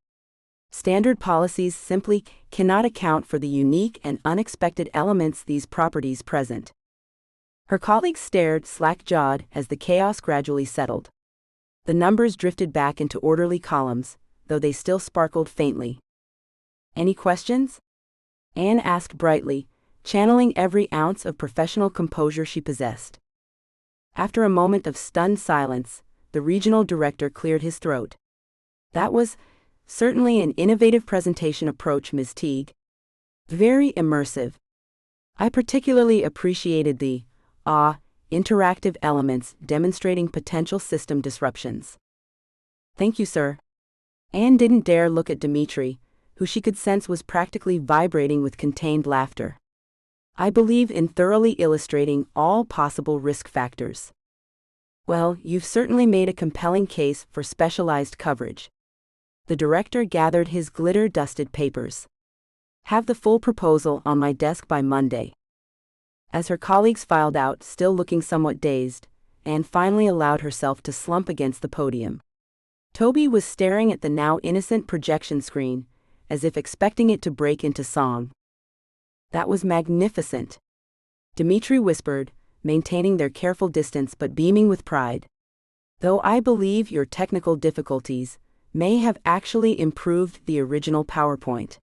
Standard policies simply cannot account for the unique and unexpected elements these properties present. Her colleagues stared slack-jawed as the chaos gradually settled. The numbers drifted back into orderly columns, though they still sparkled faintly. Any questions? Anne asked brightly, channeling every ounce of professional composure she possessed. After a moment of stunned silence, the regional director cleared his throat. That was certainly an innovative presentation approach, Ms. Teague. Very immersive. I particularly appreciated the interactive elements demonstrating potential system disruptions. Thank you, sir. Anne didn't dare look at Dimitri, who she could sense was practically vibrating with contained laughter. I believe in thoroughly illustrating all possible risk factors. Well, you've certainly made a compelling case for specialized coverage. The director gathered his glitter-dusted papers. Have the full proposal on my desk by Monday. As her colleagues filed out, still looking somewhat dazed, Anne finally allowed herself to slump against the podium. Toby was staring at the now innocent projection screen, as if expecting it to break into song. That was magnificent, Dimitri whispered, maintaining their careful distance but beaming with pride. Though I believe your technical difficulties may have actually improved the original PowerPoint.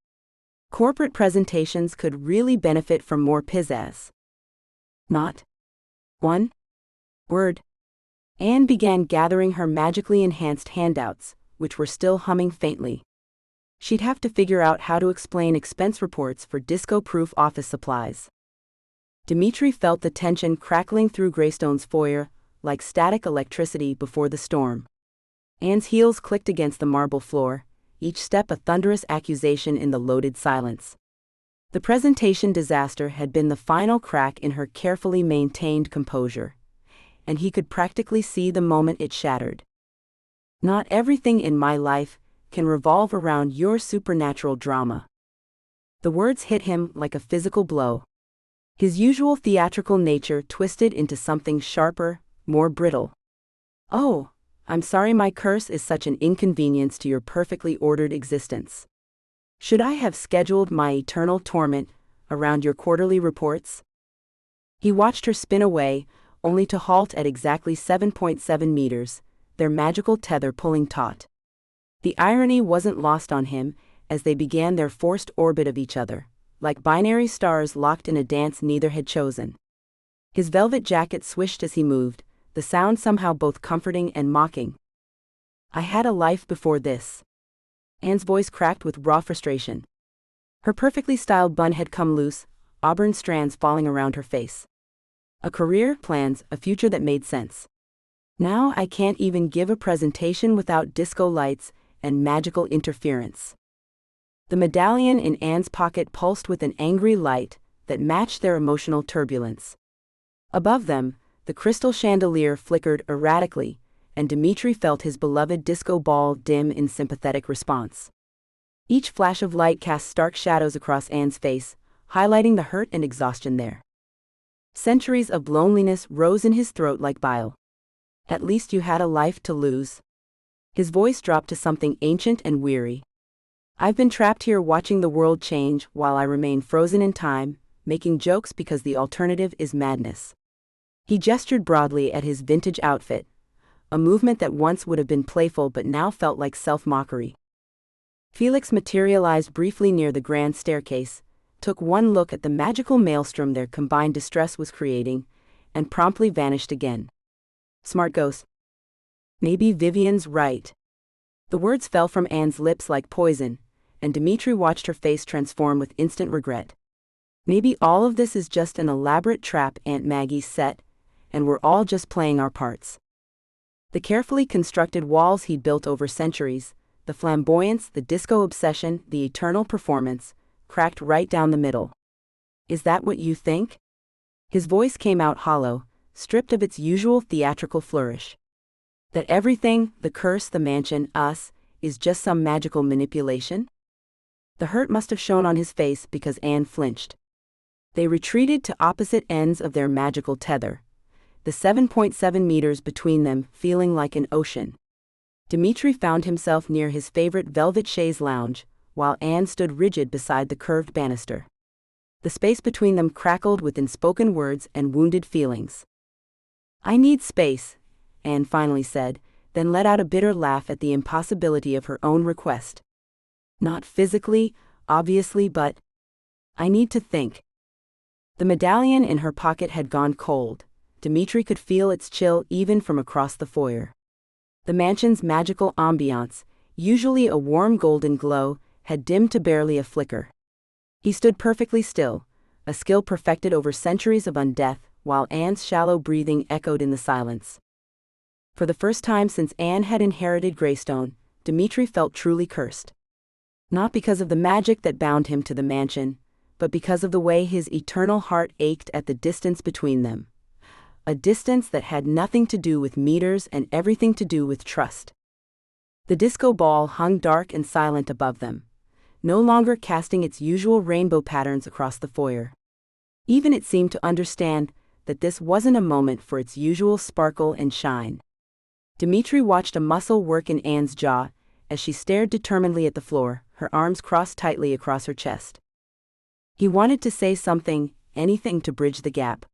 Corporate presentations could really benefit from more pizzazz. Not one word. Anne began gathering her magically enhanced handouts, which were still humming faintly. She'd have to figure out how to explain expense reports for disco-proof office supplies. Dimitri felt the tension crackling through Greystone's foyer, like static electricity before the storm. Anne's heels clicked against the marble floor, each step a thunderous accusation in the loaded silence. The presentation disaster had been the final crack in her carefully maintained composure, and he could practically see the moment it shattered. Not everything in my life can revolve around your supernatural drama. The words hit him like a physical blow. His usual theatrical nature twisted into something sharper, more brittle. Oh, I'm sorry my curse is such an inconvenience to your perfectly ordered existence. Should I have scheduled my eternal torment around your quarterly reports? He watched her spin away, only to halt at exactly 7.7 meters, their magical tether pulling taut. The irony wasn't lost on him as they began their forced orbit of each other, like binary stars locked in a dance neither had chosen. His velvet jacket swished as he moved, the sound somehow both comforting and mocking. I had a life before this. Anne's voice cracked with raw frustration. Her perfectly styled bun had come loose, auburn strands falling around her face. A career, plans, a future that made sense. Now I can't even give a presentation without disco lights and magical interference. The medallion in Anne's pocket pulsed with an angry light that matched their emotional turbulence. Above them, the crystal chandelier flickered erratically, and Dimitri felt his beloved disco ball dim in sympathetic response. Each flash of light cast stark shadows across Anne's face, highlighting the hurt and exhaustion there. Centuries of loneliness rose in his throat like bile. At least you had a life to lose. His voice dropped to something ancient and weary. I've been trapped here watching the world change while I remain frozen in time, making jokes because the alternative is madness. He gestured broadly at his vintage outfit, a movement that once would have been playful but now felt like self-mockery. Felix materialized briefly near the grand staircase, took one look at the magical maelstrom their combined distress was creating, and promptly vanished again. Smart ghost. Maybe Vivian's right. The words fell from Anne's lips like poison, and Dimitri watched her face transform with instant regret. Maybe all of this is just an elaborate trap Aunt Maggie set, and we're all just playing our parts. The carefully constructed walls he'd built over centuries, the flamboyance, the disco obsession, the eternal performance, cracked right down the middle. Is that what you think? His voice came out hollow, stripped of its usual theatrical flourish. That everything, the curse, the mansion, us, is just some magical manipulation? The hurt must have shown on his face because Anne flinched. They retreated to opposite ends of their magical tether, the 7.7 meters between them feeling like an ocean. Dimitri found himself near his favorite velvet chaise lounge, while Anne stood rigid beside the curved banister. The space between them crackled with unspoken words and wounded feelings. I need space, Anne finally said, then let out a bitter laugh at the impossibility of her own request. Not physically, obviously, but I need to think. The medallion in her pocket had gone cold. Dimitri could feel its chill even from across the foyer. The mansion's magical ambiance, usually a warm golden glow, had dimmed to barely a flicker. He stood perfectly still, a skill perfected over centuries of undeath, while Anne's shallow breathing echoed in the silence. For the first time since Anne had inherited Greystone, Dimitri felt truly cursed. Not because of the magic that bound him to the mansion, but because of the way his eternal heart ached at the distance between them. A distance that had nothing to do with meters and everything to do with trust. The disco ball hung dark and silent above them, no longer casting its usual rainbow patterns across the foyer. Even it seemed to understand that this wasn't a moment for its usual sparkle and shine. Dimitri watched a muscle work in Anne's jaw as she stared determinedly at the floor, her arms crossed tightly across her chest. He wanted to say something, anything to bridge the gap.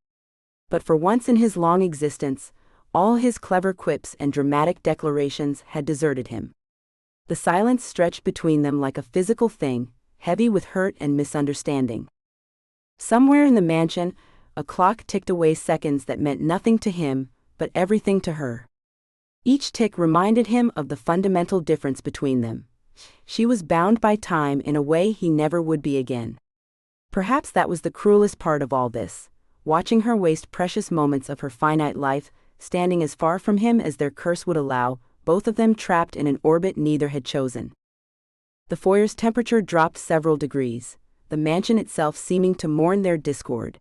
But for once in his long existence, all his clever quips and dramatic declarations had deserted him. The silence stretched between them like a physical thing, heavy with hurt and misunderstanding. Somewhere in the mansion, a clock ticked away seconds that meant nothing to him, but everything to her. Each tick reminded him of the fundamental difference between them. She was bound by time in a way he never would be again. Perhaps that was the cruelest part of all this, watching her waste precious moments of her finite life, standing as far from him as their curse would allow, both of them trapped in an orbit neither had chosen. The foyer's temperature dropped several degrees, the mansion itself seeming to mourn their discord.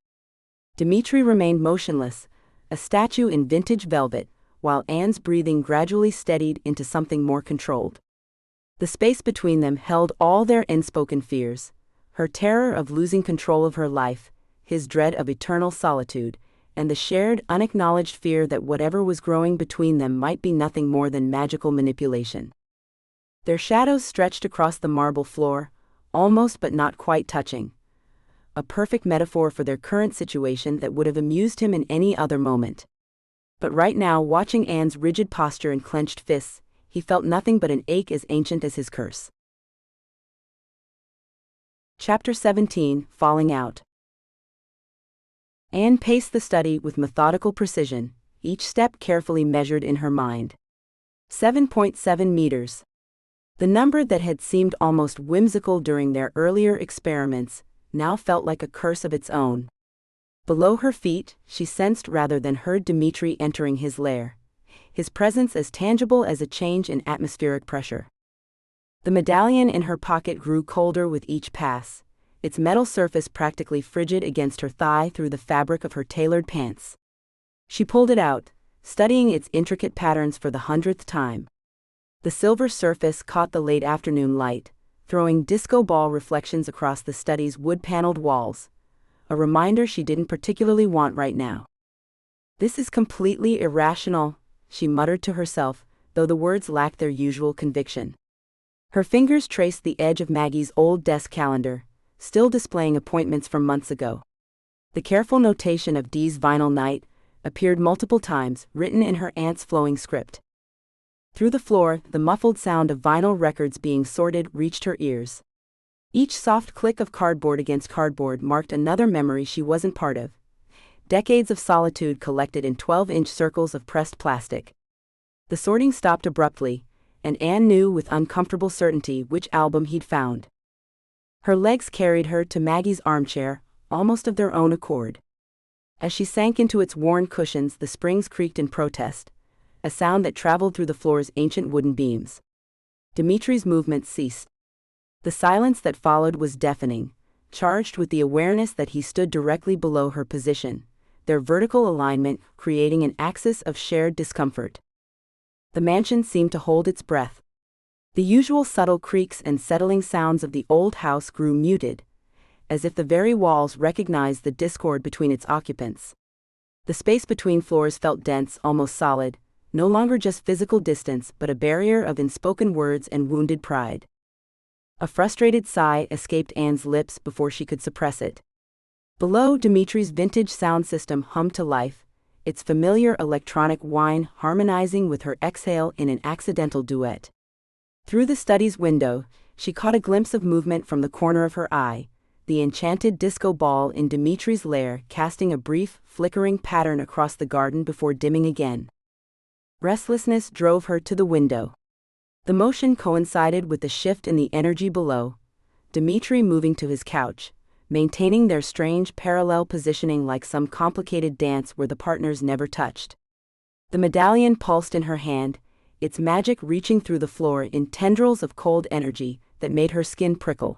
Dimitri remained motionless, a statue in vintage velvet, while Anne's breathing gradually steadied into something more controlled. The space between them held all their unspoken fears, her terror of losing control of her life, his dread of eternal solitude, and the shared, unacknowledged fear that whatever was growing between them might be nothing more than magical manipulation. Their shadows stretched across the marble floor, almost but not quite touching. A perfect metaphor for their current situation that would have amused him in any other moment. But right now, watching Anne's rigid posture and clenched fists, he felt nothing but an ache as ancient as his curse. Chapter 17, Falling Out. Anne paced the study with methodical precision, each step carefully measured in her mind. 7.7 meters. The number that had seemed almost whimsical during their earlier experiments now felt like a curse of its own. Below her feet, she sensed rather than heard Dimitri entering his lair, his presence as tangible as a change in atmospheric pressure. The medallion in her pocket grew colder with each pass, its metal surface practically frigid against her thigh through the fabric of her tailored pants. She pulled it out, studying its intricate patterns for the 100th time. The silver surface caught the late afternoon light, throwing disco ball reflections across the study's wood-paneled walls, a reminder she didn't particularly want right now. "This is completely irrational," she muttered to herself, though the words lacked their usual conviction. Her fingers traced the edge of Maggie's old desk calendar, still displaying appointments from months ago. The careful notation of Dee's vinyl night appeared multiple times, written in her aunt's flowing script. Through the floor, the muffled sound of vinyl records being sorted reached her ears. Each soft click of cardboard against cardboard marked another memory she wasn't part of. Decades of solitude collected in 12-inch circles of pressed plastic. The sorting stopped abruptly, and Anne knew with uncomfortable certainty which album he'd found. Her legs carried her to Maggie's armchair, almost of their own accord. As she sank into its worn cushions, the springs creaked in protest, a sound that traveled through the floor's ancient wooden beams. Dimitri's movements ceased. The silence that followed was deafening, charged with the awareness that he stood directly below her position, their vertical alignment creating an axis of shared discomfort. The mansion seemed to hold its breath. The usual subtle creaks and settling sounds of the old house grew muted, as if the very walls recognized the discord between its occupants. The space between floors felt dense, almost solid, no longer just physical distance but a barrier of unspoken words and wounded pride. A frustrated sigh escaped Anne's lips before she could suppress it. Below, Dimitri's vintage sound system hummed to life, its familiar electronic whine harmonizing with her exhale in an accidental duet. Through the study's window, she caught a glimpse of movement from the corner of her eye, the enchanted disco ball in Dimitri's lair casting a brief, flickering pattern across the garden before dimming again. Restlessness drove her to the window. The motion coincided with the shift in the energy below, Dimitri moving to his couch, maintaining their strange parallel positioning like some complicated dance where the partners never touched. The medallion pulsed in her hand, its magic reaching through the floor in tendrils of cold energy that made her skin prickle.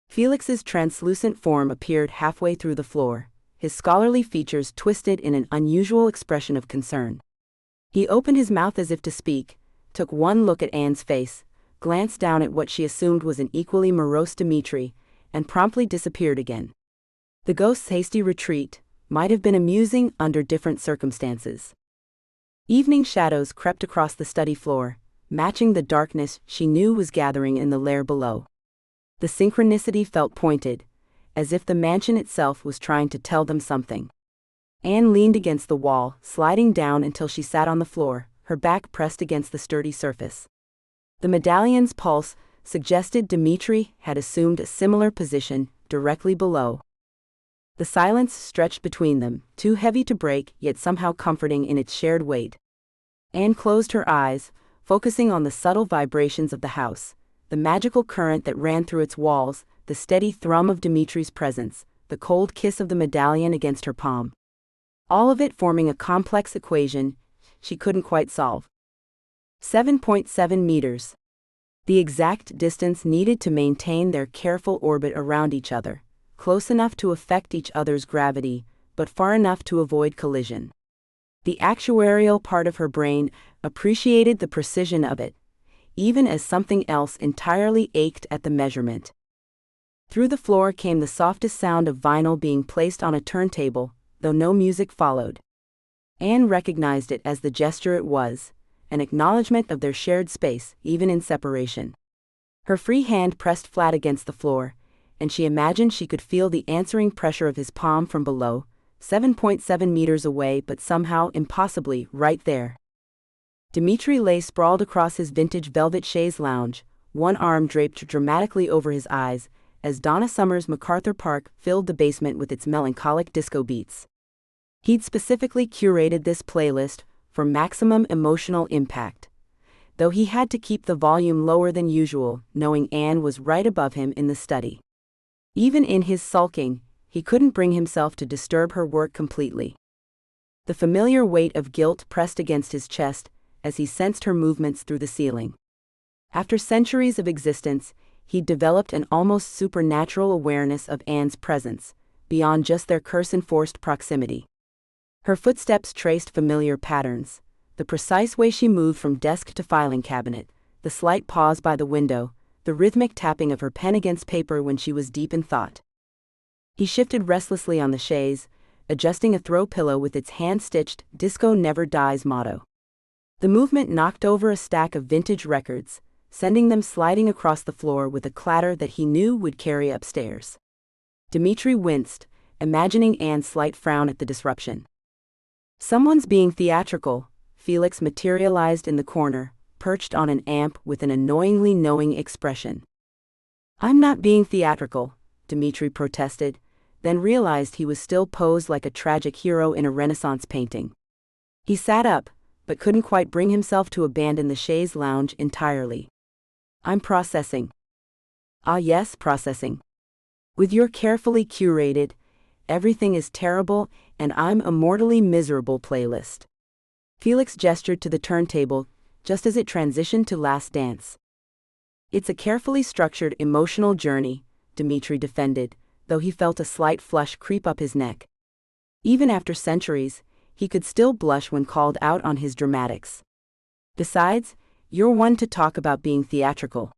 Felix's translucent form appeared halfway through the floor, his scholarly features twisted in an unusual expression of concern. He opened his mouth as if to speak, took one look at Anne's face, glanced down at what she assumed was an equally morose Dimitri, and promptly disappeared again. The ghost's hasty retreat might have been amusing under different circumstances. Evening shadows crept across the study floor, matching the darkness she knew was gathering in the lair below. The synchronicity felt pointed, as if the mansion itself was trying to tell them something. Anne leaned against the wall, sliding down until she sat on the floor, her back pressed against the sturdy surface. The medallion's pulse suggested Dimitri had assumed a similar position directly below. The silence stretched between them, too heavy to break yet somehow comforting in its shared weight. Anne closed her eyes, focusing on the subtle vibrations of the house, the magical current that ran through its walls, the steady thrum of Dimitri's presence, the cold kiss of the medallion against her palm. All of it forming a complex equation she couldn't quite solve. 7.7 meters. The exact distance needed to maintain their careful orbit around each other, close enough to affect each other's gravity, but far enough to avoid collision. The actuarial part of her brain appreciated the precision of it, even as something else entirely ached at the measurement. Through the floor came the softest sound of vinyl being placed on a turntable, though no music followed. Anne recognized it as the gesture it was, an acknowledgement of their shared space, even in separation. Her free hand pressed flat against the floor, and she imagined she could feel the answering pressure of his palm from below, 7.7 meters away but somehow impossibly right there. Dimitri lay sprawled across his vintage velvet chaise lounge, one arm draped dramatically over his eyes, as Donna Summer's MacArthur Park filled the basement with its melancholic disco beats. He'd specifically curated this playlist for maximum emotional impact, though he had to keep the volume lower than usual, knowing Anne was right above him in the study. Even in his sulking, he couldn't bring himself to disturb her work completely. The familiar weight of guilt pressed against his chest as he sensed her movements through the ceiling. After centuries of existence, he'd developed an almost supernatural awareness of Anne's presence, beyond just their curse-enforced proximity. Her footsteps traced familiar patterns, the precise way she moved from desk to filing cabinet, the slight pause by the window, the rhythmic tapping of her pen against paper when she was deep in thought. He shifted restlessly on the chaise, adjusting a throw pillow with its hand-stitched "Disco Never Dies" motto. The movement knocked over a stack of vintage records, sending them sliding across the floor with a clatter that he knew would carry upstairs. Dimitri winced, imagining Anne's slight frown at the disruption. Someone's being theatrical, Felix materialized in the corner, perched on an amp with an annoyingly knowing expression. "I'm not being theatrical," Dimitri protested, then realized he was still posed like a tragic hero in a Renaissance painting. He sat up, but couldn't quite bring himself to abandon the chaise lounge entirely. "I'm processing." "Ah yes, processing. With your carefully curated, everything is terrible and I'm immortally miserable playlist." Felix gestured to the turntable, just as it transitioned to Last Dance. "It's a carefully structured emotional journey," Dimitri defended, though he felt a slight flush creep up his neck. Even after centuries, he could still blush when called out on his dramatics. "Besides, you're one to talk about being theatrical.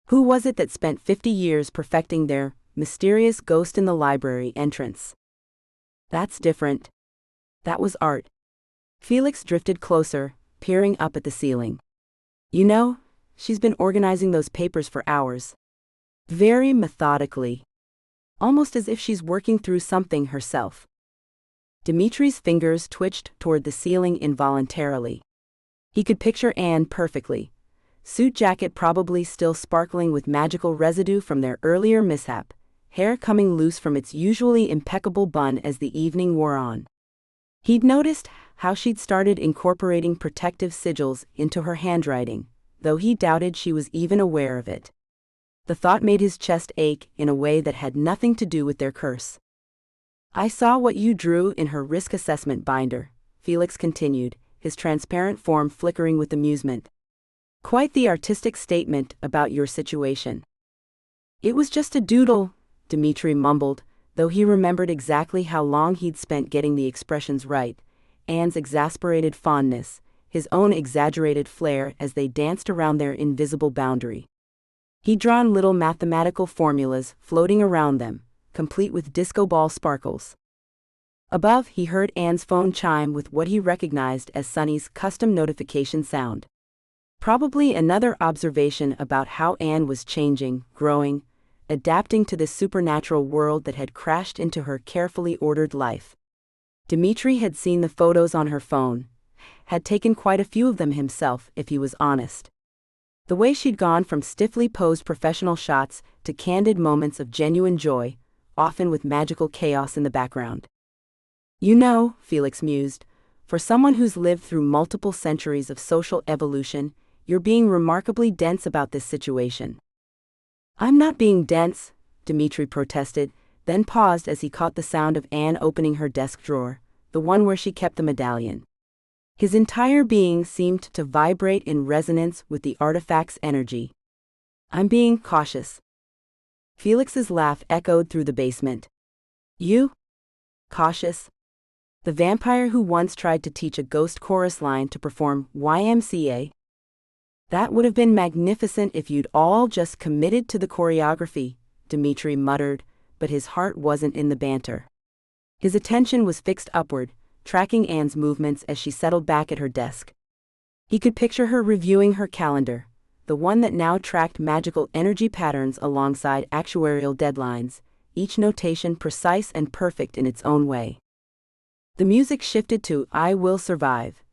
Who was it that spent 50 years perfecting their mysterious ghost in the library entrance?" "That's different. That was art." Felix drifted closer, peering up at the ceiling. "You know, she's been organizing those papers for hours. Very methodically. Almost as if she's working through something herself." Dimitri's fingers twitched toward the ceiling involuntarily. He could picture Anne perfectly, suit jacket probably still sparkling with magical residue from their earlier mishap, hair coming loose from its usually impeccable bun as the evening wore on. He'd noticed how she'd started incorporating protective sigils into her handwriting, though he doubted she was even aware of it. The thought made his chest ache in a way that had nothing to do with their curse. "I saw what you drew in her risk assessment binder," Felix continued, his transparent form flickering with amusement. "Quite the artistic statement about your situation." "It was just a doodle," Dimitri mumbled, though he remembered exactly how long he'd spent getting the expressions right. Anne's exasperated fondness, his own exaggerated flair as they danced around their invisible boundary. He'd drawn little mathematical formulas floating around them, complete with disco ball sparkles. Above, he heard Anne's phone chime with what he recognized as Sunny's custom notification sound. Probably another observation about how Anne was changing, growing, adapting to this supernatural world that had crashed into her carefully ordered life. Dimitri had seen the photos on her phone, had taken quite a few of them himself, if he was honest. The way she'd gone from stiffly posed professional shots to candid moments of genuine joy, often with magical chaos in the background. "You know," Felix mused, "for someone who's lived through multiple centuries of social evolution, you're being remarkably dense about this situation." "I'm not being dense," Dimitri protested, then paused as he caught the sound of Anne opening her desk drawer, the one where she kept the medallion. His entire being seemed to vibrate in resonance with the artifact's energy. "I'm being cautious." Felix's laugh echoed through the basement. "You? Cautious? The vampire who once tried to teach a ghost chorus line to perform YMCA? That would have been magnificent if you'd all just committed to the choreography," Dimitri muttered, but his heart wasn't in the banter. His attention was fixed upward, tracking Anne's movements as she settled back at her desk. He could picture her reviewing her calendar, the one that now tracked magical energy patterns alongside actuarial deadlines, each notation precise and perfect in its own way. The music shifted to "I Will Survive,"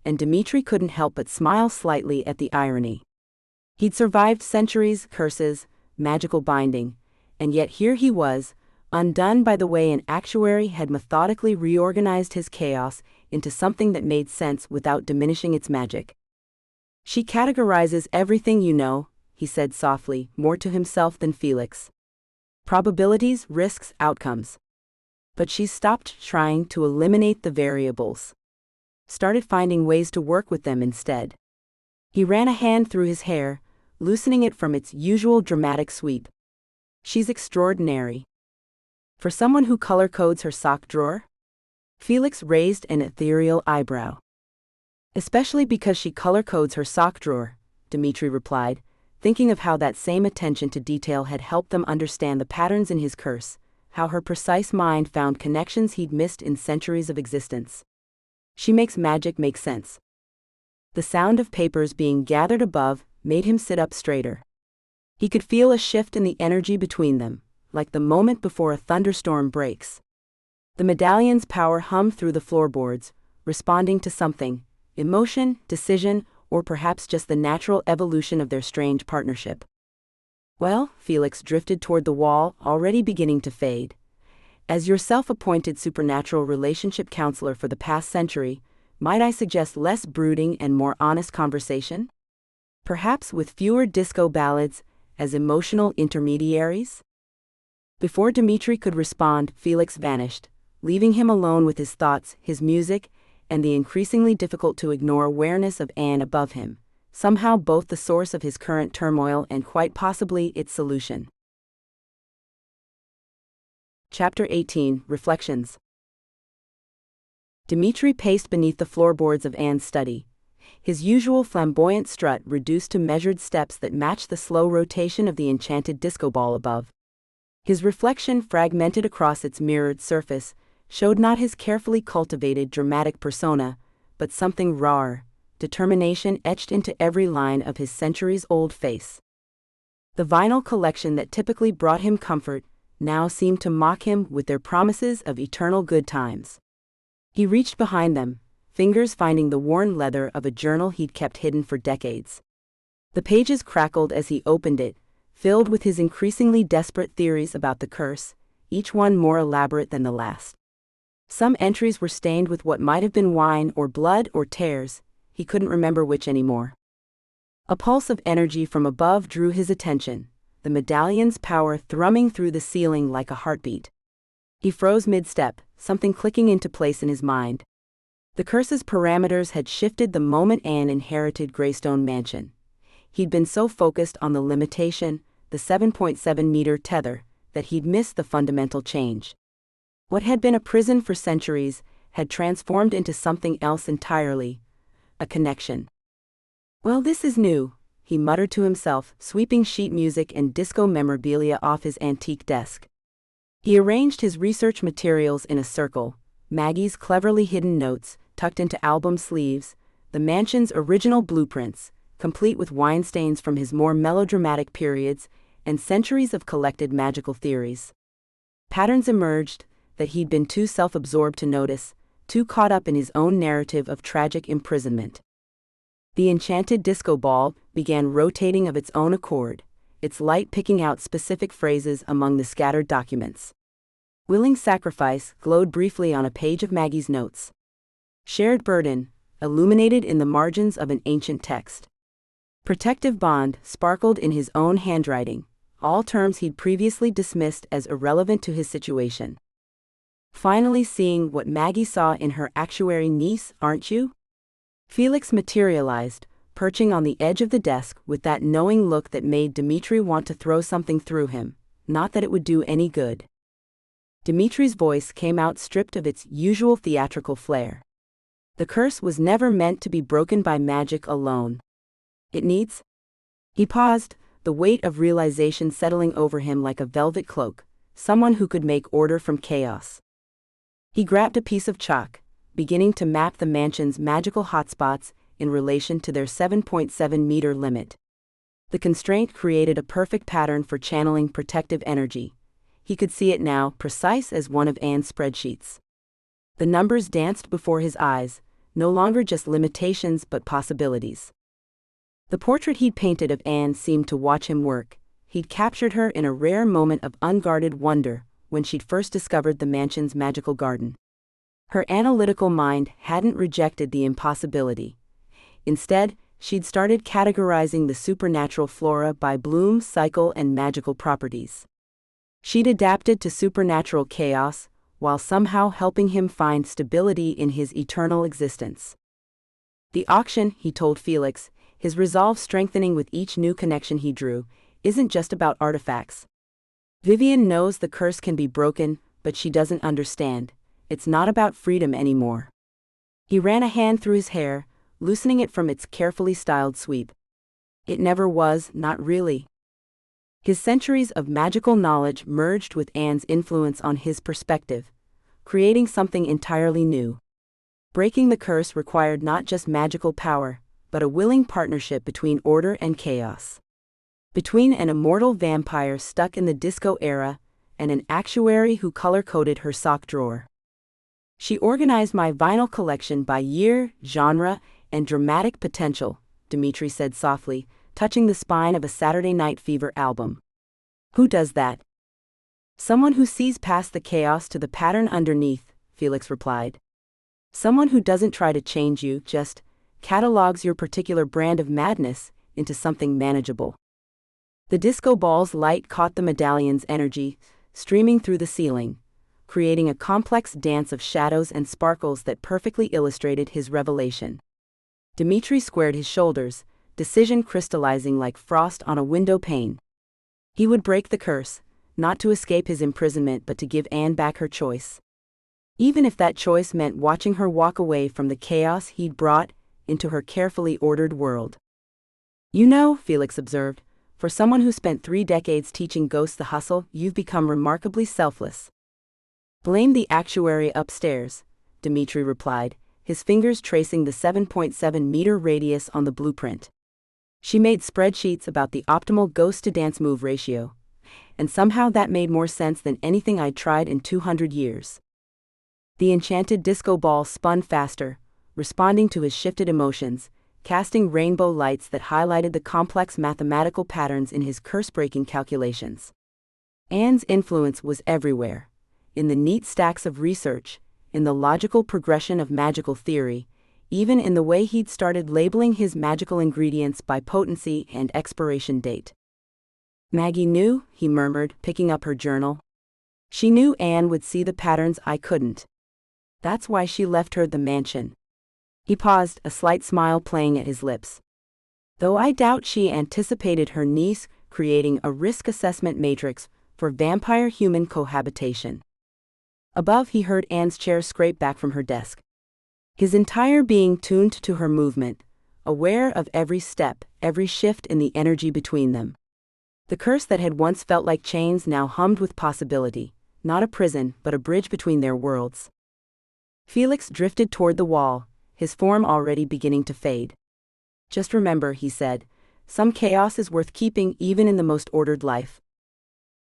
and Dimitri couldn't help but smile slightly at the irony. He'd survived centuries, curses, magical binding, and yet here he was, undone by the way an actuary had methodically reorganized his chaos into something that made sense without diminishing its magic. "She categorizes everything, you know," he said softly, more to himself than Felix. "Probabilities, risks, outcomes. But she's stopped trying to eliminate the variables. Started finding ways to work with them instead." He ran a hand through his hair, loosening it from its usual dramatic sweep. "She's extraordinary." "For someone who color codes her sock drawer?" Felix raised an ethereal eyebrow. "Especially because she color codes her sock drawer," Dimitri replied, thinking of how that same attention to detail had helped them understand the patterns in his curse, how her precise mind found connections he'd missed in centuries of existence. "She makes magic make sense." The sound of papers being gathered above made him sit up straighter. He could feel a shift in the energy between them, like the moment before a thunderstorm breaks. The medallion's power hummed through the floorboards, responding to something, emotion, decision, or perhaps just the natural evolution of their strange partnership. "Well," Felix drifted toward the wall, already beginning to fade. "As your self-appointed supernatural relationship counselor for the past century, might I suggest less brooding and more honest conversation? Perhaps with fewer disco ballads as emotional intermediaries?" Before Dimitri could respond, Felix vanished, leaving him alone with his thoughts, his music, and the increasingly difficult-to-ignore awareness of Anne above him, somehow both the source of his current turmoil and quite possibly its solution. Chapter 18, Reflections. Dimitri paced beneath the floorboards of Anne's study, his usual flamboyant strut reduced to measured steps that matched the slow rotation of the enchanted disco ball above. His reflection, fragmented across its mirrored surface, showed not his carefully cultivated dramatic persona, but something rawer, determination etched into every line of his centuries-old face. The vinyl collection that typically brought him comfort now seemed to mock him with their promises of eternal good times. He reached behind them, fingers finding the worn leather of a journal he'd kept hidden for decades. The pages crackled as he opened it, filled with his increasingly desperate theories about the curse, each one more elaborate than the last. Some entries were stained with what might have been wine or blood or tears, he couldn't remember which anymore. A pulse of energy from above drew his attention, the medallion's power thrumming through the ceiling like a heartbeat. He froze mid-step, something clicking into place in his mind. The curse's parameters had shifted the moment Anne inherited Greystone Mansion. He'd been so focused on the limitation, the 7.7-meter tether, that he'd missed the fundamental change. What had been a prison for centuries had transformed into something else entirely, a connection. "Well, this is new," he muttered to himself, sweeping sheet music and disco memorabilia off his antique desk. He arranged his research materials in a circle, Maggie's cleverly hidden notes, tucked into album sleeves, the mansion's original blueprints, complete with wine stains from his more melodramatic periods, and centuries of collected magical theories. Patterns emerged that he'd been too self-absorbed to notice, too caught up in his own narrative of tragic imprisonment. The enchanted disco ball began rotating of its own accord, its light picking out specific phrases among the scattered documents. Willing sacrifice glowed briefly on a page of Maggie's notes. Shared burden, illuminated in the margins of an ancient text. Protective bond sparkled in his own handwriting, all terms he'd previously dismissed as irrelevant to his situation. Finally seeing what Maggie saw in her actuary niece, aren't you? Felix materialized, perching on the edge of the desk with that knowing look that made Dimitri want to throw something through him, not that it would do any good. Dimitri's voice came out stripped of its usual theatrical flair. The curse was never meant to be broken by magic alone. It needs. He paused, the weight of realization settling over him like a velvet cloak, someone who could make order from chaos. He grabbed a piece of chalk, beginning to map the mansion's magical hotspots in relation to their 7.7-meter limit. The constraint created a perfect pattern for channeling protective energy. He could see it now, precise as one of Anne's spreadsheets. The numbers danced before his eyes, no longer just limitations but possibilities. The portrait he'd painted of Anne seemed to watch him work. He'd captured her in a rare moment of unguarded wonder when she'd first discovered the mansion's magical garden. Her analytical mind hadn't rejected the impossibility. Instead, she'd started categorizing the supernatural flora by bloom, cycle, and magical properties. She'd adapted to supernatural chaos, while somehow helping him find stability in his eternal existence. The auction, he told Felix, his resolve strengthening with each new connection he drew, isn't just about artifacts. Vivian knows the curse can be broken, but she doesn't understand. It's not about freedom anymore. He ran a hand through his hair, loosening it from its carefully styled sweep. It never was, not really. His centuries of magical knowledge merged with Anne's influence on his perspective, creating something entirely new. Breaking the curse required not just magical power, but a willing partnership between order and chaos. Between an immortal vampire stuck in the disco era and an actuary who color-coded her sock drawer. She organized my vinyl collection by year, genre, and dramatic potential, Dimitri said softly, touching the spine of a Saturday Night Fever album. Who does that? Someone who sees past the chaos to the pattern underneath, Felix replied. Someone who doesn't try to change you, just catalogs your particular brand of madness into something manageable. The disco ball's light caught the medallion's energy, streaming through the ceiling, creating a complex dance of shadows and sparkles that perfectly illustrated his revelation. Dimitri squared his shoulders, decision crystallizing like frost on a window pane. He would break the curse, not to escape his imprisonment but to give Anne back her choice. Even if that choice meant watching her walk away from the chaos he'd brought into her carefully ordered world. You know, Felix observed, for someone who spent 3 decades teaching ghosts the hustle, you've become remarkably selfless. Blame the actuary upstairs, Dimitri replied, his fingers tracing the 7.7-meter radius on the blueprint. She made spreadsheets about the optimal ghost-to-dance move ratio, and somehow that made more sense than anything I'd tried in 200 years. The enchanted disco ball spun faster, responding to his shifted emotions, casting rainbow lights that highlighted the complex mathematical patterns in his curse-breaking calculations. Anne's influence was everywhere, in the neat stacks of research, in the logical progression of magical theory, even in the way he'd started labeling his magical ingredients by potency and expiration date. Maggie knew, he murmured, picking up her journal. She knew Anne would see the patterns I couldn't. That's why she left her the mansion. He paused, a slight smile playing at his lips. Though I doubt she anticipated her niece creating a risk assessment matrix for vampire-human cohabitation. Above, he heard Anne's chair scrape back from her desk. His entire being tuned to her movement, aware of every step, every shift in the energy between them. The curse that had once felt like chains now hummed with possibility, not a prison, but a bridge between their worlds. Felix drifted toward the wall, his form already beginning to fade. Just remember, he said, some chaos is worth keeping even in the most ordered life.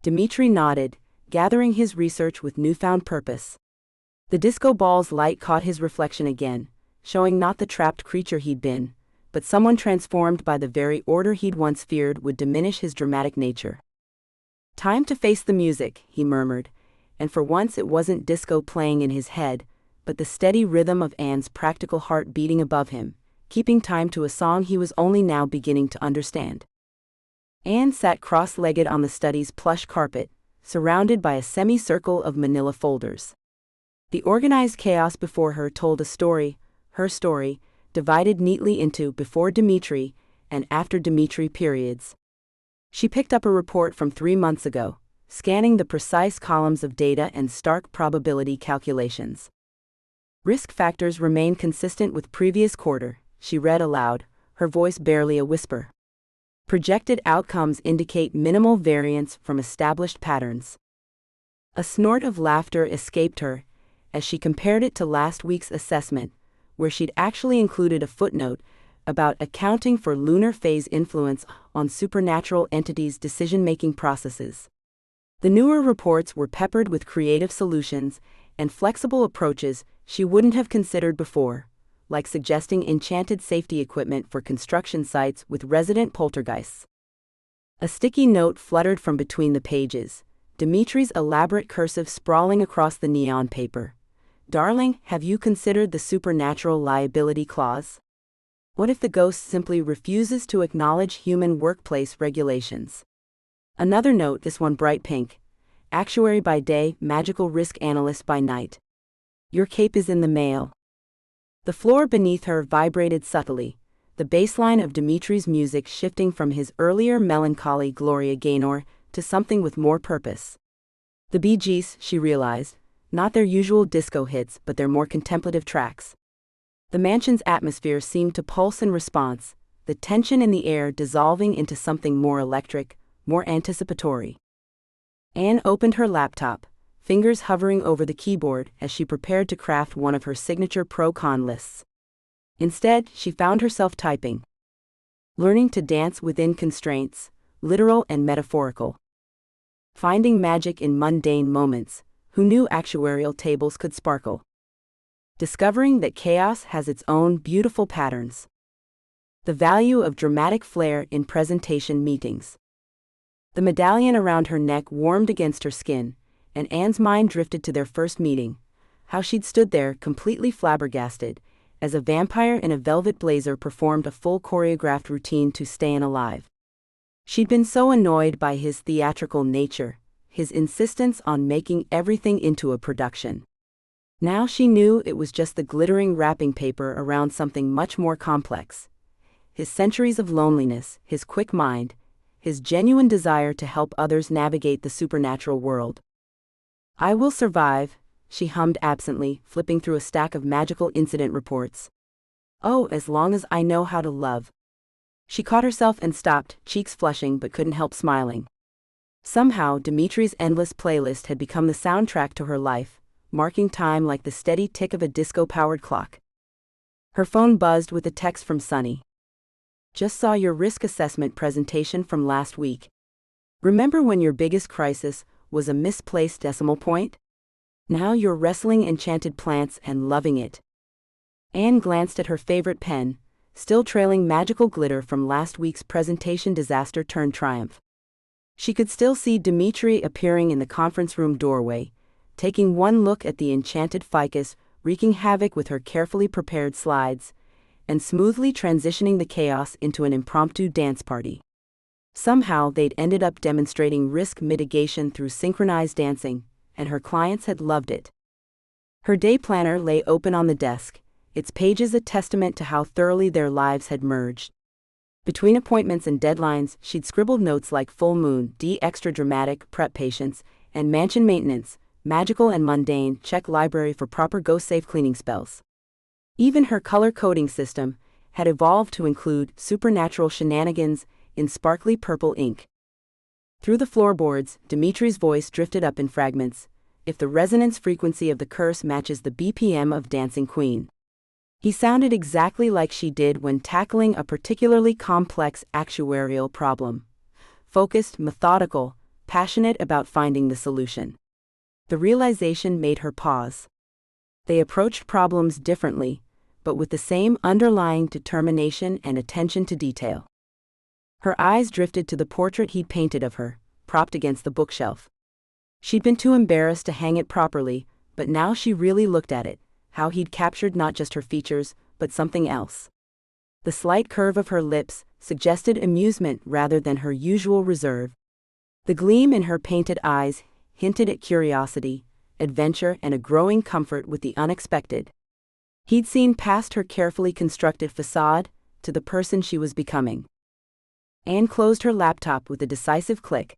Dimitri nodded, gathering his research with newfound purpose. The disco ball's light caught his reflection again, showing not the trapped creature he'd been, but someone transformed by the very order he'd once feared would diminish his dramatic nature. Time to face the music, he murmured, and for once it wasn't disco playing in his head, but the steady rhythm of Anne's practical heart beating above him, keeping time to a song he was only now beginning to understand. Anne sat cross-legged on the study's plush carpet, surrounded by a semicircle of manila folders. The organized chaos before her told a story, her story, divided neatly into before Dimitri and after Dimitri periods. She picked up a report from 3 months ago, scanning the precise columns of data and stark probability calculations. Risk factors remain consistent with previous quarter, she read aloud, her voice barely a whisper. Projected outcomes indicate minimal variance from established patterns. A snort of laughter escaped her as she compared it to last week's assessment, where she'd actually included a footnote about accounting for lunar phase influence on supernatural entities' decision-making processes. The newer reports were peppered with creative solutions and flexible approaches she wouldn't have considered before, like suggesting enchanted safety equipment for construction sites with resident poltergeists. A sticky note fluttered from between the pages, Dimitri's elaborate cursive sprawling across the neon paper. Darling, have you considered the supernatural liability clause? What if the ghost simply refuses to acknowledge human workplace regulations? Another note, this one bright pink. Actuary by day, magical risk analyst by night. Your cape is in the mail. The floor beneath her vibrated subtly, the bassline of Dimitri's music shifting from his earlier melancholy Gloria Gaynor to something with more purpose. The Bee Gees, she realized, not their usual disco hits but their more contemplative tracks. The mansion's atmosphere seemed to pulse in response, the tension in the air dissolving into something more electric, more anticipatory. Anne opened her laptop, fingers hovering over the keyboard as she prepared to craft one of her signature pro-con lists. Instead, she found herself typing. Learning to dance within constraints, literal and metaphorical. Finding magic in mundane moments, who knew actuarial tables could sparkle. Discovering that chaos has its own beautiful patterns. The value of dramatic flair in presentation meetings. The medallion around her neck warmed against her skin, and Anne's mind drifted to their first meeting, how she'd stood there completely flabbergasted, as a vampire in a velvet blazer performed a full choreographed routine to Stayin' Alive. She'd been so annoyed by his theatrical nature, his insistence on making everything into a production. Now she knew it was just the glittering wrapping paper around something much more complex. His centuries of loneliness, his quick mind, his genuine desire to help others navigate the supernatural world. I will survive, she hummed absently, flipping through a stack of magical incident reports. Oh, as long as I know how to love. She caught herself and stopped, cheeks flushing but couldn't help smiling. Somehow, Dimitri's endless playlist had become the soundtrack to her life, marking time like the steady tick of a disco-powered clock. Her phone buzzed with a text from Sunny. Just saw your risk assessment presentation from last week. Remember when your biggest crisis was a misplaced decimal point? Now you're wrestling enchanted plants and loving it. Anne glanced at her favorite pen, still trailing magical glitter from last week's presentation disaster turned triumph. She could still see Dimitri appearing in the conference room doorway, taking one look at the enchanted ficus, wreaking havoc with her carefully prepared slides, and smoothly transitioning the chaos into an impromptu dance party. Somehow they'd ended up demonstrating risk mitigation through synchronized dancing, and her clients had loved it. Her day planner lay open on the desk, its pages a testament to how thoroughly their lives had merged. Between appointments and deadlines, she'd scribbled notes like full moon, extra dramatic, prep patience, and mansion maintenance, magical and mundane, check library for proper go-safe cleaning spells. Even her color coding system had evolved to include supernatural shenanigans in sparkly purple ink. Through the floorboards, Dimitri's voice drifted up in fragments. If the resonance frequency of the curse matches the BPM of Dancing Queen. He sounded exactly like she did when tackling a particularly complex actuarial problem. Focused, methodical, passionate about finding the solution. The realization made her pause. They approached problems differently, but with the same underlying determination and attention to detail. Her eyes drifted to the portrait he'd painted of her, propped against the bookshelf. She'd been too embarrassed to hang it properly, but now she really looked at it, how he'd captured not just her features, but something else. The slight curve of her lips suggested amusement rather than her usual reserve. The gleam in her painted eyes hinted at curiosity, adventure, and a growing comfort with the unexpected. He'd seen past her carefully constructed facade to the person she was becoming. Anne closed her laptop with a decisive click.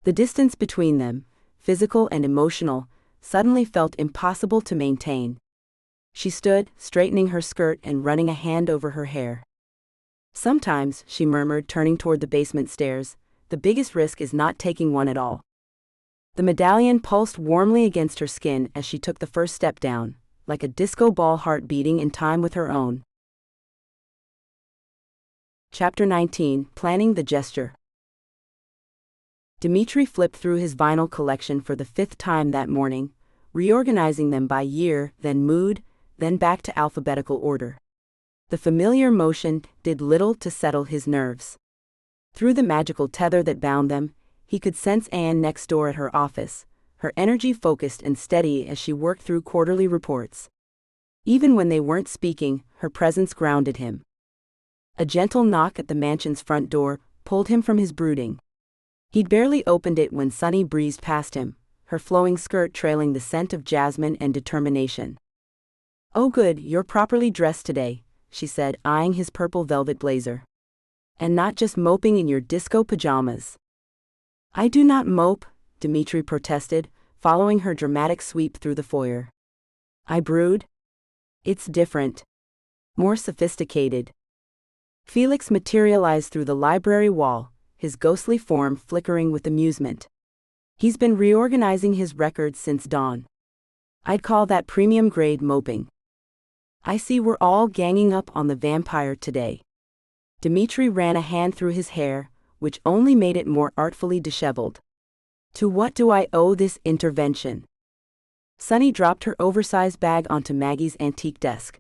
The distance between them, physical and emotional, suddenly felt impossible to maintain. She stood, straightening her skirt and running a hand over her hair. Sometimes, she murmured, turning toward the basement stairs, the biggest risk is not taking one at all. The medallion pulsed warmly against her skin as she took the first step down, like a disco ball heart beating in time with her own. Chapter 19, Planning the Gesture. Dimitri flipped through his vinyl collection for the 5th time that morning, reorganizing them by year, then mood, then back to alphabetical order. The familiar motion did little to settle his nerves. Through the magical tether that bound them, he could sense Anne next door at her office, her energy focused and steady as she worked through quarterly reports. Even when they weren't speaking, her presence grounded him. A gentle knock at the mansion's front door pulled him from his brooding. He'd barely opened it when Sunny breezed past him, her flowing skirt trailing the scent of jasmine and determination. "Oh good, you're properly dressed today," she said, eyeing his purple velvet blazer. "And not just moping in your disco pajamas." "I do not mope," Dimitri protested, following her dramatic sweep through the foyer. "I brood. It's different. More sophisticated." Felix materialized through the library wall, his ghostly form flickering with amusement. "He's been reorganizing his records since dawn. I'd call that premium-grade moping. I see we're all ganging up on the vampire today." Dimitri ran a hand through his hair, which only made it more artfully disheveled. "To what do I owe this intervention?" Sunny dropped her oversized bag onto Maggie's antique desk.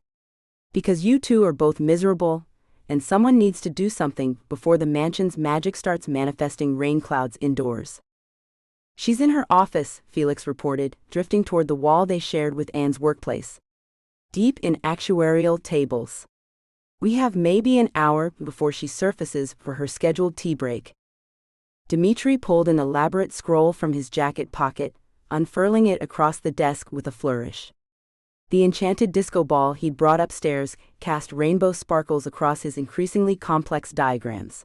"Because you two are both miserable, and someone needs to do something before the mansion's magic starts manifesting rain clouds indoors." "She's in her office," Felix reported, drifting toward the wall they shared with Anne's workplace. "Deep in actuarial tables. We have maybe an hour before she surfaces for her scheduled tea break." Dimitri pulled an elaborate scroll from his jacket pocket, unfurling it across the desk with a flourish. The enchanted disco ball he'd brought upstairs cast rainbow sparkles across his increasingly complex diagrams.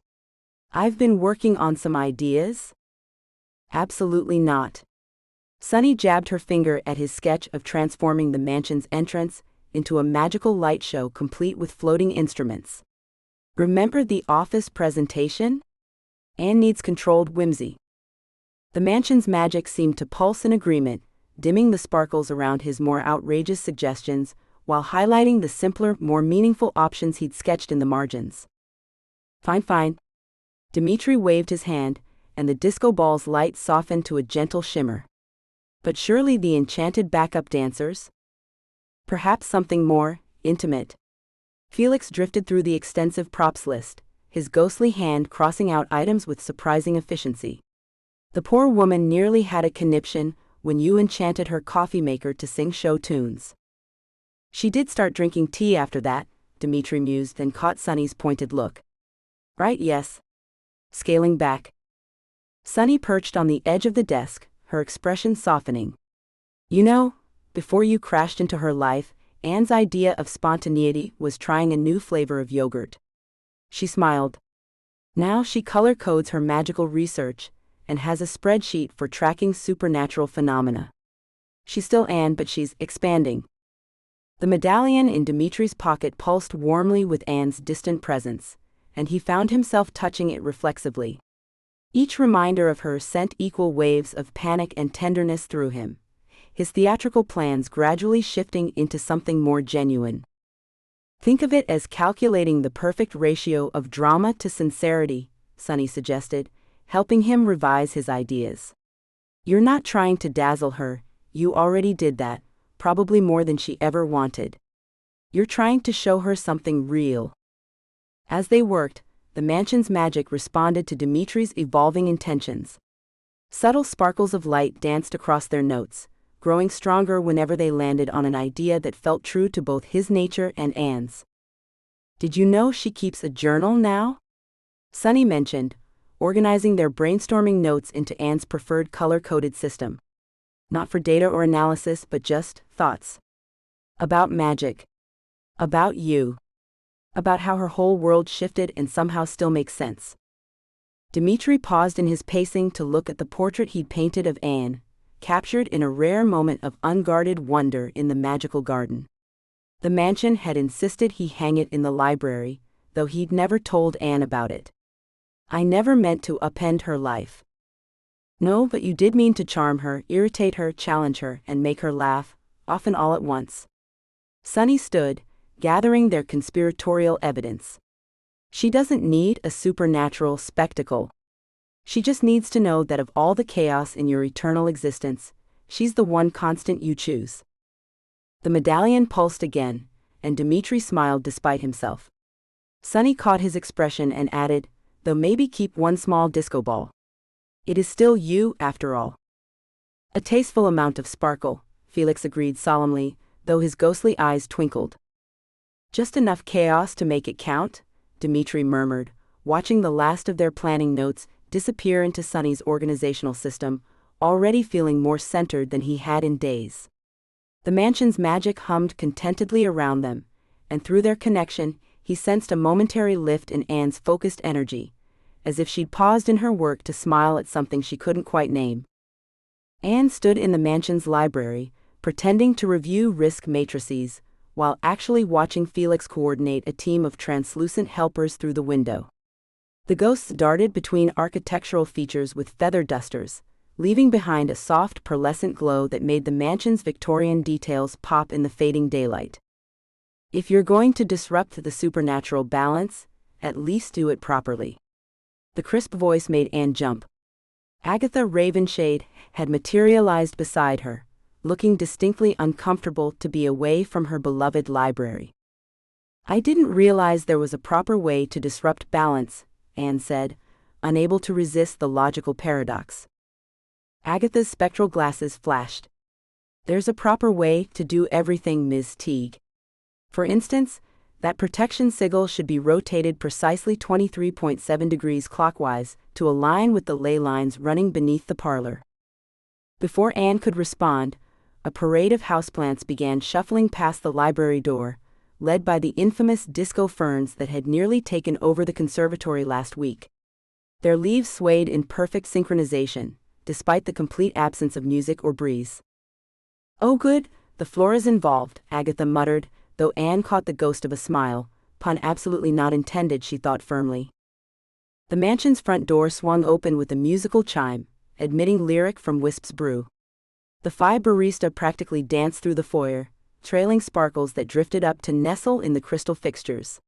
"I've been working on some ideas?" "Absolutely not." Sunny jabbed her finger at his sketch of transforming the mansion's entrance into a magical light show complete with floating instruments. "Remember the office presentation? Anne needs controlled whimsy." The mansion's magic seemed to pulse in agreement, dimming the sparkles around his more outrageous suggestions, while highlighting the simpler, more meaningful options he'd sketched in the margins. "Fine, fine." Dimitri waved his hand, and the disco ball's light softened to a gentle shimmer. "But surely the enchanted backup dancers? Perhaps something more intimate." Felix drifted through the extensive props list, his ghostly hand crossing out items with surprising efficiency. "The poor woman nearly had a conniption when you enchanted her coffee maker to sing show tunes." "She did start drinking tea after that," Dimitri mused, then caught Sunny's pointed look. "Right, yes. Scaling back. Sunny perched on the edge of the desk, her expression softening. You know, before you crashed into her life, Anne's idea of spontaneity was trying a new flavor of yogurt. She smiled. Now she color codes her magical research and has a spreadsheet for tracking supernatural phenomena. She's still Anne, but she's expanding. The medallion in Dimitri's pocket pulsed warmly with Anne's distant presence, and he found himself touching it reflexively. Each reminder of her sent equal waves of panic and tenderness through him, his theatrical plans gradually shifting into something more genuine. Think of it as calculating the perfect ratio of drama to sincerity, Sunny suggested, helping him revise his ideas. You're not trying to dazzle her, you already did that, probably more than she ever wanted. You're trying to show her something real. As they worked, the mansion's magic responded to Dimitri's evolving intentions. Subtle sparkles of light danced across their notes, growing stronger whenever they landed on an idea that felt true to both his nature and Anne's. Did you know she keeps a journal now? Sunny mentioned, organizing their brainstorming notes into Anne's preferred color-coded system. Not for data or analysis, but just thoughts. About magic. About you. About how her whole world shifted and somehow still makes sense. Dimitri paused in his pacing to look at the portrait he'd painted of Anne, captured in a rare moment of unguarded wonder in the magical garden. The mansion had insisted he hang it in the library, though he'd never told Anne about it. I never meant to upend her life. No, but you did mean to charm her, irritate her, challenge her, and make her laugh, often all at once. Sunny stood, gathering their conspiratorial evidence. She doesn't need a supernatural spectacle. She just needs to know that of all the chaos in your eternal existence, she's the one constant you choose. The medallion pulsed again, and Dimitri smiled despite himself. Sunny caught his expression and added, though maybe keep one small disco ball. It is still you, after all. A tasteful amount of sparkle, Felix agreed solemnly, though his ghostly eyes twinkled. Just enough chaos to make it count, Dimitri murmured, watching the last of their planning notes disappear into Sunny's organizational system, already feeling more centered than he had in days. The mansion's magic hummed contentedly around them, and through their connection, he sensed a momentary lift in Anne's focused energy, as if she'd paused in her work to smile at something she couldn't quite name. Anne stood in the mansion's library, pretending to review risk matrices, while actually watching Felix coordinate a team of translucent helpers through the window. The ghosts darted between architectural features with feather dusters, leaving behind a soft pearlescent glow that made the mansion's Victorian details pop in the fading daylight. If you're going to disrupt the supernatural balance, at least do it properly. The crisp voice made Anne jump. Agatha Ravenshade had materialized beside her, looking distinctly uncomfortable to be away from her beloved library. I didn't realize there was a proper way to disrupt balance, Anne said, unable to resist the logical paradox. Agatha's spectral glasses flashed. There's a proper way to do everything, Ms. Teague. For instance, that protection sigil should be rotated precisely 23.7 degrees clockwise to align with the ley lines running beneath the parlor. Before Anne could respond, a parade of houseplants began shuffling past the library door, led by the infamous disco ferns that had nearly taken over the conservatory last week. Their leaves swayed in perfect synchronization, despite the complete absence of music or breeze. Oh good, the flora's involved, Agatha muttered, though Anne caught the ghost of a smile, pun absolutely not intended, she thought firmly. The mansion's front door swung open with a musical chime, admitting Lyric from Wisp's Brew. The Phi barista practically danced through the foyer, trailing sparkles that drifted up to nestle in the crystal fixtures.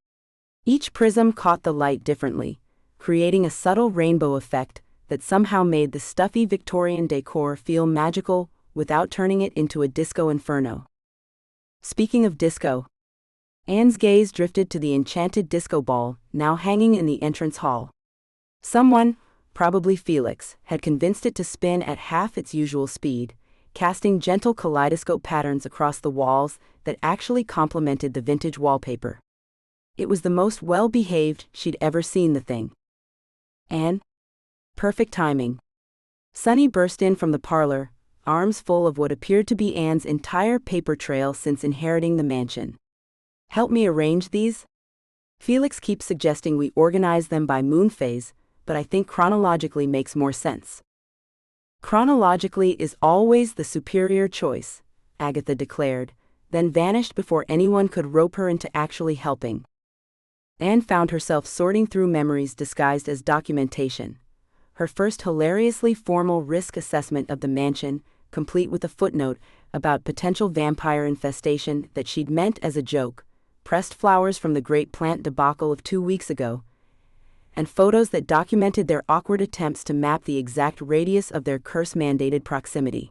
Each prism caught the light differently, creating a subtle rainbow effect that somehow made the stuffy Victorian decor feel magical without turning it into a disco inferno. Speaking of disco, Anne's gaze drifted to the enchanted disco ball, now hanging in the entrance hall. Someone, probably Felix, had convinced it to spin at half its usual speed, casting gentle kaleidoscope patterns across the walls that actually complemented the vintage wallpaper. It was the most well-behaved she'd ever seen the thing. Anne? Perfect timing. Sunny burst in from the parlor, arms full of what appeared to be Anne's entire paper trail since inheriting the mansion. Help me arrange these? Felix keeps suggesting we organize them by moon phase, but I think chronologically makes more sense. Chronologically is always the superior choice, Agatha declared, then vanished before anyone could rope her into actually helping. Anne found herself sorting through memories disguised as documentation. Her first hilariously formal risk assessment of the mansion, complete with a footnote about potential vampire infestation that she'd meant as a joke, pressed flowers from the great plant debacle of 2 weeks ago, and photos that documented their awkward attempts to map the exact radius of their curse-mandated proximity.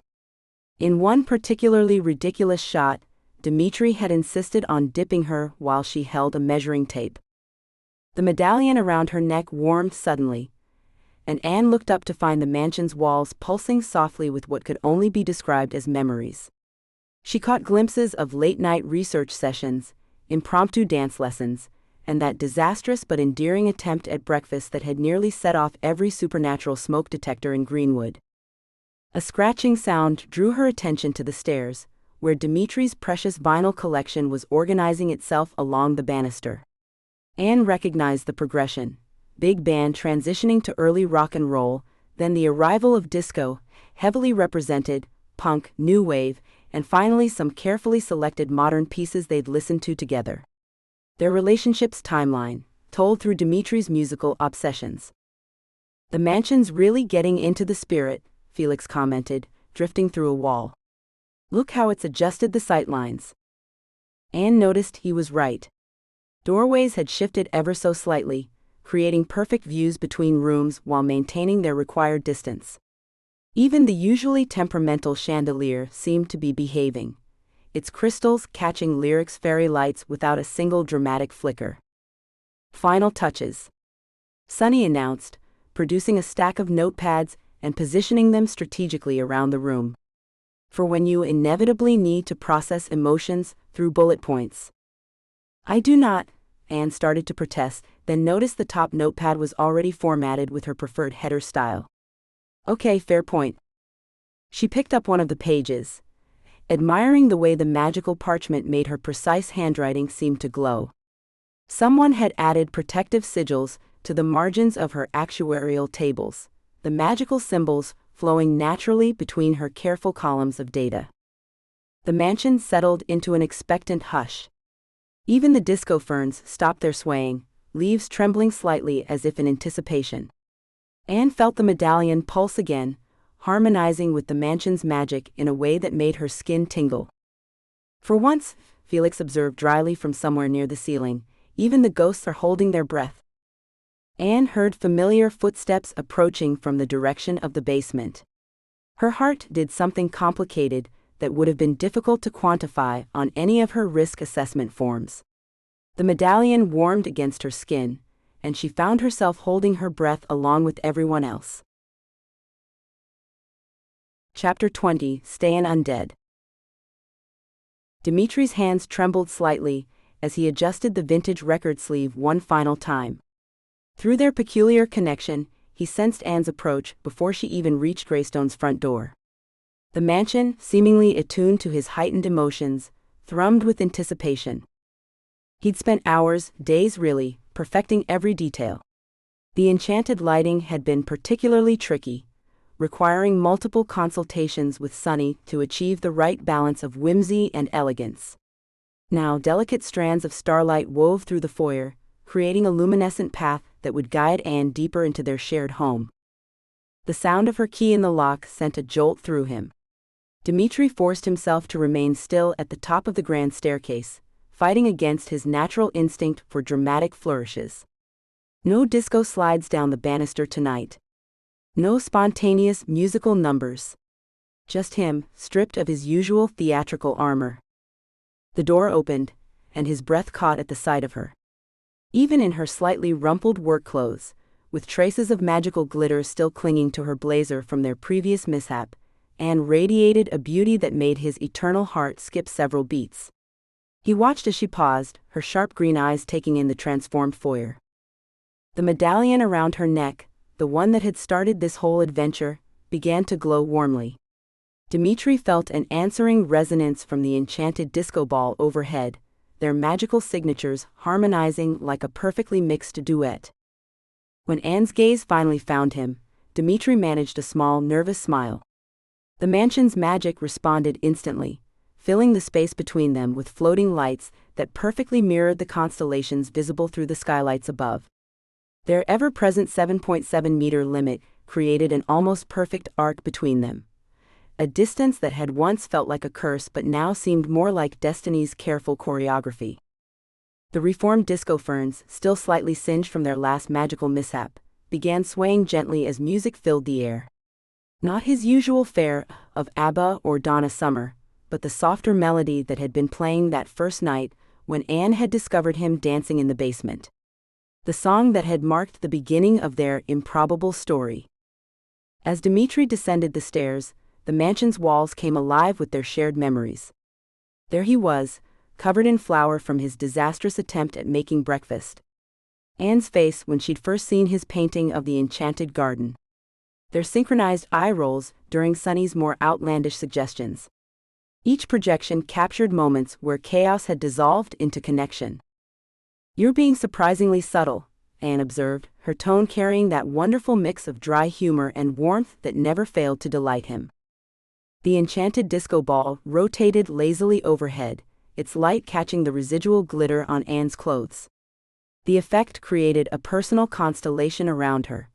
In one particularly ridiculous shot, Dimitri had insisted on dipping her while she held a measuring tape. The medallion around her neck warmed suddenly, and Anne looked up to find the mansion's walls pulsing softly with what could only be described as memories. She caught glimpses of late-night research sessions, impromptu dance lessons, and that disastrous but endearing attempt at breakfast that had nearly set off every supernatural smoke detector in Greenwood. A scratching sound drew her attention to the stairs, where Dimitri's precious vinyl collection was organizing itself along the banister. Anne recognized the progression: big band transitioning to early rock and roll, then the arrival of disco, heavily represented, punk, new wave, and finally some carefully selected modern pieces they'd listened to together. Their relationship's timeline, told through Dimitri's musical obsessions. "The mansion's really getting into the spirit," Felix commented, drifting through a wall. "Look how it's adjusted the sightlines." Anne noticed he was right. Doorways had shifted ever so slightly, creating perfect views between rooms while maintaining their required distance. Even the usually temperamental chandelier seemed to be behaving, its crystals catching Lyric's fairy lights without a single dramatic flicker. "Final touches," Sunny announced, producing a stack of notepads and positioning them strategically around the room. "For when you inevitably need to process emotions through bullet points." "I do not," Anne started to protest, then noticed the top notepad was already formatted with her preferred header style. "Okay, fair point." She picked up one of the pages, admiring the way the magical parchment made her precise handwriting seem to glow. Someone had added protective sigils to the margins of her actuarial tables, the magical symbols flowing naturally between her careful columns of data. The mansion settled into an expectant hush. Even the disco ferns stopped their swaying, leaves trembling slightly as if in anticipation. Anne felt the medallion pulse again, harmonizing with the mansion's magic in a way that made her skin tingle. "For once," Felix observed dryly from somewhere near the ceiling, "even the ghosts are holding their breath." Anne heard familiar footsteps approaching from the direction of the basement. Her heart did something complicated that would have been difficult to quantify on any of her risk assessment forms. The medallion warmed against her skin, and she found herself holding her breath along with everyone else. Chapter 20: Stayin Undead. Dimitri's hands trembled slightly as he adjusted the vintage record sleeve one final time. Through their peculiar connection, he sensed Anne's approach before she even reached Greystone's front door. The mansion, seemingly attuned to his heightened emotions, thrummed with anticipation. He'd spent hours, days really, perfecting every detail. The enchanted lighting had been particularly tricky, requiring multiple consultations with Sunny to achieve the right balance of whimsy and elegance. Now delicate strands of starlight wove through the foyer, creating a luminescent path that would guide Anne deeper into their shared home. The sound of her key in the lock sent a jolt through him. Dimitri forced himself to remain still at the top of the grand staircase, fighting against his natural instinct for dramatic flourishes. No disco slides down the banister tonight. No spontaneous musical numbers. Just him, stripped of his usual theatrical armor. The door opened, and his breath caught at the sight of her. Even in her slightly rumpled work clothes, with traces of magical glitter still clinging to her blazer from their previous mishap, Anne radiated a beauty that made his eternal heart skip several beats. He watched as she paused, her sharp green eyes taking in the transformed foyer. The medallion around her neck, the one that had started this whole adventure, began to glow warmly. Dimitri felt an answering resonance from the enchanted disco ball overhead, their magical signatures harmonizing like a perfectly mixed duet. When Anne's gaze finally found him, Dimitri managed a small, nervous smile. The mansion's magic responded instantly, filling the space between them with floating lights that perfectly mirrored the constellations visible through the skylights above. Their ever-present 7.7-meter limit created an almost perfect arc between them, a distance that had once felt like a curse but now seemed more like destiny's careful choreography. The reformed disco ferns, still slightly singed from their last magical mishap, began swaying gently as music filled the air. Not his usual fare of ABBA or Donna Summer, but the softer melody that had been playing that first night when Anne had discovered him dancing in the basement. The song that had marked the beginning of their improbable story. As Dimitri descended the stairs, the mansion's walls came alive with their shared memories. There he was, covered in flour from his disastrous attempt at making breakfast. Anne's face when she'd first seen his painting of the enchanted garden. Their synchronized eye rolls during Sunny's more outlandish suggestions. Each projection captured moments where chaos had dissolved into connection. "You're being surprisingly subtle," Anne observed, her tone carrying that wonderful mix of dry humor and warmth that never failed to delight him. The enchanted disco ball rotated lazily overhead, its light catching the residual glitter on Anne's clothes. The effect created a personal constellation around her,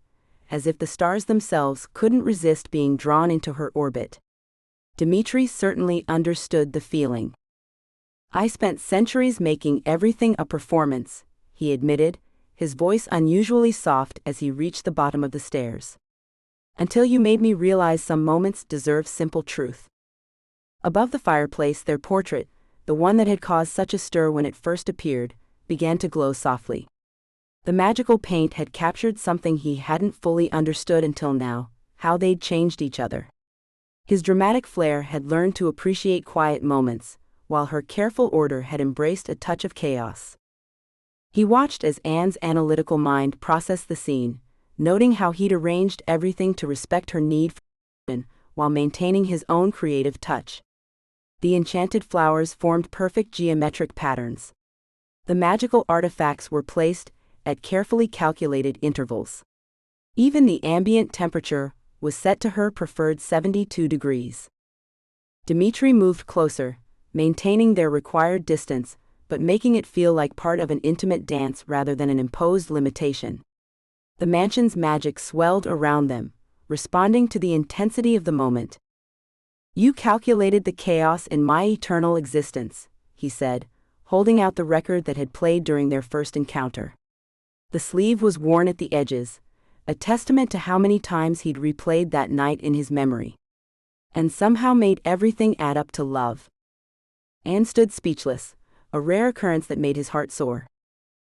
as if the stars themselves couldn't resist being drawn into her orbit. Dimitri certainly understood the feeling. "I spent centuries making everything a performance," he admitted, his voice unusually soft as he reached the bottom of the stairs. "Until you made me realize some moments deserve simple truth." Above the fireplace, their portrait, the one that had caused such a stir when it first appeared, began to glow softly. The magical paint had captured something he hadn't fully understood until now, how they'd changed each other. His dramatic flair had learned to appreciate quiet moments, while her careful order had embraced a touch of chaos. He watched as Anne's analytical mind processed the scene, noting how he'd arranged everything to respect her need for attention while maintaining his own creative touch. The enchanted flowers formed perfect geometric patterns. The magical artifacts were placed at carefully calculated intervals. Even the ambient temperature was set to her preferred 72 degrees. Dimitri moved closer, maintaining their required distance, but making it feel like part of an intimate dance rather than an imposed limitation. The mansion's magic swelled around them, responding to the intensity of the moment. "You calculated the chaos in my eternal existence," he said, holding out the record that had played during their first encounter. The sleeve was worn at the edges, a testament to how many times he'd replayed that night in his memory. And somehow made everything add up to love. Anne stood speechless, a rare occurrence that made his heart soar.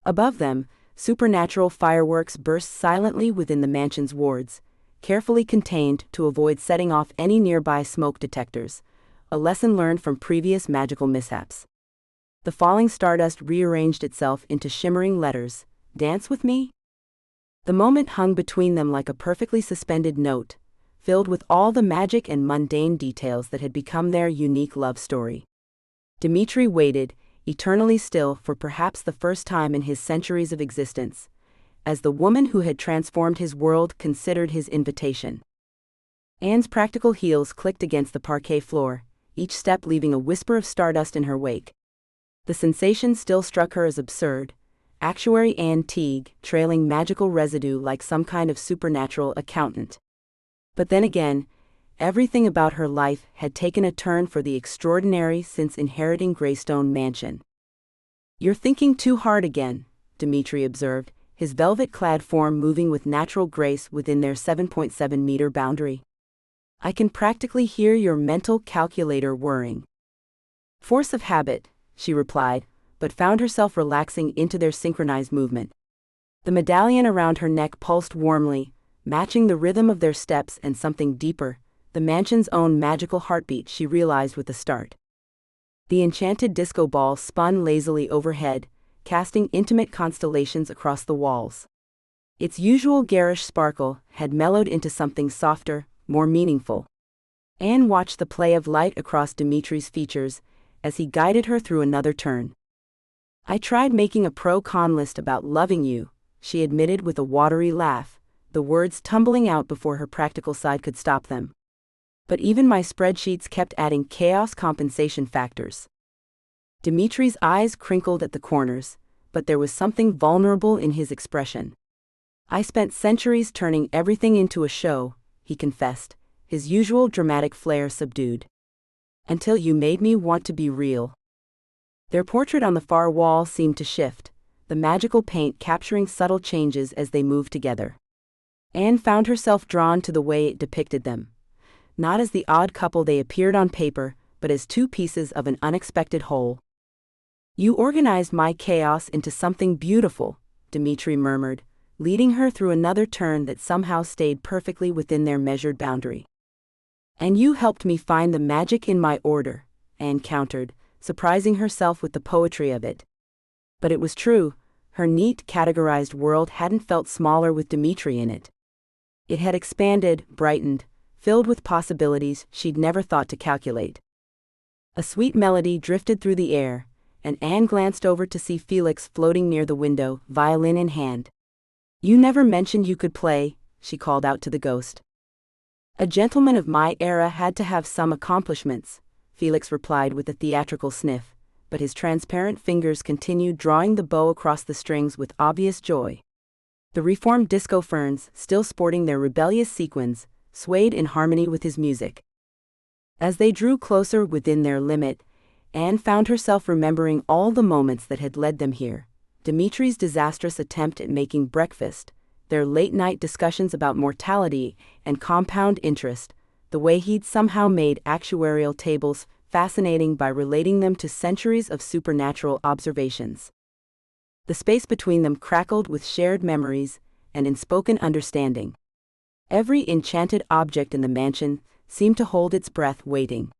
Above them, supernatural fireworks burst silently within the mansion's wards, carefully contained to avoid setting off any nearby smoke detectors, a lesson learned from previous magical mishaps. The falling stardust rearranged itself into shimmering letters, "Dance with me?" The moment hung between them like a perfectly suspended note, filled with all the magic and mundane details that had become their unique love story. Dimitri waited, eternally still for perhaps the first time in his centuries of existence, as the woman who had transformed his world considered his invitation. Anne's practical heels clicked against the parquet floor, each step leaving a whisper of stardust in her wake. The sensation still struck her as absurd, actuary Anne Teague trailing magical residue like some kind of supernatural accountant. But then again, everything about her life had taken a turn for the extraordinary since inheriting Greystone Mansion. "You're thinking too hard again," Dimitri observed, his velvet-clad form moving with natural grace within their 7.7-meter boundary. "I can practically hear your mental calculator whirring." "Force of habit," she replied, but found herself relaxing into their synchronized movement. The medallion around her neck pulsed warmly, matching the rhythm of their steps and something deeper, the mansion's own magical heartbeat, she realized with a start. The enchanted disco ball spun lazily overhead, casting intimate constellations across the walls. Its usual garish sparkle had mellowed into something softer, more meaningful. Anne watched the play of light across Dimitri's features as he guided her through another turn. "I tried making a pro-con list about loving you," she admitted with a watery laugh, the words tumbling out before her practical side could stop them. "But even my spreadsheets kept adding chaos compensation factors." Dimitri's eyes crinkled at the corners, but there was something vulnerable in his expression. "I spent centuries turning everything into a show," he confessed, his usual dramatic flair subdued. "Until you made me want to be real." Their portrait on the far wall seemed to shift, the magical paint capturing subtle changes as they moved together. Anne found herself drawn to the way it depicted them, not as the odd couple they appeared on paper, but as two pieces of an unexpected whole. "You organized my chaos into something beautiful," Dimitri murmured, leading her through another turn that somehow stayed perfectly within their measured boundary. "And you helped me find the magic in my order," Anne countered, surprising herself with the poetry of it. But it was true, her neat, categorized world hadn't felt smaller with Dimitri in it. It had expanded, brightened, filled with possibilities she'd never thought to calculate. A sweet melody drifted through the air, and Anne glanced over to see Felix floating near the window, violin in hand. "You never mentioned you could play," she called out to the ghost. "A gentleman of my era had to have some accomplishments," Felix replied with a theatrical sniff, but his transparent fingers continued drawing the bow across the strings with obvious joy. The reformed disco ferns, still sporting their rebellious sequins, swayed in harmony with his music. As they drew closer within their limit, Anne found herself remembering all the moments that had led them here. Dimitri's disastrous attempt at making breakfast, their late-night discussions about mortality and compound interest, the way he'd somehow made actuarial tables fascinating by relating them to centuries of supernatural observations. The space between them crackled with shared memories and unspoken understanding. Every enchanted object in the mansion seemed to hold its breath waiting.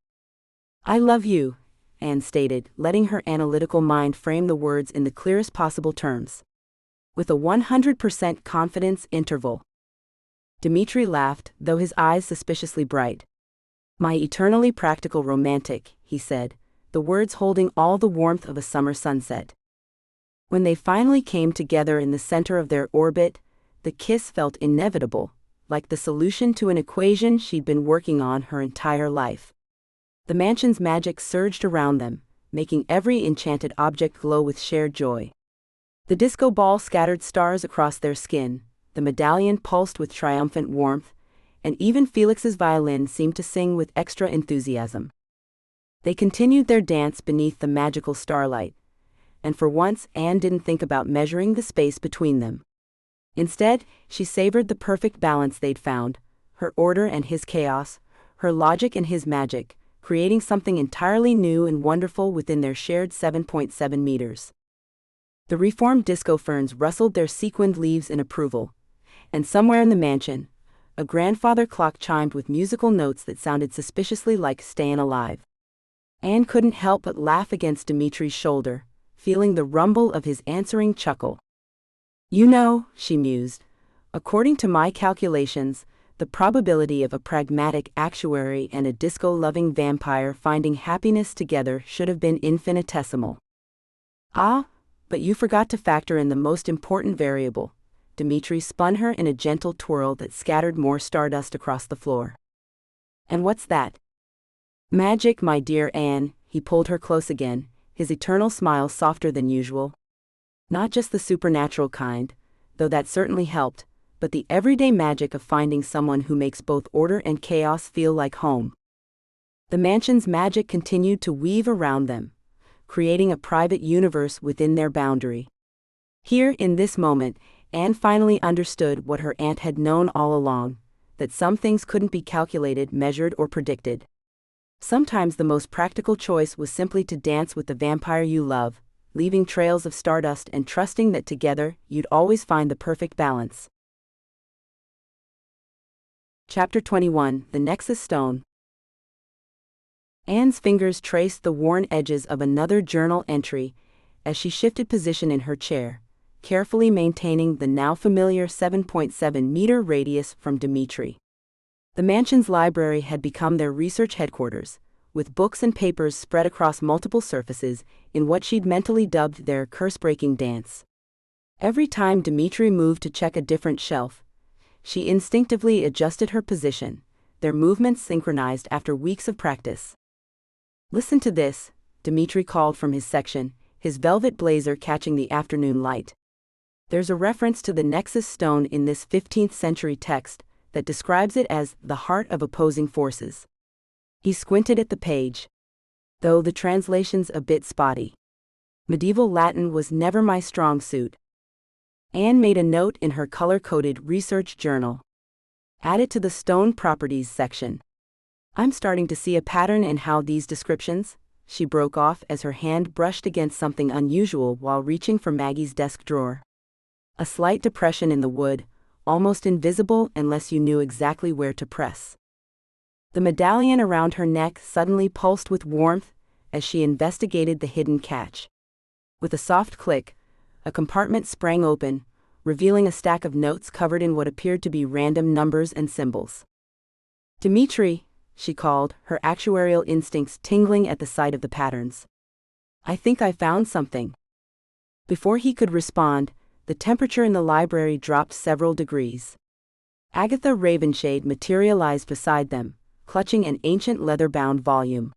"I love you," Anne stated, letting her analytical mind frame the words in the clearest possible terms. With a 100% confidence interval. Dimitri laughed, though his eyes suspiciously bright. "My eternally practical romantic," he said, the words holding all the warmth of a summer sunset. When they finally came together in the center of their orbit, the kiss felt inevitable, like the solution to an equation she'd been working on her entire life. The mansion's magic surged around them, making every enchanted object glow with shared joy. The disco ball scattered stars across their skin, the medallion pulsed with triumphant warmth, and even Felix's violin seemed to sing with extra enthusiasm. They continued their dance beneath the magical starlight, and for once Anne didn't think about measuring the space between them. Instead, she savored the perfect balance they'd found, her order and his chaos, her logic and his magic, creating something entirely new and wonderful within their shared 7.7 meters. The reformed disco ferns rustled their sequined leaves in approval, and somewhere in the mansion, a grandfather clock chimed with musical notes that sounded suspiciously like Stayin' Alive. Anne couldn't help but laugh against Dimitri's shoulder, feeling the rumble of his answering chuckle. "You know," she mused, "according to my calculations, the probability of a pragmatic actuary and a disco-loving vampire finding happiness together should have been infinitesimal." "Ah, but you forgot to factor in the most important variable." Dimitri spun her in a gentle twirl that scattered more stardust across the floor. "And what's that?" "Magic, my dear Anne," he pulled her close again, his eternal smile softer than usual. "Not just the supernatural kind, though that certainly helped, but the everyday magic of finding someone who makes both order and chaos feel like home." The mansion's magic continued to weave around them, creating a private universe within their boundary. Here, in this moment, Anne finally understood what her aunt had known all along, that some things couldn't be calculated, measured, or predicted. Sometimes the most practical choice was simply to dance with the vampire you love, leaving trails of stardust and trusting that together you'd always find the perfect balance. Chapter 21, The Nexus Stone. Anne's fingers traced the worn edges of another journal entry as she shifted position in her chair, carefully maintaining the now familiar 7.7-meter radius from Dimitri. The mansion's library had become their research headquarters, with books and papers spread across multiple surfaces in what she'd mentally dubbed their curse-breaking dance. Every time Dimitri moved to check a different shelf, she instinctively adjusted her position, their movements synchronized after weeks of practice. "Listen to this," Dimitri called from his section, his velvet blazer catching the afternoon light. "There's a reference to the Nexus stone in this 15th-century text that describes it as the heart of opposing forces." He squinted at the page, though the translation's a bit spotty. Medieval Latin was never my strong suit. Anne made a note in her color-coded research journal. "Add it to the stone properties section." "I'm starting to see a pattern in how these descriptions," she broke off as her hand brushed against something unusual while reaching for Maggie's desk drawer. A slight depression in the wood, almost invisible unless you knew exactly where to press. The medallion around her neck suddenly pulsed with warmth as she investigated the hidden catch. With a soft click, a compartment sprang open, revealing a stack of notes covered in what appeared to be random numbers and symbols. "Dimitri," she called, her actuarial instincts tingling at the sight of the patterns. "I think I found something." Before he could respond, the temperature in the library dropped several degrees. Agatha Ravenshade materialized beside them, clutching an ancient leather-bound volume.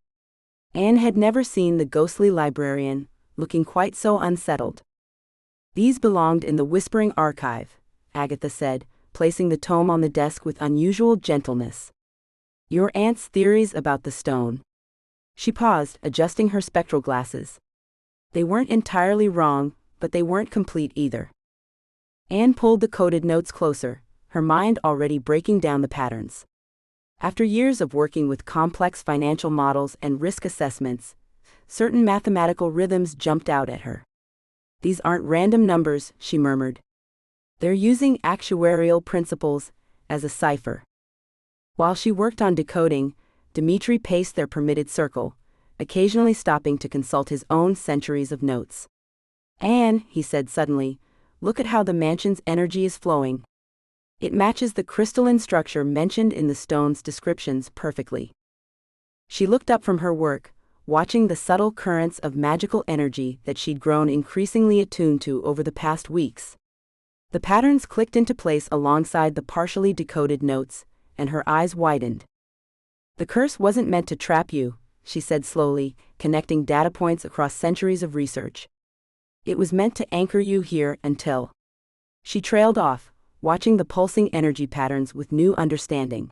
Anne had never seen the ghostly librarian, looking quite so unsettled. "These belonged in the Whispering Archive," Agatha said, placing the tome on the desk with unusual gentleness. "Your aunt's theories about the stone." She paused, adjusting her spectral glasses. "They weren't entirely wrong, but they weren't complete either." Anne pulled the coded notes closer, her mind already breaking down the patterns. After years of working with complex financial models and risk assessments, certain mathematical rhythms jumped out at her. "These aren't random numbers," she murmured. "They're using actuarial principles as a cipher." While she worked on decoding, Dimitri paced their permitted circle, occasionally stopping to consult his own centuries of notes. "Anne," he said suddenly, "look at how the mansion's energy is flowing. It matches the crystalline structure mentioned in the stone's descriptions perfectly." She looked up from her work, watching the subtle currents of magical energy that she'd grown increasingly attuned to over the past weeks. The patterns clicked into place alongside the partially decoded notes, and her eyes widened. "The curse wasn't meant to trap you," she said slowly, connecting data points across centuries of research. "It was meant to anchor you here until..." She trailed off, watching the pulsing energy patterns with new understanding.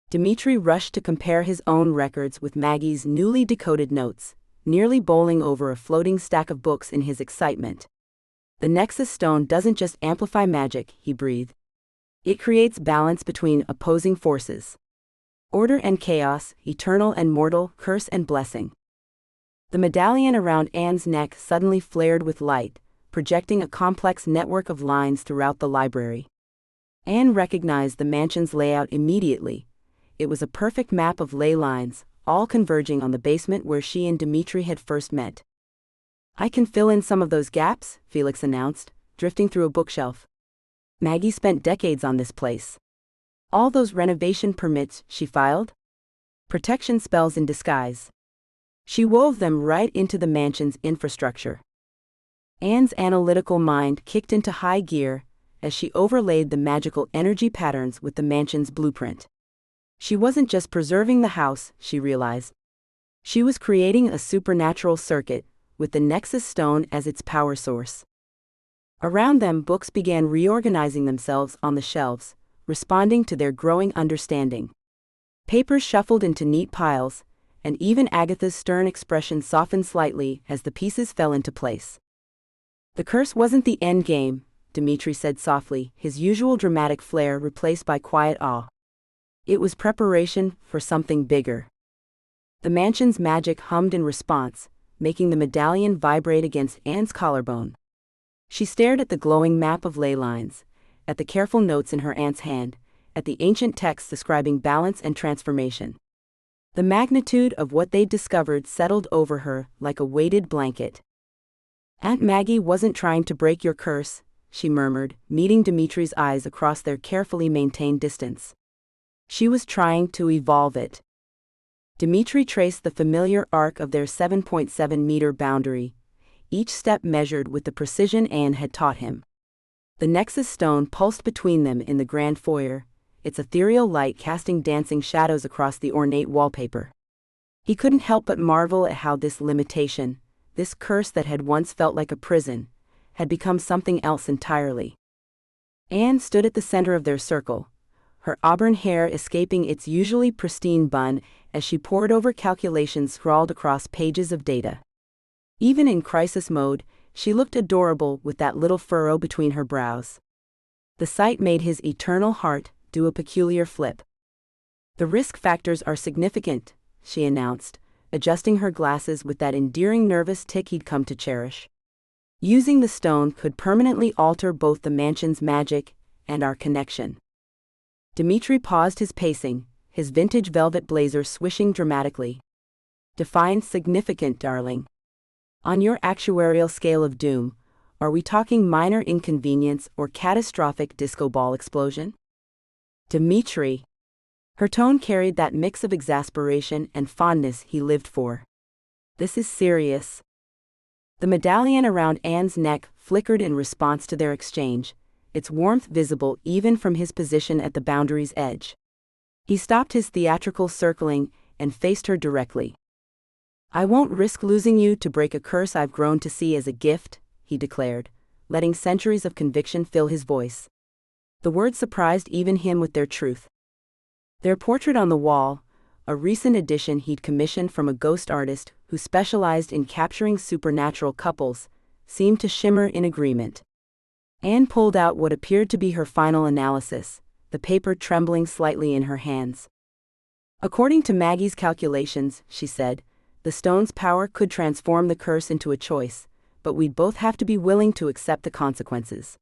Dimitri rushed to compare his own records with Maggie's newly decoded notes, nearly bowling over a floating stack of books in his excitement. "The Nexus stone doesn't just amplify magic," he breathed. "It creates balance between opposing forces. Order and chaos, eternal and mortal, curse and blessing." The medallion around Anne's neck suddenly flared with light, projecting a complex network of lines throughout the library. Anne recognized the mansion's layout immediately. It was a perfect map of ley lines, all converging on the basement where she and Dimitri had first met. "I can fill in some of those gaps," Felix announced, drifting through a bookshelf. "Maggie spent decades on this place." "All those renovation permits she filed?" "Protection spells in disguise. She wove them right into the mansion's infrastructure." Anne's analytical mind kicked into high gear as she overlaid the magical energy patterns with the mansion's blueprint. She wasn't just preserving the house, she realized. She was creating a supernatural circuit, with the Nexus stone as its power source. Around them, books began reorganizing themselves on the shelves, responding to their growing understanding. Papers shuffled into neat piles, and even Agatha's stern expression softened slightly as the pieces fell into place. "The curse wasn't the end game," Dimitri said softly, his usual dramatic flair replaced by quiet awe. "It was preparation for something bigger." The mansion's magic hummed in response, making the medallion vibrate against Anne's collarbone. She stared at the glowing map of ley lines, at the careful notes in her aunt's hand, at the ancient texts describing balance and transformation. The magnitude of what they'd discovered settled over her like a weighted blanket. Aunt Maggie wasn't trying to break your curse, she murmured, meeting Dimitri's eyes across their carefully maintained distance. She was trying to evolve it. Dimitri traced the familiar arc of their 7.7-meter boundary, each step measured with the precision Anne had taught him. The Nexus stone pulsed between them in the grand foyer, its ethereal light casting dancing shadows across the ornate wallpaper. He couldn't help but marvel at how this limitation, this curse that had once felt like a prison, had become something else entirely. Anne stood at the center of their circle, her auburn hair escaping its usually pristine bun as she pored over calculations scrawled across pages of data. Even in crisis mode, she looked adorable with that little furrow between her brows. The sight made his eternal heart do a peculiar flip. "The risk factors are significant," she announced, adjusting her glasses with that endearing nervous tick he'd come to cherish. "Using the stone could permanently alter both the mansion's magic and our connection." Dimitri paused his pacing, his vintage velvet blazer swishing dramatically. "Define significant, darling. On your actuarial scale of doom, are we talking minor inconvenience or catastrophic disco ball explosion?" "Dimitri." Her tone carried that mix of exasperation and fondness he lived for. "This is serious." The medallion around Anne's neck flickered in response to their exchange, its warmth visible even from his position at the boundary's edge. He stopped his theatrical circling and faced her directly. "I won't risk losing you to break a curse I've grown to see as a gift," he declared, letting centuries of conviction fill his voice. The words surprised even him with their truth. Their portrait on the wall, a recent addition he'd commissioned from a ghost artist who specialized in capturing supernatural couples, seemed to shimmer in agreement. Anne pulled out what appeared to be her final analysis, the paper trembling slightly in her hands. "According to Maggie's calculations," she said, "the stone's power could transform the curse into a choice, but we'd both have to be willing to accept the consequences."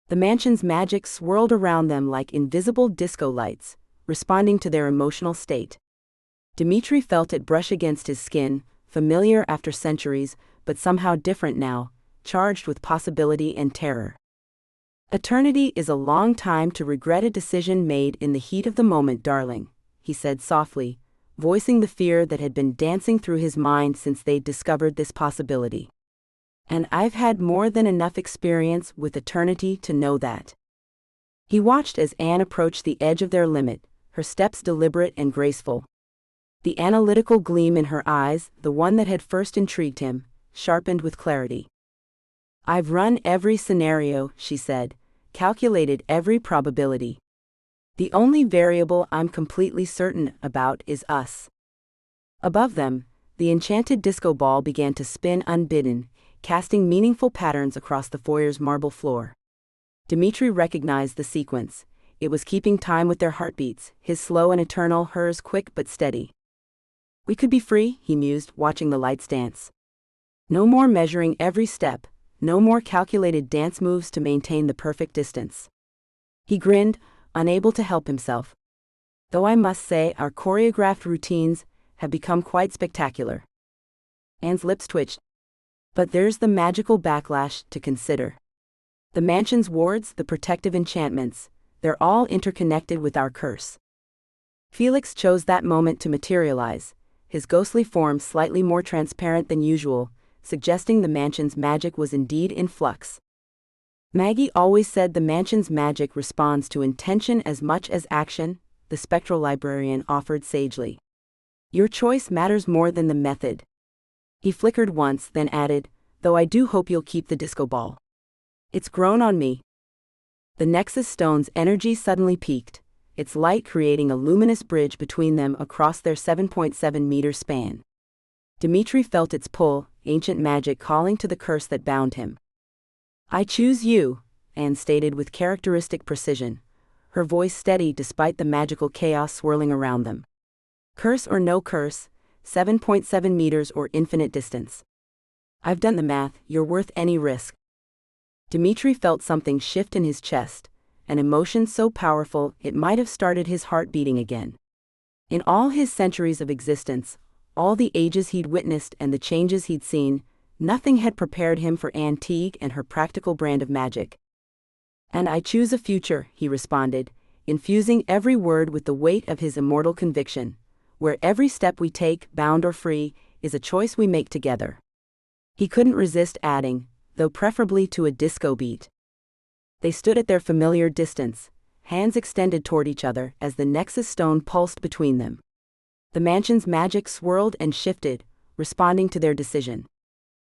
The mansion's magic swirled around them like invisible disco lights, responding to their emotional state. Dimitri felt it brush against his skin, familiar after centuries, but somehow different now, charged with possibility and terror. "Eternity is a long time to regret a decision made in the heat of the moment, darling," he said softly, voicing the fear that had been dancing through his mind since they'd discovered this possibility. "And I've had more than enough experience with eternity to know that." He watched as Anne approached the edge of their limit, her steps deliberate and graceful. The analytical gleam in her eyes, the one that had first intrigued him, sharpened with clarity. "I've run every scenario," she said, "calculated every probability. The only variable I'm completely certain about is us." Above them, the enchanted disco ball began to spin unbidden, casting meaningful patterns across the foyer's marble floor. Dimitri recognized the sequence. It was keeping time with their heartbeats, his slow and eternal, hers quick but steady. "We could be free," he mused, watching the lights dance. "No more measuring every step, no more calculated dance moves to maintain the perfect distance." He grinned, unable to help himself. "Though I must say our choreographed routines have become quite spectacular." Anne's lips twitched. "But there's the magical backlash to consider. The mansion's wards, the protective enchantments, they're all interconnected with our curse." Felix chose that moment to materialize, his ghostly form slightly more transparent than usual, suggesting the mansion's magic was indeed in flux. "Maggie always said the mansion's magic responds to intention as much as action," the spectral librarian offered sagely. "Your choice matters more than the method." He flickered once, then added, "Though I do hope you'll keep the disco ball. It's grown on me." The Nexus stone's energy suddenly peaked, its light creating a luminous bridge between them across their 7.7-meter span. Dimitri felt its pull, ancient magic calling to the curse that bound him. "I choose you," Anne stated with characteristic precision, her voice steady despite the magical chaos swirling around them. "Curse or no curse, 7.7 meters or infinite distance. I've done the math, you're worth any risk." Dimitri felt something shift in his chest, an emotion so powerful it might have started his heart beating again. In all his centuries of existence, all the ages he'd witnessed and the changes he'd seen, Nothing had prepared him for Anne Teague and her practical brand of magic. "And I choose a future," he responded, infusing every word with the weight of his immortal conviction, "where every step we take, bound or free, is a choice we make together." He couldn't resist adding, though preferably to a disco beat. They stood at their familiar distance, hands extended toward each other as the nexus stone pulsed between them. The mansion's magic swirled and shifted, responding to their decision.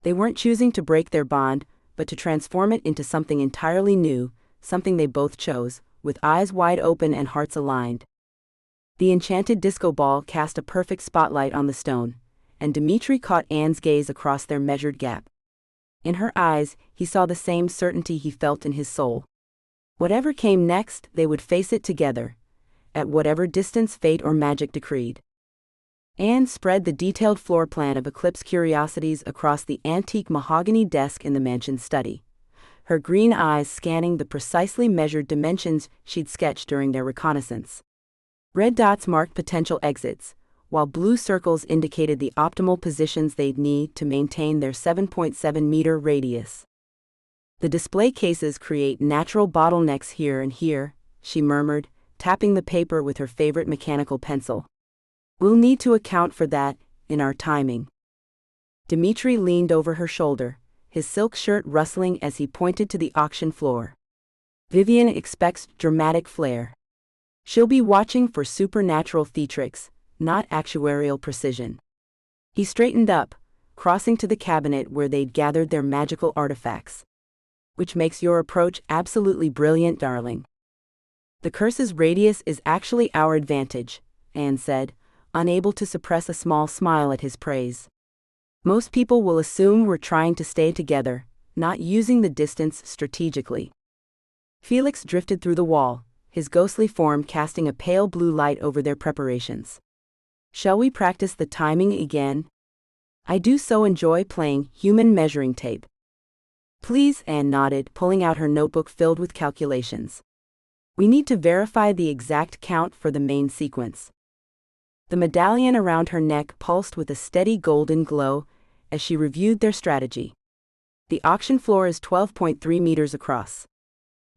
They weren't choosing to break their bond, but to transform it into something entirely new, something they both chose, with eyes wide open and hearts aligned. The enchanted disco ball cast a perfect spotlight on the stone, and Dimitri caught Anne's gaze across their measured gap. In her eyes, he saw the same certainty he felt in his soul. Whatever came next, they would face it together, at whatever distance fate or magic decreed. Anne spread the detailed floor plan of Eclipse curiosities across the antique mahogany desk in the mansion's study, her green eyes scanning the precisely measured dimensions she'd sketched during their reconnaissance. Red dots marked potential exits, while blue circles indicated the optimal positions they'd need to maintain their 7.7-meter radius. "The display cases create natural bottlenecks here and here," she murmured, tapping the paper with her favorite mechanical pencil. "We'll need to account for that in our timing." Dimitri leaned over her shoulder, his silk shirt rustling as he pointed to the auction floor. "Vivian expects dramatic flair. She'll be watching for supernatural theatrics, not actuarial precision." He straightened up, crossing to the cabinet where they'd gathered their magical artifacts. "Which makes your approach absolutely brilliant, darling." "The curse's radius is actually our advantage," Anne said, unable to suppress a small smile at his praise. "Most people will assume we're trying to stay together, not using the distance strategically." Felix drifted through the wall, his ghostly form casting a pale blue light over their preparations. "Shall we practice the timing again? I do so enjoy playing human measuring tape." "Please," Anne nodded, pulling out her notebook filled with calculations. "We need to verify the exact count for the main sequence." The medallion around her neck pulsed with a steady golden glow as she reviewed their strategy. "The auction floor is 12.3 meters across.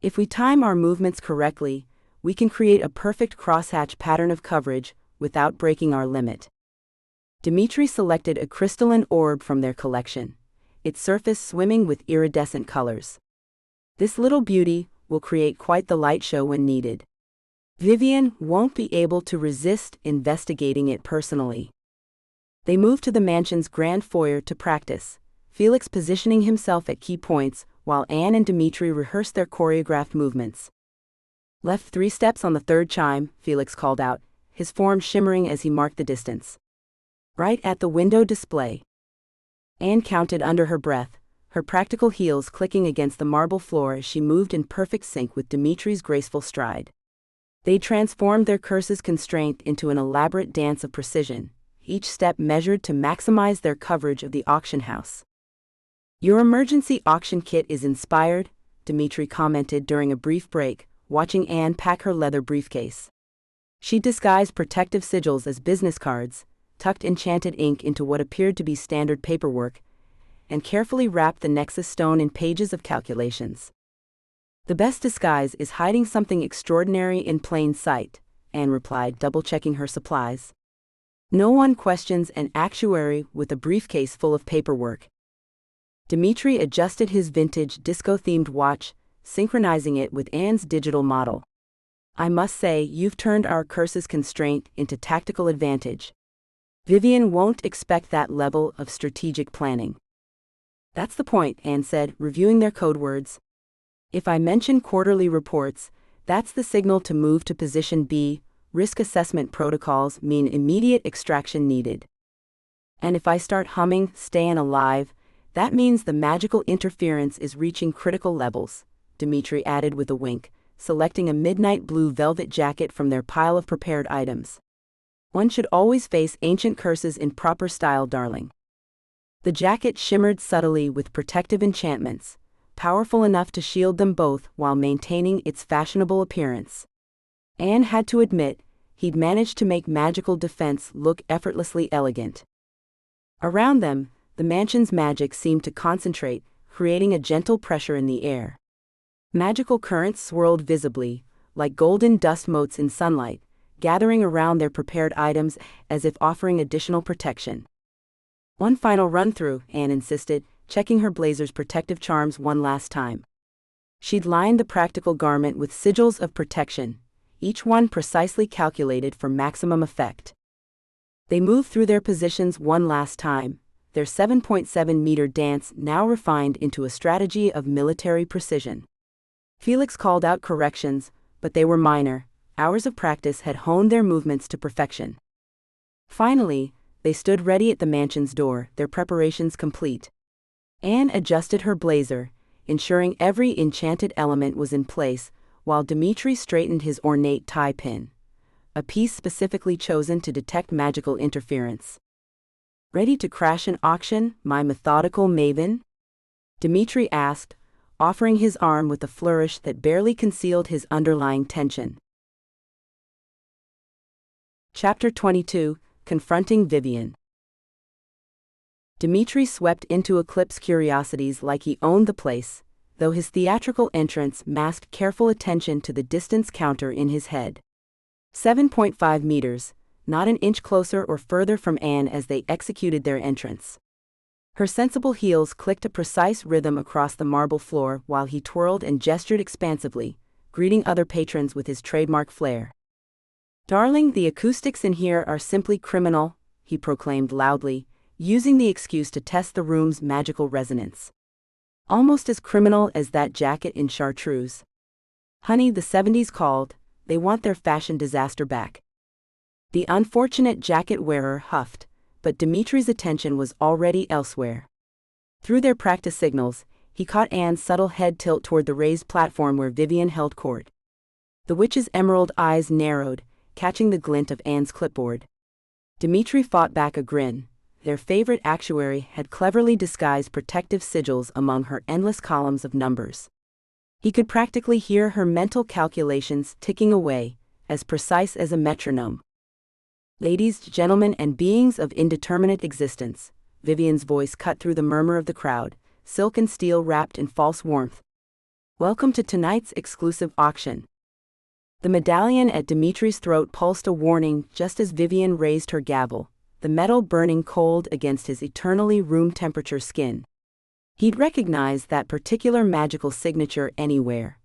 If we time our movements correctly, we can create a perfect crosshatch pattern of coverage without breaking our limit." Dimitri selected a crystalline orb from their collection, its surface swimming with iridescent colors. "This little beauty will create quite the light show when needed. Vivian won't be able to resist investigating it personally." They moved to the mansion's grand foyer to practice, Felix positioning himself at key points while Anne and Dimitri rehearsed their choreographed movements. "Left 3 steps on the 3rd chime," Felix called out, his form shimmering as he marked the distance. "Right at the window display." Anne counted under her breath, her practical heels clicking against the marble floor as she moved in perfect sync with Dimitri's graceful stride. They transformed their curse's constraint into an elaborate dance of precision, each step measured to maximize their coverage of the auction house. "Your emergency auction kit is inspired," Dimitri commented during a brief break, watching Anne pack her leather briefcase. She disguised protective sigils as business cards, tucked enchanted ink into what appeared to be standard paperwork, and carefully wrapped the nexus stone in pages of calculations. "The best disguise is hiding something extraordinary in plain sight," Anne replied, double-checking her supplies. "No one questions an actuary with a briefcase full of paperwork." Dimitri adjusted his vintage disco-themed watch, synchronizing it with Anne's digital model. "I must say, you've turned our curse's constraint into tactical advantage. Vivian won't expect that level of strategic planning." "That's the point," Anne said, reviewing their code words. "If I mention quarterly reports, that's the signal to move to position B. Risk assessment protocols mean immediate extraction needed. And if I start humming Stayin' Alive, that means the magical interference is reaching critical levels," Dimitri added with a wink, selecting a midnight blue velvet jacket from their pile of prepared items. "One should always face ancient curses in proper style, darling." The jacket shimmered subtly with protective enchantments, powerful enough to shield them both while maintaining its fashionable appearance. Anne had to admit, he'd managed to make magical defense look effortlessly elegant. Around them, The mansion's magic seemed to concentrate, creating a gentle pressure in the air. Magical currents swirled visibly, like golden dust motes in sunlight, gathering around their prepared items as if offering additional protection. One final run-through, Anne insisted, checking her blazer's protective charms one last time. She'd lined the practical garment with sigils of protection, each one precisely calculated for maximum effect. They moved through their positions one last time, their 7.7-meter dance now refined into a strategy of military precision. Felix called out corrections, but they were minor. Hours of practice had honed their movements to perfection. Finally, they stood ready at the mansion's door, their preparations complete. Anne adjusted her blazer, ensuring every enchanted element was in place, while Dimitri straightened his ornate tie pin, a piece specifically chosen to detect magical interference. "Ready to crash an auction, my methodical maven?" Dimitri asked, offering his arm with a flourish that barely concealed his underlying tension. Chapter 22, Confronting Vivian. Dimitri swept into Eclipse Curiosities like he owned the place, though his theatrical entrance masked careful attention to the distance counter in his head. 7.5 meters, not an inch closer or further from Anne as they executed their entrance. Her sensible heels clicked a precise rhythm across the marble floor while he twirled and gestured expansively, greeting other patrons with his trademark flair. "Darling, the acoustics in here are simply criminal," he proclaimed loudly, using the excuse to test the room's magical resonance. "Almost as criminal as that jacket in chartreuse. Honey, the 70s called, they want their fashion disaster back." The unfortunate jacket wearer huffed, but Dimitri's attention was already elsewhere. Through their practice signals, he caught Anne's subtle head tilt toward the raised platform where Vivian held court. The witch's emerald eyes narrowed, catching the glint of Anne's clipboard. Dimitri fought back a grin. Their favorite actuary had cleverly disguised protective sigils among her endless columns of numbers. He could practically hear her mental calculations ticking away, as precise as a metronome. "Ladies, gentlemen, and beings of indeterminate existence," Vivian's voice cut through the murmur of the crowd, silk and steel wrapped in false warmth. "Welcome to tonight's exclusive auction." The medallion at Dimitri's throat pulsed a warning just as Vivian raised her gavel, the metal burning cold against his eternally room-temperature skin. He'd recognize that particular magical signature anywhere.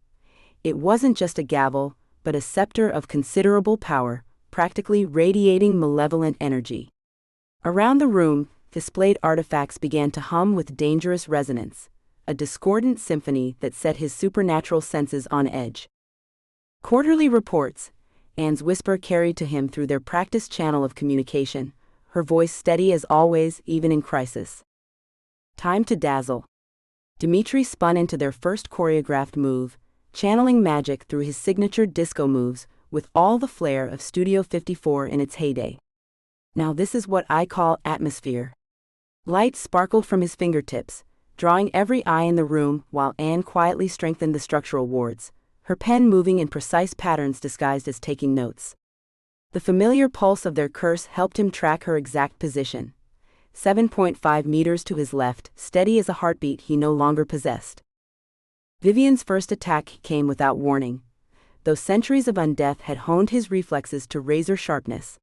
It wasn't just a gavel, but a scepter of considerable power, practically radiating malevolent energy. Around the room, displayed artifacts began to hum with dangerous resonance, a discordant symphony that set his supernatural senses on edge. "Quarterly reports," Anne's whisper carried to him through their practiced channel of communication, her voice steady as always, even in crisis. "Time to dazzle." Dimitri spun into their first choreographed move, channeling magic through his signature disco moves, with all the flair of Studio 54 in its heyday. "Now this is what I call atmosphere." Light sparkled from his fingertips, drawing every eye in the room while Anne quietly strengthened the structural wards, her pen moving in precise patterns disguised as taking notes. The familiar pulse of their curse helped him track her exact position. 7.5 meters to his left, steady as a heartbeat he no longer possessed. Vivian's first attack came without warning, though centuries of undeath had honed his reflexes to razor sharpness.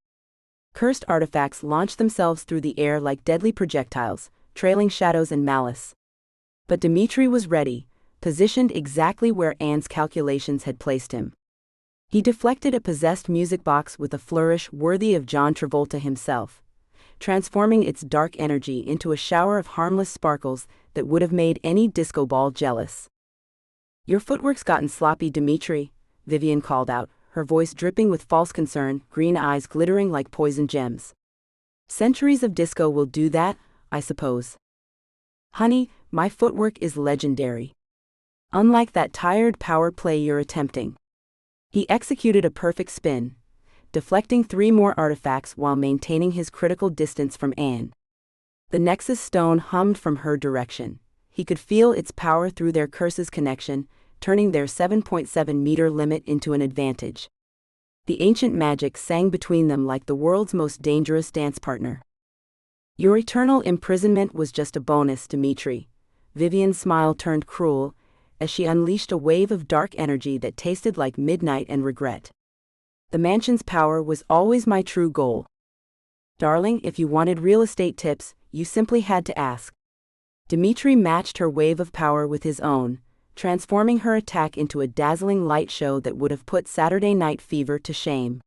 Cursed artifacts launched themselves through the air like deadly projectiles, trailing shadows and malice. But Dimitri was ready, positioned exactly where Anne's calculations had placed him. He deflected a possessed music box with a flourish worthy of John Travolta himself, transforming its dark energy into a shower of harmless sparkles that would have made any disco ball jealous. "Your footwork's gotten sloppy, Dimitri," Vivian called out, her voice dripping with false concern, green eyes glittering like poison gems. "Centuries of disco will do that, I suppose." "Honey, my footwork is legendary. Unlike that tired power play you're attempting." He executed a perfect spin, deflecting 3 more artifacts while maintaining his critical distance from Anne. The Nexus stone hummed from her direction. He could feel its power through their curse's connection, turning their 7.7-meter limit into an advantage. The ancient magic sang between them like the world's most dangerous dance partner. Your eternal imprisonment was just a bonus, Dimitri. Vivian's smile turned cruel as she unleashed a wave of dark energy that tasted like midnight and regret. The mansion's power was always my true goal. Darling, if you wanted real estate tips, you simply had to ask. Dimitri matched her wave of power with his own, transforming her attack into a dazzling light show that would have put Saturday Night Fever to shame.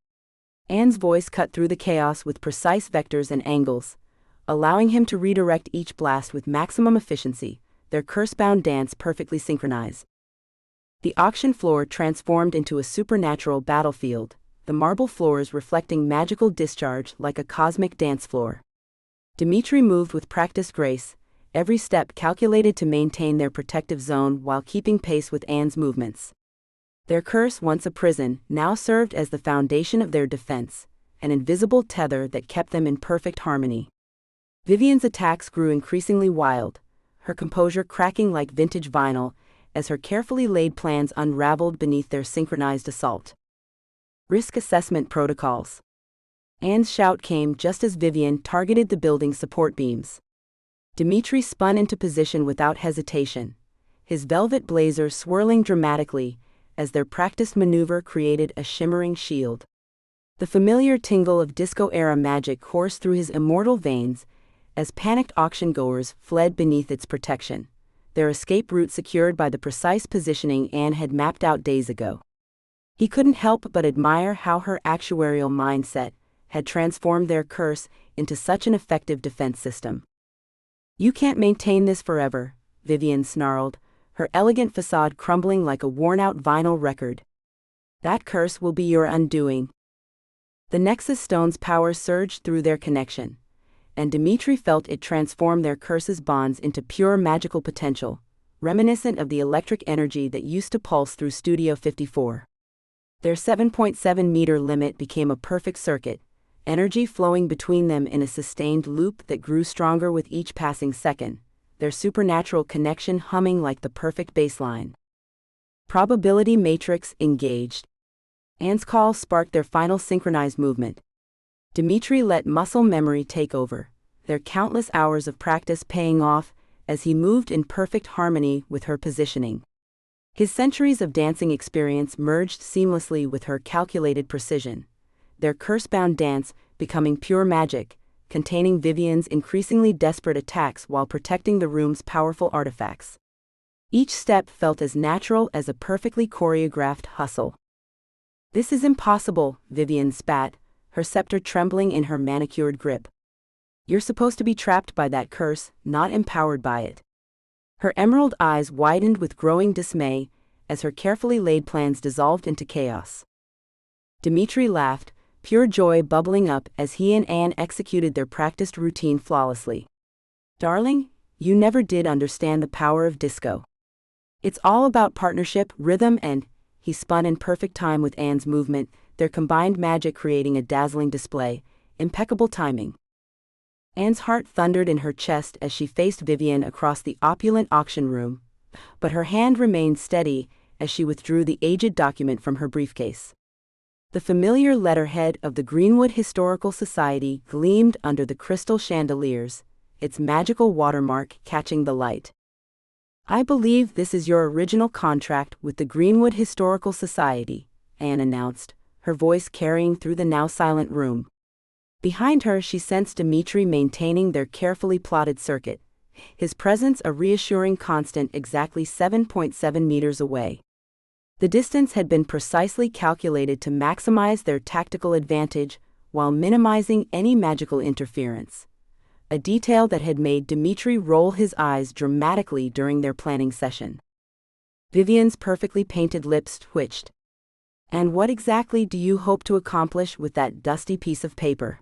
Anne's voice cut through the chaos with precise vectors and angles, allowing him to redirect each blast with maximum efficiency, their curse-bound dance perfectly synchronized. The auction floor transformed into a supernatural battlefield, the marble floors reflecting magical discharge like a cosmic dance floor. Dimitri moved with practiced grace, every step calculated to maintain their protective zone while keeping pace with Anne's movements. Their curse, once a prison, now served as the foundation of their defense, an invisible tether that kept them in perfect harmony. Vivian's attacks grew increasingly wild, her composure cracking like vintage vinyl as her carefully laid plans unraveled beneath their synchronized assault. Risk assessment protocols. Anne's shout came just as Vivian targeted the building's support beams. Dimitri spun into position without hesitation, his velvet blazer swirling dramatically as their practiced maneuver created a shimmering shield. The familiar tingle of disco-era magic coursed through his immortal veins as panicked auction-goers fled beneath its protection, their escape route secured by the precise positioning Anne had mapped out days ago. He couldn't help but admire how her actuarial mindset had transformed their curse into such an effective defense system. "You can't maintain this forever," Vivian snarled, her elegant facade crumbling like a worn-out vinyl record. "That curse will be your undoing." The Nexus Stone's power surged through their connection, and Dimitri felt it transform their curse's bonds into pure magical potential, reminiscent of the electric energy that used to pulse through Studio 54. Their 7.7-meter limit became a perfect circuit, energy flowing between them in a sustained loop that grew stronger with each passing second, their supernatural connection humming like the perfect baseline. Probability matrix engaged. Anne's call sparked their final synchronized movement. Dimitri let muscle memory take over, their countless hours of practice paying off as he moved in perfect harmony with her positioning. His centuries of dancing experience merged seamlessly with her calculated precision, their curse-bound dance becoming pure magic, containing Vivian's increasingly desperate attacks while protecting the room's powerful artifacts. Each step felt as natural as a perfectly choreographed hustle. "This is impossible," Vivian spat, her scepter trembling in her manicured grip. "You're supposed to be trapped by that curse, not empowered by it." Her emerald eyes widened with growing dismay as her carefully laid plans dissolved into chaos. Dimitri laughed, pure joy bubbling up as he and Anne executed their practiced routine flawlessly. "Darling, you never did understand the power of disco. It's all about partnership, rhythm, and..." He spun in perfect time with Anne's movement, their combined magic creating a dazzling display, impeccable timing. Anne's heart thundered in her chest as she faced Vivian across the opulent auction room, but her hand remained steady as she withdrew the aged document from her briefcase. The familiar letterhead of the Greenwood Historical Society gleamed under the crystal chandeliers, its magical watermark catching the light. "I believe this is your original contract with the Greenwood Historical Society," Anne announced, her voice carrying through the now silent room. Behind her she sensed Dimitri maintaining their carefully plotted circuit, his presence a reassuring constant exactly 7.7 meters away. The distance had been precisely calculated to maximize their tactical advantage while minimizing any magical interference, a detail that had made Dimitri roll his eyes dramatically during their planning session. Vivian's perfectly painted lips twitched. "And what exactly do you hope to accomplish with that dusty piece of paper?"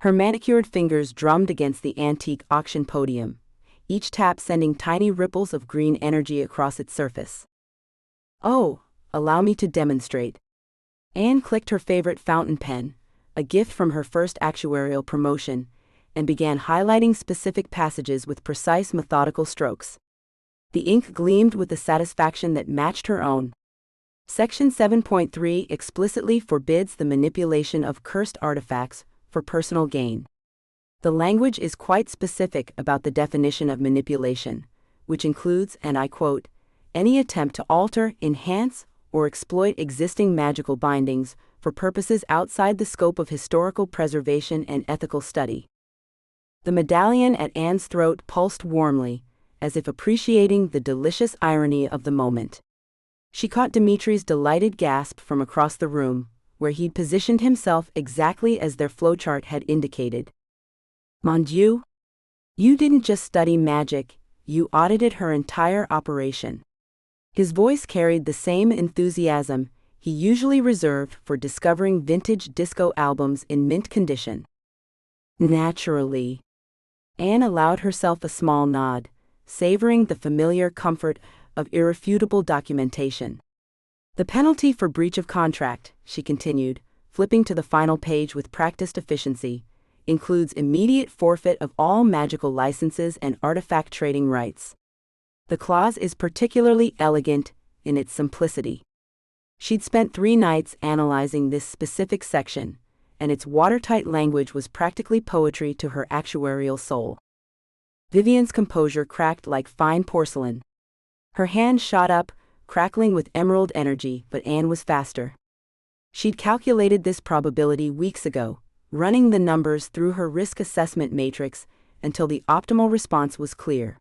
Her manicured fingers drummed against the antique auction podium, each tap sending tiny ripples of green energy across its surface. "Oh, allow me to demonstrate." Anne clicked her favorite fountain pen, a gift from her first actuarial promotion, and began highlighting specific passages with precise methodical strokes. The ink gleamed with a satisfaction that matched her own. Section 7.3 explicitly forbids the manipulation of cursed artifacts for personal gain. The language is quite specific about the definition of manipulation, which includes, and I quote, any attempt to alter, enhance, or exploit existing magical bindings for purposes outside the scope of historical preservation and ethical study. The medallion at Anne's throat pulsed warmly, as if appreciating the delicious irony of the moment. She caught Dimitri's delighted gasp from across the room, where he'd positioned himself exactly as their flowchart had indicated. Mon Dieu! You didn't just study magic, you audited her entire operation. His voice carried the same enthusiasm he usually reserved for discovering vintage disco albums in mint condition. Naturally. Anne allowed herself a small nod, savoring the familiar comfort of irrefutable documentation. The penalty for breach of contract, she continued, flipping to the final page with practiced efficiency, includes immediate forfeit of all magical licenses and artifact trading rights. The clause is particularly elegant in its simplicity. She'd spent 3 nights analyzing this specific section, and its watertight language was practically poetry to her actuarial soul. Vivian's composure cracked like fine porcelain. Her hand shot up, crackling with emerald energy, but Anne was faster. She'd calculated this probability weeks ago, running the numbers through her risk assessment matrix until the optimal response was clear.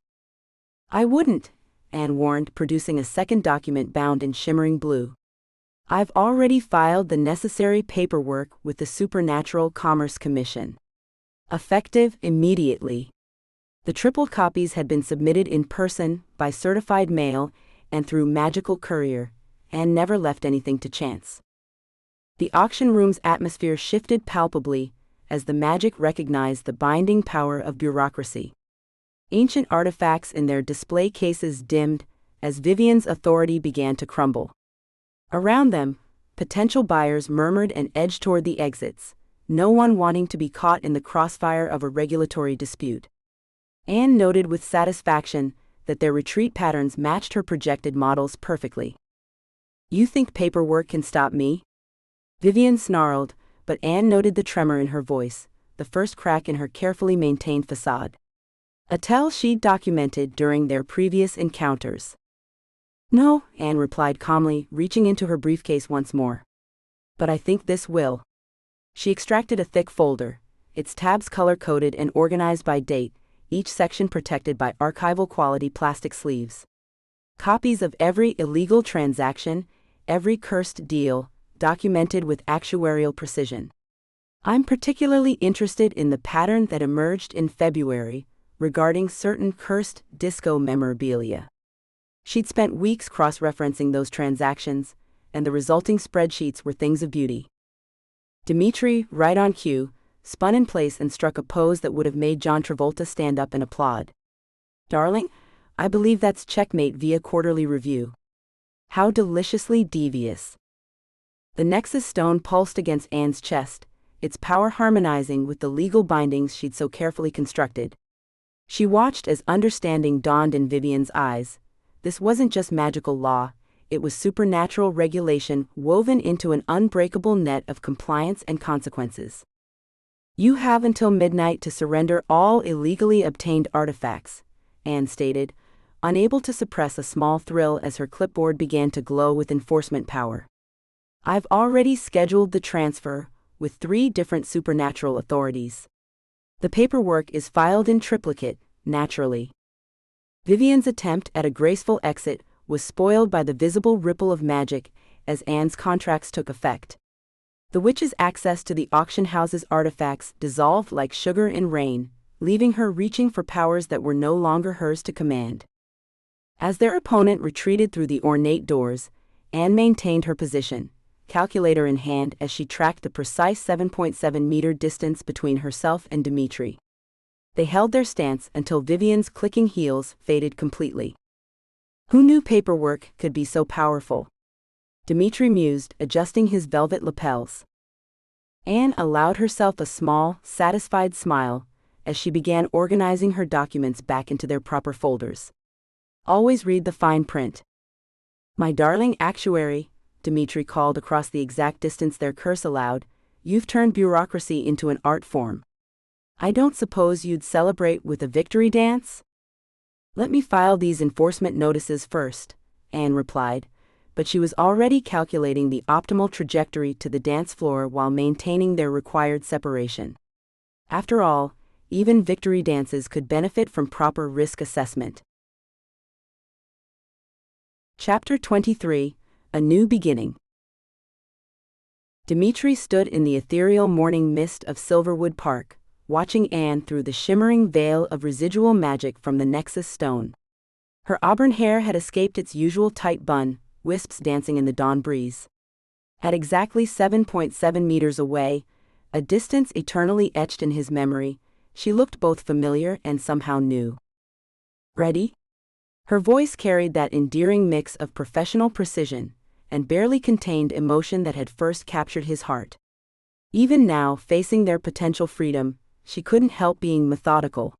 I wouldn't, Anne warned, producing a second document bound in shimmering blue. I've already filed the necessary paperwork with the Supernatural Commerce Commission. Effective immediately. The tripled copies had been submitted in person, by certified mail, and through magical courier, and never left anything to chance. The auction room's atmosphere shifted palpably as the magic recognized the binding power of bureaucracy. Ancient artifacts in their display cases dimmed as Vivian's authority began to crumble. Around them, potential buyers murmured and edged toward the exits, no one wanting to be caught in the crossfire of a regulatory dispute. Anne noted with satisfaction that their retreat patterns matched her projected models perfectly. You think paperwork can stop me? Vivian snarled, but Anne noted the tremor in her voice, the first crack in her carefully maintained facade. A tell she'd documented during their previous encounters. No, Anne replied calmly, reaching into her briefcase once more. But I think this will. She extracted a thick folder, its tabs color-coded and organized by date, each section protected by archival-quality plastic sleeves. Copies of every illegal transaction, every cursed deal, documented with actuarial precision. I'm particularly interested in the pattern that emerged in February, regarding certain cursed disco memorabilia. She'd spent weeks cross-referencing those transactions, and the resulting spreadsheets were things of beauty. Dimitri, right on cue, spun in place and struck a pose that would have made John Travolta stand up and applaud. Darling, I believe that's checkmate via quarterly review. How deliciously devious. The Nexus stone pulsed against Anne's chest, its power harmonizing with the legal bindings she'd so carefully constructed. She watched as understanding dawned in Vivian's eyes. This wasn't just magical law, it was supernatural regulation woven into an unbreakable net of compliance and consequences. You have until midnight to surrender all illegally obtained artifacts, Anne stated, unable to suppress a small thrill as her clipboard began to glow with enforcement power. I've already scheduled the transfer, with 3 different supernatural authorities. The paperwork is filed in triplicate, naturally. Vivian's attempt at a graceful exit was spoiled by the visible ripple of magic as Anne's contracts took effect. The witch's access to the auction house's artifacts dissolved like sugar in rain, leaving her reaching for powers that were no longer hers to command. As their opponent retreated through the ornate doors, Anne maintained her position, calculator in hand as she tracked the precise 7.7-meter distance between herself and Dimitri. They held their stance until Vivian's clicking heels faded completely. Who knew paperwork could be so powerful? Dimitri mused, adjusting his velvet lapels. Anne allowed herself a small, satisfied smile as she began organizing her documents back into their proper folders. Always read the fine print. My darling actuary, Dimitri called across the exact distance their curse allowed, you've turned bureaucracy into an art form. I don't suppose you'd celebrate with a victory dance? Let me file these enforcement notices first, Anne replied, but she was already calculating the optimal trajectory to the dance floor while maintaining their required separation. After all, even victory dances could benefit from proper risk assessment. Chapter 23, A New Beginning. Dimitri stood in the ethereal morning mist of Silverwood Park, watching Anne through the shimmering veil of residual magic from the Nexus stone. Her auburn hair had escaped its usual tight bun, wisps dancing in the dawn breeze. At exactly 7.7 meters away, a distance eternally etched in his memory, she looked both familiar and somehow new. Ready? Her voice carried that endearing mix of professional precision and barely contained emotion that had first captured his heart. Even now, facing their potential freedom, she couldn't help being methodical.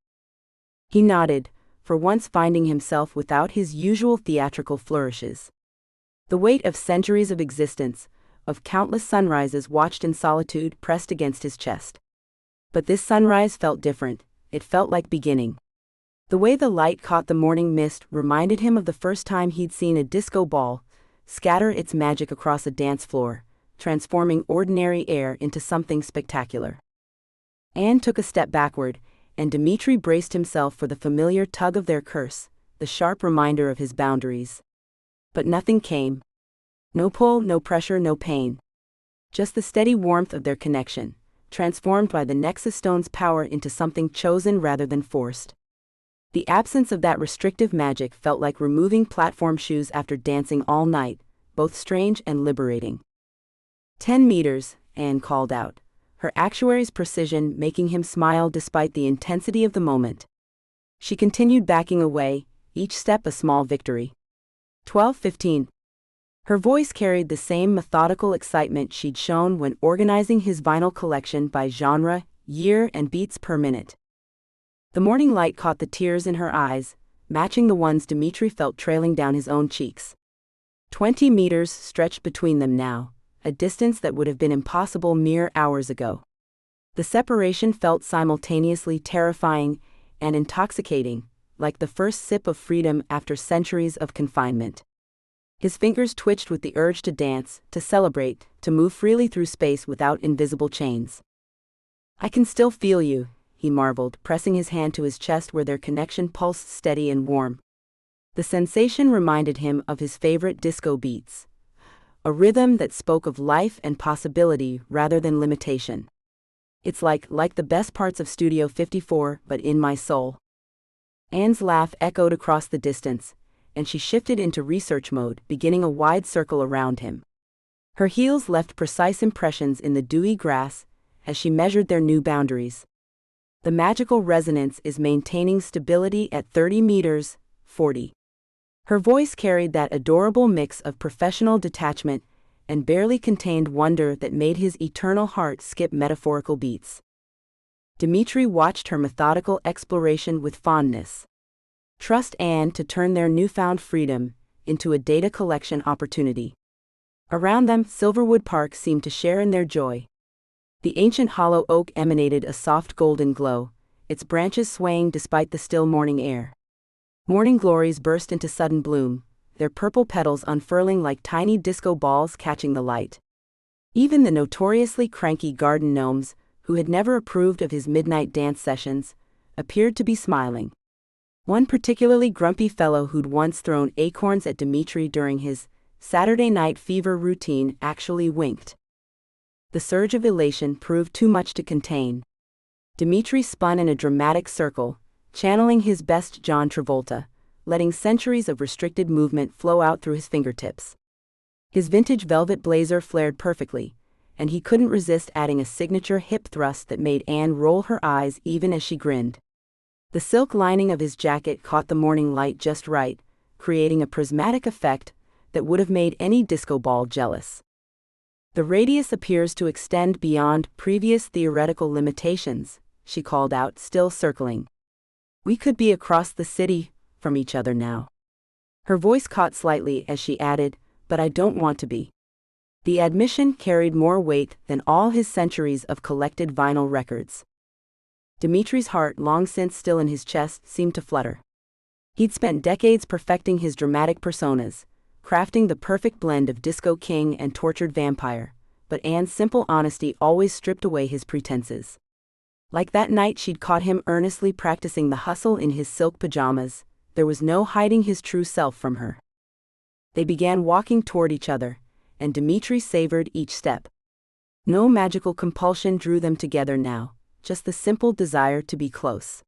He nodded, for once finding himself without his usual theatrical flourishes. The weight of centuries of existence, of countless sunrises watched in solitude, pressed against his chest. But this sunrise felt different. It felt like beginning. The way the light caught the morning mist reminded him of the first time he'd seen a disco ball scatter its magic across a dance floor, transforming ordinary air into something spectacular. Anne took a step backward, and Dimitri braced himself for the familiar tug of their curse, the sharp reminder of his boundaries. But nothing came. No pull, no pressure, no pain. Just the steady warmth of their connection, transformed by the Nexus Stone's power into something chosen rather than forced. The absence of that restrictive magic felt like removing platform shoes after dancing all night, both strange and liberating. 10 meters, Anne called out, her actuary's precision making him smile despite the intensity of the moment. She continued backing away, each step a small victory. 12-15. Her voice carried the same methodical excitement she'd shown when organizing his vinyl collection by genre, year, and beats per minute. The morning light caught the tears in her eyes, matching the ones Dimitri felt trailing down his own cheeks. 20 meters stretched between them now, a distance that would have been impossible mere hours ago. The separation felt simultaneously terrifying and intoxicating, like the first sip of freedom after centuries of confinement. His fingers twitched with the urge to dance, to celebrate, to move freely through space without invisible chains. I can still feel you, he marveled, pressing his hand to his chest where their connection pulsed steady and warm. The sensation reminded him of his favorite disco beats, a rhythm that spoke of life and possibility rather than limitation. It's like the best parts of Studio 54, but in my soul. Anne's laugh echoed across the distance, and she shifted into research mode, beginning a wide circle around him. Her heels left precise impressions in the dewy grass as she measured their new boundaries. The magical resonance is maintaining stability at 30 meters, 40. Her voice carried that adorable mix of professional detachment and barely contained wonder that made his eternal heart skip metaphorical beats. Dimitri watched her methodical exploration with fondness. Trust Anne to turn their newfound freedom into a data collection opportunity. Around them, Silverwood Park seemed to share in their joy. The ancient hollow oak emanated a soft golden glow, its branches swaying despite the still morning air. Morning glories burst into sudden bloom, their purple petals unfurling like tiny disco balls catching the light. Even the notoriously cranky garden gnomes, who had never approved of his midnight dance sessions, appeared to be smiling. One particularly grumpy fellow who'd once thrown acorns at Dimitri during his Saturday night fever routine actually winked. The surge of elation proved too much to contain. Dimitri spun in a dramatic circle, channeling his best John Travolta, letting centuries of restricted movement flow out through his fingertips. His vintage velvet blazer flared perfectly, and he couldn't resist adding a signature hip thrust that made Anne roll her eyes even as she grinned. The silk lining of his jacket caught the morning light just right, creating a prismatic effect that would have made any disco ball jealous. The radius appears to extend beyond previous theoretical limitations, she called out, still circling. We could be across the city from each other now. Her voice caught slightly as she added, but I don't want to be. The admission carried more weight than all his centuries of collected vinyl records. Dimitri's heart, long since still in his chest, seemed to flutter. He'd spent decades perfecting his dramatic personas, crafting the perfect blend of disco king and tortured vampire, but Anne's simple honesty always stripped away his pretenses. Like that night she'd caught him earnestly practicing the hustle in his silk pajamas, there was no hiding his true self from her. They began walking toward each other, and Dimitri savored each step. No magical compulsion drew them together now, just the simple desire to be close.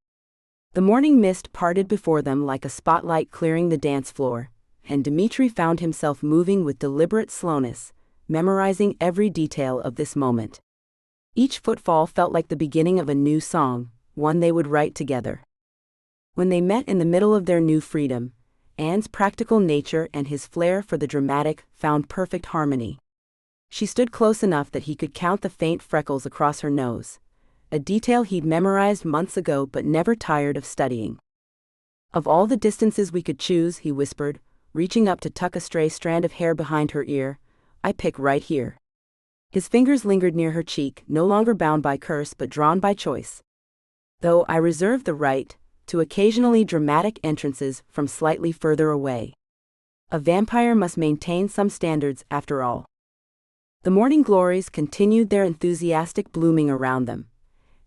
The morning mist parted before them like a spotlight clearing the dance floor, and Dimitri found himself moving with deliberate slowness, memorizing every detail of this moment. Each footfall felt like the beginning of a new song, one they would write together. When they met in the middle of their new freedom, Anne's practical nature and his flair for the dramatic found perfect harmony. She stood close enough that he could count the faint freckles across her nose, a detail he'd memorized months ago but never tired of studying. "Of all the distances we could choose," he whispered, reaching up to tuck a stray strand of hair behind her ear, "I pick right here." His fingers lingered near her cheek, no longer bound by curse but drawn by choice. "Though I reserve the right to occasionally dramatic entrances from slightly further away. A vampire must maintain some standards after all." The morning glories continued their enthusiastic blooming around them,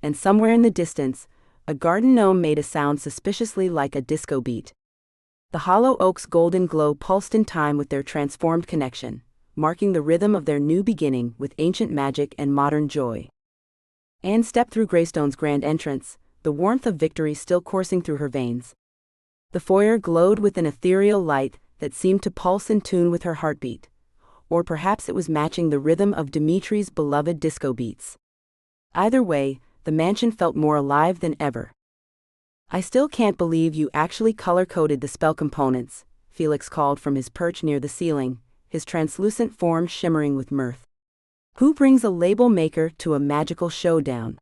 and somewhere in the distance, a garden gnome made a sound suspiciously like a disco beat. The hollow oak's golden glow pulsed in time with their transformed connection, marking the rhythm of their new beginning with ancient magic and modern joy. Anne stepped through Greystone's grand entrance, the warmth of victory still coursing through her veins. The foyer glowed with an ethereal light that seemed to pulse in tune with her heartbeat, or perhaps it was matching the rhythm of Dimitri's beloved disco beats. Either way, the mansion felt more alive than ever. "I still can't believe you actually color-coded the spell components," Felix called from his perch near the ceiling, his translucent form shimmering with mirth. "Who brings a label maker to a magical showdown?"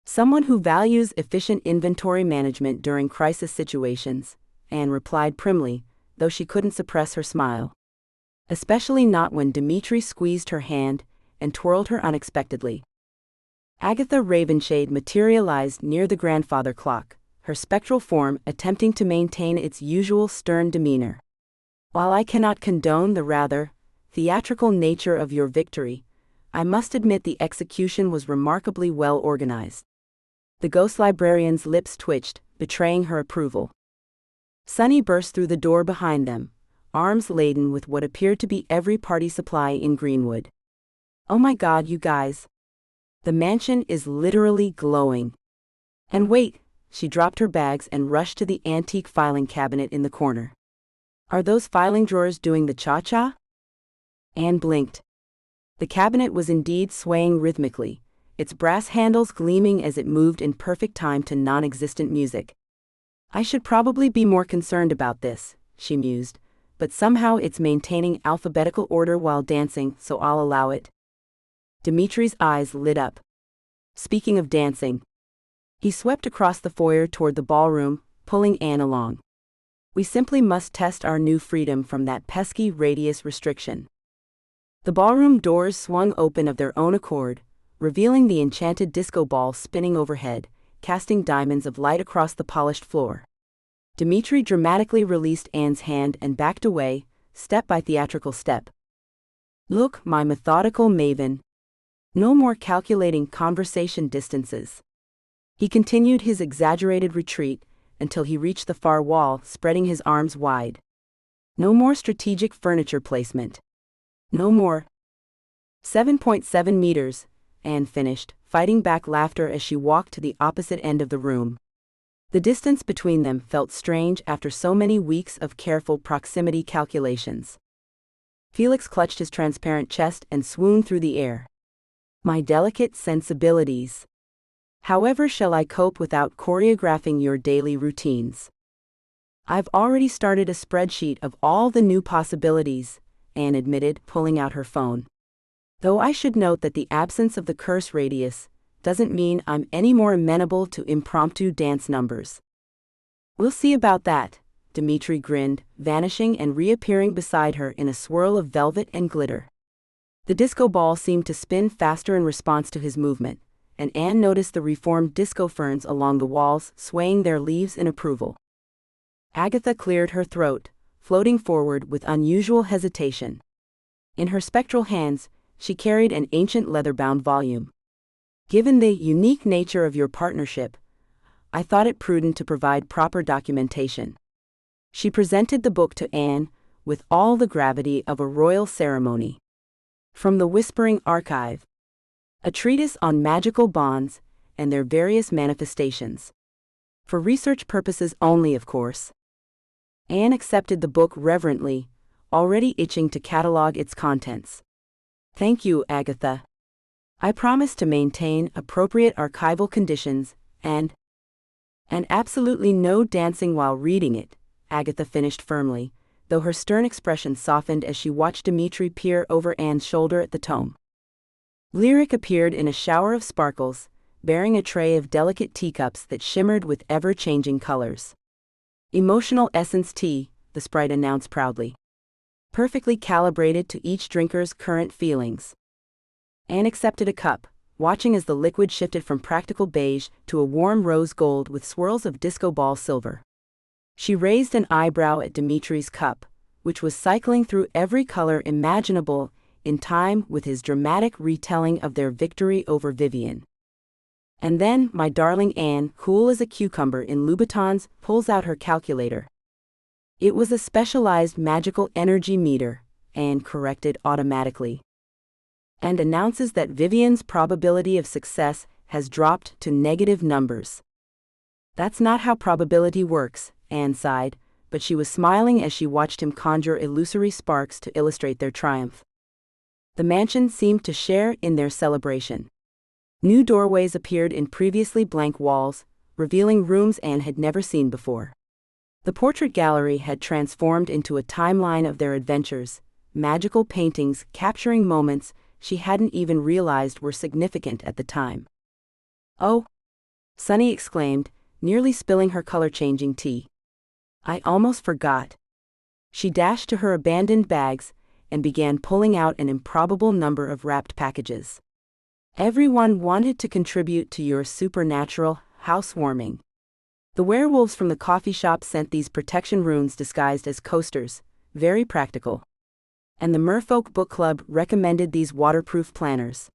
"Someone who values efficient inventory management during crisis situations," Anne replied primly, though she couldn't suppress her smile. Especially not when Dimitri squeezed her hand and twirled her unexpectedly. Agatha Ravenshade materialized near the grandfather clock, her spectral form attempting to maintain its usual stern demeanor. "While I cannot condone the rather theatrical nature of your victory, I must admit the execution was remarkably well organized." The ghost librarian's lips twitched, betraying her approval. Sunny burst through the door behind them, arms laden with what appeared to be every party supply in Greenwood. "Oh my God, you guys! The mansion is literally glowing. And wait," she dropped her bags and rushed to the antique filing cabinet in the corner. "Are those filing drawers doing the cha-cha?" Anne blinked. The cabinet was indeed swaying rhythmically, its brass handles gleaming as it moved in perfect time to non-existent music. "I should probably be more concerned about this," she mused, "but somehow it's maintaining alphabetical order while dancing, so I'll allow it." Dimitri's eyes lit up. "Speaking of dancing." He swept across the foyer toward the ballroom, pulling Anne along. "We simply must test our new freedom from that pesky radius restriction." The ballroom doors swung open of their own accord, revealing the enchanted disco ball spinning overhead, casting diamonds of light across the polished floor. Dimitri dramatically released Anne's hand and backed away, step by theatrical step. "Look, my methodical maven. No more calculating conversation distances." He continued his exaggerated retreat until he reached the far wall, spreading his arms wide. "No more strategic furniture placement. No more." 7.7 meters, Anne finished, fighting back laughter as she walked to the opposite end of the room. The distance between them felt strange after so many weeks of careful proximity calculations. Felix clutched his transparent chest and swooned through the air. "My delicate sensibilities. However shall I cope without choreographing your daily routines?" "I've already started a spreadsheet of all the new possibilities," Anne admitted, pulling out her phone. "Though I should note that the absence of the curse radius doesn't mean I'm any more amenable to impromptu dance numbers." "We'll see about that," Dimitri grinned, vanishing and reappearing beside her in a swirl of velvet and glitter. The disco ball seemed to spin faster in response to his movement, and Anne noticed the reformed disco ferns along the walls swaying their leaves in approval. Agatha cleared her throat, floating forward with unusual hesitation. In her spectral hands, she carried an ancient leather-bound volume. Given the unique nature of your partnership, I thought it prudent to provide proper documentation. She presented the book to Anne with all the gravity of a royal ceremony. From the Whispering Archive, a treatise on magical bonds and their various manifestations. For research purposes only, of course. Anne accepted the book reverently, already itching to catalog its contents. Thank you, Agatha. I promise to maintain appropriate archival conditions and absolutely no dancing while reading it, Agatha finished firmly, though her stern expression softened as she watched Dimitri peer over Anne's shoulder at the tome. Lyric appeared in a shower of sparkles, bearing a tray of delicate teacups that shimmered with ever-changing colors. Emotional essence tea, the sprite announced proudly. Perfectly calibrated to each drinker's current feelings. Anne accepted a cup, watching as the liquid shifted from practical beige to a warm rose gold with swirls of disco ball silver. She raised an eyebrow at Dimitri's cup, which was cycling through every color imaginable, in time with his dramatic retelling of their victory over Vivian. And then, my darling Anne, cool as a cucumber in Louboutins, pulls out her calculator. It was a specialized magical energy meter, Anne corrected automatically. And announces that Vivian's probability of success has dropped to negative numbers. That's not how probability works, Anne sighed, but she was smiling as she watched him conjure illusory sparks to illustrate their triumph. The mansion seemed to share in their celebration. New doorways appeared in previously blank walls, revealing rooms Anne had never seen before. The portrait gallery had transformed into a timeline of their adventures, magical paintings capturing moments she hadn't even realized were significant at the time. Oh! Sunny exclaimed, nearly spilling her color-changing tea. I almost forgot. She dashed to her abandoned bags and began pulling out an improbable number of wrapped packages. Everyone wanted to contribute to your supernatural housewarming. The werewolves from the coffee shop sent these protection runes disguised as coasters, very practical. And the Merfolk Book Club recommended these waterproof planners.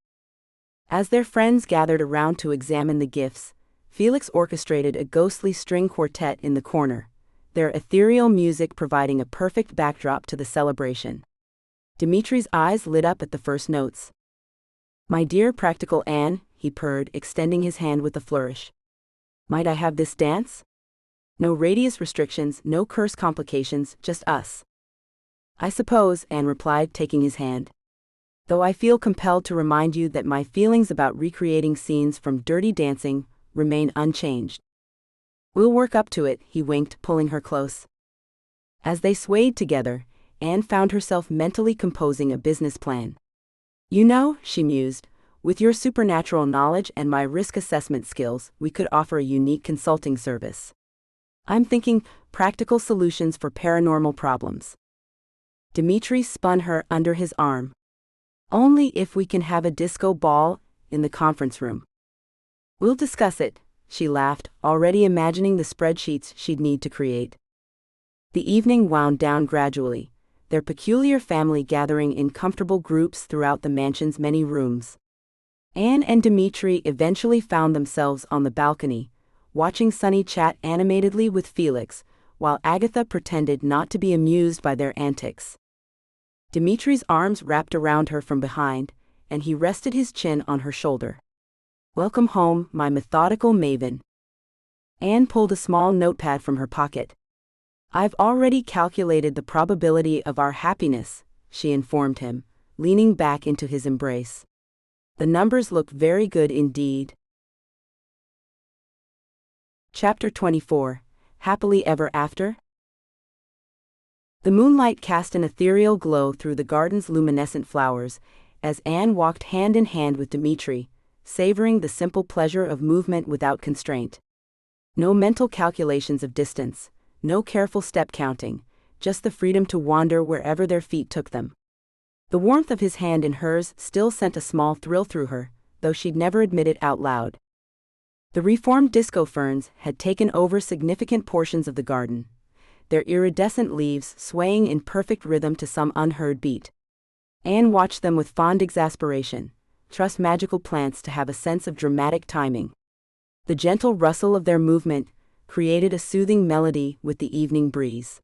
As their friends gathered around to examine the gifts, Felix orchestrated a ghostly string quartet in the corner, their ethereal music providing a perfect backdrop to the celebration. Dimitri's eyes lit up at the first notes. My dear practical Anne, he purred, extending his hand with a flourish. Might I have this dance? No radius restrictions, no curse complications, just us. I suppose, Anne replied, taking his hand. Though I feel compelled to remind you that my feelings about recreating scenes from Dirty Dancing remain unchanged. We'll work up to it, he winked, pulling her close. As they swayed together, Anne found herself mentally composing a business plan. You know, she mused, with your supernatural knowledge and my risk assessment skills, we could offer a unique consulting service. I'm thinking practical solutions for paranormal problems. Dimitri spun her under his arm. Only if we can have a disco ball in the conference room. We'll discuss it, she laughed, already imagining the spreadsheets she'd need to create. The evening wound down gradually, their peculiar family gathering in comfortable groups throughout the mansion's many rooms. Anne and Dimitri eventually found themselves on the balcony, watching Sunny chat animatedly with Felix, while Agatha pretended not to be amused by their antics. Dimitri's arms wrapped around her from behind, and he rested his chin on her shoulder. Welcome home, my methodical maven. Anne pulled a small notepad from her pocket. I've already calculated the probability of our happiness, she informed him, leaning back into his embrace. The numbers look very good indeed. Chapter 24, Happily Ever After? The moonlight cast an ethereal glow through the garden's luminescent flowers, as Anne walked hand in hand with Dimitri, savoring the simple pleasure of movement without constraint. No mental calculations of distance, no careful step counting, just the freedom to wander wherever their feet took them. The warmth of his hand in hers still sent a small thrill through her, though she'd never admit it out loud. The reformed disco ferns had taken over significant portions of the garden, their iridescent leaves swaying in perfect rhythm to some unheard beat. Anne watched them with fond exasperation. Trust magical plants to have a sense of dramatic timing. The gentle rustle of their movement created a soothing melody with the evening breeze.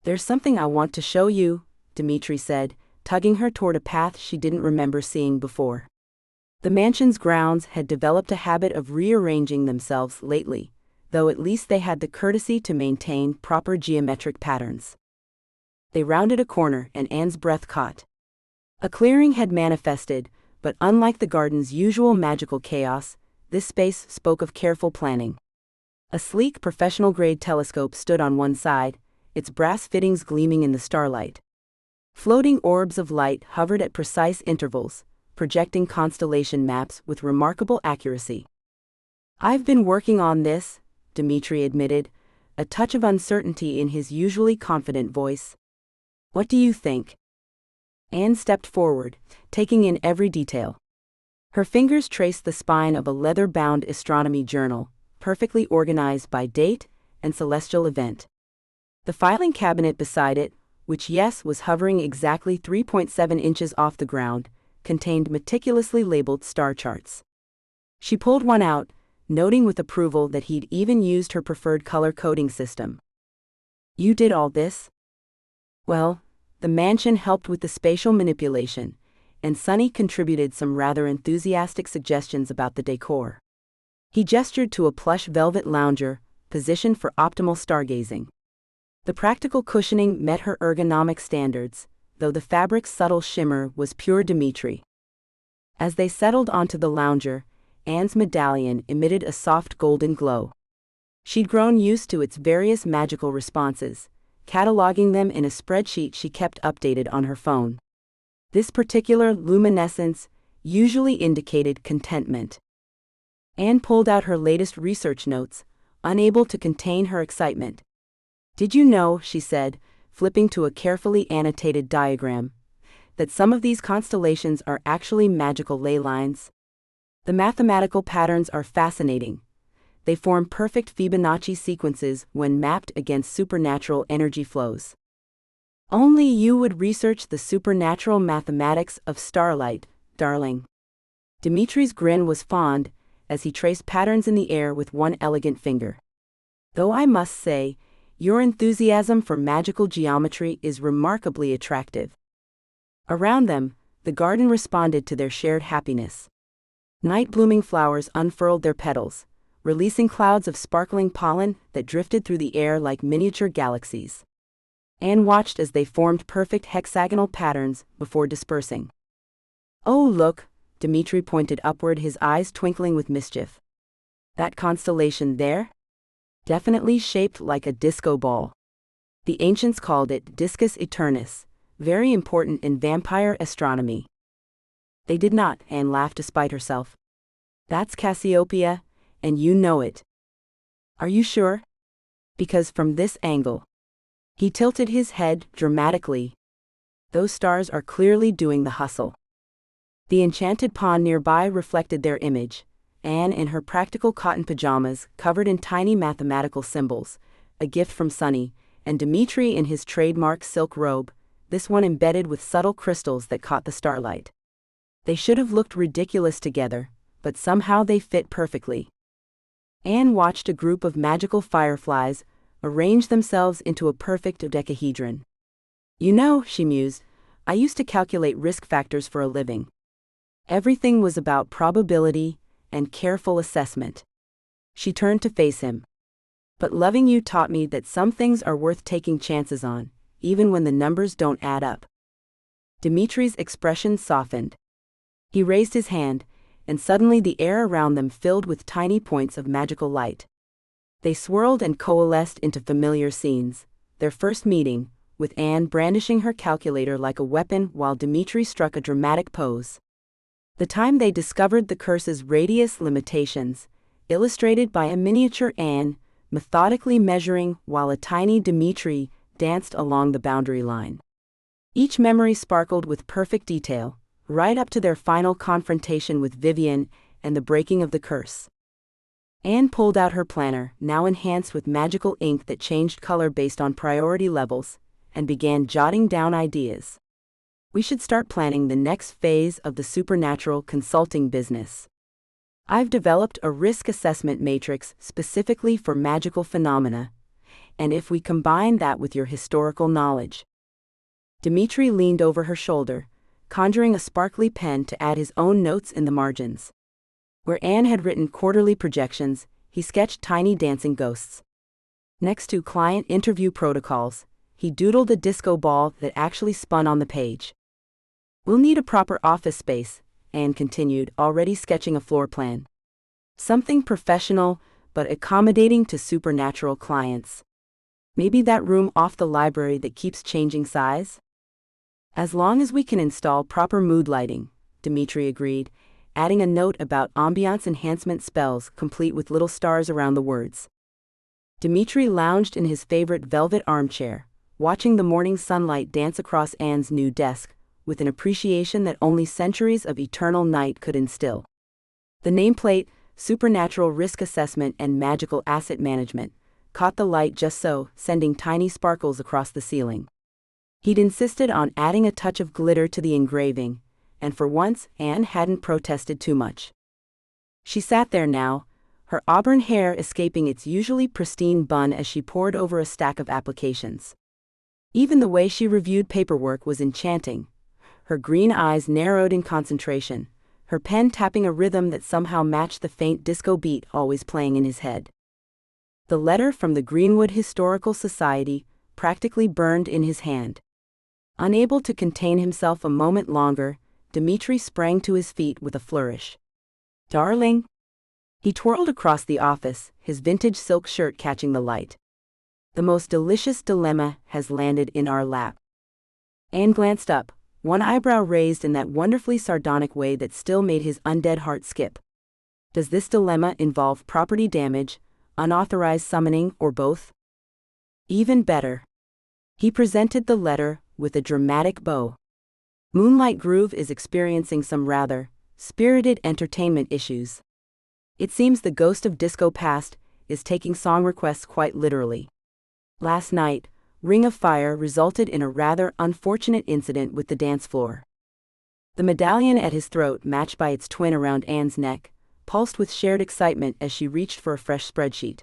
"There's something I want to show you," Dimitri said, tugging her toward a path she didn't remember seeing before. The mansion's grounds had developed a habit of rearranging themselves lately, though at least they had the courtesy to maintain proper geometric patterns. They rounded a corner and Anne's breath caught. A clearing had manifested, but unlike the garden's usual magical chaos, this space spoke of careful planning. A sleek professional-grade telescope stood on one side, its brass fittings gleaming in the starlight. Floating orbs of light hovered at precise intervals, projecting constellation maps with remarkable accuracy. "I've been working on this," Dimitri admitted, a touch of uncertainty in his usually confident voice. "What do you think?" Anne stepped forward, taking in every detail. Her fingers traced the spine of a leather-bound astronomy journal, perfectly organized by date and celestial event. The filing cabinet beside it, which was hovering exactly 3.7 inches off the ground, contained meticulously labeled star charts. She pulled one out, noting with approval that he'd even used her preferred color coding system. "You did all this?" "Well, the mansion helped with the spatial manipulation, and Sonny contributed some rather enthusiastic suggestions about the decor." He gestured to a plush velvet lounger, positioned for optimal stargazing. The practical cushioning met her ergonomic standards, though the fabric's subtle shimmer was pure Dimitri. As they settled onto the lounger, Anne's medallion emitted a soft golden glow. She'd grown used to its various magical responses, cataloging them in a spreadsheet she kept updated on her phone. This particular luminescence usually indicated contentment. Anne pulled out her latest research notes, unable to contain her excitement. "Did you know," she said, flipping to a carefully annotated diagram, "that some of these constellations are actually magical ley lines? The mathematical patterns are fascinating. They form perfect Fibonacci sequences when mapped against supernatural energy flows." "Only you would research the supernatural mathematics of starlight, darling." Dimitri's grin was fond, as he traced patterns in the air with one elegant finger. "Though I must say, your enthusiasm for magical geometry is remarkably attractive." Around them, the garden responded to their shared happiness. Night-blooming flowers unfurled their petals, releasing clouds of sparkling pollen that drifted through the air like miniature galaxies. Anne watched as they formed perfect hexagonal patterns before dispersing. "Oh, look," Dimitri pointed upward, his eyes twinkling with mischief. "That constellation there? Definitely shaped like a disco ball. The ancients called it Discus Eternus, very important in vampire astronomy." "They did not," Anne laughed despite herself. "That's Cassiopeia, and you know it." "Are you sure?" "Because from this angle." He tilted his head dramatically. "Those stars are clearly doing the hustle." The enchanted pond nearby reflected their image. Anne in her practical cotton pajamas covered in tiny mathematical symbols, a gift from Sonny, and Dimitri in his trademark silk robe, this one embedded with subtle crystals that caught the starlight. They should have looked ridiculous together, but somehow they fit perfectly. Anne watched a group of magical fireflies arrange themselves into a perfect dodecahedron. "You know," she mused, "I used to calculate risk factors for a living. Everything was about probability and careful assessment." She turned to face him. "But loving you taught me that some things are worth taking chances on, even when the numbers don't add up." Dimitri's expression softened. He raised his hand, and suddenly the air around them filled with tiny points of magical light. They swirled and coalesced into familiar scenes, their first meeting, with Anne brandishing her calculator like a weapon while Dimitri struck a dramatic pose. The time they discovered the curse's radius limitations, illustrated by a miniature Anne methodically measuring while a tiny Dimitri danced along the boundary line. Each memory sparkled with perfect detail, right up to their final confrontation with Vivian and the breaking of the curse. Anne pulled out her planner, now enhanced with magical ink that changed color based on priority levels, and began jotting down ideas. We should start planning the next phase of the supernatural consulting business. I've developed a risk assessment matrix specifically for magical phenomena, and if we combine that with your historical knowledge. Dimitri leaned over her shoulder, conjuring a sparkly pen to add his own notes in the margins. Where Anne had written quarterly projections, he sketched tiny dancing ghosts. Next to client interview protocols, he doodled a disco ball that actually spun on the page. We'll need a proper office space, Anne continued, already sketching a floor plan. Something professional, but accommodating to supernatural clients. Maybe that room off the library that keeps changing size? As long as we can install proper mood lighting, Dimitri agreed, adding a note about ambiance enhancement spells complete with little stars around the words. Dimitri lounged in his favorite velvet armchair, watching the morning sunlight dance across Anne's new desk, with an appreciation that only centuries of eternal night could instill. The nameplate, Supernatural Risk Assessment and Magical Asset Management, caught the light just so, sending tiny sparkles across the ceiling. He'd insisted on adding a touch of glitter to the engraving, and for once Anne hadn't protested too much. She sat there now, her auburn hair escaping its usually pristine bun as she pored over a stack of applications. Even the way she reviewed paperwork was enchanting. Her green eyes narrowed in concentration, her pen tapping a rhythm that somehow matched the faint disco beat always playing in his head. The letter from the Greenwood Historical Society practically burned in his hand. Unable to contain himself a moment longer, Dimitri sprang to his feet with a flourish. "Darling!" He twirled across the office, his vintage silk shirt catching the light. "The most delicious dilemma has landed in our lap." Anne glanced up, one eyebrow raised in that wonderfully sardonic way that still made his undead heart skip. Does this dilemma involve property damage, unauthorized summoning, or both? Even better. He presented the letter with a dramatic bow. Moonlight Groove is experiencing some rather spirited entertainment issues. It seems the ghost of disco past is taking song requests quite literally. Last night, Ring of Fire resulted in a rather unfortunate incident with the dance floor. The medallion at his throat, matched by its twin around Anne's neck, pulsed with shared excitement as she reached for a fresh spreadsheet.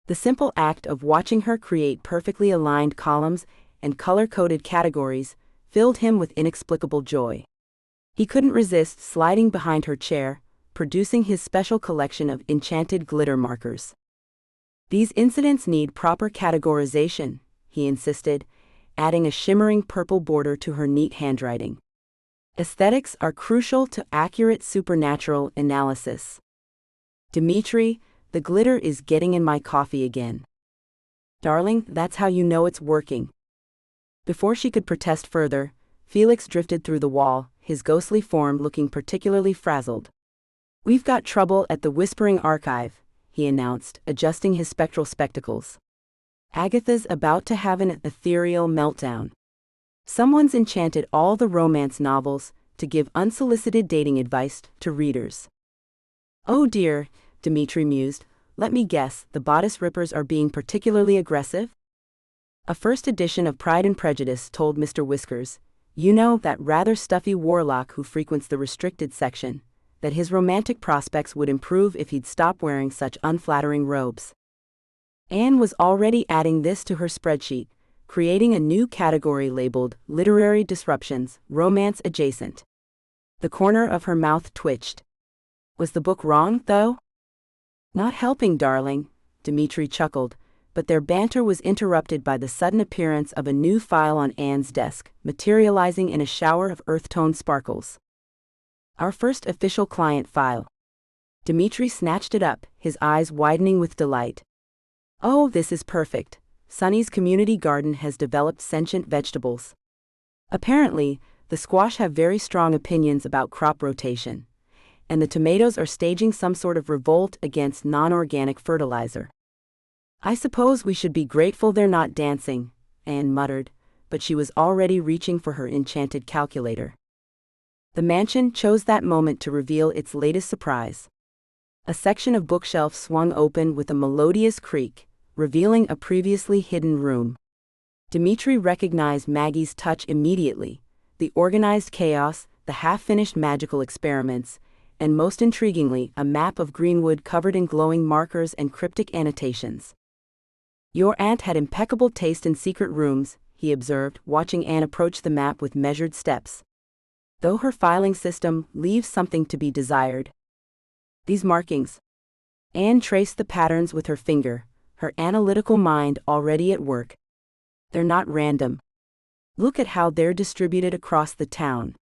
The simple act of watching her create perfectly aligned columns and color-coded categories filled him with inexplicable joy. He couldn't resist sliding behind her chair, producing his special collection of enchanted glitter markers. "These incidents need proper categorization," he insisted, adding a shimmering purple border to her neat handwriting. "Aesthetics are crucial to accurate supernatural analysis." "Dimitri, the glitter is getting in my coffee again." "Darling, that's how you know it's working." Before she could protest further, Felix drifted through the wall, his ghostly form looking particularly frazzled. "We've got trouble at the Whispering Archive," he announced, adjusting his spectral spectacles. "Agatha's about to have an ethereal meltdown. Someone's enchanted all the romance novels to give unsolicited dating advice to readers." "Oh dear," Dimitri mused, "let me guess, the bodice rippers are being particularly aggressive?" A first edition of Pride and Prejudice told Mr. Whiskers, you know, that rather stuffy warlock who frequents the restricted section, that his romantic prospects would improve if he'd stop wearing such unflattering robes. Anne was already adding this to her spreadsheet, creating a new category labeled Literary Disruptions, Romance Adjacent. The corner of her mouth twitched. Was the book wrong, though? "Not helping, darling," Dimitri chuckled, but their banter was interrupted by the sudden appearance of a new file on Anne's desk, materializing in a shower of earth-toned sparkles. "Our first official client file." Dimitri snatched it up, his eyes widening with delight. "Oh, this is perfect. Sunny's community garden has developed sentient vegetables. Apparently, the squash have very strong opinions about crop rotation, and the tomatoes are staging some sort of revolt against non-organic fertilizer. I suppose we should be grateful they're not dancing," Anne muttered, but she was already reaching for her enchanted calculator. The mansion chose that moment to reveal its latest surprise. A section of bookshelf swung open with a melodious creak, revealing a previously hidden room. Dimitri recognized Maggie's touch immediately: the organized chaos, the half-finished magical experiments, and most intriguingly, a map of Greenwood covered in glowing markers and cryptic annotations. "Your aunt had impeccable taste in secret rooms," he observed, watching Anne approach the map with measured steps. "Though her filing system leaves something to be desired." "These markings." Anne traced the patterns with her finger, her analytical mind already at work. "They're not random. Look at how they're distributed across the town."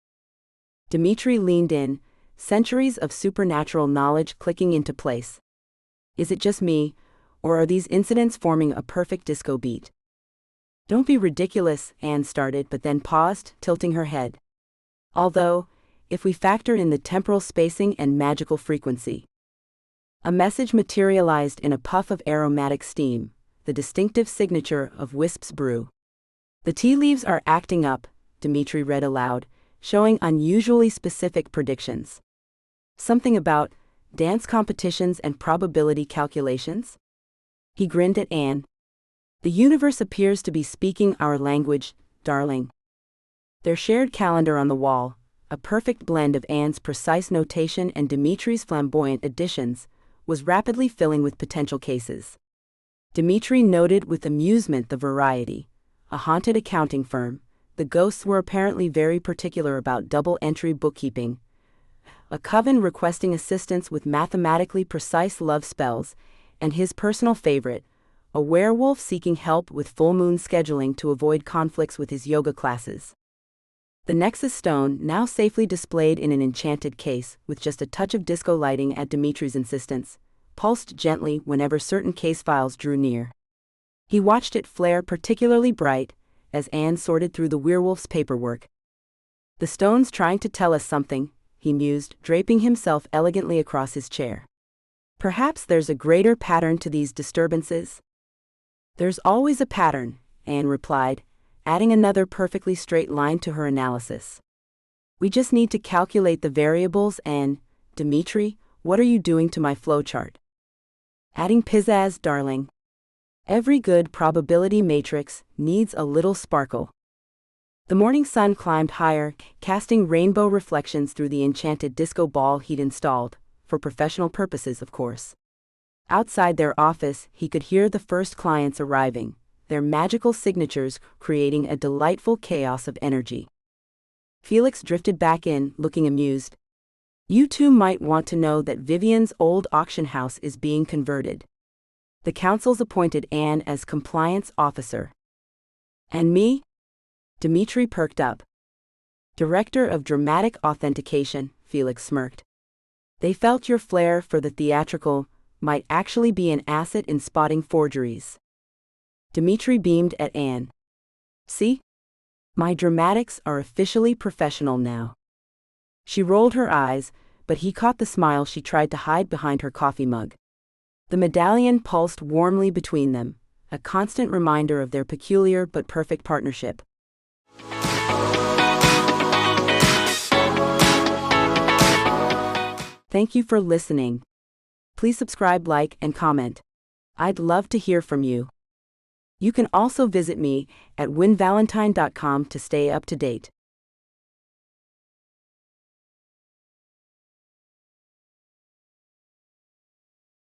Dimitri leaned in, centuries of supernatural knowledge clicking into place. "Is it just me, or are these incidents forming a perfect disco beat?" "Don't be ridiculous," Anne started, but then paused, tilting her head. "Although, if we factor in the temporal spacing and magical frequency." A message materialized in a puff of aromatic steam, the distinctive signature of Wisp's brew. "The tea leaves are acting up," Dimitri read aloud, showing unusually specific predictions. "Something about dance competitions and probability calculations?" He grinned at Anne. "The universe appears to be speaking our language, darling." Their shared calendar on the wall, a perfect blend of Anne's precise notation and Dimitri's flamboyant additions, was rapidly filling with potential cases. Dimitri noted with amusement the variety: a haunted accounting firm, the ghosts were apparently very particular about double-entry bookkeeping, a coven requesting assistance with mathematically precise love spells, and his personal favorite, a werewolf seeking help with full moon scheduling to avoid conflicts with his yoga classes. The Nexus stone, now safely displayed in an enchanted case, with just a touch of disco lighting at Dimitri's insistence, pulsed gently whenever certain case files drew near. He watched it flare particularly bright as Anne sorted through the werewolf's paperwork. "The stone's trying to tell us something," he mused, draping himself elegantly across his chair. "Perhaps there's a greater pattern to these disturbances?" "There's always a pattern," Anne replied, adding another perfectly straight line to her analysis. "We just need to calculate the variables and, Dimitri, what are you doing to my flowchart?" "Adding pizzazz, darling. Every good probability matrix needs a little sparkle." The morning sun climbed higher, casting rainbow reflections through the enchanted disco ball he'd installed, for professional purposes, of course. Outside their office, he could hear the first clients arriving, their magical signatures creating a delightful chaos of energy. Felix drifted back in, looking amused. "You two might want to know that Vivian's old auction house is being converted. The council's appointed Anne as compliance officer." "And me?" Dimitri perked up. "Director of Dramatic Authentication," Felix smirked. "They felt your flair for the theatrical might actually be an asset in spotting forgeries." Dimitri beamed at Anne. "See? My dramatics are officially professional now." She rolled her eyes, but he caught the smile she tried to hide behind her coffee mug. The medallion pulsed warmly between them, a constant reminder of their peculiar but perfect partnership. Thank you for listening. Please subscribe, like, and comment. I'd love to hear from you. You can also visit me at winvalentine.com to stay up to date.